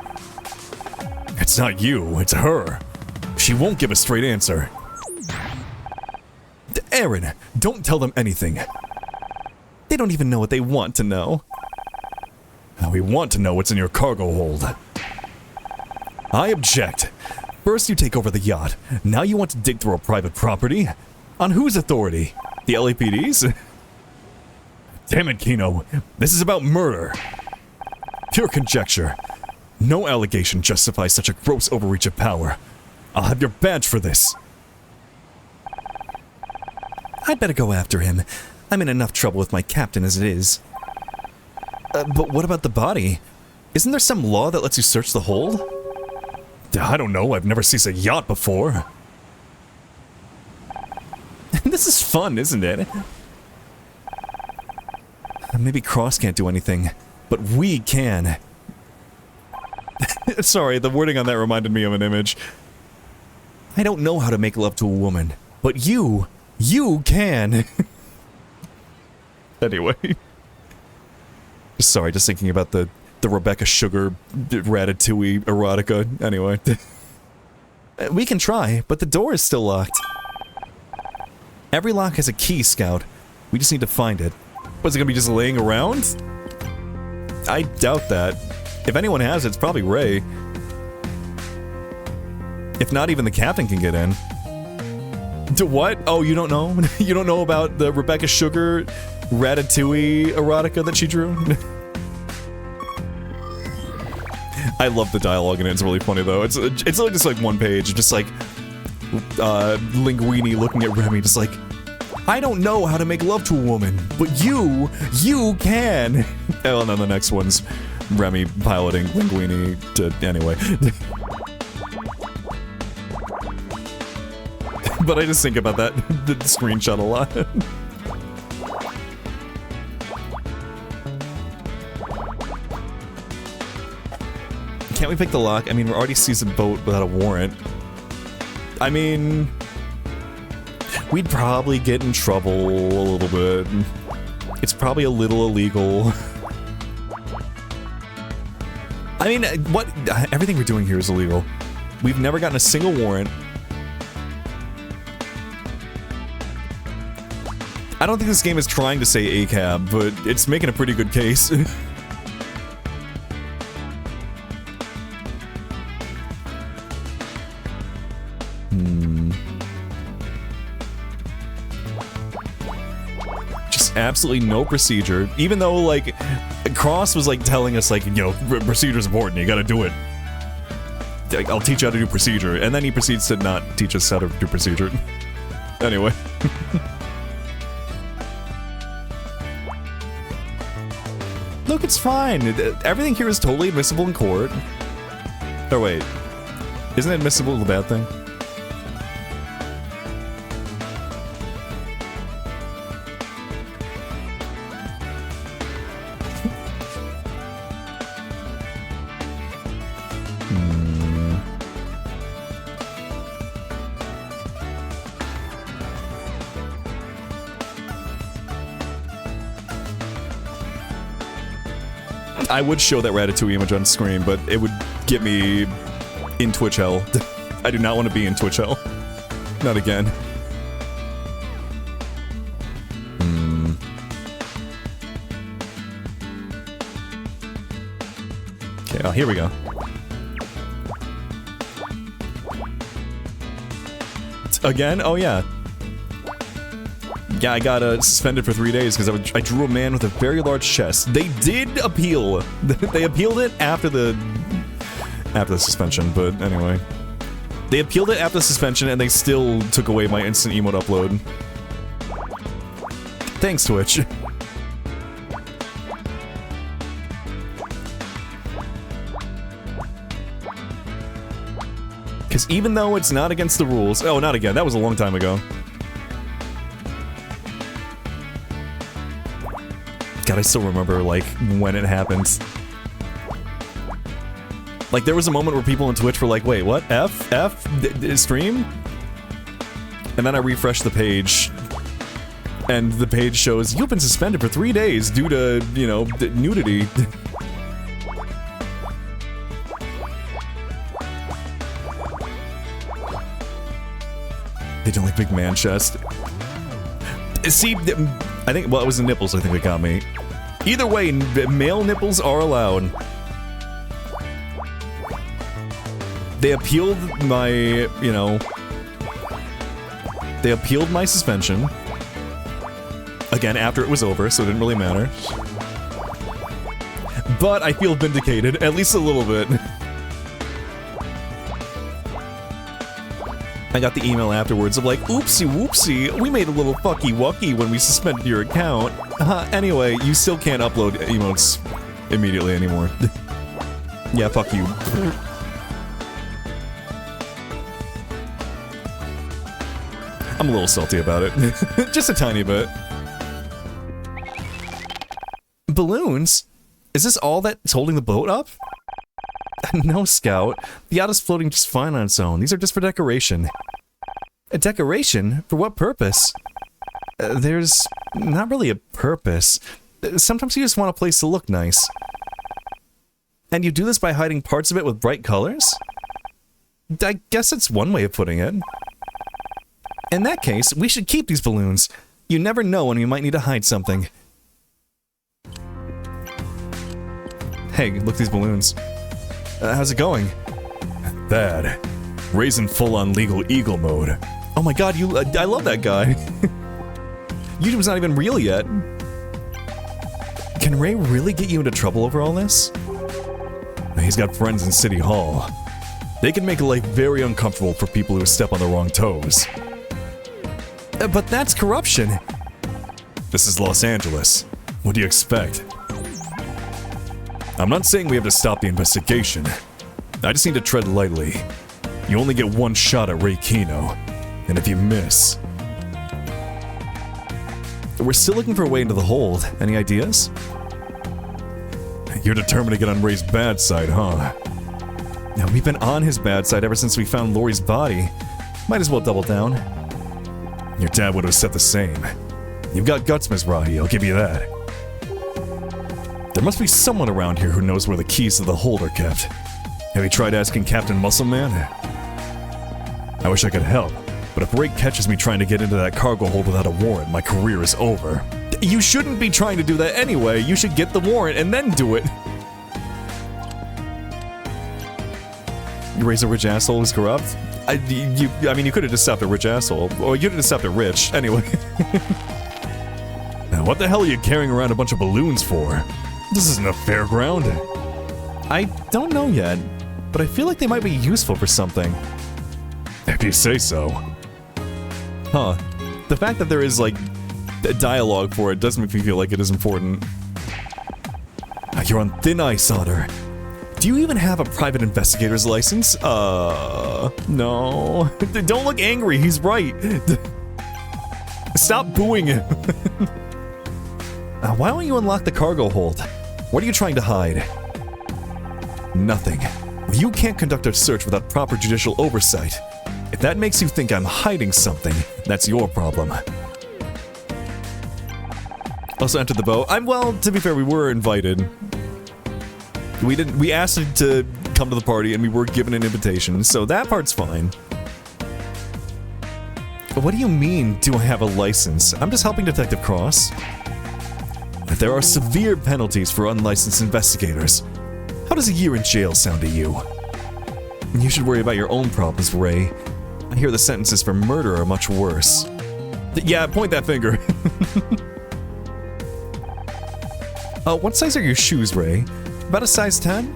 It's not you, it's her. She won't give a straight answer. Erin, don't tell them anything. They don't even know what they want to know. We want to know what's in your cargo hold. I object. First you take over the yacht. Now you want to dig through our private property? On whose authority? The LAPD's? Damn it, Kino. This is about murder. Pure conjecture. No allegation justifies such a gross overreach of power. I'll have your badge for this. I'd better go after him. I'm in enough trouble with my captain as it is. But what about the body? Isn't there some law that lets you search the hold? I don't know, I've never seized a yacht before. This is fun, isn't it? Maybe Cross can't do anything, but we can. Sorry, the wording on that reminded me of an image. I don't know how to make love to a woman, but you can. Anyway. Sorry, just thinking about the Rebecca Sugar Ratatouille erotica. Anyway. We can try, but the door is still locked. Every lock has a key, Scout. We just need to find it. Was it gonna be just laying around? I doubt that. If anyone has it, it's probably Ray. If not, even the captain can get in. What? Oh, you don't know? You don't know about the Rebecca Sugar Ratatouille erotica that she drew? I love the dialogue in it. It's really funny though. It's only just like one page, just like Linguini looking at Remy, just like, I don't know how to make love to a woman, but you can. Oh, and then the next one's Remy piloting Linguini to anyway. But I just think about that the screenshot a lot. Can't we pick the lock? I mean, we're already seized a boat without a warrant. I mean, we'd probably get in trouble a little bit. It's probably a little illegal. I mean, what? Everything we're doing here is illegal. We've never gotten a single warrant. I don't think this game is trying to say ACAB, but it's making a pretty good case. Just absolutely no procedure. Even though, like, Cross was, like, telling us, like, you know, procedure's important, you gotta do it. I'll teach you how to do procedure. And then he proceeds to not teach us how to do procedure. Anyway. Look, it's fine. Everything here is totally admissible in court. Oh, wait. Isn't admissible the bad thing? I would show that Ratatouille image on screen, but it would get me in Twitch hell. I do not want to be in Twitch hell. Not again. Okay, oh, here we go. Again? Oh, yeah. Yeah, I got suspended for 3 days because I drew a man with a very large chest. They did appeal. They appealed it after the suspension, but anyway. They appealed it after the suspension and they still took away my instant emote upload. Thanks, Twitch. Because even though it's not against the rules... Oh, not again. That was a long time ago. God, I still remember, like, when it happened. Like, there was a moment where people on Twitch were like, wait, what? Stream? And then I refreshed the page, and the page shows, you've been suspended for 3 days due to, you know, nudity. They don't like big man chest. See, I think, well, it was the nipples I think that got me. Either way, male nipples are allowed. They appealed my, you know... They appealed my suspension. Again, after it was over, so it didn't really matter. But I feel vindicated, at least a little bit. I got the email afterwards of like, oopsie whoopsie, we made a little fucky wucky when we suspended your account. Anyway, you still can't upload emotes immediately anymore. Yeah, fuck you. I'm a little salty about it. Just a tiny bit. Balloons? Is this all that's holding the boat up? No, Scout. The yacht is floating just fine on its own. These are just for decoration. A decoration? For what purpose? There's not really a purpose. Sometimes you just want a place to look nice. And you do this by hiding parts of it with bright colors? I guess it's one way of putting it. In that case, we should keep these balloons. You never know when you might need to hide something. Hey, look at these balloons. How's it going? Bad. Raisin full-on legal eagle mode. Oh my god, I love that guy. YouTube's not even real yet. Can Ray really get you into trouble over all this? He's got friends in City Hall. They can make life very uncomfortable for people who step on the wrong toes. But that's corruption. This is Los Angeles. What do you expect? I'm not saying we have to stop the investigation. I just need to tread lightly. You only get one shot at Ray Kino, and if you miss... We're still looking for a way into the hold. Any ideas? You're determined to get on Ray's bad side, huh? Now, we've been on his bad side ever since we found Lori's body. Might as well double down. Your dad would have said the same. You've got guts, Mizrahi, I'll give you that. There must be someone around here who knows where the keys to the hold are kept. Have you tried asking Captain Muscleman? I wish I could help, but if Ray catches me trying to get into that cargo hold without a warrant, my career is over. You shouldn't be trying to do that anyway. You should get the warrant and then do it. You raise a rich asshole who's corrupt? I mean, you could have just stopped at rich asshole, or you could have just stopped at rich. Anyway. Now, what the hell are you carrying around a bunch of balloons for? This isn't a fairground. I don't know yet, but I feel like they might be useful for something. If you say so. Huh. The fact that there is, like, a dialogue for it does make me feel like it is important. You're on thin ice, Otter. Do you even have a private investigator's license? No. Don't look angry, he's right. Stop booing him. Why don't you unlock the cargo hold? What are you trying to hide? Nothing. You can't conduct a search without proper judicial oversight. If that makes you think I'm hiding something, that's your problem. Also entered the boat. Well, to be fair, we were invited. We asked him to come to the party and we were given an invitation, so that part's fine. What do you mean, do I have a license? I'm just helping Detective Cross. There are severe penalties for unlicensed investigators. How does a year in jail sound to you? You should worry about your own problems, Ray. I hear the sentences for murder are much worse. Yeah, point that finger. What size are your shoes, Ray? About a size 10?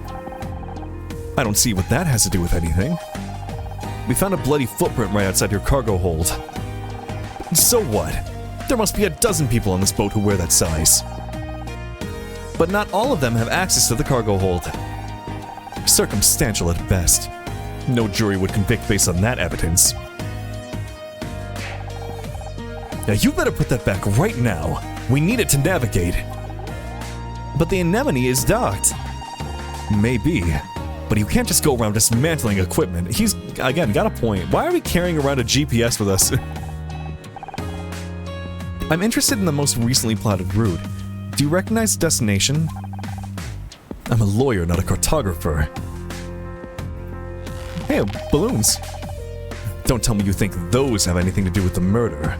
I don't see what that has to do with anything. We found a bloody footprint right outside your cargo hold. So what? There must be a dozen people on this boat who wear that size. But not all of them have access to the cargo hold. Circumstantial at best. No jury would convict based on that evidence. Now you better put that back right now. We need it to navigate. But the Anemone is docked. Maybe. But you can't just go around dismantling equipment. He's, again, got a point. Why are we carrying around a GPS with us? I'm interested in the most recently plotted route. Do you recognize the destination? I'm a lawyer, not a cartographer. Hey, balloons. Don't tell me you think those have anything to do with the murder.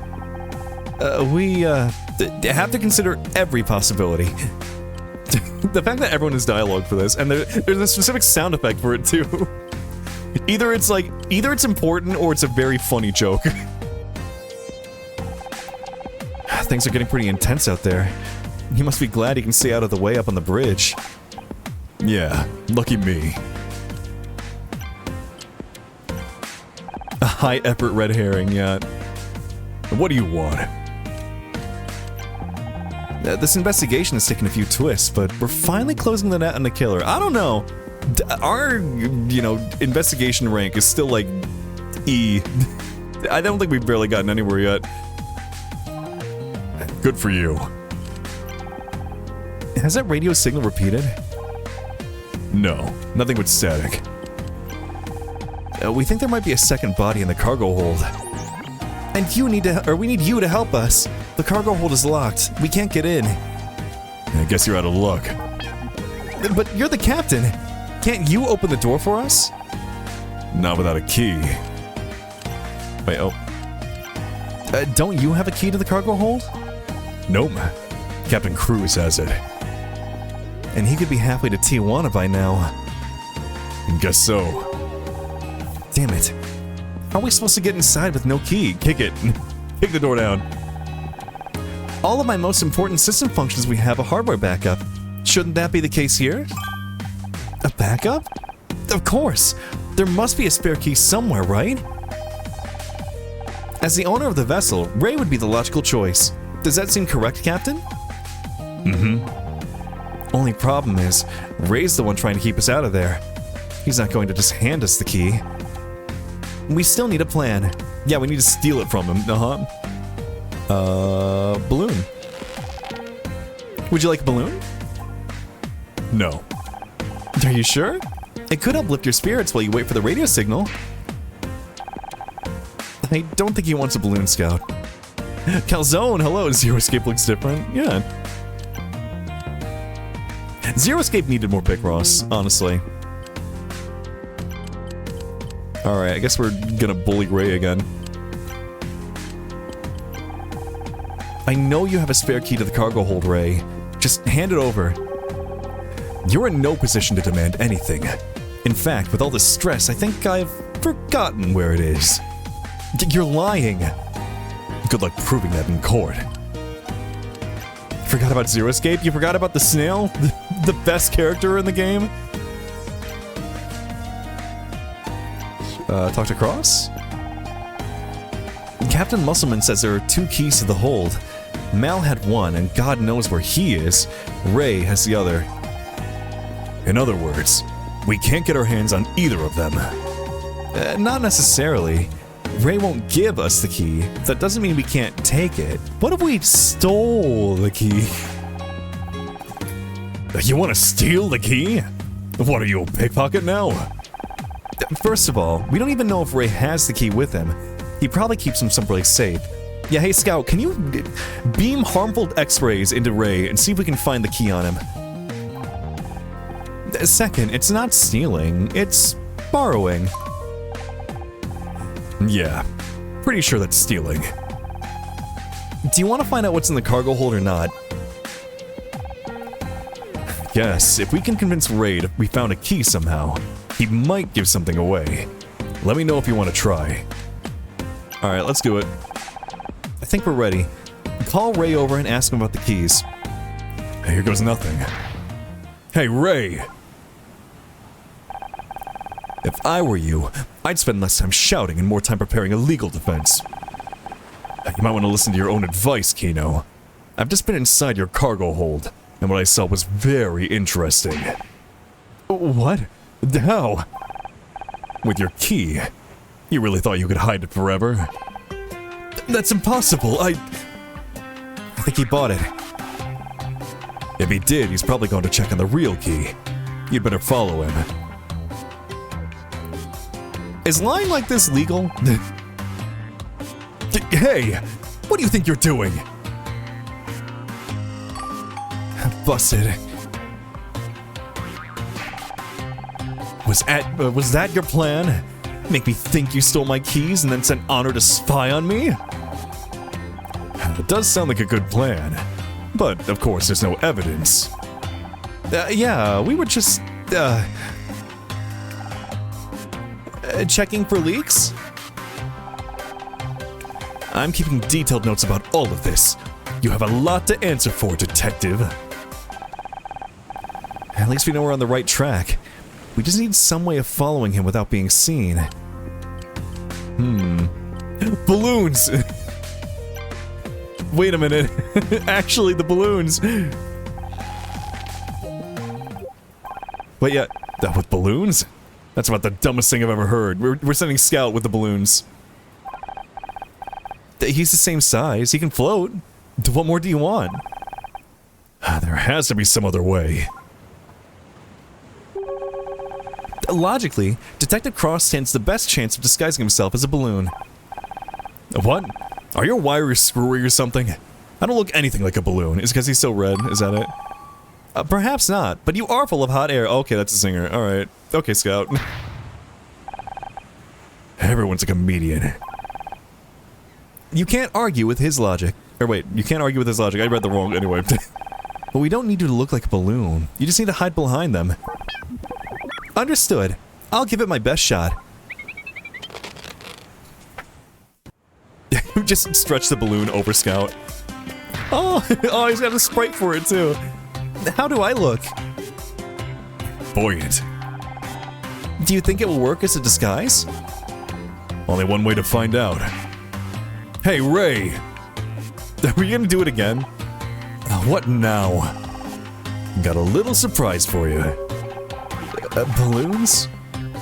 We I have to consider every possibility. The fact that everyone has dialogue for this, and there's a specific sound effect for it too. Either it's important or it's a very funny joke. Things are getting pretty intense out there. He must be glad he can stay out of the way up on the bridge. Yeah, lucky me. A high effort red herring, yeah. What do you want? This investigation has taken a few twists, but we're finally closing the net on the killer. I don't know. Our, investigation rank is still like E. I don't think we've barely gotten anywhere yet. Good for you. Has that radio signal repeated? No, nothing but static. We think there might be a second body in the cargo hold. And we need you to help us. The cargo hold is locked. We can't get in. I guess you're out of luck. But you're the captain. Can't you open the door for us? Not without a key. Wait, oh. Don't you have a key to the cargo hold? Nope. Captain Cruz has it. And he could be halfway to Tijuana by now. Guess so. Damn it. How are we supposed to get inside with no key? Kick it. Kick the door down. All of my most important system functions we have a hardware backup. Shouldn't that be the case here? A backup? Of course. There must be a spare key somewhere, right? As the owner of the vessel, Ray would be the logical choice. Does that seem correct, Captain? Mm-hmm. Only problem is, Ray's the one trying to keep us out of there. He's not going to just hand us the key. We still need a plan. Yeah, we need to steal it from him. Balloon. Would you like a balloon? No. Are you sure? It could uplift your spirits while you wait for the radio signal. I don't think he wants a balloon, Scout. Calzone, hello. Zero Escape looks different. Yeah. Zero Escape needed more Picross, honestly. Alright, I guess we're gonna bully Ray again. I know you have a spare key to the cargo hold, Ray. Just hand it over. You're in no position to demand anything. In fact, with all this stress, I think I've forgotten where it is. You're lying. Good luck proving that in court. You forgot about Zero Escape? You forgot about the snail? The best character in the game? Talk to Cross? Captain Musselman says there are 2 keys to the hold. Mal had one, and God knows where he is. Ray has the other. In other words, we can't get our hands on either of them. Not necessarily. Ray won't give us the key. That doesn't mean we can't take it. What if we stole the key? You want to steal the key? What are you, a pickpocket now? First of all, we don't even know if Ray has the key with him. He probably keeps him someplace safe. Yeah, hey Scout, can you beam harmful X-rays into Ray and see if we can find the key on him? Second, it's not stealing, it's borrowing. Yeah, pretty sure that's stealing. Do you want to find out what's in the cargo hold or not? Yes, if we can convince Ray we found a key somehow, he might give something away. Let me know if you want to try. Alright, let's do it. I think we're ready. Call Ray over and ask him about the keys. Here goes nothing. Hey, Ray! If I were you, I'd spend less time shouting and more time preparing a legal defense. You might want to listen to your own advice, Kino. I've just been inside your cargo hold, and what I saw was very interesting. What? How? With your key. You really thought you could hide it forever? That's impossible. I think he bought it. If he did, he's probably going to check on the real key. You'd better follow him. Is lying like this legal? Hey! What do you think you're doing? Busted. Was that your plan? Make me think you stole my keys and then sent Honor to spy on me? It does sound like a good plan, but of course there's no evidence. Yeah, we were just, checking for leaks? I'm keeping detailed notes about all of this. You have a lot to answer for, detective. At least we know we're on the right track. We just need some way of following him without being seen. Balloons! Wait a minute. Actually, the balloons. But yeah, that with balloons? That's about the dumbest thing I've ever heard. We're sending Scout with the balloons. He's the same size. He can float. What more do you want? There has to be some other way. Logically, Detective Cross stands the best chance of disguising himself as a balloon. What? Are your wires screwy or something? I don't look anything like a balloon. Is it because he's so red? Is that it? Perhaps not, but you are full of hot air. Okay, that's a singer. Alright. Okay, Scout. Everyone's a comedian. You can't argue with his logic. Or wait, you can't argue with his logic. I read the wrong anyway. But we don't need you to look like a balloon. You just need to hide behind them. Understood. I'll give it my best shot. Just stretch the balloon over Scout. Oh, he's got a sprite for it too. How do I look? Buoyant. Do you think it will work as a disguise? Only one way to find out. Hey, Ray! Are we gonna do it again? What now? Got a little surprise for you. Balloons?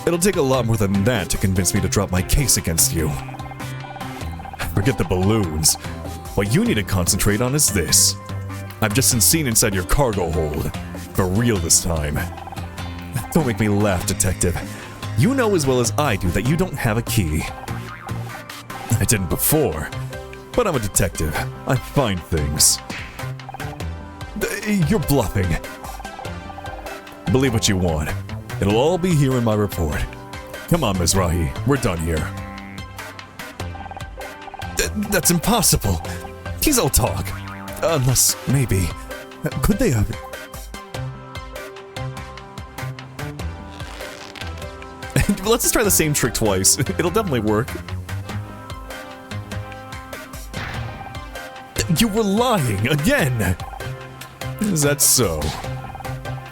It'll take a lot more than that to convince me to drop my case against you. Forget the balloons. What you need to concentrate on is this. I've just been seen inside your cargo hold. For real this time. Don't make me laugh, detective. You know as well as I do that you don't have a key. I didn't before, but I'm a detective. I find things. You're bluffing. Believe what you want. It'll all be here in my report. Come on, Mizrahi. We're done here. That's impossible. He's all talk. Unless, maybe... Could they have... Let's just try the same trick twice. It'll definitely work. You were lying again! Is that so?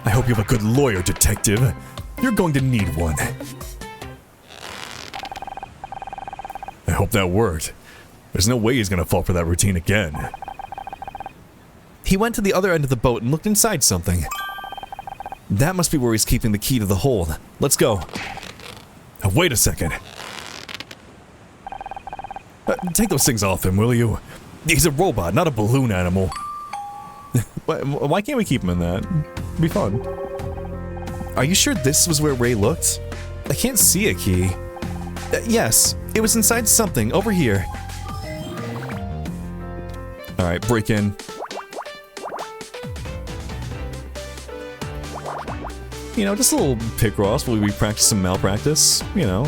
I hope you have a good lawyer, detective. You're going to need one. I hope that worked. There's no way he's gonna fall for that routine again. He went to the other end of the boat and looked inside something. That must be where he's keeping the key to the hold. Let's go. Wait a second. Take those things off him, will you? He's a robot, not a balloon animal. Why can't we keep him in that? It'd be fun. Are you sure this was where Ray looked? I can't see a key. Yes, it was inside something over here. Alright, break in. You know, just a little pick Ross while we practice some malpractice, you know.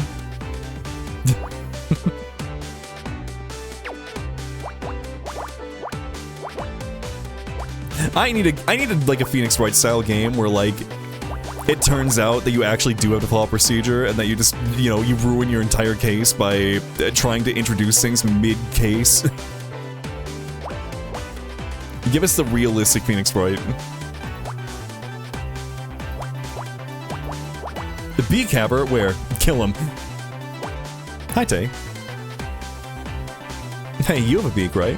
I needed like a Phoenix Wright style game where like it turns out that you actually do have to follow procedure and that you just, you know, you ruin your entire case by trying to introduce things mid-case. Give us the realistic Phoenix Wright. The bee capper? Where? Kill him. Hi, Tay. Hey, you have a beak, right?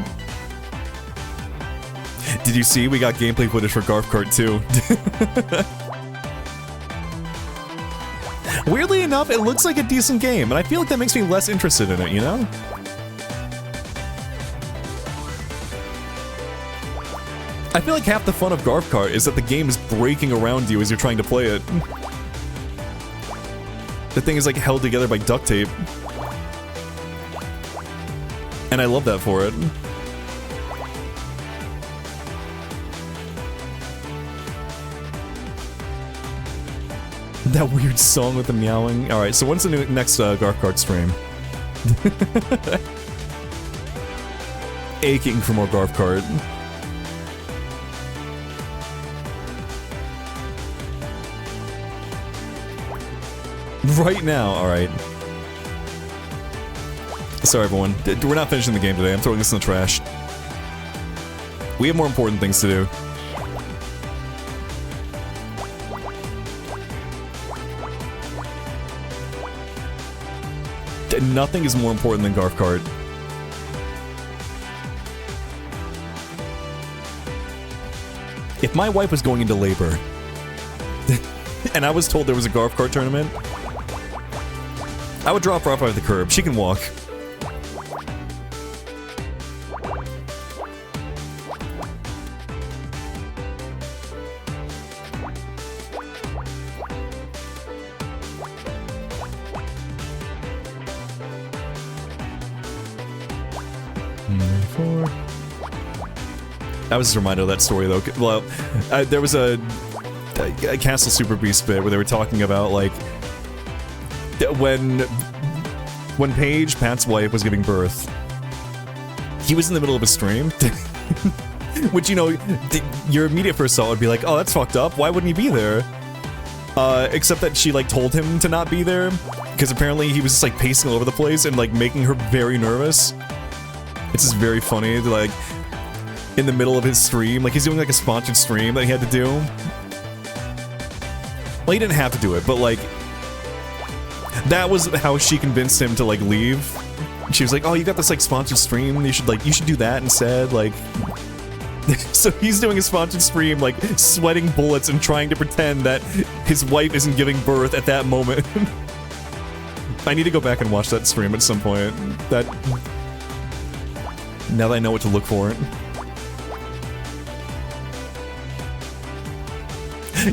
Did you see we got gameplay footage for Garf Kart 2? Weirdly enough, it looks like a decent game, and I feel like that makes me less interested in it, you know? I feel like half the fun of Garf Kart is that the game is breaking around you as you're trying to play it. The thing is like held together by duct tape. And I love that for it. That weird song with the meowing. Alright, so when's the next Garf Kart stream? aching for more Garf Cart. Right now, alright. Sorry everyone, we're not finishing the game today, I'm throwing this in the trash. We have more important things to do. Nothing is more important than Garf Cart. If my wife was going into labor, and I was told there was a Garf Cart tournament, I would drop her off at the curb. She can walk. I was just reminded of that story though. Well, there was a Castle Super Beast bit where they were talking about like when Paige, Pat's wife, was giving birth. He was in the middle of a stream, which, you know, your immediate first thought would be like, oh, that's fucked up. Why wouldn't he be there? Except that she like told him to not be there because apparently he was just like pacing all over the place and like making her very nervous. It's just very funny, like, in the middle of his stream, like he's doing like a sponsored stream that he had to do. Well, he didn't have to do it, but like, that was how she convinced him to like leave. She was like, oh, you got this like sponsored stream, you should do that instead, like. So he's doing a sponsored stream, like, sweating bullets and trying to pretend that his wife isn't giving birth at that moment. I need to go back and watch that stream at some point. Now that I know what to look for.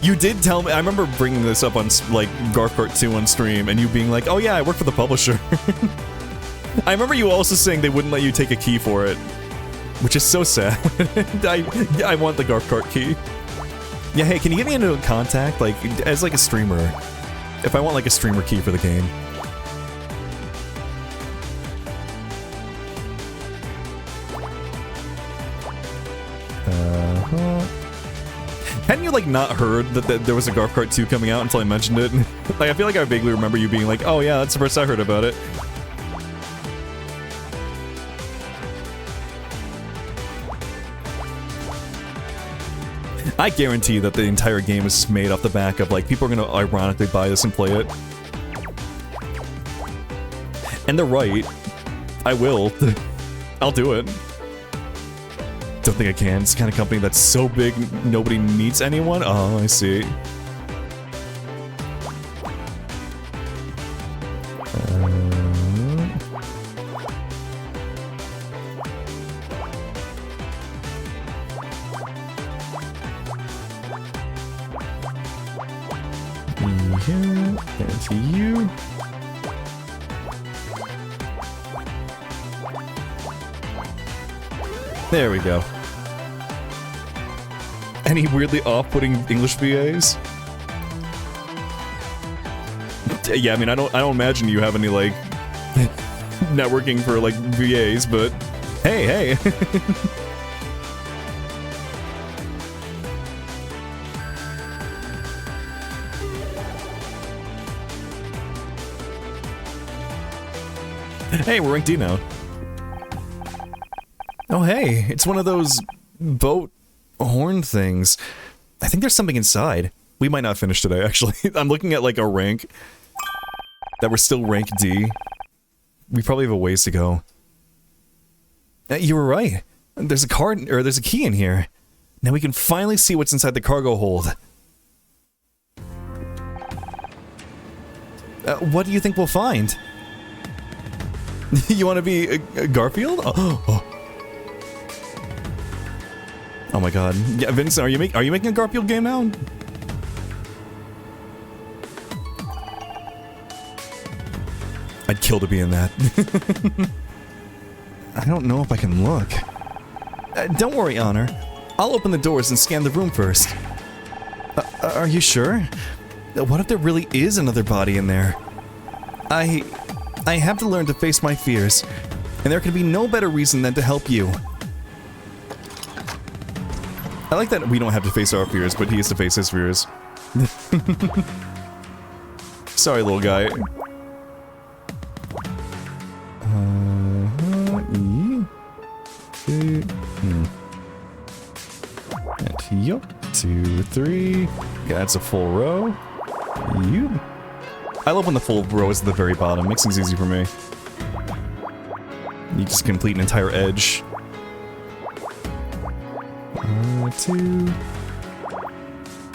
You did tell me, I remember bringing this up on, like, Garf Cart 2 on stream, and you being like, oh yeah, I work for the publisher. I remember you also saying they wouldn't let you take a key for it. Which is so sad. I want the Garf Cart key. Yeah, hey, can you get me into contact, like, as like a streamer? If I want like a streamer key for the game. Hadn't you, like, not heard that there was a Garf Cart 2 coming out until I mentioned it? Like, I feel like I vaguely remember you being like, oh yeah, that's the first I heard about it. I guarantee that the entire game is just made off the back of, like, people are gonna ironically buy this and play it. And they're right. I will. I'll do it. Don't think I can. It's the kind of company that's so big, nobody needs anyone? Oh, I see. There's you. There we go. Any weirdly off-putting English VAs? Yeah, I mean, I don't imagine you have any, like, networking for, like, VAs, but hey. Hey, we're rank D now. Oh hey, it's one of those boat horn things. I think there's something inside. We might not finish today, actually. I'm looking at like a rank that we're still rank D. We probably have a ways to go. You were right. There's a card, or there's a key in here. Now we can finally see what's inside the cargo hold. What do you think we'll find? You want to be a Garfield? Oh my god. Yeah, Vincent, are you making a Garfield game now? I'd kill to be in that. I don't know if I can look. Don't worry, Honor. I'll open the doors and scan the room first. Are you sure? What if there really is another body in there? I have to learn to face my fears, and there can be no better reason than to help you. I like that we don't have to face our fears, but he has to face his fears. Sorry, little guy. And yup. 2, 3. Yeah, that's a full row. You. I love when the full row is at the very bottom. Makes things easy for me. You just complete an entire edge. 2.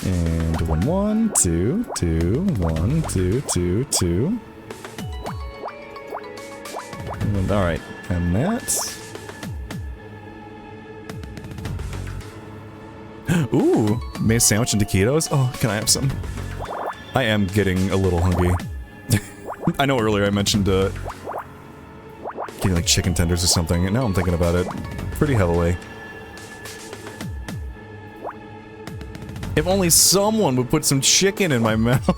And 1, 1, 2, 2, 1, 2, 2, 2. Alright, and that. Ooh, made a sandwich and taquitos. Oh, can I have some? I am getting a little hungry. I know earlier I mentioned getting like chicken tenders or something, and now I'm thinking about it pretty heavily. If only someone would put some chicken in my mouth.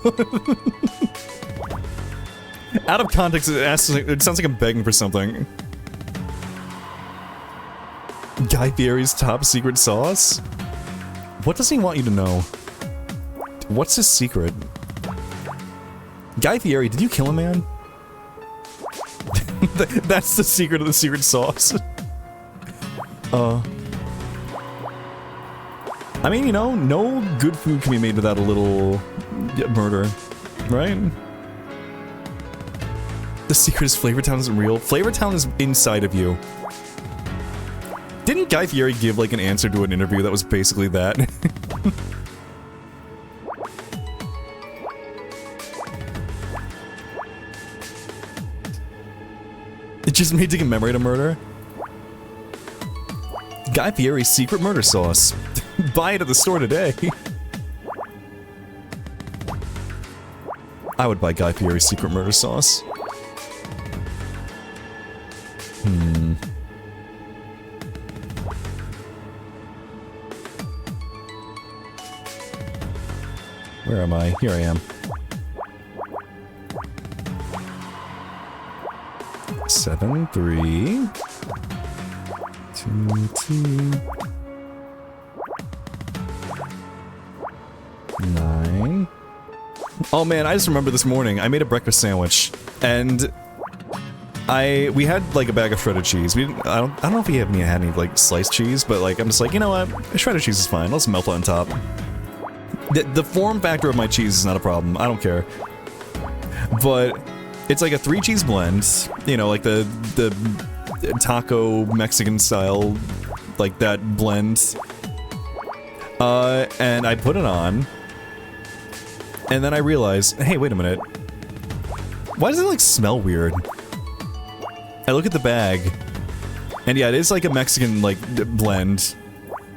Out of context, it sounds like I'm begging for something. Guy Fieri's top secret sauce? What does he want you to know? What's his secret? Guy Fieri, did you kill a man? That's the secret of the secret sauce. I mean, you know, no good food can be made without a little murder, right? The secret is Flavortown isn't real. Flavortown is inside of you. Didn't Guy Fieri give, like, an answer to an interview that was basically that? It just made to commemorate a murder? Guy Fieri's secret murder sauce. Buy it at the store today. I would buy Guy Fieri's secret murder sauce. Where am I? Here I am. 7, 3, 2, 2, 9. Oh man, I just remember this morning, I made a breakfast sandwich, and we had like a bag of shredded cheese. I don't know if we had any like sliced cheese, but like I'm just like, you know what, shredded cheese is fine. Let's melt it on top. The form factor of my cheese is not a problem. I don't care. But it's like a 3-cheese blend, you know, like the taco Mexican style, like that blend. And I put it on, and then I realized, hey, wait a minute. Why does it like smell weird? I look at the bag, and yeah, it is like a Mexican like blend,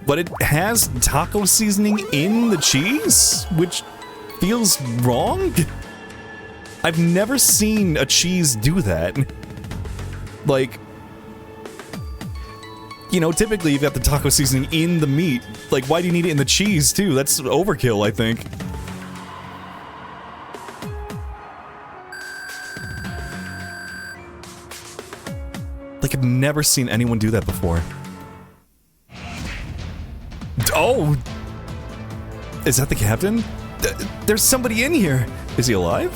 but it has taco seasoning in the cheese, which feels wrong. I've never seen a cheese do that. Like, you know, typically you've got the taco seasoning in the meat. Like, why do you need it in the cheese, too? That's overkill, I think. Like, I've never seen anyone do that before. Oh! Is that the captain? There's somebody in here! Is he alive?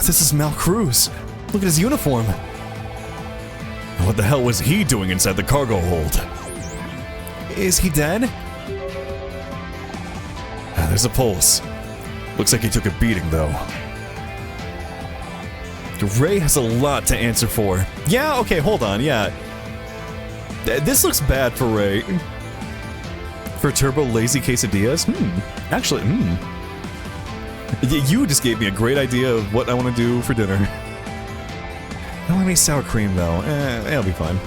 This is Mal Cruz. Look at his uniform. What the hell was he doing inside the cargo hold? Is he dead? There's a pulse. Looks like he took a beating, though. Ray has a lot to answer for. Yeah, okay, hold on, yeah. This looks bad for Ray. For Turbo Lazy Quesadillas? Actually, You just gave me a great idea of what I want to do for dinner. I don't have any sour cream, though. It'll be fine.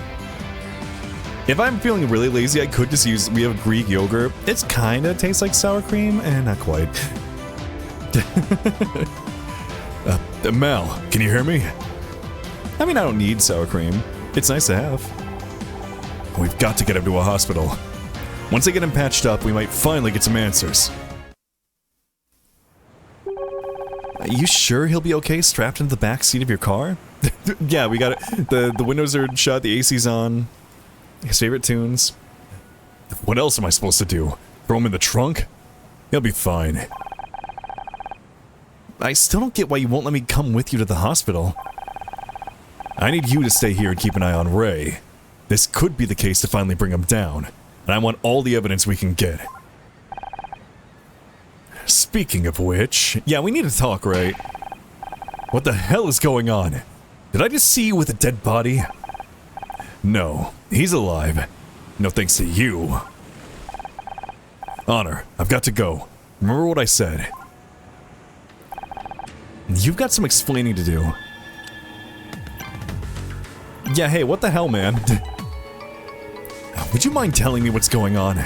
If I'm feeling really lazy, I could just use... We have Greek yogurt. It's kinda tastes like sour cream, not quite. Mel, can you hear me? I mean, I don't need sour cream. It's nice to have. We've got to get him to a hospital. Once I get him patched up, we might finally get some answers. Are you sure he'll be okay strapped into the back seat of your car? Yeah, we got it. The windows are shut, the AC's on. His favorite tunes. What else am I supposed to do? Throw him in the trunk? He'll be fine. I still don't get why you won't let me come with you to the hospital. I need you to stay here and keep an eye on Ray. This could be the case to finally bring him down, and I want all the evidence we can get. Speaking of which, yeah, we need to talk, right? What the hell is going on? Did I just see you with a dead body? No, he's alive. No thanks to you. Honor, I've got to go. Remember what I said. You've got some explaining to do. Yeah, hey, what the hell, man? Would you mind telling me what's going on?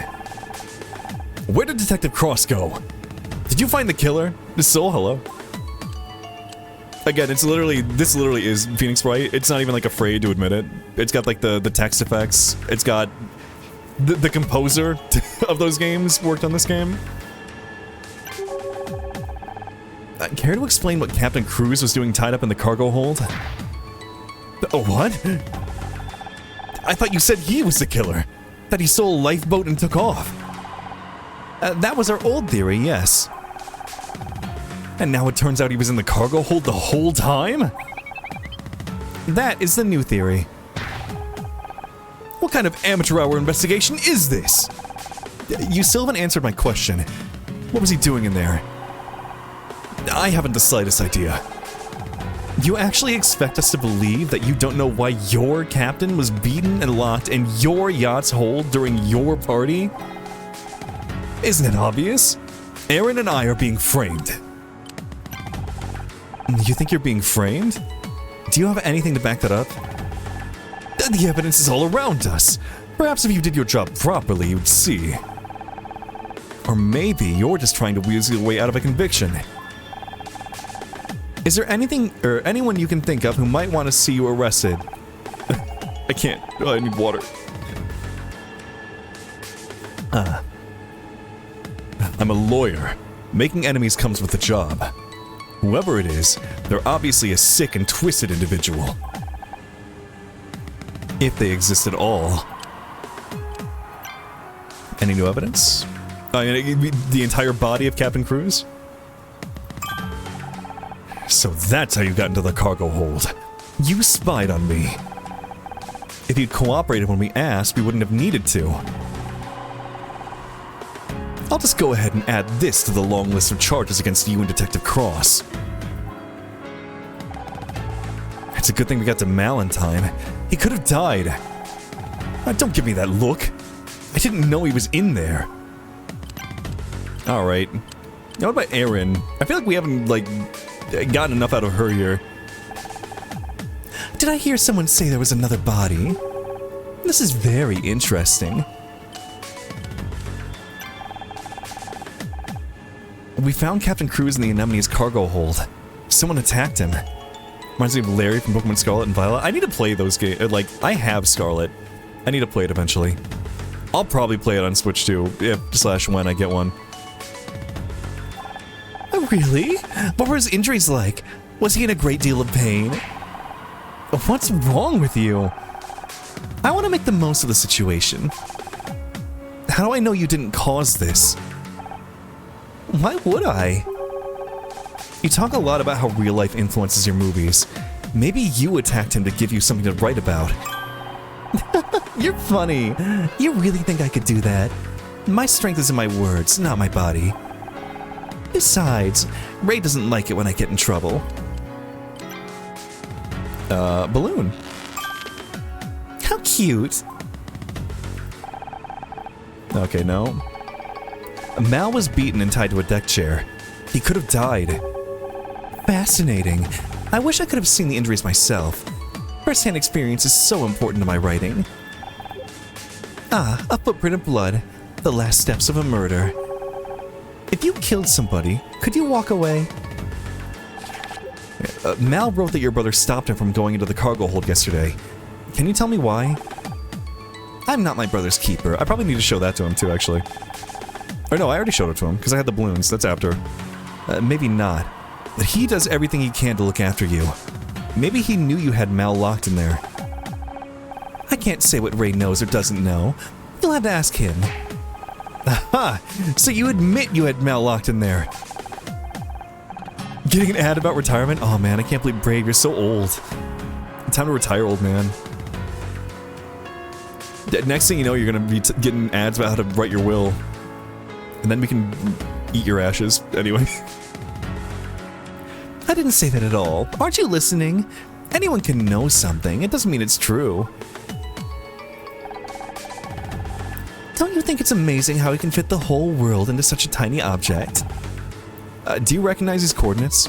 Where did Detective Cross go? Did you find the killer? The soul, hello? Again, this literally is Phoenix Wright. It's not even like afraid to admit it. It's got like the text effects. It's got the composer of those games worked on this game. Care to explain what Captain Cruz was doing tied up in the cargo hold? Oh, what? I thought you said he was the killer. That he stole a lifeboat and took off. That was our old theory, yes. And now it turns out he was in the cargo hold the whole time? That is the new theory. What kind of amateur hour investigation is this? You still haven't answered my question. What was he doing in there? I haven't the slightest idea. You actually expect us to believe that you don't know why your captain was beaten and locked in your yacht's hold during your party? Isn't it obvious? Aaron and I are being framed. You think you're being framed? Do you have anything to back that up? The evidence is all around us. Perhaps if you did your job properly, you'd see. Or maybe you're just trying to weasel your way out of a conviction. Is there anything or anyone you can think of who might want to see you arrested? I can't. I need water. I'm a lawyer. Making enemies comes with the job. Whoever it is, they're obviously a sick and twisted individual. If they exist at all. Any new evidence? The entire body of Captain Cruz? So that's how you got into the cargo hold. You spied on me. If you'd cooperated when we asked, we wouldn't have needed to. I'll just go ahead and add this to the long list of charges against you and Detective Cross. It's a good thing we got to Mal in time. He could have died. Don't give me that look. I didn't know he was in there. Alright. Now what about Erin? I feel like we haven't, like, gotten enough out of her here. Did I hear someone say there was another body? This is very interesting. We found Captain Cruz in the Anemone's cargo hold. Someone attacked him. Reminds me of Larry from Pokemon Scarlet and Violet. I need to play those games. Like, I have Scarlet. I need to play it eventually. I'll probably play it on Switch too, if/when I get one. Really? What were his injuries like? Was he in a great deal of pain? What's wrong with you? I want to make the most of the situation. How do I know you didn't cause this? Why would I? You talk a lot about how real life influences your movies. Maybe you attacked him to give you something to write about. You're funny. You really think I could do that? My strength is in my words, not my body. Besides, Ray doesn't like it when I get in trouble. Balloon. How cute. Okay, no. Mal was beaten and tied to a deck chair. He could have died. Fascinating. I wish I could have seen the injuries myself. First-hand experience is so important to my writing. Ah, a footprint of blood. The last steps of a murder. If you killed somebody, could you walk away? Mal wrote that your brother stopped him from going into the cargo hold yesterday. Can you tell me why? I'm not my brother's keeper. I probably need to show that to him too, actually. Or no, I already showed it to him, because I had the balloons. That's after. Maybe not. But he does everything he can to look after you. Maybe he knew you had Mal locked in there. I can't say what Ray knows or doesn't know. You'll have to ask him. Aha! So you admit you had Mal locked in there. Getting an ad about retirement? Oh man, I can't believe Brave, you're so old. Time to retire, old man. Next thing you know, you're gonna be getting ads about how to write your will. And then we can eat your ashes. Anyway. I didn't say that at all. Aren't you listening? Anyone can know something. It doesn't mean it's true. Don't you think it's amazing how he can fit the whole world into such a tiny object? Do you recognize his coordinates?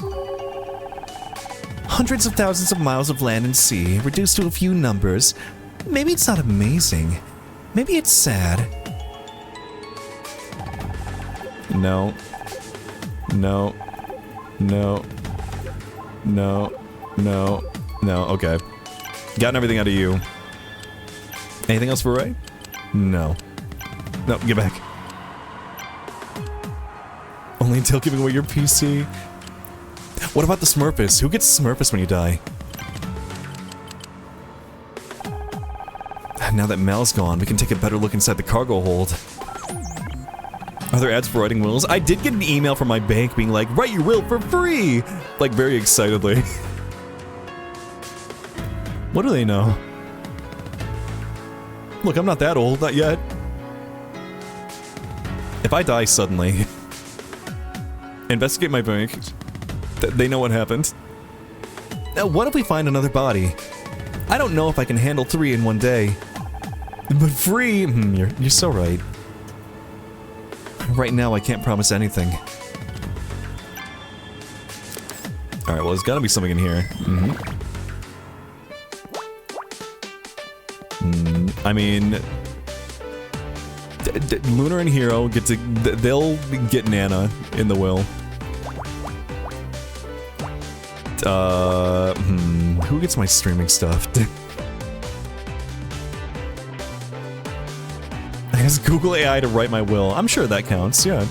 Hundreds of thousands of miles of land and sea, reduced to a few numbers. Maybe it's not amazing. Maybe it's sad. No. No. No. No. No. No. Okay. Gotten everything out of you. Anything else for Ray? No. No, get back. Only until giving away your PC. What about the Smurfus? Who gets Smurfus when you die? Now that Mal's gone, we can take a better look inside the cargo hold. Are there ads for writing wills? I did get an email from my bank being like, write your will for free! Like, very excitedly. What do they know? Look, I'm not that old, not yet. If I die suddenly, investigate my bank. They know what happened. Now, what if we find another body? I don't know if I can handle 3 in one day. But free? You're so right. Right now, I can't promise anything. Alright, well, there's gotta be something in here. I mean... Lunar and Hero get to... They'll get Nana in the will. Who gets my streaming stuff? I guess Google AI to write my will. I'm sure that counts, yeah.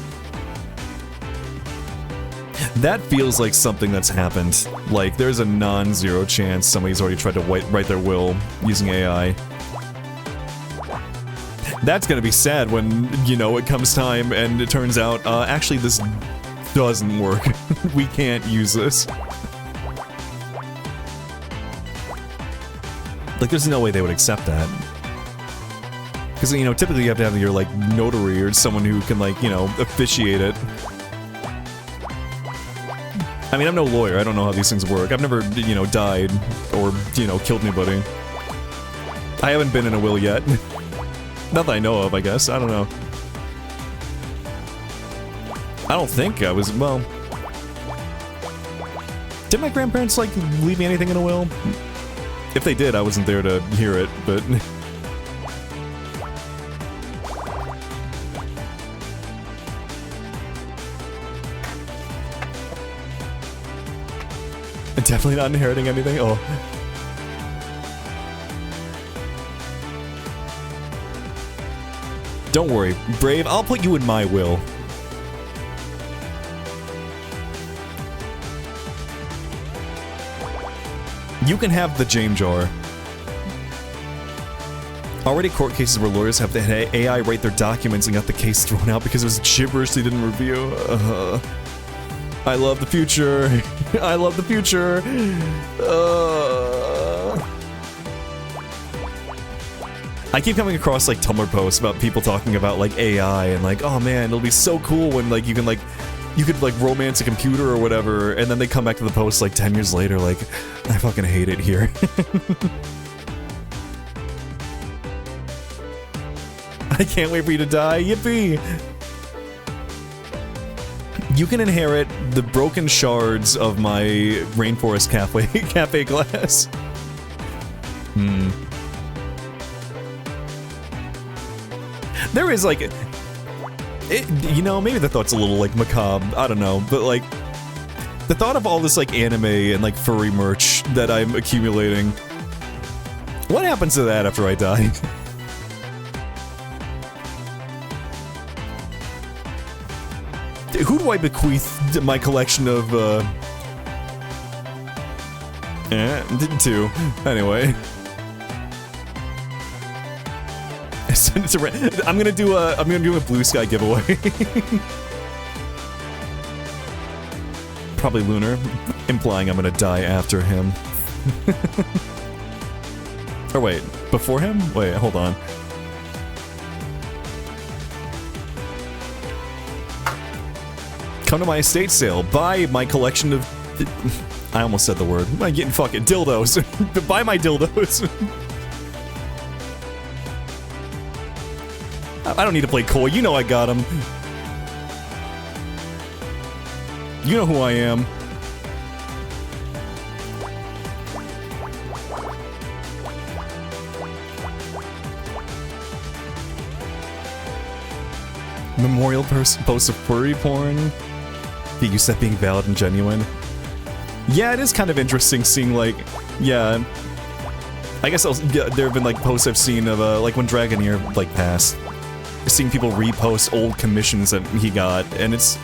That feels like something that's happened. Like, there's a non-zero chance somebody's already tried to write their will using AI. That's gonna be sad when, you know, it comes time and it turns out, actually this doesn't work. We can't use this. Like, there's no way they would accept that. Because, you know, typically you have to have your, like, notary or someone who can, like, you know, officiate it. I mean, I'm no lawyer, I don't know how these things work. I've never, you know, died or, you know, killed anybody. I haven't been in a will yet. Not that I know of, I guess. I don't know. I don't think I was, well... Did my grandparents, like, leave me anything in a will? If they did, I wasn't there to hear it, but... Definitely not inheriting anything? Oh. Don't worry, Brave, I'll put you in my will. You can have the James jar. Already court cases where lawyers have the AI write their documents and got the case thrown out because it was gibberish they didn't review. I love the future. I love the future. I keep coming across like Tumblr posts about people talking about like AI and like, oh man, it'll be so cool when like you could like romance a computer or whatever, and then they come back to the post like 10 years later like, I fucking hate it here. I can't wait for you to die, yippee! You can inherit the broken shards of my Rainforest Cafe glass. There is like... you know, maybe the thought's a little like macabre, I don't know, but like... The thought of all this like anime and like furry merch that I'm accumulating... What happens to that after I die? Who do I bequeath my collection of, two. Anyway. Send it to I'm gonna do a Blue Sky giveaway. Probably Lunar, implying I'm gonna die after him. Or wait, before him? Wait, hold on. Come to my estate sale. Buy my collection of... I almost said the word. I'm getting fucking dildos. Buy my dildos. I don't need to play coy. You know I got him. You know who I am. Memorial post of furry porn. Get used to that being valid and genuine. Yeah, it is kind of interesting seeing, like, yeah. I guess there have been, like, posts I've seen of, like, when Dragoneer, like, passed. Seeing people repost old commissions that he got, and it's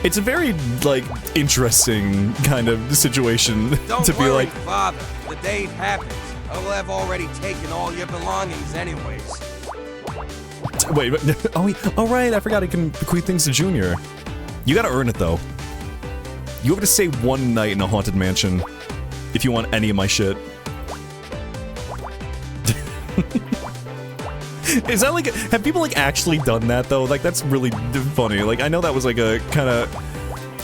a very, like, interesting kind of situation Don't to be worry, like... Father. The day it happens, I will have already taken all your belongings anyways. Wait, oh right, I forgot I can bequeath things to Junior. You gotta earn it, though. You have to stay one night in a haunted mansion if you want any of my shit. Is that like, have people like actually done that though? Like that's really funny. Like I know that was like a kind of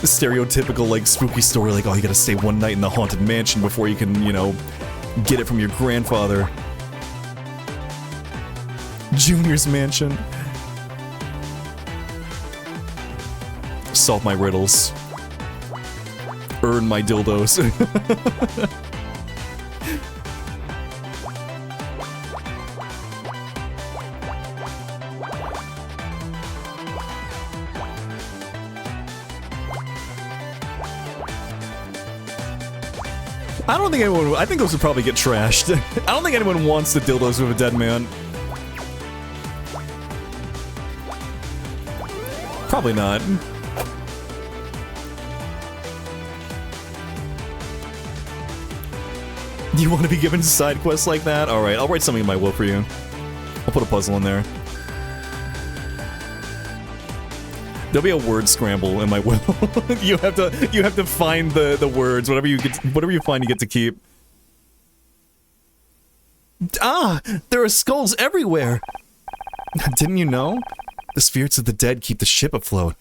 stereotypical like spooky story, like oh you gotta stay one night in the haunted mansion before you can, you know, get it from your grandfather. Junior's mansion. Solve my riddles. Earn my dildos. I don't think anyone... I think those would probably get trashed. I don't think anyone wants the dildos with a dead man. Probably not. Do you want to be given side quests like that? Alright, I'll write something in my will for you. I'll put a puzzle in there. There'll be a word scramble in my will. you have to find the words. Whatever you find, you get to keep. Ah, there are skulls everywhere. Didn't you know? The spirits of the dead keep the ship afloat.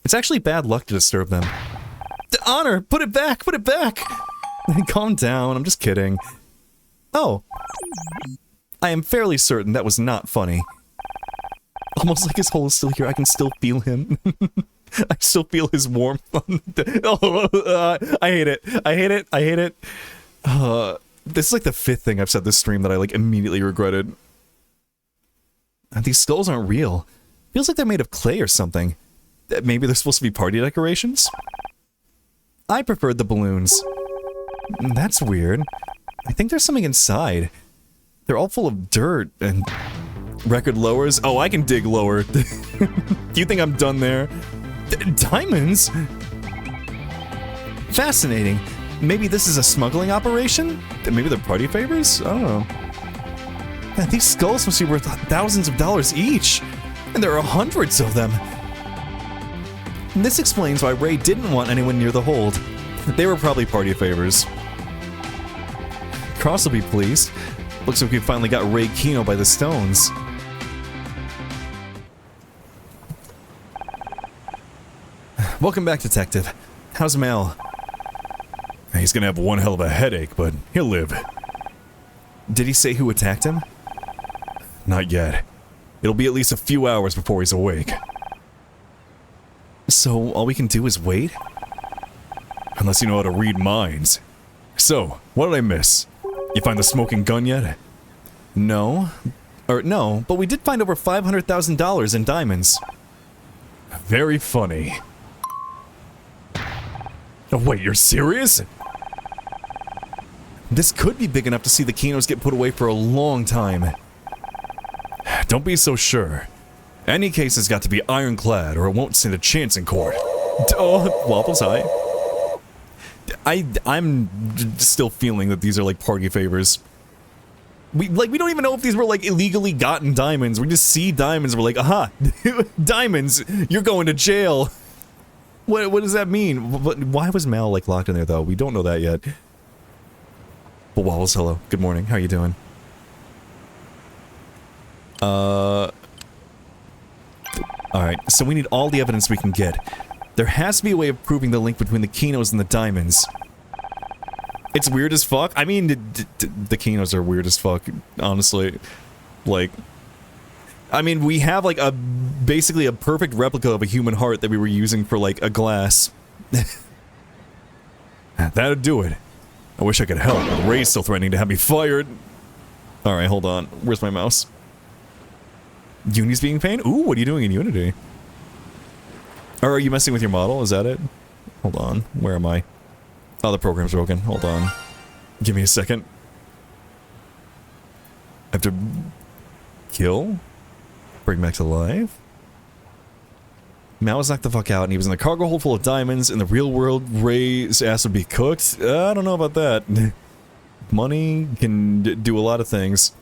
It's actually bad luck to disturb them. Honor, put it back, put it back. Calm down. I'm just kidding. Oh, I am fairly certain that was not funny. Almost like his hole is still here. I can still feel him. I still feel his warmth. Oh, I hate it. I hate it. I hate it. This is like the 5th thing I've said this stream that I like immediately regretted. These skulls aren't real. Feels like they're made of clay or something. Maybe they're supposed to be party decorations? I preferred the balloons. That's weird. I think there's something inside. They're all full of dirt and... Record lowers? Oh, I can dig lower. Do you think I'm done there? Diamonds? Fascinating. Maybe this is a smuggling operation? Maybe they're party favors? I don't know. Man, these skulls must be worth thousands of dollars each. And there are hundreds of them. And this explains why Ray didn't want anyone near the hold. They were probably party favors. Cross will be pleased. Looks like we finally got Ray Kino by the stones. Welcome back, Detective. How's Mel? He's gonna have one hell of a headache, but he'll live. Did he say who attacked him? Not yet. It'll be at least a few hours before he's awake. So, all we can do is wait? Unless you know how to read minds. So, what did I miss? You find the smoking gun yet? No. No, but we did find over $500,000 in diamonds. Very funny. Oh, wait, you're serious? This could be big enough to see the Kinos get put away for a long time. Don't be so sure. Any case has got to be ironclad or it won't stand a chance in court. Oh, Waffles, hi. I'm still feeling that these are like party favors. We don't even know if these were like illegally gotten diamonds. We just see diamonds. We're like, aha, diamonds. You're going to jail. What does that mean? Why was Mal like locked in there though? We don't know that yet. But Wallace, hello. Good morning. How are you doing? Alright, so we need all the evidence we can get. There has to be a way of proving the link between the Kinos and the diamonds. It's weird as fuck. I mean, the Kinos are weird as fuck, honestly. Like, I mean, we have like basically a perfect replica of a human heart that we were using for like a glass. That'd do it. I wish I could help, but Ray's still threatening to have me fired. Alright, hold on. Where's my mouse? Unity's being pain? Ooh, what are you doing in Unity? Or are you messing with your model? Is that it? Hold on. Where am I? Oh, the program's broken. Hold on. Give me a second. I have to kill? Bring back to life? Mal was knocked the fuck out and he was in the cargo hold full of diamonds. In the real world, Ray's ass would be cooked. I don't know about that. Money can do a lot of things.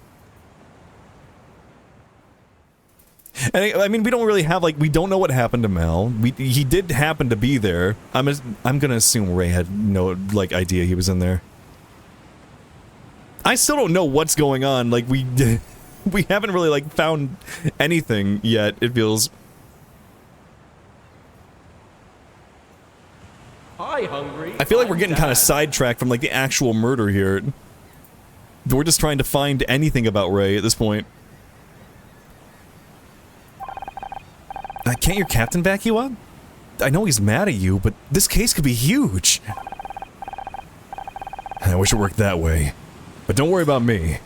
And I mean, we don't really have, like, we don't know what happened to Mal. He did happen to be there. I'm gonna assume Ray had no, like, idea he was in there. I still don't know what's going on. Like, we haven't really, like, found anything yet, it feels. Hi, hungry. I feel like we're getting kind of sidetracked from, like, the actual murder here. We're just trying to find anything about Ray at this point. Can't your captain back you up? I know he's mad at you, but this case could be huge. I wish it worked that way. But don't worry about me.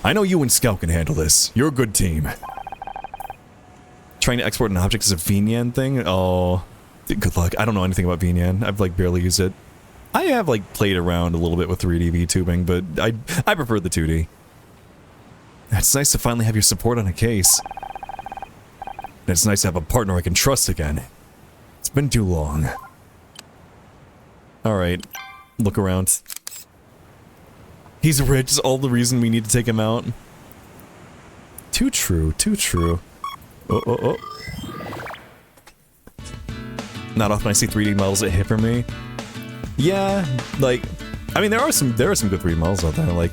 I know you and Scout can handle this. You're a good team. Trying to export an object is a VNyan thing? Oh, good luck. I don't know anything about VNyan. I've, like, barely used it. I have, like, played around a little bit with 3D VTubing, but I prefer the 2D. It's nice to finally have your support on a case. And it's nice to have a partner I can trust again. It's been too long. Alright. Look around. He's rich is all the reason we need to take him out. Too true, too true. Oh. Not often I see 3D models that hit for me. Yeah, like, I mean, there are some good 3D models out there, like...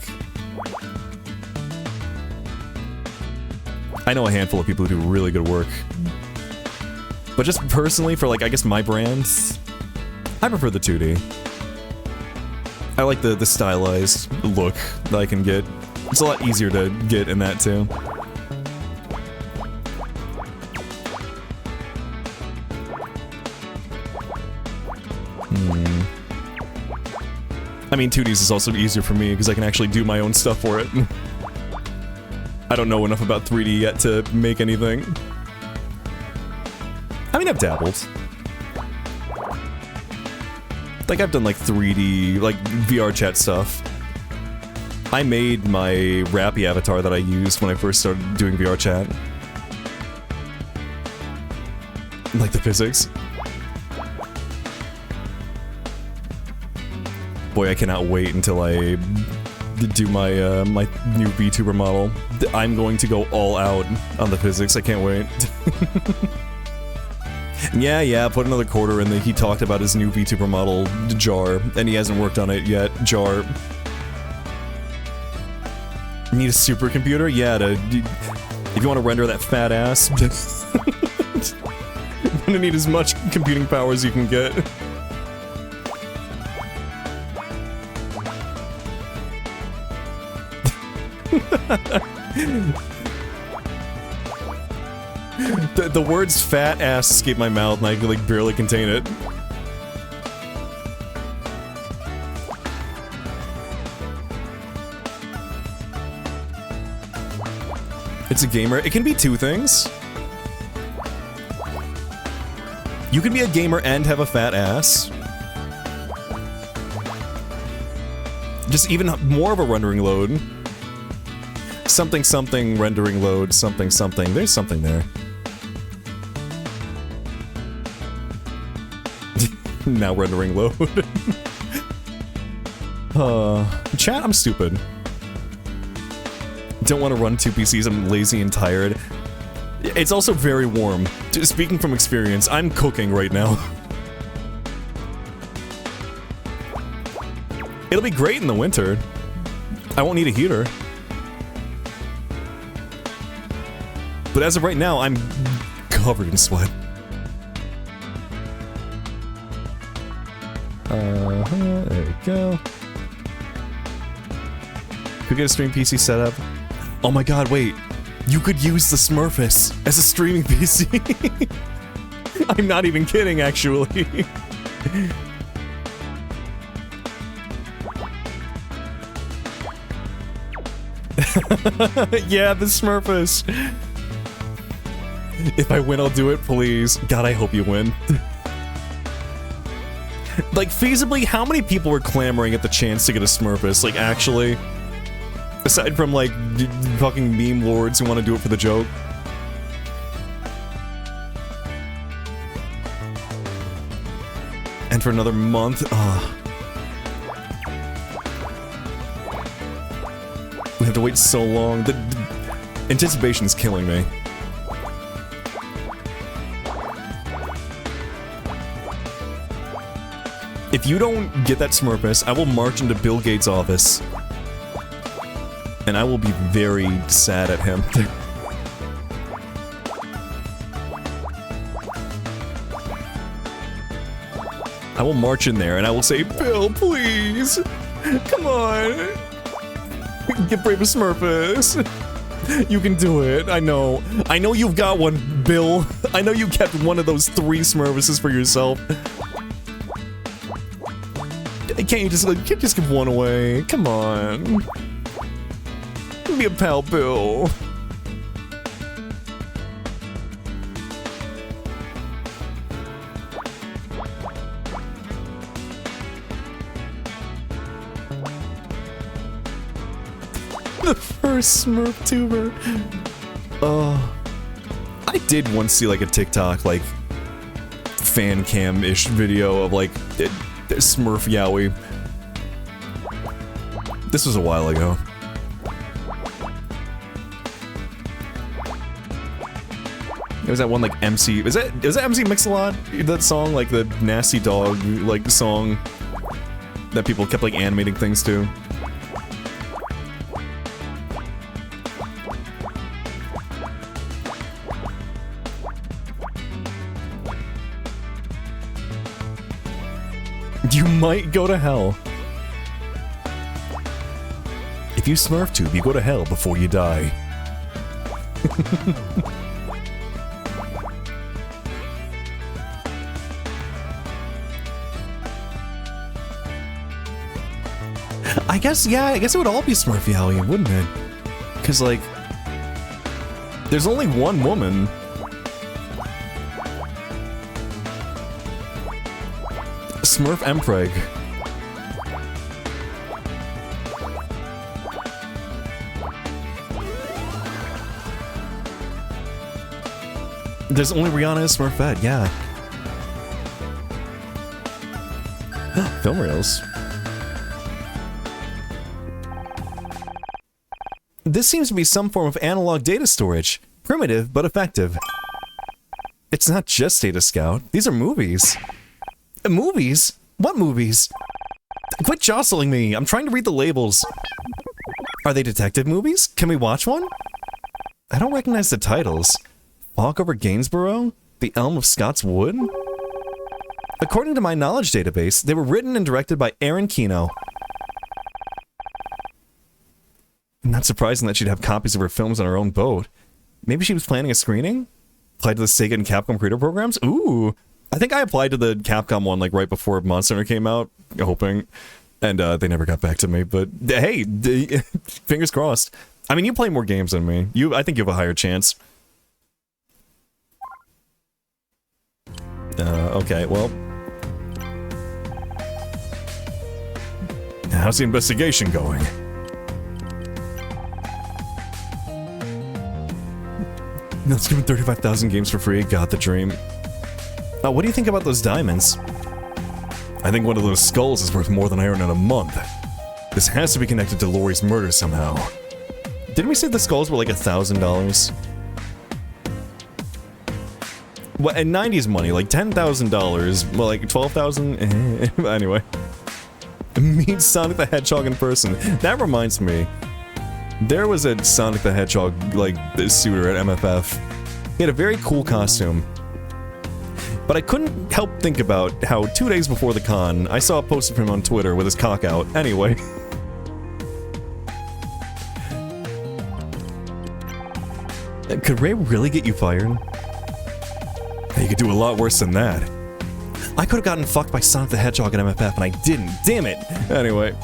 I know a handful of people who do really good work. But just personally, for like, I guess my brands, I prefer the 2D. I like the stylized look that I can get. It's a lot easier to get in that too. I mean, 2Ds is also easier for me because I can actually do my own stuff for it. I don't know enough about 3D yet to make anything. I mean, I've dabbled. Like, I've done, like, 3D, like, VR chat stuff. I made my Rappy avatar that I used when I first started doing VR chat. Like the physics. Boy, I cannot wait until I do my my new VTuber model. I'm going to go all out on the physics. I can't wait. Yeah, put another quarter in there. He talked about his new VTuber model, Jar, and he hasn't worked on it yet. Jar. Need a supercomputer? Yeah, if you want to render that fat ass. You're gonna need as much computing power as you can get. The words fat ass escape my mouth and I can like barely contain it. It's a gamer. It can be two things. You can be a gamer and have a fat ass. Just even more of a rendering load. Something something rendering load, something something. There's something there. Now rendering load. Chat, I'm stupid. Don't want to run 2 PCs, I'm lazy and tired. It's also very warm. Speaking from experience, I'm cooking right now. It'll be great in the winter. I won't need a heater. But as of right now, I'm covered in sweat. There we go. Could get a stream PC set up. Oh my god, wait. You could use the Smurfus as a streaming PC. I'm not even kidding, actually. Yeah, the Smurfus. If I win, I'll do it, please. God, I hope you win. Like, feasibly, how many people were clamoring at the chance to get a Smurfus? Like, actually? Aside from, like, fucking meme lords who want to do it for the joke. And for another month, we have to wait so long. The anticipation is killing me. If you don't get that Smurfus, I will march into Bill Gates' office. And I will be very sad at him. I will march in there and I will say, Bill, please! Come on! Get Brave Smurfus! You can do it, I know. I know you've got one, Bill. I know you kept one of those 3 Smurfuses for yourself. Can't you just give one away? Come on. Be a pal, Bill. The first Smurf tuber. I did once see like a TikTok like fan cam-ish video of like Smurf Yowie. This was a while ago. It was that one like MC. Was that MC Mix-a-Lot? That song, like the Nasty Dog like song that people kept like animating things to. You might go to hell. If you Smurf tube, you go to hell before you die. I guess it would all be Smurf Yowie, wouldn't it? Because, like, there's only one woman. Smurf Empreg. There's only Rihanna and Smurfette, yeah. Film reels. This seems to be some form of analog data storage. Primitive, but effective. It's not just Data Scout. These are movies. Movies? What movies? Quit jostling me. I'm trying to read the labels. Are they detective movies? Can we watch one? I don't recognize the titles. Walk over Gainsborough? The Elm of Scott's Wood? According to my knowledge database, they were written and directed by Erin Kino. Not surprising that she'd have copies of her films on her own boat. Maybe she was planning a screening? Applied to the Sega and Capcom creator programs? Ooh! I think I applied to the Capcom one like right before Monster Hunter came out, hoping, and they never got back to me, but hey, fingers crossed. I mean, you play more games than me. I think you have a higher chance. Okay, well. How's the investigation going? Let's give him 35,000 games for free. Got the dream. What do you think about those diamonds? I think one of those skulls is worth more than I earn in a month. This has to be connected to Laurie's murder somehow. Didn't we say the skulls were like $1,000? Well, in 90s money, like $10,000, well, like 12,000. Anyway, meet Sonic the Hedgehog in person. That reminds me, there was a Sonic the Hedgehog like suitor at MFF. He had a very cool costume, but I couldn't help think about how 2 days before the con, I saw a post of him on Twitter with his cock out. Anyway. Could Ray really get you fired? You could do a lot worse than that. I could have gotten fucked by Sonic the Hedgehog in MFF, and I didn't. Damn it! Anyway.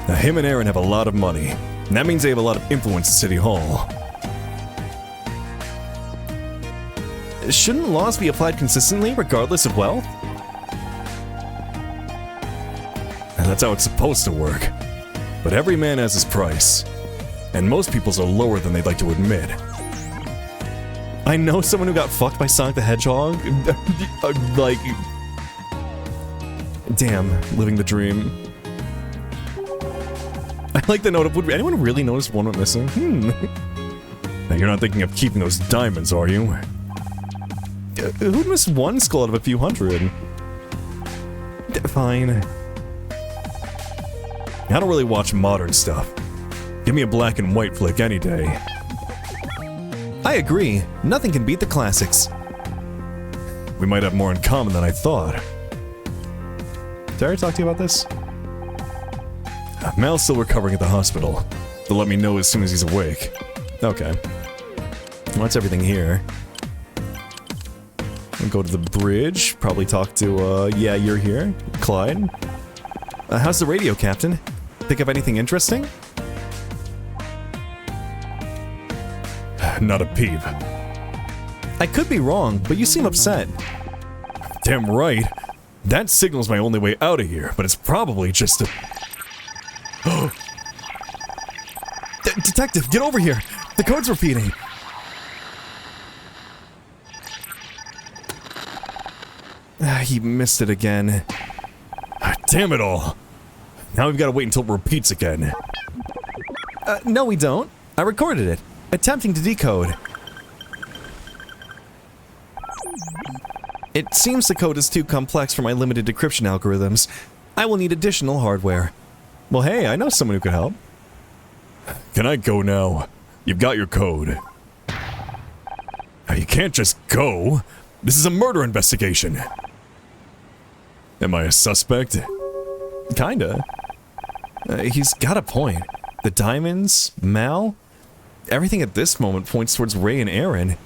Now, him and Aaron have a lot of money, and that means they have a lot of influence at City Hall. Shouldn't laws be applied consistently, regardless of wealth? And that's how it's supposed to work. But every man has his price, and most people's are lower than they'd like to admit. I know someone who got fucked by Sonic the Hedgehog. Like... Damn, living the dream. I like the note of, would anyone really notice one went missing? Now you're not thinking of keeping those diamonds, are you? Who'd miss one skull out of a few hundred? Fine. I don't really watch modern stuff. Give me a black and white flick any day. I agree. Nothing can beat the classics. We might have more in common than I thought. Did I already talk to you about this? Mal's still recovering at the hospital. They'll let me know as soon as he's awake. Okay. Well, that's everything here. I'll go to the bridge, probably talk to, yeah, you're here, Clyde. How's the radio, Captain? Think of anything interesting? Not a peep. I could be wrong, but you seem upset. Damn right. That signal's my only way out of here, but it's probably just a... Detective, get over here! The code's repeating! He missed it again. Damn it all! Now we've got to wait until it repeats again. No we don't. I recorded it. Attempting to decode. It seems the code is too complex for my limited decryption algorithms. I will need additional hardware. Well, hey, I know someone who could help. Can I go now? You've got your code. You can't just go. This is a murder investigation. Am I a suspect? Kinda. He's got a point. The diamonds, Mal, everything at this moment points towards Ray and Aaron.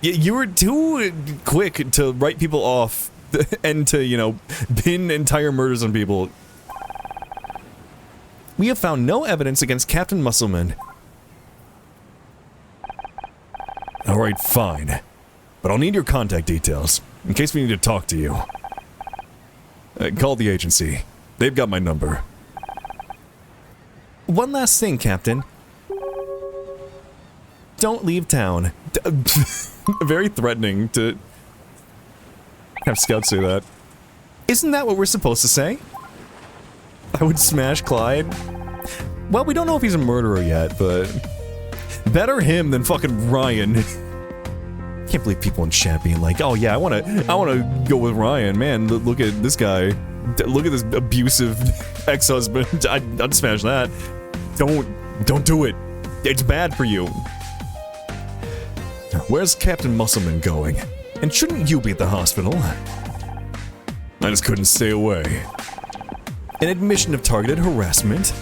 You were too quick to write people off and to, you know, pin entire murders on people. We have found no evidence against Captain Musselman. Alright, fine. But I'll need your contact details, in case we need to talk to you. Call the agency. They've got my number. One last thing, Captain. Don't leave town. Very threatening to have scouts say that. Isn't that what we're supposed to say? I would smash Clyde. Well, we don't know if he's a murderer yet, but better him than fucking Ryan. Can't believe people in chat being like, "Oh yeah, I wanna go with Ryan." Man, look at this guy. Look at this abusive ex-husband. I'd smash that. Don't do it. It's bad for you. Where's Captain Musselman going? And shouldn't you be at the hospital? I just couldn't stay away. An admission of targeted harassment?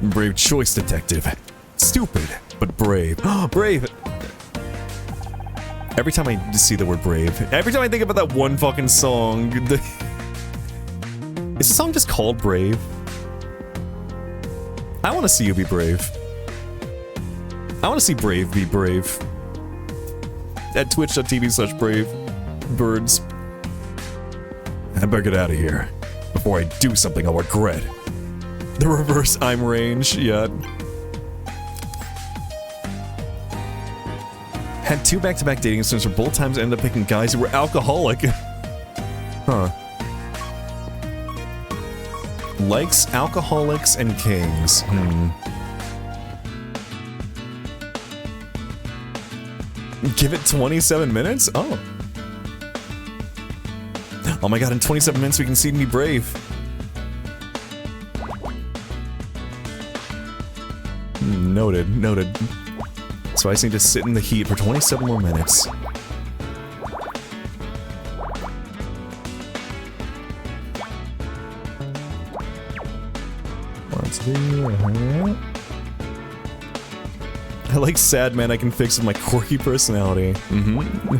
Brave choice, detective. Stupid, but brave. Brave! Every time I see the word brave, every time I think about that one fucking song, is the song just called Brave? I want to see you be brave. I want to see Brave be brave. At twitch.tv/bravebirds. I better get out of here before I do something I'll regret. The reverse I'm range, yeah. Had 2 back-to-back dating incidents where both times I ended up picking guys who were alcoholic. Huh. Likes alcoholics and kings. Give it 27 minutes? Oh. Oh my god, in 27 minutes we can see me brave. Noted, noted. So I just need to sit in the heat for 27 more minutes. I like sad man I can fix with my quirky personality. Mm-hmm.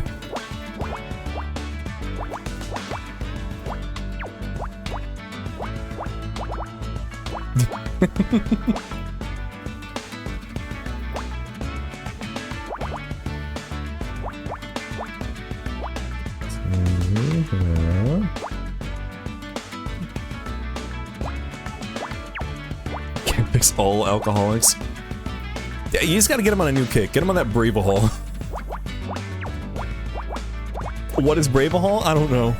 Can't fix all alcoholics. Yeah, you just gotta get him on a new kick. Get him on that Bravahol. What is Bravahol? I don't know.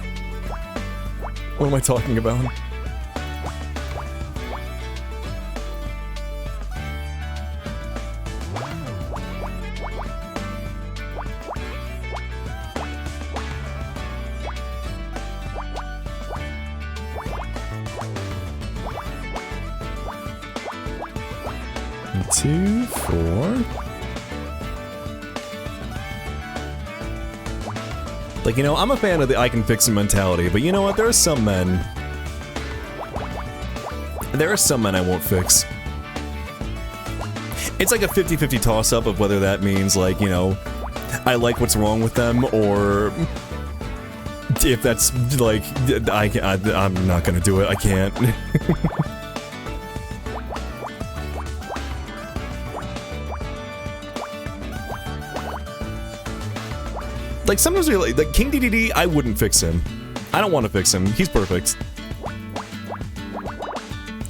What am I talking about? Two, four. Like, you know, I'm a fan of the I can fix it mentality, but you know what? There are some men. There are some men I won't fix. It's like a 50-50 toss-up of whether that means, like, you know, I like what's wrong with them, or if that's, like, I'm not gonna do it, I can't. Like, sometimes we like King DDD, I wouldn't fix him. I don't want to fix him. He's perfect.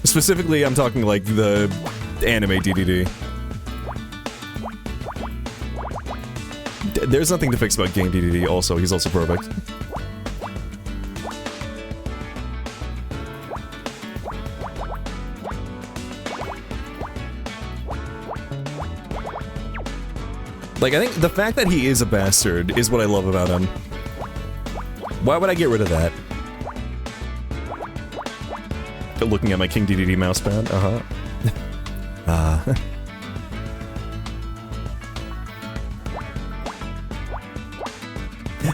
Specifically, I'm talking like the anime DDD. There's nothing to fix about King DDD also. He's also perfect. Like, I think the fact that he is a bastard is what I love about him. Why would I get rid of that? Looking at my King DDD mousepad,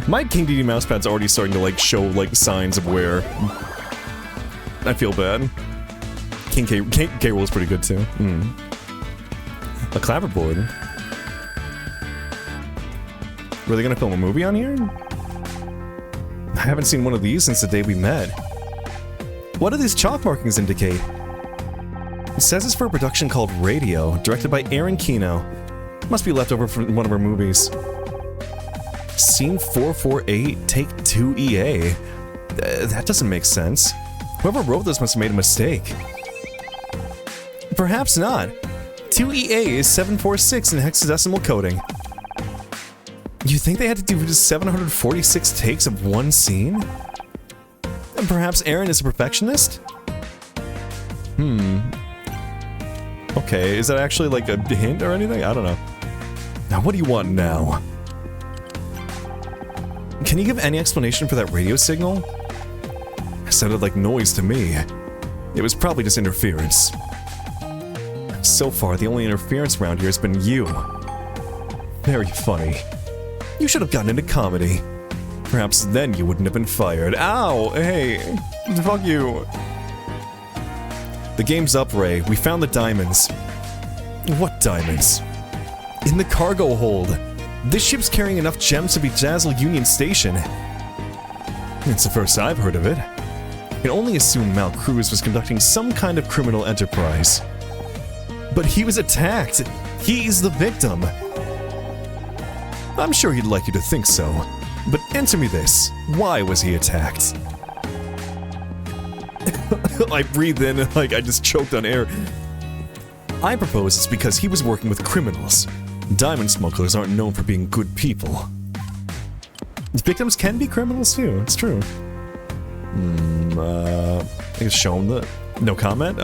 My King DDD mousepad's already starting to, like, show, like, signs of wear. I feel bad. King K. Rool's pretty good, too. A clapperboard. Were they gonna film a movie on here? I haven't seen one of these since the day we met. What do these chalk markings indicate? It says it's for a production called Radio, directed by Aaron Kino. Must be left over from one of our movies. Scene 448, take 2 EA. That doesn't make sense. Whoever wrote this must have made a mistake. Perhaps not. 2 EA is 746 in hexadecimal coding. You think they had to do just 746 takes of one scene? And perhaps Aaron is a perfectionist? Okay, is that actually like a hint or anything? I don't know. Now, what do you want now? Can you give any explanation for that radio signal? It sounded like noise to me. It was probably just interference. So far, the only interference around here has been you. Very funny. You should have gotten into comedy. Perhaps then you wouldn't have been fired. Ow! Hey! Fuck you! The game's up, Ray. We found the diamonds. What diamonds? In the cargo hold. This ship's carrying enough gems to be Jazzle Union Station. It's the first I've heard of it. I can only assume Mal Cruz was conducting some kind of criminal enterprise. But he was attacked! He's the victim! I'm sure he'd like you to think so, but answer me this. Why was he attacked? I breathed in like I just choked on air. I propose it's because he was working with criminals. Diamond smugglers aren't known for being good people. Victims can be criminals too, it's true. I think it's shown that. No comment?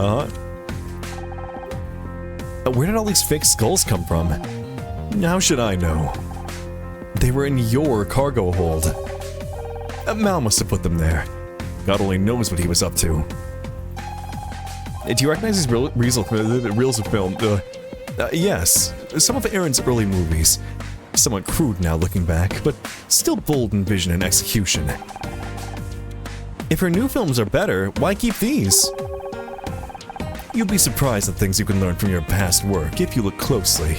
Where did all these fake skulls come from? How should I know? They were in your cargo hold. Mal must have put them there. God only knows what he was up to. Do you recognize these reels of film? Yes. Some of Aaron's early movies. Somewhat crude now looking back, but still bold in vision and execution. If her new films are better, why keep these? You'd be surprised at things you can learn from your past work if you look closely.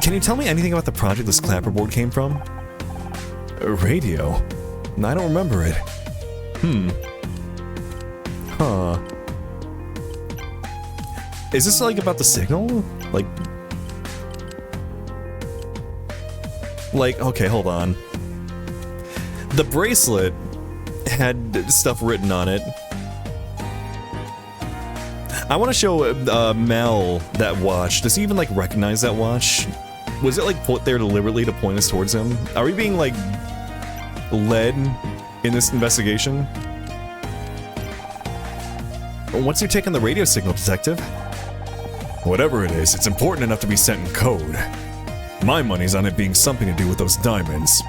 Can you tell me anything about the project this clapperboard came from? Radio? I don't remember it. Huh. Is this like about the signal? Like, okay, hold on. The bracelet had stuff written on it. I want to show Mel that watch. Does he even like recognize that watch? Was it like put there deliberately to point us towards him? Are we being like led in this investigation? What's your take on the radio signal, detective? Whatever it is, it's important enough to be sent in code. My money's on it being something to do with those diamonds.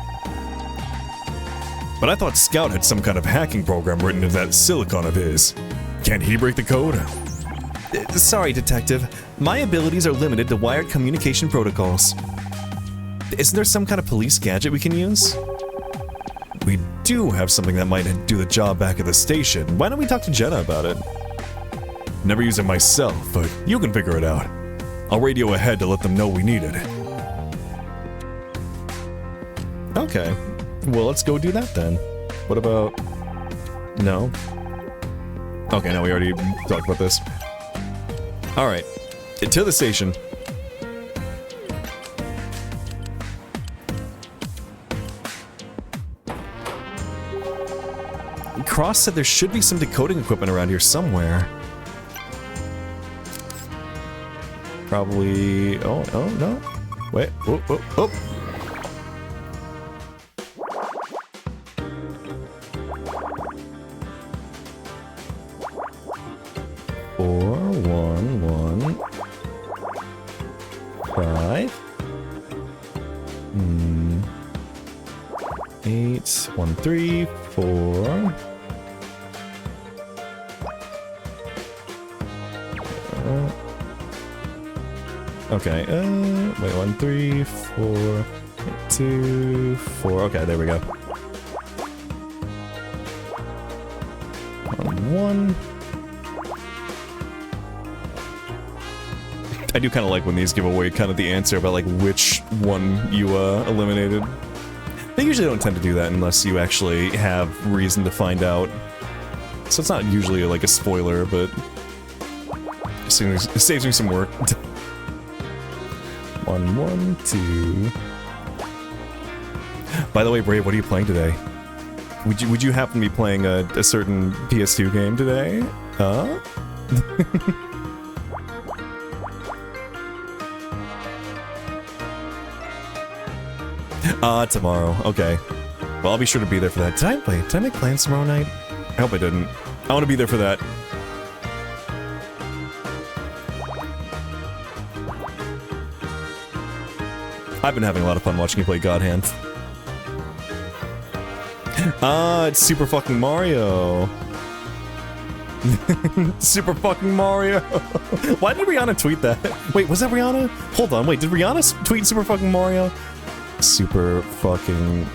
But I thought Scout had some kind of hacking program written into that silicon of his. Can't he break the code? Sorry, detective. My abilities are limited to wired communication protocols. Isn't there some kind of police gadget we can use? We do have something that might do the job back at the station. Why don't we talk to Jenna about it? Never use it myself, but you can figure it out. I'll radio ahead to let them know we need it. Okay. Well, let's go do that then. What about... No? Okay, no, we already talked about this. Alright. To the station. Cross said there should be some decoding equipment around here somewhere. Probably... Oh, no. Wait. Oh. 8, 1, 3, 4. Okay, wait, 1, 3, 4, 2, 4. Okay, there we go. 1. I do kind of like when these give away kind of the answer about like which one you eliminated. They usually don't tend to do that unless you actually have reason to find out. So it's not usually like a spoiler, but it saves me some work. 1, 1, 2. By the way, Brave, what are you playing today? Would you happen to be playing a certain PS2 game today? Huh? Tomorrow. Okay. Well, I'll be sure to be there for that. Did I make plans tomorrow night? I hope I didn't. I want to be there for that. I've been having a lot of fun watching you play God Hand. It's Super fucking Mario. Super fucking Mario. Why did Rihanna tweet that? Wait, was that Rihanna? Hold on, wait, did Rihanna tweet Super fucking Mario? Super fucking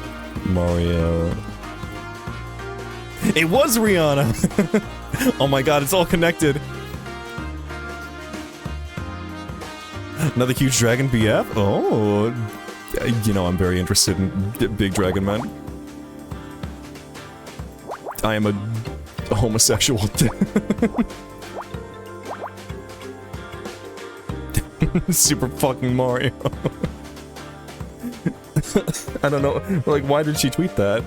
Mario. It was Rihanna! Oh my god, it's all connected. Another huge dragon BF? Oh, you know I'm very interested in big dragon men. I am a homosexual. Super fucking Mario. I don't know, like, why did she tweet that?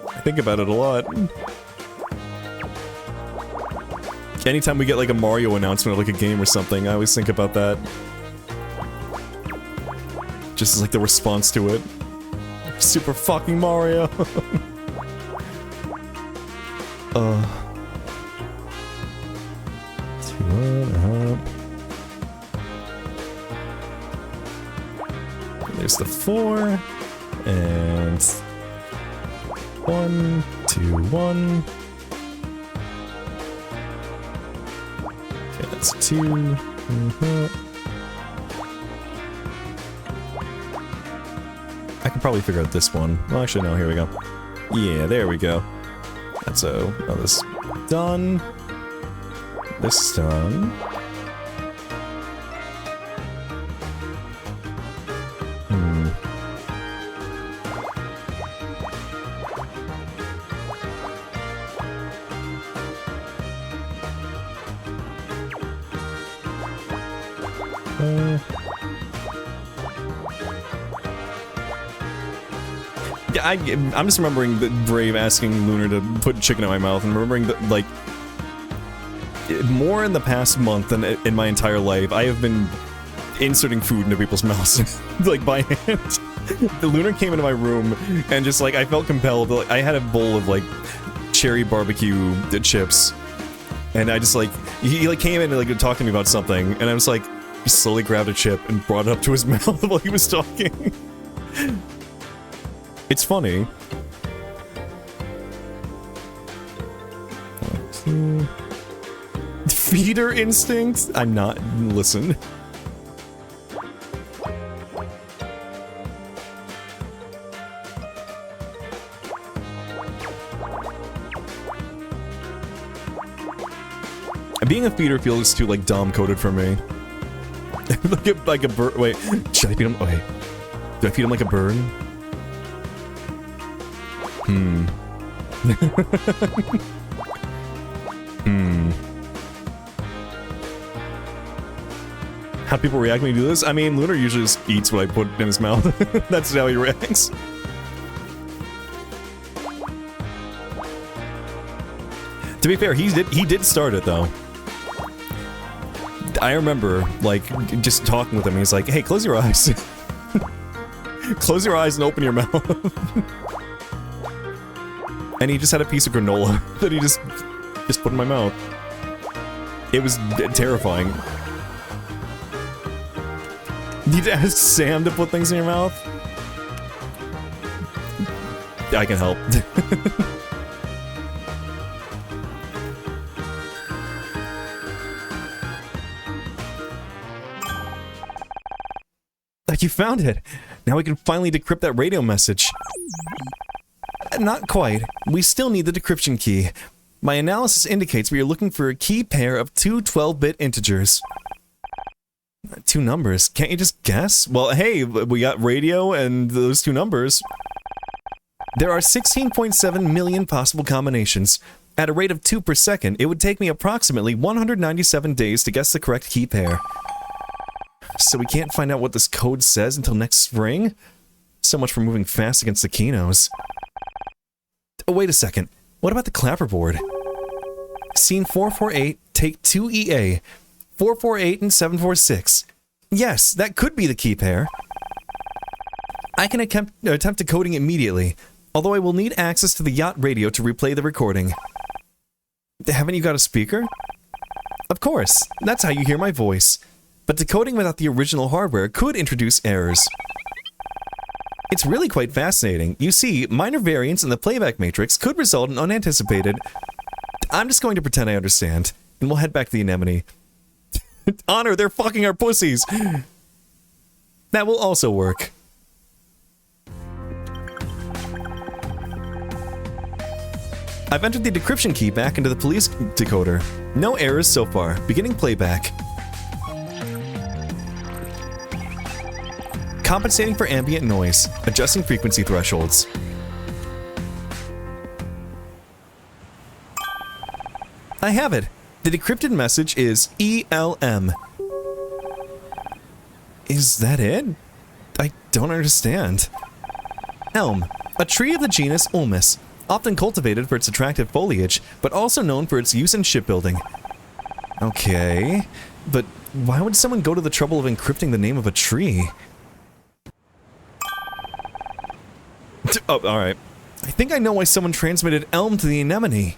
I think about it a lot. Anytime we get, like, a Mario announcement or, like, a game or something, I always think about that. Just as, like, the response to it. Super fucking Mario! the 4. And 1, 2, 1. Okay, that's 2. I can probably figure out this one. Well, actually, no, here we go. Yeah, there we go. That's oh, this done. This done. Yeah, I'm just remembering that Brave asking Lunar to put chicken in my mouth, and remembering that, like, more in the past month than in my entire life, I have been inserting food into people's mouths, like, by hand. The Lunar came into my room, and just, like, I felt compelled, like, I had a bowl of, like, cherry barbecue chips, and I just, like, he like, came in and, like, talked to me about something, and I was, like, he slowly grabbed a chip and brought it up to his mouth while he was talking. It's funny. Feeder instinct? I'm not. Listen. Being a feeder feels too, like, dom-coded for me. like a bird. Wait, should I feed him? Wait. Do I feed him like a bird? How people react when you do this? I mean, Lunar usually just eats what I put in his mouth. That's how he reacts. To be fair, he did start it though. I remember, like, just talking with him. He's like, "Hey, close your eyes. Close your eyes and open your mouth." And he just had a piece of granola that he just put in my mouth. It was terrifying. Need to ask Sam to put things in your mouth? I can help. You found it! Now we can finally decrypt that radio message. Not quite. We still need the decryption key. My analysis indicates we are looking for a key pair of two 12-bit integers. Two numbers. Can't you just guess? Well, hey, we got radio and those two numbers. There are 16.7 million possible combinations. At a rate of 2 per second, it would take me approximately 197 days to guess the correct key pair. So we can't find out what this code says until next spring? So much for moving fast against the Kinos. Oh, wait a second. What about the clapperboard? Scene 448, take 2 EA. 448 and 746. Yes, that could be the key pair. I can attempt decoding immediately, although I will need access to the yacht radio to replay the recording. Haven't you got a speaker? Of course, that's how you hear my voice. But decoding without the original hardware could introduce errors. It's really quite fascinating. You see, minor variants in the playback matrix could result in unanticipated... I'm just going to pretend I understand, and we'll head back to the Anemone. Honor, they're fucking our pussies! That will also work. I've entered the decryption key back into the police decoder. No errors so far. Beginning playback. Compensating for ambient noise. Adjusting frequency thresholds. I have it. The decrypted message is ELM. Is that it? I don't understand. Elm, a tree of the genus Ulmus, often cultivated for its attractive foliage, but also known for its use in shipbuilding. Okay, but why would someone go to the trouble of encrypting the name of a tree? Oh, alright. I think I know why someone transmitted Elm to the Anemone.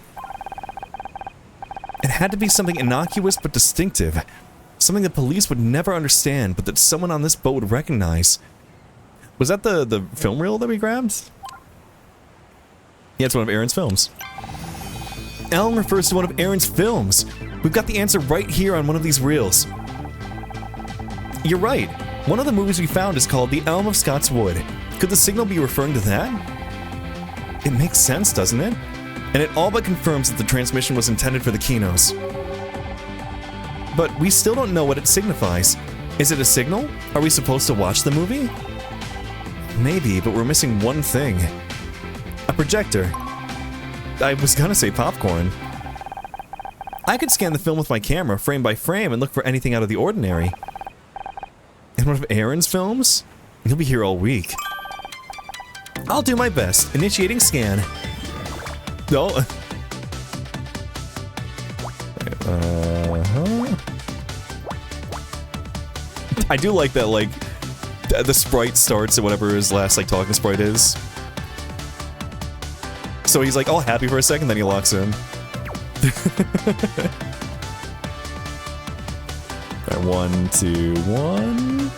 It had to be something innocuous but distinctive. Something the police would never understand, but that someone on this boat would recognize. Was that the film reel that we grabbed? Yeah, it's one of Aaron's films. Elm refers to one of Aaron's films. We've got the answer right here on one of these reels. You're right. One of the movies we found is called The Elm of Scots Wood. Could the signal be referring to that? It makes sense, doesn't it? And it all but confirms that the transmission was intended for the Kinos. But we still don't know what it signifies. Is it a signal? Are we supposed to watch the movie? Maybe, but we're missing one thing. A projector. I was gonna say popcorn. I could scan the film with my camera, frame by frame, and look for anything out of the ordinary. In one of Aaron's films? He'll be here all week. I'll do my best. Initiating scan. No. I do like that, like, the sprite starts at whatever his last, like, talking sprite is. So he's, like, all happy for a second, then he locks in. Alright, 1, 2, 1.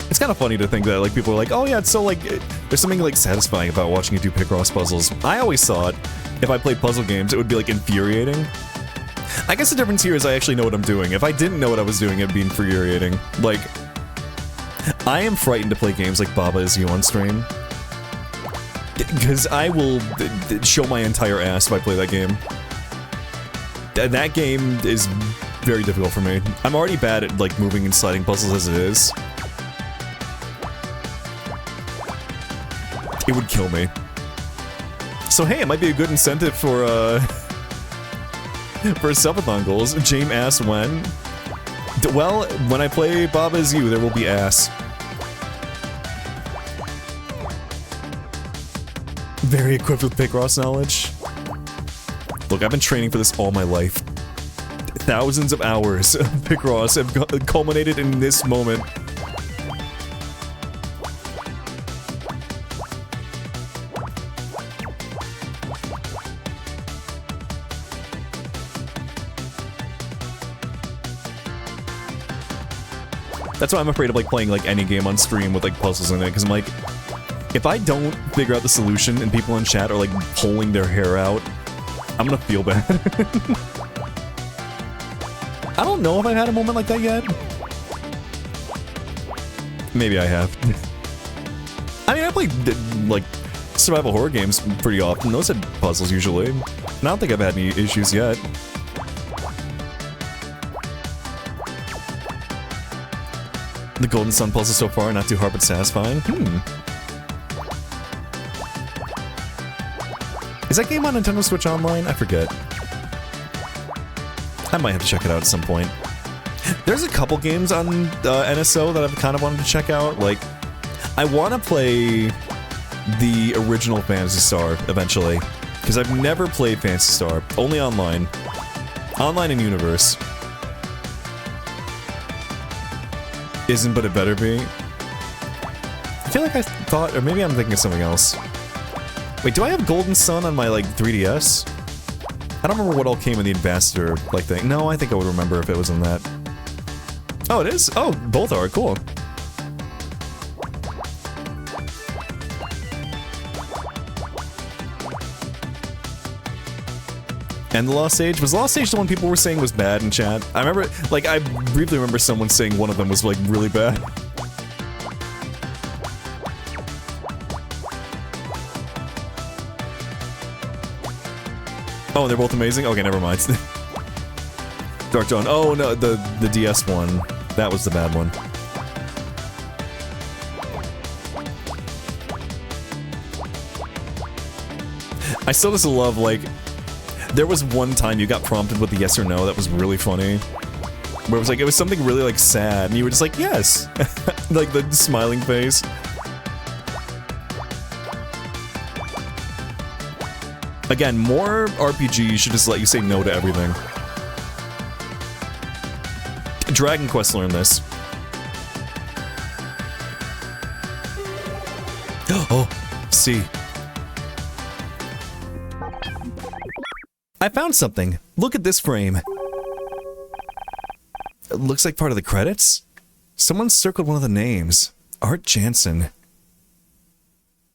It's kind of funny to think that, like, people are like, oh yeah, it's so, like, there's something, like, satisfying about watching you do Picross puzzles. I always thought, if I played puzzle games, it would be, like, infuriating. I guess the difference here is I actually know what I'm doing. If I didn't know what I was doing, it'd be infuriating. Like, I am frightened to play games like Baba Is You on stream. Because I will show my entire ass if I play that game. That game is very difficult for me. I'm already bad at, like, moving and sliding puzzles as it is. It would kill me. So hey, it might be a good incentive for for subathon goals. James asked when. Well, when I play Baba Is You, there will be ass. Very equipped with Picross knowledge. Look, I've been training for this all my life. Thousands of hours of Picross have culminated in this moment. That's why I'm afraid of, like, playing, like, any game on stream with, like, puzzles in it, because I'm like, if I don't figure out the solution and people in chat are, like, pulling their hair out, I'm gonna feel bad. I don't know if I've had a moment like that yet. Maybe I have. I mean, I play, like, survival horror games pretty often. Those had puzzles usually. And I don't think I've had any issues yet. The Golden Sun puzzle so far, not too hard but satisfying. Is that game on Nintendo Switch Online? I forget. I might have to check it out at some point. There's a couple games on NSO that I've kind of wanted to check out. Like, I want to play the original Phantasy Star eventually, because I've never played Phantasy Star, only online. Online in Universe. Isn't, but it better be. I feel like I thought, or maybe I'm thinking of something else. Wait, do I have Golden Sun on my, like, 3DS? I don't remember what all came in the Ambassador, like, thing. No, I think I would remember if it was in that. Oh, it is? Oh, both are. Cool. And the Lost Age? Was Lost Age the one people were saying was bad in chat? I remember, like, I briefly remember someone saying one of them was, like, really bad. Oh, they're both amazing? Okay, never mind. Dark Dawn. Oh, no, the DS one. That was the bad one. I still just love, like, there was one time you got prompted with the yes or no that was really funny. Where it was like, it was something really, like, sad, and you were just like, yes! Like, the smiling face. Again, more RPGs should just let you say no to everything. Dragon Quest learned this. Oh, C. I found something. Look at this frame. It looks like part of the credits. Someone circled one of the names. Art Jansen.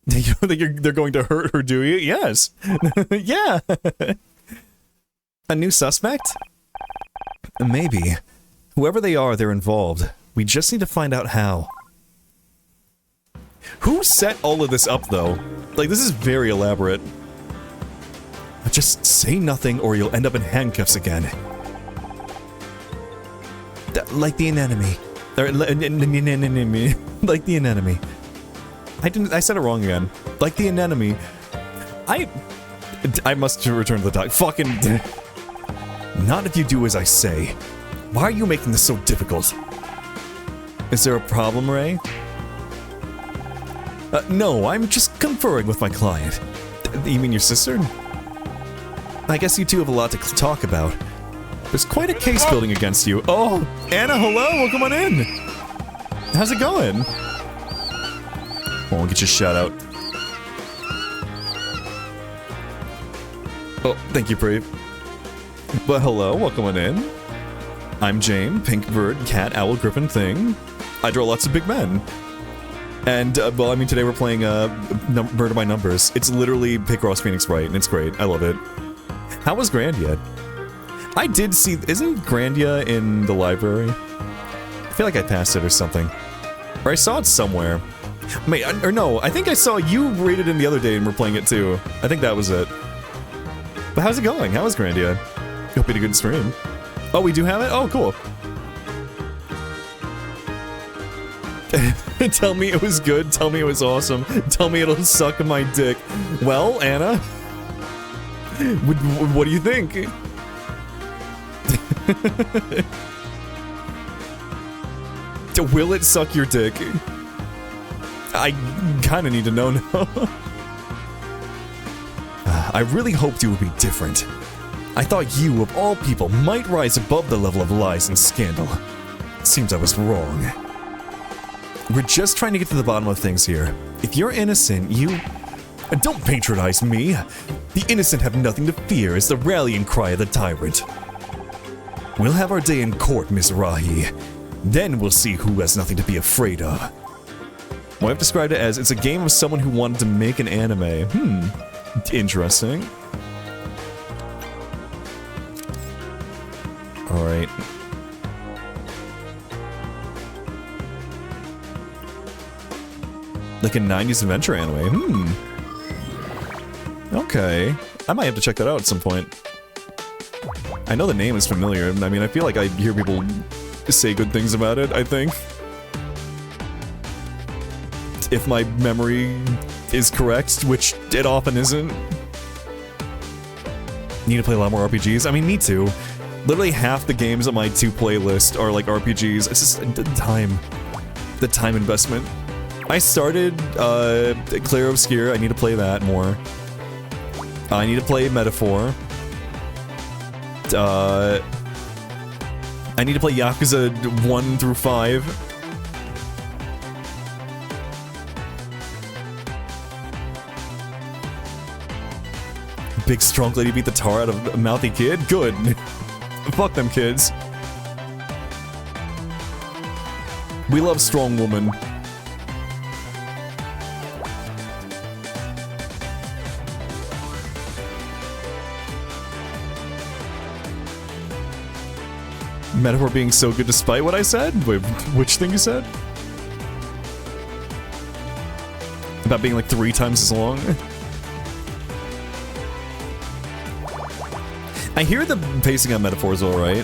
You don't think they're going to hurt her, do you? Yes. Yeah. A new suspect? Maybe. Whoever they are, they're involved. We just need to find out how. Who set all of this up, though? Like, this is very elaborate. Just say nothing or you'll end up in handcuffs again. Like the anemone. Or, like the anemone. I said it wrong again. Like the anemone. I must return to the doc. Fucking... Not if you do as I say. Why are you making this so difficult? Is there a problem, Ray? No, I'm just conferring with my client. You mean your sister? I guess you two have a lot to talk about. There's quite a case building against you. Oh, Anna, hello, welcome on in. How's it going? Oh, I'll get you a shout out. Oh, thank you, Brave. But hello, welcome on in. I'm Jane, Pink Bird, Cat, Owl, Griffin, Thing. I draw lots of big men. And, well, I mean, today we're playing, Murder by Numbers. It's literally Picross Phoenix Wright, and it's great. I love it. How was Grandia? I did see... Isn't Grandia in the library? I feel like I passed it or something. Or I saw it somewhere. Wait, or no, I think I saw you rated in the other day and we're playing it too. I think that was it. But how's it going? How is Grandia? Hope you had a good stream. Oh, we do have it? Oh, cool. Tell me it was good. Tell me it was awesome. Tell me it'll suck my dick. Well, Anna, what do you think? Will it suck your dick? I kind of need to know now. I really hoped you would be different. I thought you, of all people, might rise above the level of lies and scandal. Seems I was wrong. We're just trying to get to the bottom of things here. If you're innocent, you... Don't patronize me! The innocent have nothing to fear is the rallying cry of the tyrant. We'll have our day in court, Miss Rahi. Then we'll see who has nothing to be afraid of. Well, I've described it as, it's a game of someone who wanted to make an anime. Interesting. Alright. Like a 90s adventure anime. Okay. I might have to check that out at some point. I know the name is familiar. I mean, I feel like I hear people say good things about it, I think. If my memory is correct, which it often isn't. Need to play a lot more RPGs? I mean, me too. Literally half the games on my playlist are like RPGs. It's just time. The time investment. I started Clair Obscure. I need to play that more. I need to play Metaphor. I need to play Yakuza 1 through 5. Big strong lady beat the tar out of a mouthy kid? Good. Fuck them kids. We love strong woman. Metaphor being so good despite what I said? Wait, which thing you said? About being like 3 times as long? I hear the pacing on Metaphor is alright,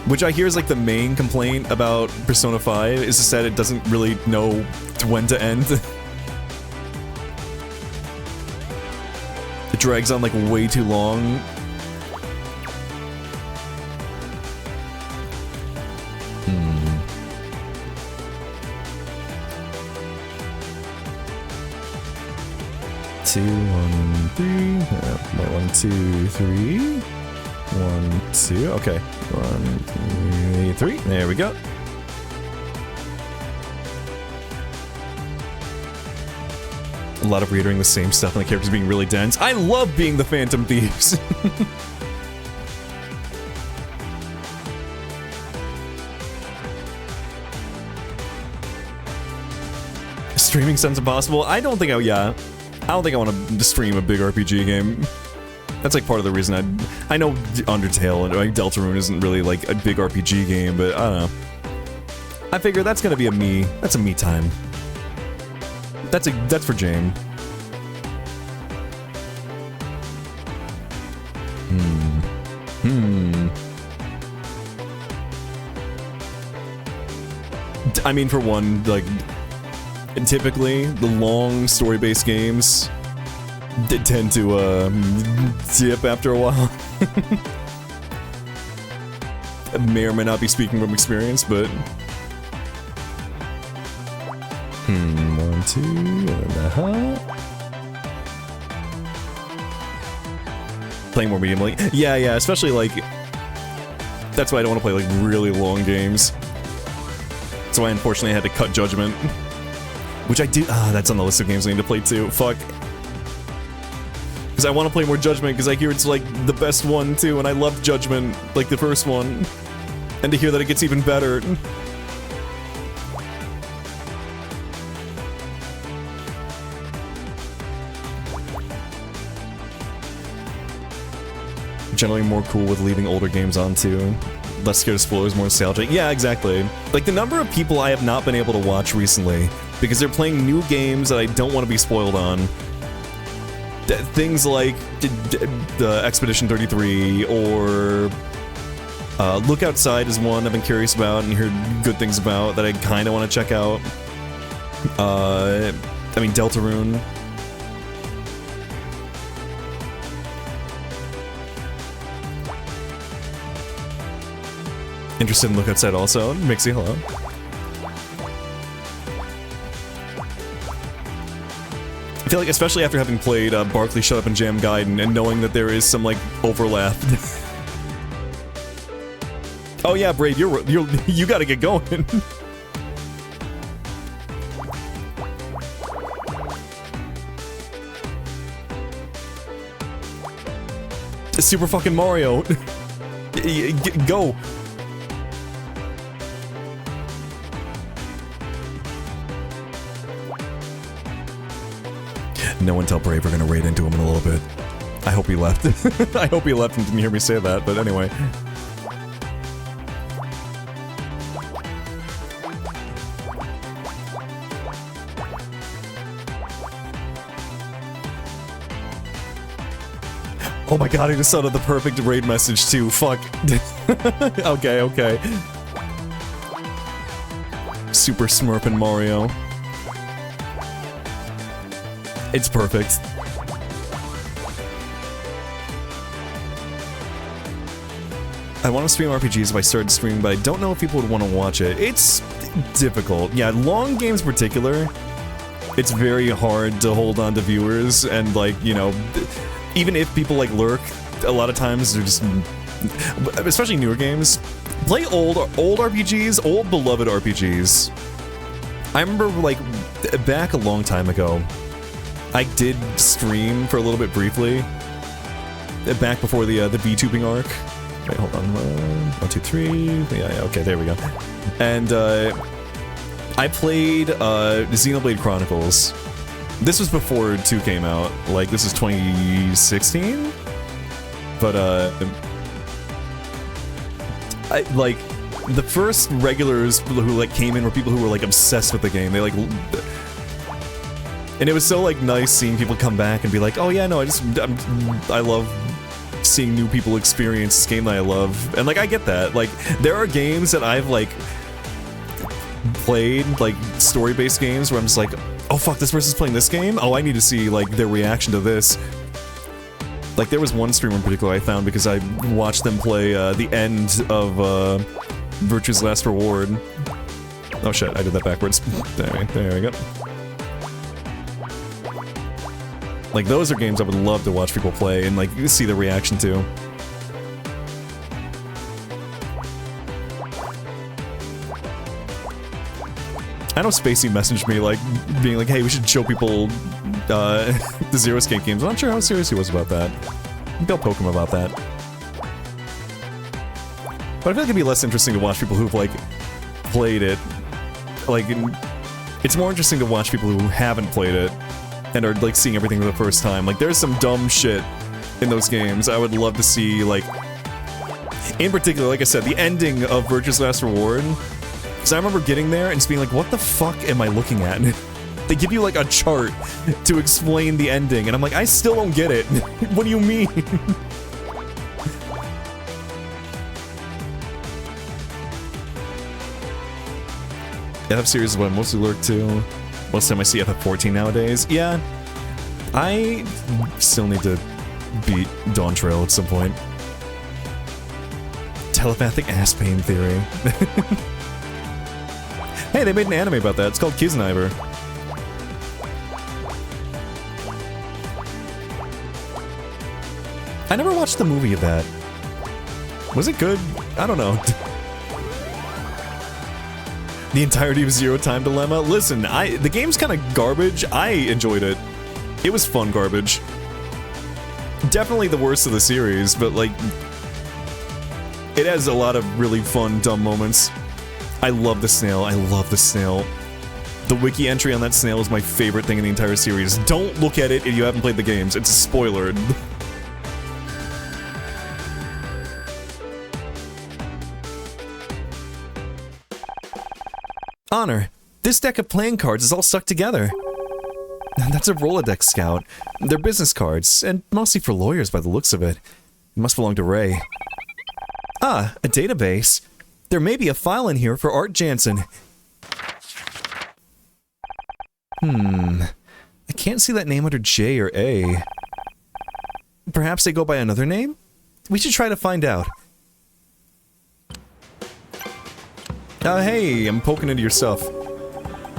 which I hear is like the main complaint about Persona 5, is just that it doesn't really know when to end. It drags on like way too long. Two, 1, 3. 1, 2, 3. 1, 2. Okay. 1, 2, 3. There we go. A lot of reiterating the same stuff and the characters being really dense. I love being the Phantom Thieves. Streaming sounds impossible. I don't think I don't think I want to stream a big RPG game. That's like part of the reason I know Undertale and like Deltarune isn't really like a big RPG game, but I don't know. I figure that's gonna be that's a me time. That's for James. I mean, for one, like, typically, the long story-based games tend to, dip after a while. I may or may not be speaking from experience, but... 1, 2, playing more medium, like, yeah, especially, like, that's why I don't want to play, like, really long games. That's why, unfortunately, I had to cut Judgment. Which I do... that's on the list of games I need to play, too. Fuck. Because I want to play more Judgment, because I hear it's, like, the best one, too, and I loved Judgment, like, the first one. And to hear that it gets even better... Generally more cool with leaving older games on, too. Less scared of spoilers, more nostalgic. Yeah, exactly. Like, the number of people I have not been able to watch recently because they're playing new games that I don't want to be spoiled on. Things like the Expedition 33 or Look Outside is one I've been curious about and heard good things about that I kind of want to check out. I mean, Deltarune. Interested in Look Outside also. Mixie, hello. I feel like, especially after having played Barkley Shut Up and Jam Gaiden and knowing that there is some, like, overlap. Oh yeah, Brave, you gotta get going. Super fucking Mario. Go. No one tell Brave we're gonna raid into him in a little bit. I hope he left. I hope he left and didn't hear me say that, but anyway. Oh my god, I just saw the perfect raid message too, fuck. Okay. Super Smurfin' Mario. It's perfect. I want to stream RPGs if I started streaming, but I don't know if people would want to watch it. It's difficult. Yeah, long games in particular, it's very hard to hold on to viewers, and like, you know, even if people like lurk, a lot of times they're just, especially newer games, play old RPGs, old beloved RPGs. I remember like back a long time ago, I did stream for a little bit briefly, back before the VTubing arc. Wait, hold on. 1, 2, 3. Yeah, okay, there we go. And I played Xenoblade Chronicles. This was before 2 came out. Like, this is 2016? But, I, like, the first regulars who, like, came in were people who were, like, obsessed with the game. They, like... And it was so, like, nice seeing people come back and be like, oh yeah, no, I love seeing new people experience this game that I love. And, like, I get that. Like, there are games that I've, like, played, like, story-based games where I'm just like, oh fuck, this person's playing this game? Oh, I need to see, like, their reaction to this. Like, there was one streamer in particular I found because I watched them play, the end of, Virtue's Last Reward. Oh shit, I did that backwards. There we go. Like, those are games I would love to watch people play and, like, see the reaction to. I know Spacey messaged me, like, being like, hey, we should show people, the Zero Escape games. I'm not sure how serious he was about that. Maybe I'll poke him about that. But I feel like it'd be less interesting to watch people who've, like, played it. Like, It's more interesting to watch people who haven't played it and are like seeing everything for the first time. Like there's some dumb shit in those games. I would love to see, like, in particular, like I said, the ending of Virtue's Last Reward. Because I remember getting there and just being like, what the fuck am I looking at? They give you like a chart to explain the ending, and I'm like, I still don't get it. What do you mean? FF series is what I mostly lurk to. Most of the time I see FF14 nowadays. Yeah, I still need to beat Dawn Trail at some point. Telepathic ass pain theory. Hey, they made an anime about that. It's called Kiznaiver. I never watched the movie of that. Was it good? I don't know. The entirety of Zero Time Dilemma? Listen, the game's kind of garbage. I enjoyed it. It was fun garbage. Definitely the worst of the series, but like, it has a lot of really fun, dumb moments. I love the snail. I love the snail. The wiki entry on that snail is my favorite thing in the entire series. Don't look at it if you haven't played the games. It's a spoiler. Honor, this deck of playing cards is all stuck together. That's a Rolodex scout. They're business cards, and mostly for lawyers by the looks of it. It must belong to Ray. Ah, a database. There may be a file in here for Art Jansen. I can't see that name under J or A. Perhaps they go by another name? We should try to find out. Hey, I'm poking into your stuff.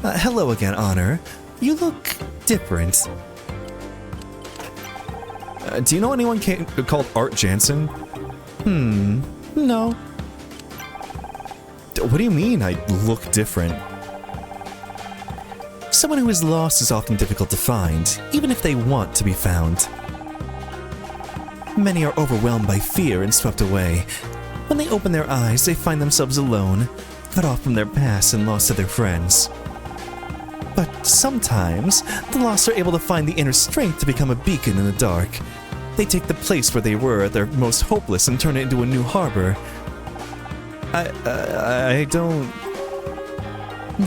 Hello again, Honor. You look different. Do you know anyone called Art Jansen? No. What do you mean, I look different? Someone who is lost is often difficult to find, even if they want to be found. Many are overwhelmed by fear and swept away. When they open their eyes, they find themselves alone, cut off from their past and lost to their friends. But sometimes, the lost are able to find the inner strength to become a beacon in the dark. They take the place where they were at their most hopeless and turn it into a new harbor. I don't...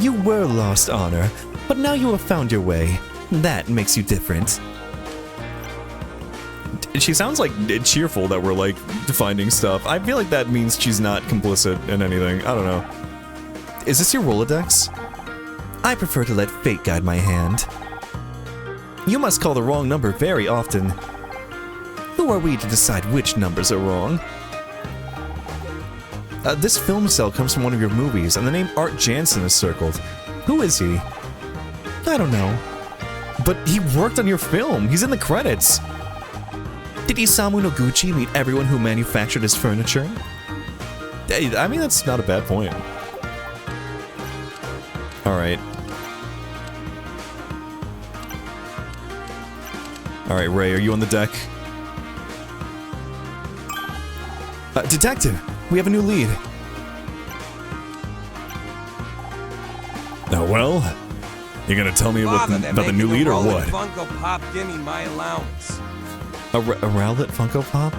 You were lost, Honor, but now you have found your way. That makes you different. She sounds like cheerful that we're like finding stuff. I feel like that means she's not complicit in anything. I don't know. Is this your Rolodex? I prefer to let fate guide my hand. You must call the wrong number very often. Who are we to decide which numbers are wrong? This film cell comes from one of your movies, and the name Art Jansen is circled. Who is he? I don't know. But he worked on your film. He's in the credits. Did Isamu Noguchi meet everyone who manufactured his furniture? I mean, that's not a bad point. Alright. Alright, Ray, are you on the deck? Detective! We have a new lead. Now, well, you gonna tell me about the new lead or what? Funko Pop, give me my allowance. A Rowlet Funko Pop?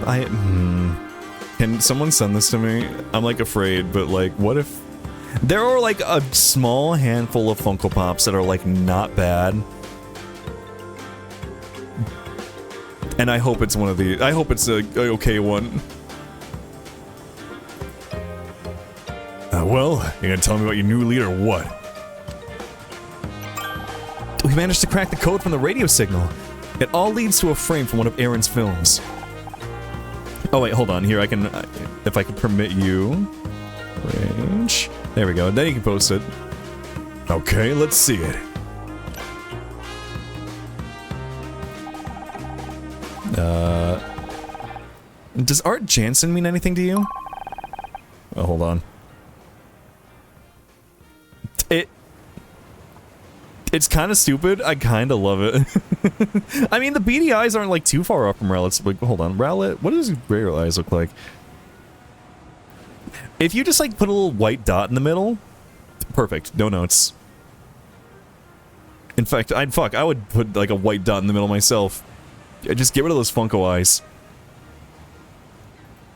Can someone send this to me? I'm like afraid, but like, what if... There are like a small handful of Funko Pops that are like not bad. And I hope it's one of the... I hope it's a okay one. Well, you gonna tell me about your new lead or what? We managed to crack the code from the radio signal. It all leads to a frame from one of Aaron's films. Oh wait, hold on. Here, I can... if I can permit you... Range... There we go. Then you can post it. Okay, let's see it. Does Art Jansen mean anything to you? Oh, hold on. It's kind of stupid. I kind of love it. I mean, the beady eyes aren't like too far off from Rowlet's. Like, hold on, Rowlet. What does Rare eyes look like? If you just like put a little white dot in the middle, perfect. No notes. In fact, I would put like a white dot in the middle myself. Just get rid of those Funko eyes.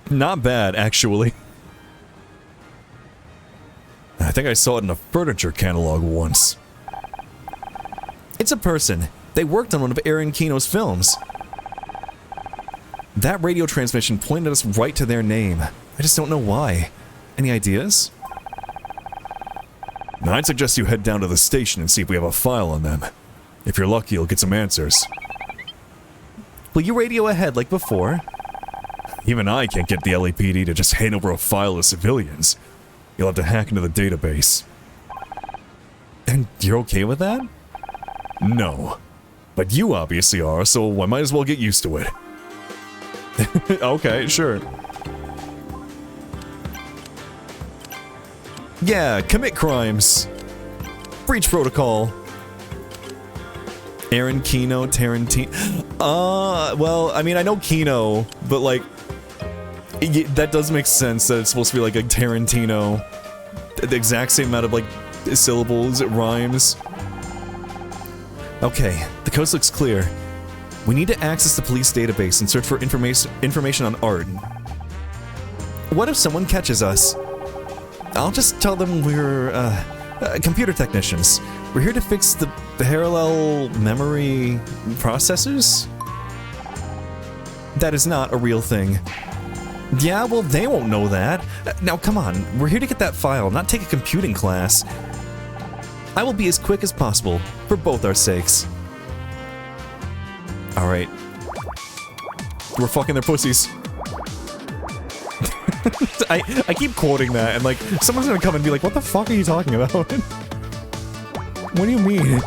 Not bad, actually. I think I saw it in a furniture catalog once. It's a person. They worked on one of Aaron Kino's films. That radio transmission pointed us right to their name. I just don't know why. Any ideas? Now, I'd suggest you head down to the station and see if we have a file on them. If you're lucky, you'll get some answers. Will you radio ahead like before? Even I can't get the LAPD to just hand over a file to civilians. You'll have to hack into the database. And you're okay with that? No. But you obviously are, so I might as well get used to it. Okay, sure. Yeah, commit crimes. Breach protocol. Aaron Kino, Tarantino. Well, I mean, I know Kino, but like, that does make sense that it's supposed to be like a Tarantino. The exact same amount of like syllables, it rhymes. Okay, the coast looks clear. We need to access the police database and search for information on Art. What if someone catches us? I'll just tell them we're, computer technicians. We're here to fix the parallel memory processors? That is not a real thing. Yeah, well, they won't know that. Now, come on. We're here to get that file, not take a computing class. I will be as quick as possible, for both our sakes. Alright. We're fucking their pussies. I keep quoting that, and like, someone's gonna come and be like, what the fuck are you talking about? What do you mean?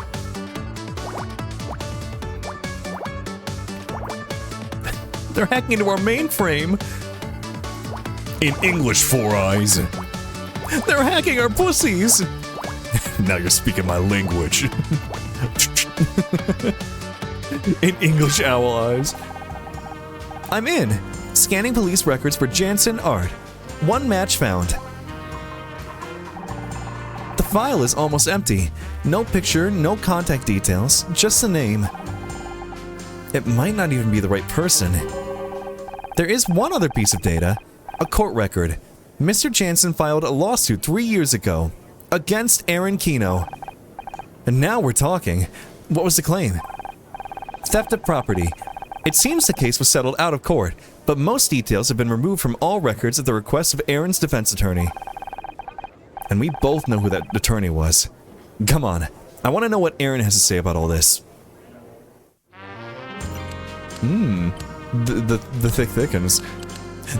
They're hacking into our mainframe! In English, Four Eyes. They're hacking our pussies! Now you're speaking my language. In English, Owl Eyes. I'm in. Scanning police records for Jansen Art. One match found. The file is almost empty. No picture, no contact details, just the name. It might not even be the right person. There is one other piece of data. A court record. Mr. Jansen filed a lawsuit 3 years ago against Aaron Kino. And now we're talking. What was the claim? Theft of property. It seems the case was settled out of court, but most details have been removed from all records at the request of Aaron's defense attorney. And we both know who that attorney was. Come on, I want to know what Aaron has to say about all this. The thick thickens.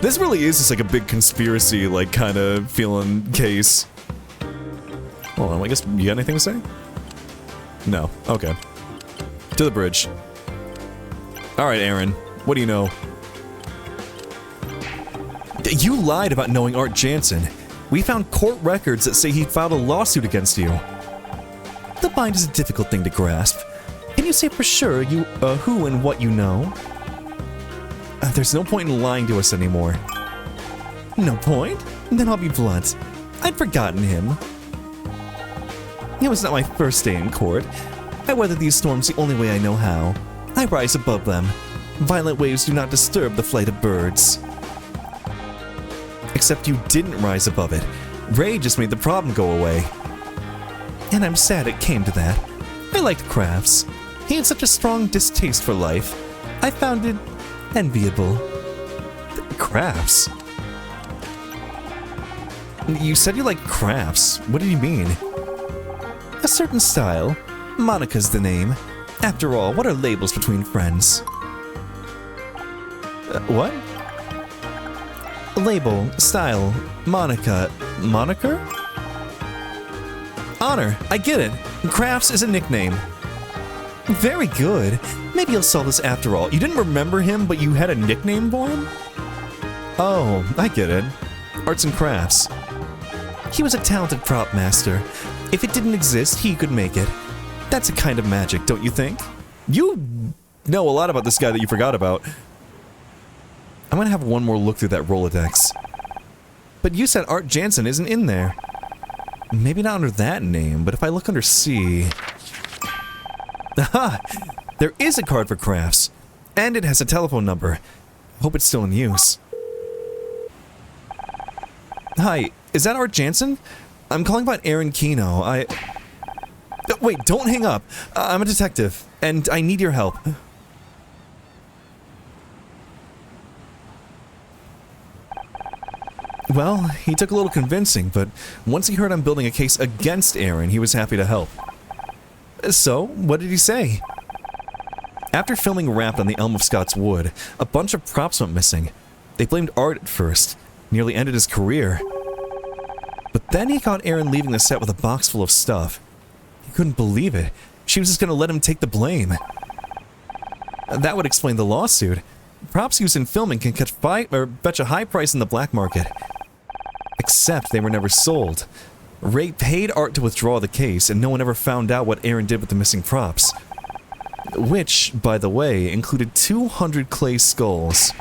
This really is just like a big conspiracy, like, kind of feeling case. Hold on, I guess you got anything to say? No. Okay. To the bridge. Alright, Aaron. What do you know? You lied about knowing Art Jansen. We found court records that say he filed a lawsuit against you. The mind is a difficult thing to grasp. Can you say for sure you, who and what you know? There's no point in lying to us anymore. No point? Then I'll be blunt. I'd forgotten him. It was not my first day in court. I weather these storms the only way I know how. I rise above them. Violent waves do not disturb the flight of birds. Except you didn't rise above it. Ray just made the problem go away. And I'm sad it came to that. I liked Crafts. He had such a strong distaste for life. I found it enviable. Crafts? You said you liked crafts. What did you mean? A certain style. Monica's the name. After all, what are labels between friends? What? Label, style, Monica. Moniker? Honor, I get it. Crafts is a nickname. Very good. Maybe you'll solve this after all. You didn't remember him, but you had a nickname for him? Oh, I get it. Arts and crafts. He was a talented prop master. If it didn't exist, he could make it. That's a kind of magic, don't you think? You know a lot about this guy that you forgot about. I'm gonna have one more look through that Rolodex. But you said Art Jansen isn't in there. Maybe not under that name, but if I look under C... Aha! There is a card for crafts, and it has a telephone number. Hope it's still in use. Hi, is that Art Jansen? I'm calling about Aaron Kino. Wait, don't hang up. I'm a detective, and I need your help. Well, he took a little convincing, but once he heard I'm building a case against Aaron, he was happy to help. So, what did he say? After filming Wrapped on the Elm of Scots Wood, a bunch of props went missing. They blamed Art at first, nearly ended his career. But then he caught Aaron leaving the set with a box full of stuff. He couldn't believe it. She was just gonna let him take the blame. That would explain the lawsuit. Props used in filming can fetch a high price in the black market. Except they were never sold. Ray paid Art to withdraw the case, and no one ever found out what Aaron did with the missing props. Which, by the way, included 200 clay skulls.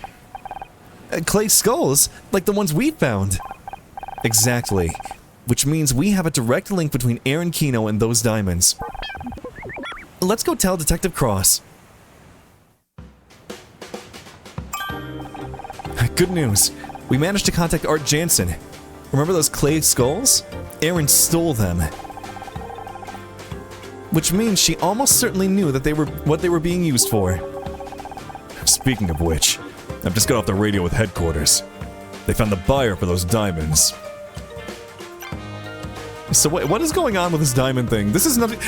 Clay skulls? Like the ones we found? Exactly. Which means we have a direct link between Aaron Kino and those diamonds. Let's go tell Detective Cross. Good news. We managed to contact Art Jansen. Remember those clay skulls? Aaron stole them. Which means she almost certainly knew that what they were being used for. Speaking of which, I've just got off the radio with headquarters. They found the buyer for those diamonds. So what is going on with this diamond thing? This is nothing.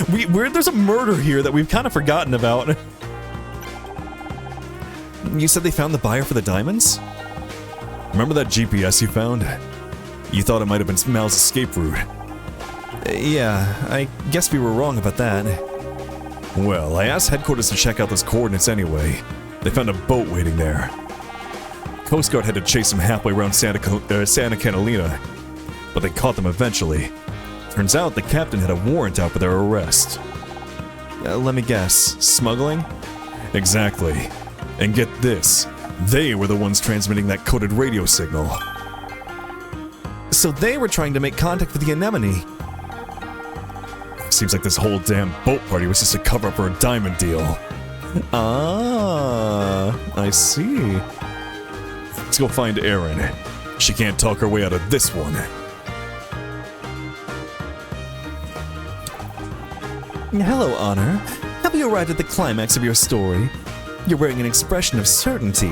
There's a murder here that we've kind of forgotten about. You said they found the buyer for the diamonds? Remember that GPS you found? You thought it might have been Mal's escape route. Yeah, I guess we were wrong about that. Well, I asked headquarters to check out those coordinates anyway. They found a boat waiting there. Coast Guard had to chase them halfway around Santa Catalina, but they caught them eventually. Turns out the captain had a warrant out for their arrest. Let me guess, smuggling? Exactly. And get this, they were the ones transmitting that coded radio signal. So they were trying to make contact with the Anemone. Seems like this whole damn boat party was just a cover-up for a diamond deal. Ah, I see. Let's go find Erin. She can't talk her way out of this one. Hello, Honor. Have you arrived at the climax of your story? You're wearing an expression of certainty.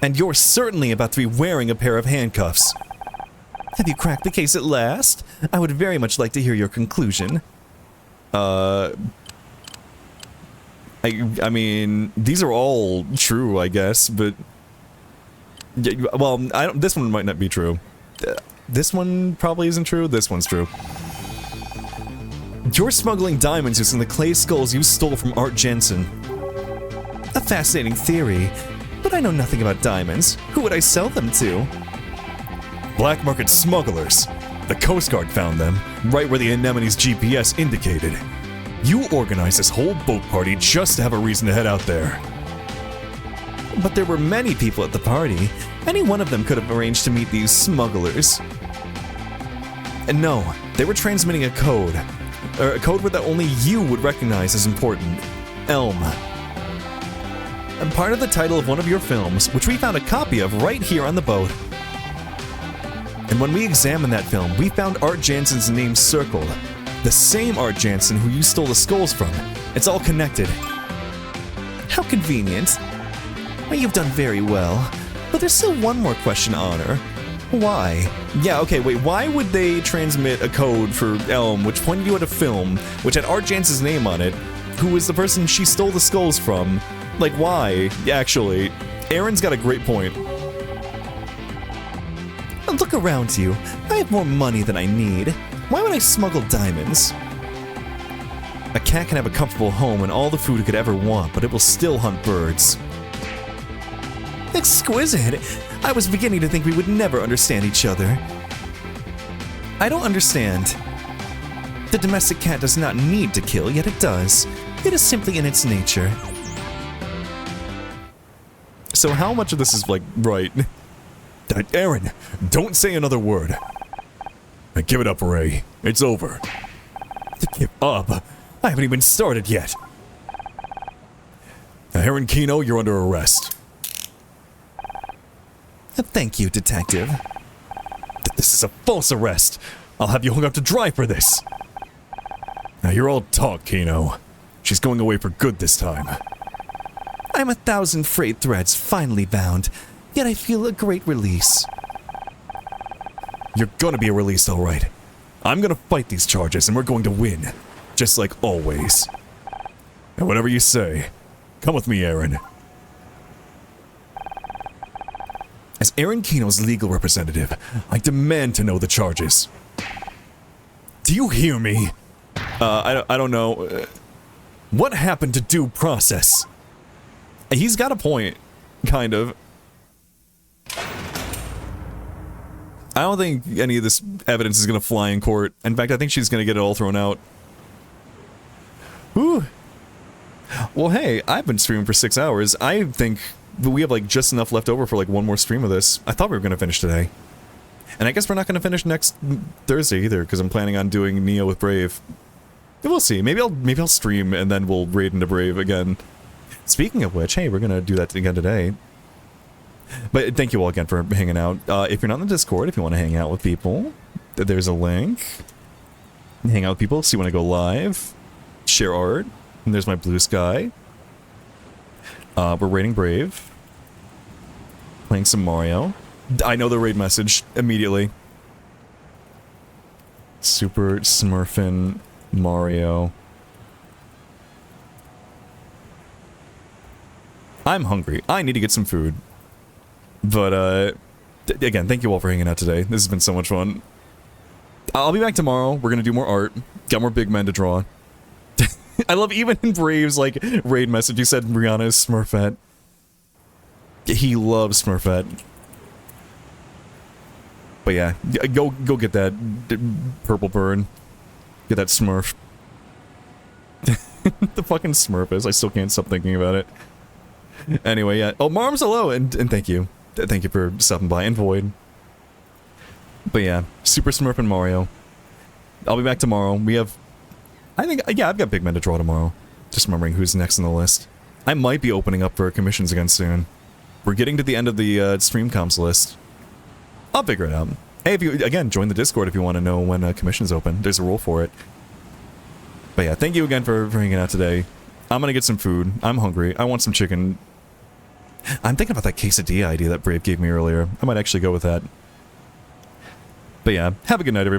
And you're certainly about to be wearing a pair of handcuffs. Have you cracked the case at last? I would very much like to hear your conclusion. I mean, these are all true, I guess, but... Well, this one might not be true. This one probably isn't true, this one's true. You're smuggling diamonds using the clay skulls you stole from Art Jansen. A fascinating theory, but I know nothing about diamonds. Who would I sell them to? Black market smugglers. The Coast Guard found them, right where the Anemone's GPS indicated. You organized this whole boat party just to have a reason to head out there. But there were many people at the party. Any one of them could have arranged to meet these smugglers. And no, they were transmitting a code. A code that only you would recognize as important. Elm. And part of the title of one of your films, which we found a copy of right here on the boat. And when we examined that film, we found Art Jansen's name circled. The same Art Jansen who you stole the skulls from. It's all connected. How convenient. Well, you've done very well. But there's still one more question, Honor. Why? Yeah, okay, wait, why would they transmit a code for Elm, which pointed you at a film, which had Art Jansen's name on it, who was the person she stole the skulls from? Like, why? Actually, Aaron's got a great point. Look around you. I have more money than I need. Why would I smuggle diamonds? A cat can have a comfortable home and all the food it could ever want, but it will still hunt birds. Exquisite! I was beginning to think we would never understand each other. I don't understand. The domestic cat does not need to kill, yet it does. It is simply in its nature. So how much of this is, like, right? Aaron, don't say another word. Give it up, Ray. It's over. To give up? I haven't even started yet. Now, Aaron Kino, you're under arrest. Thank you, Detective. This is a false arrest. I'll have you hung up to dry for this. Now, you're all talk, Kino. She's going away for good this time. I'm 1,000 frayed threads finally bound, yet I feel a great release. You're gonna be released, all right. I'm gonna fight these charges, and we're going to win. Just like always. And whatever you say, come with me, Aaron. As Aaron Kino's legal representative, I demand to know the charges. Do you hear me? I don't know. What happened to due process? He's got a point, kind of. I don't think any of this evidence is gonna fly in court. In fact, I think she's gonna get it all thrown out. Whew. Well, hey, I've been streaming for 6 hours. I think we have like just enough left over for like one more stream of this. I thought we were gonna finish today. And I guess we're not gonna finish next Thursday either, because I'm planning on doing Neo with Brave. We'll see. Maybe I'll stream and then we'll raid into Brave again. Speaking of which, hey, we're gonna do that again today. But thank you all again for hanging out. If you're not in the Discord, if you want to hang out with people, there's a link. Hang out with people, so you want to go live, share art, and there's my blue sky. We're raiding Brave. Playing some Mario. I know the raid message immediately. Super Smurfin' Mario. I'm hungry. I need to get some food. But, again, thank you all for hanging out today. This has been so much fun. I'll be back tomorrow. We're gonna do more art. Got more big men to draw. I love even in Brave's, like, raid message, you said Rihanna is Smurfette. He loves Smurfette. But yeah, go get that purple burn. Get that Smurf. The fucking Smurf is. I still can't stop thinking about it. Anyway, yeah. Oh, Marms, hello, and thank you. Thank you for stopping by, and Void. But yeah, Super Smurf and Mario. I'll be back tomorrow. We have... I think... Yeah, I've got big men to draw tomorrow. Just remembering who's next on the list. I might be opening up for commissions again soon. We're getting to the end of the stream comps list. I'll figure it out. Hey, if you... Again, join the Discord if you want to know when commissions open. There's a rule for it. But yeah, thank you again for hanging out today. I'm gonna get some food. I'm hungry. I want some chicken. I'm thinking about that quesadilla idea that Brave gave me earlier. I might actually go with that. But yeah, have a good night, everybody.